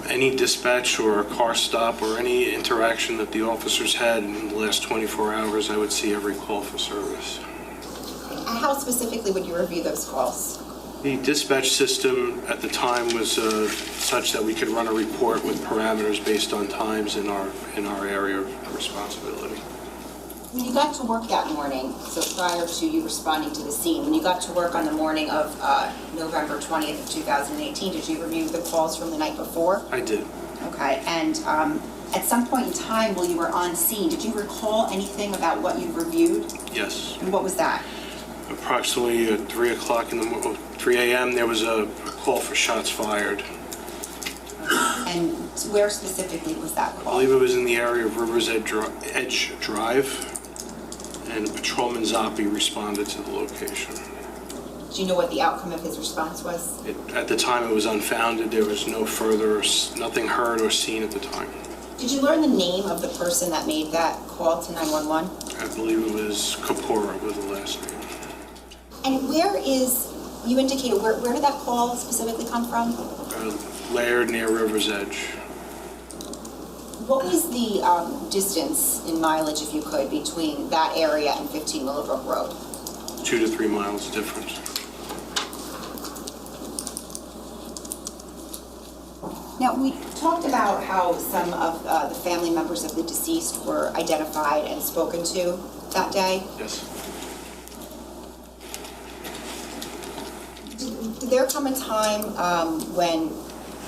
Any dispatch or a car stop or any interaction that the officers had in the last 24 hours, I would see every call for service. And how specifically would you review those calls? The dispatch system at the time was such that we could run a report with parameters based on times in our area of responsibility. When you got to work that morning, so prior to you responding to the scene, when you got to work on the morning of November 20th of 2018, did you review the calls from the night before? I did. Okay, and at some point in time while you were on scene, did you recall anything about what you reviewed? Yes. And what was that? Approximately at 3 a.m. there was a call for shots fired. And where specifically was that I call? believe it was in the area of Rivers Edge Drive, and Patrolman Zoppi responded to the location. Do you know what the outcome of his response was? At the time it was unfounded. There was nothing heard or seen at the time. Did you learn the name of the person that made that call to 911? I believe it was Kapora was the last name. And where is, you indicated, where did that call specifically come from? Laird near River's Edge. What was the distance in mileage, if you could, between that area and 15 Willowbrook Road? 2 to 3 miles difference. Now, we talked about how some of the family members of the deceased were identified and spoken to that day. Yes. Did there come a time when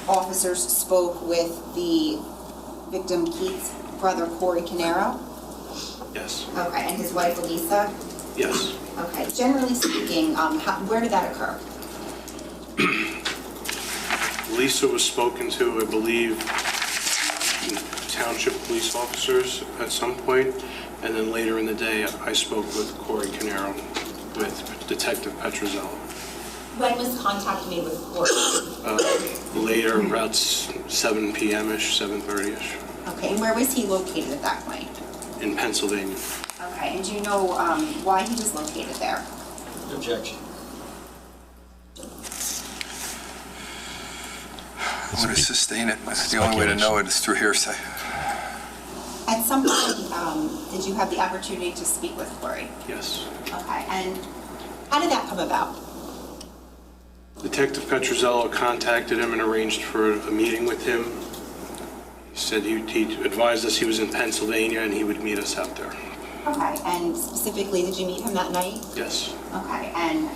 officers spoke with the victim Keith's brother, Corey Caneiro? Yes. Okay, and his wife, Elisa? Yes. Okay, generally speaking, where did that occur? Lisa was spoken to, I believe, township police officers at some point, and then later in the day, I spoke with Corey Caneiro, with Detective Petrozello. When was contact made with Corey? Later, about 7 p.m.-ish, 7:30-ish. Okay, and where was he located at that point? In Pennsylvania. Okay, and do you know why he was located there? Objection. I want to sustain it. The only way to know it is through hearsay. At some point, did you have the opportunity to speak with Corey? Yes. Okay, and how did that come about? Detective Petrozello contacted him and arranged for a meeting with him. He said he advised us he was in Pennsylvania and he would meet us out there. Okay, and specifically, did you meet him that night? Yes. Okay, and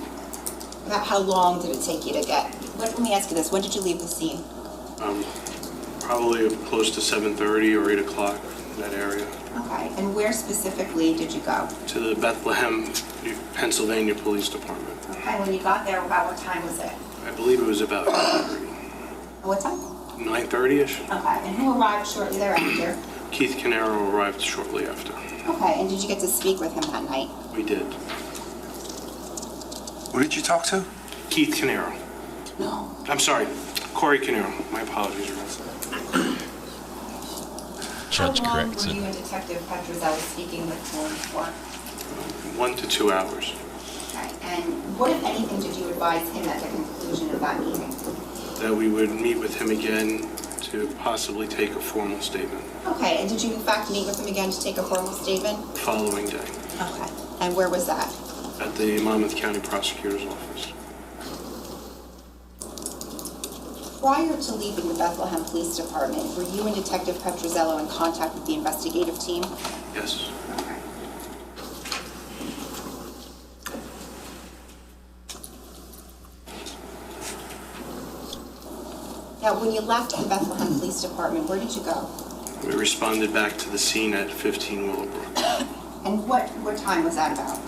about how long did it take you to get? Let me ask you this: when did you leave the scene? Probably close to 7:30 or 8 o'clock in that area. Okay, and where specifically did you go? To the Bethlehem, Pennsylvania Police Department. Okay, when you got there, about what time was it? I believe it was about 9:30. What time? 9:30-ish. Okay, and who arrived shortly thereafter? Keith Caneiro arrived shortly after. Okay, and did you get to speak with him that night? We did. Who did you talk to? Keith Caneiro. No. I'm sorry, Corey Caneiro. My apologies. Judge How long corrects were it. you and Detective Petrozello speaking with Corey for? 1 to 2 hours. Okay, and what, if anything, did you advise him at the conclusion of that meeting? That we would meet with him again to possibly take a formal statement Okay, and did you in fact meet with him again to take a formal statement? the following day Okay, and where was that? at the Monmouth County Prosecutor's Office. Prior to leaving the Bethlehem Police Department, were you and Detective Petrozello in contact with the investigative team? Yes. Okay. Now, when you left the Bethlehem Police Department, where did you go? We responded back to the scene at 15 Willowbrook. And what time was that about?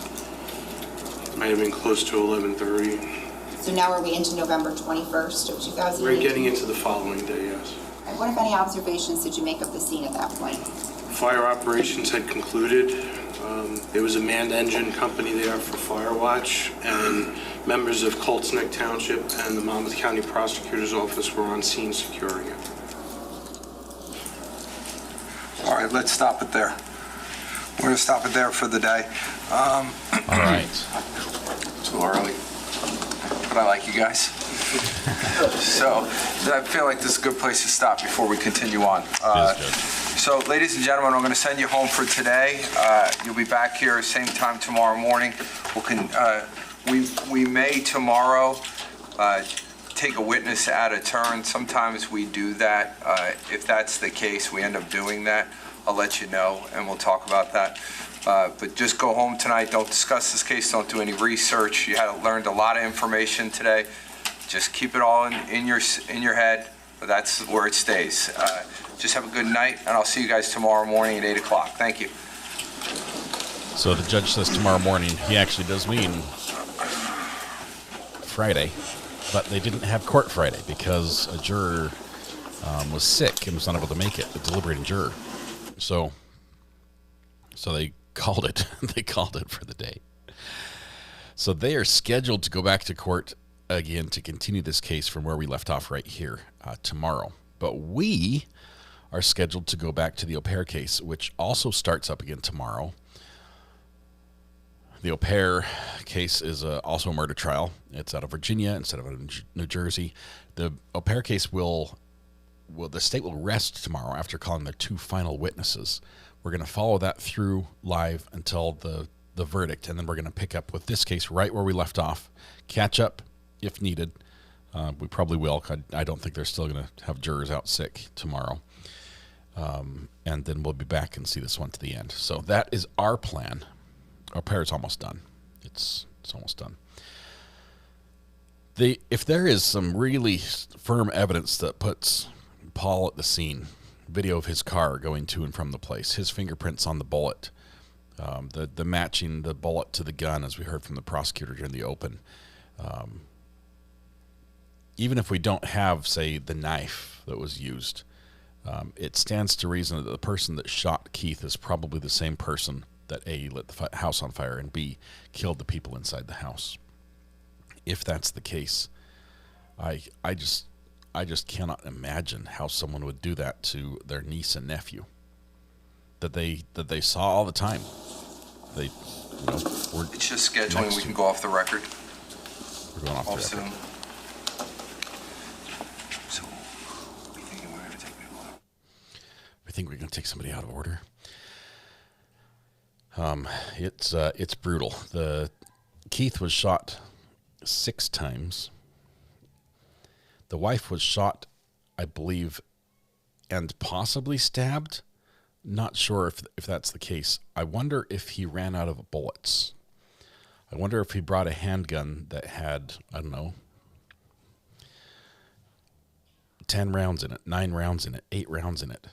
Might have been close to 11:30. So now are we into November 21st of 2018? We're getting into the following day, yes. And what, if any, observations did you make of the scene at that point? Fire operations had concluded. There was a manned engine company there for fire watch, and members of Colts Neck Township and the Monmouth County Prosecutor's Office were on scene securing it. All right, let's stop it there. We're going to stop it there for the day. All right. Too early. But I like you guys. So I feel like this is a good place to stop before we continue on. So, ladies and gentlemen, I'm going to send you home for today. You'll be back here same time tomorrow morning. We may tomorrow take a witness at a turn. Sometimes we do that. If that's the case, we end up doing that. I'll let you know, and we'll talk about that. But just go home tonight. Don't discuss this case. Don't do any research. You learned a lot of information today. Just keep it all in your head. That's where it stays. Just have a good night, and I'll see you guys tomorrow morning at 8 o'clock. Thank you. So the judge says tomorrow morning. He actually does mean Friday, but they didn't have court Friday because a juror was sick and was not able to make it, a deliberating juror. So they called it. They called it for the day. So they are scheduled to go back to court again to continue this case from where we left off right here tomorrow. But we are scheduled to go back to the au pair case, which also starts up again tomorrow. The au pair case is also a murder trial. It's out of Virginia instead of New Jersey. The au pair case the state will rest tomorrow after calling their 2 final witnesses. We're going to follow that through live until the verdict, and then we're going to pick up with this case right where we left off. Catch up if needed. We probably will. I don't think they're still going to have jurors out sick tomorrow. And then we'll be back and see this one to the end. So that is our plan. Au pair is almost done. It's almost done. If there is some really firm evidence that puts Paul at the scene, video of his car going to and from the place, his fingerprints on the bullet, the matching the bullet to the gun, as we heard from the prosecutor during the open. Even if we don't have, say, the knife that was used, it stands to reason that the person that shot Keith is probably the same person that A, lit the house on fire, and B, killed the people inside the house. If that's the case, I just cannot imagine how someone would do that to their niece and nephew that they saw all the time. It's just scheduling. We can go off the record. We're going off the record. Soon. So, we thinking we're going to take people out? We think we're going to take somebody out of order. It's brutal. Keith was shot 6 times. The wife was shot, I believe, and possibly stabbed. Not sure if that's the case. I wonder if he ran out of bullets. I wonder if he brought a handgun that had, I don't know, 10 rounds in it, 9 rounds in it, 8 rounds in it.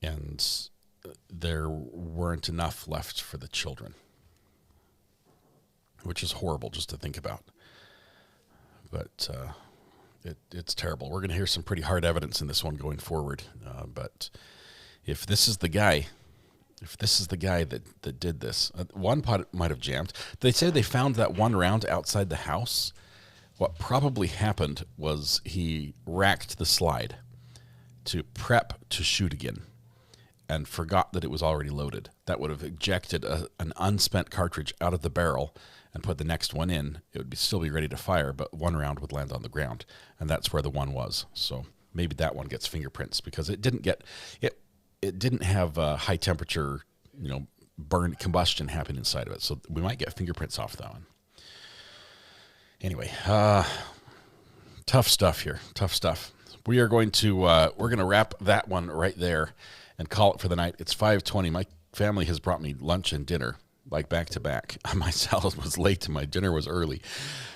And there weren't enough left for the children, which is horrible just to think about. But it's terrible. We're going to hear some pretty hard evidence in this one going forward. But if this is the guy that did this, one pot might have jammed. They say they found that 1 round outside the house. What probably happened was he racked the slide to prep to shoot again and forgot that it was already loaded. That would have ejected an unspent cartridge out of the barrel and put the next one in. It would still be ready to fire, but 1 round would land on the ground, and that's where the one was. So maybe that one gets fingerprints because it didn't get it didn't have high temperature, burn combustion happen inside of it. So we might get fingerprints off that one. Anyway, tough stuff here. Tough stuff. We are going to wrap that one right there and call it for the night. It's 5:20. My family has brought me lunch and dinner, like back to back. My salad was late and my dinner was early,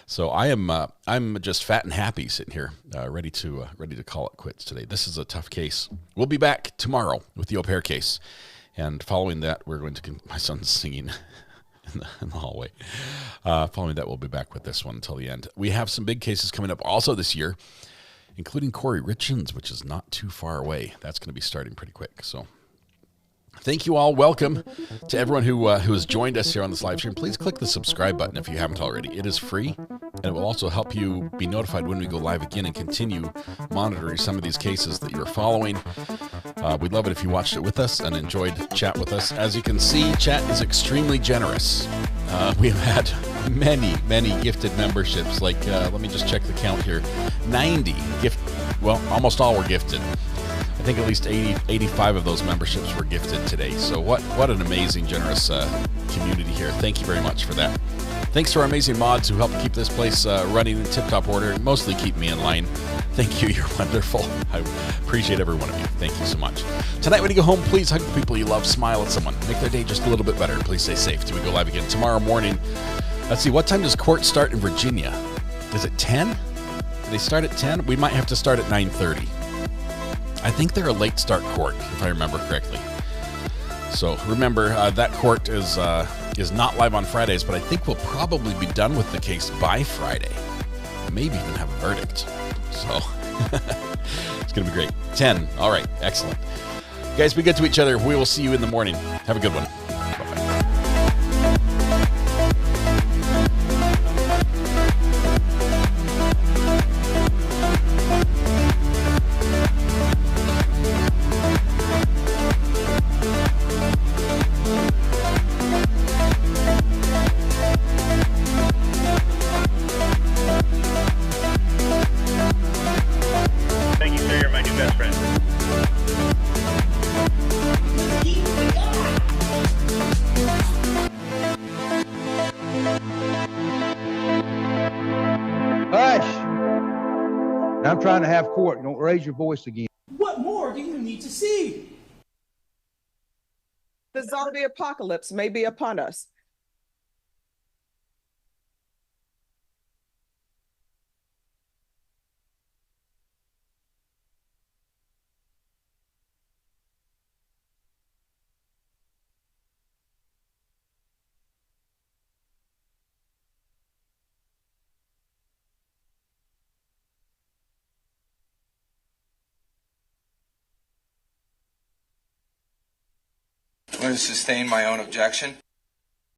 so I'm just fat and happy sitting here, ready to call it quits today. This is a tough case. We'll be back tomorrow with the au pair case, and following that, we're going to. My son's singing in the hallway. Following that, we'll be back with this one until the end. We have some big cases coming up also this year, including Corey Richens, which is not too far away. That's going to be starting pretty quick. So thank you all. Welcome to everyone who has joined us here on this live stream. Please click the subscribe button if you haven't already. It is free And it will also help you be notified when we go live again and continue monitoring some of these cases that you're following. We'd love it if you watched it with us and enjoyed chat with us. As you can see, chat is extremely generous. We've had many gifted memberships. Like, let me just check the count here. 90 well, almost all were gifted. I think at least 85 of those memberships were gifted today. So what an amazing, generous community here. Thank you very much for that. Thanks to our amazing mods who help keep this place running in tip-top order and mostly keep me in line. Thank you. You're wonderful. I appreciate every one of you. Thank you so much. Tonight when you go home, please hug the people you love. Smile at someone. Make their day just a little bit better. Please stay safe till we go live again tomorrow morning. Let's see. What time does court start in Virginia? Is it 10? Do they start at 10? We might have to start at 9:30. I think they're a late start court, if I remember correctly. So remember, that court is not live on Fridays, but I think we'll probably be done with the case by Friday. Maybe even have a verdict. So it's going to be great. 10. All right. Excellent. Guys, be good to each other. We will see you in the morning. Have a good one. I'm trying to have court. Don't raise your voice again. What more do you need to see? The zombie apocalypse may be upon us. I'm going to sustain my own objection.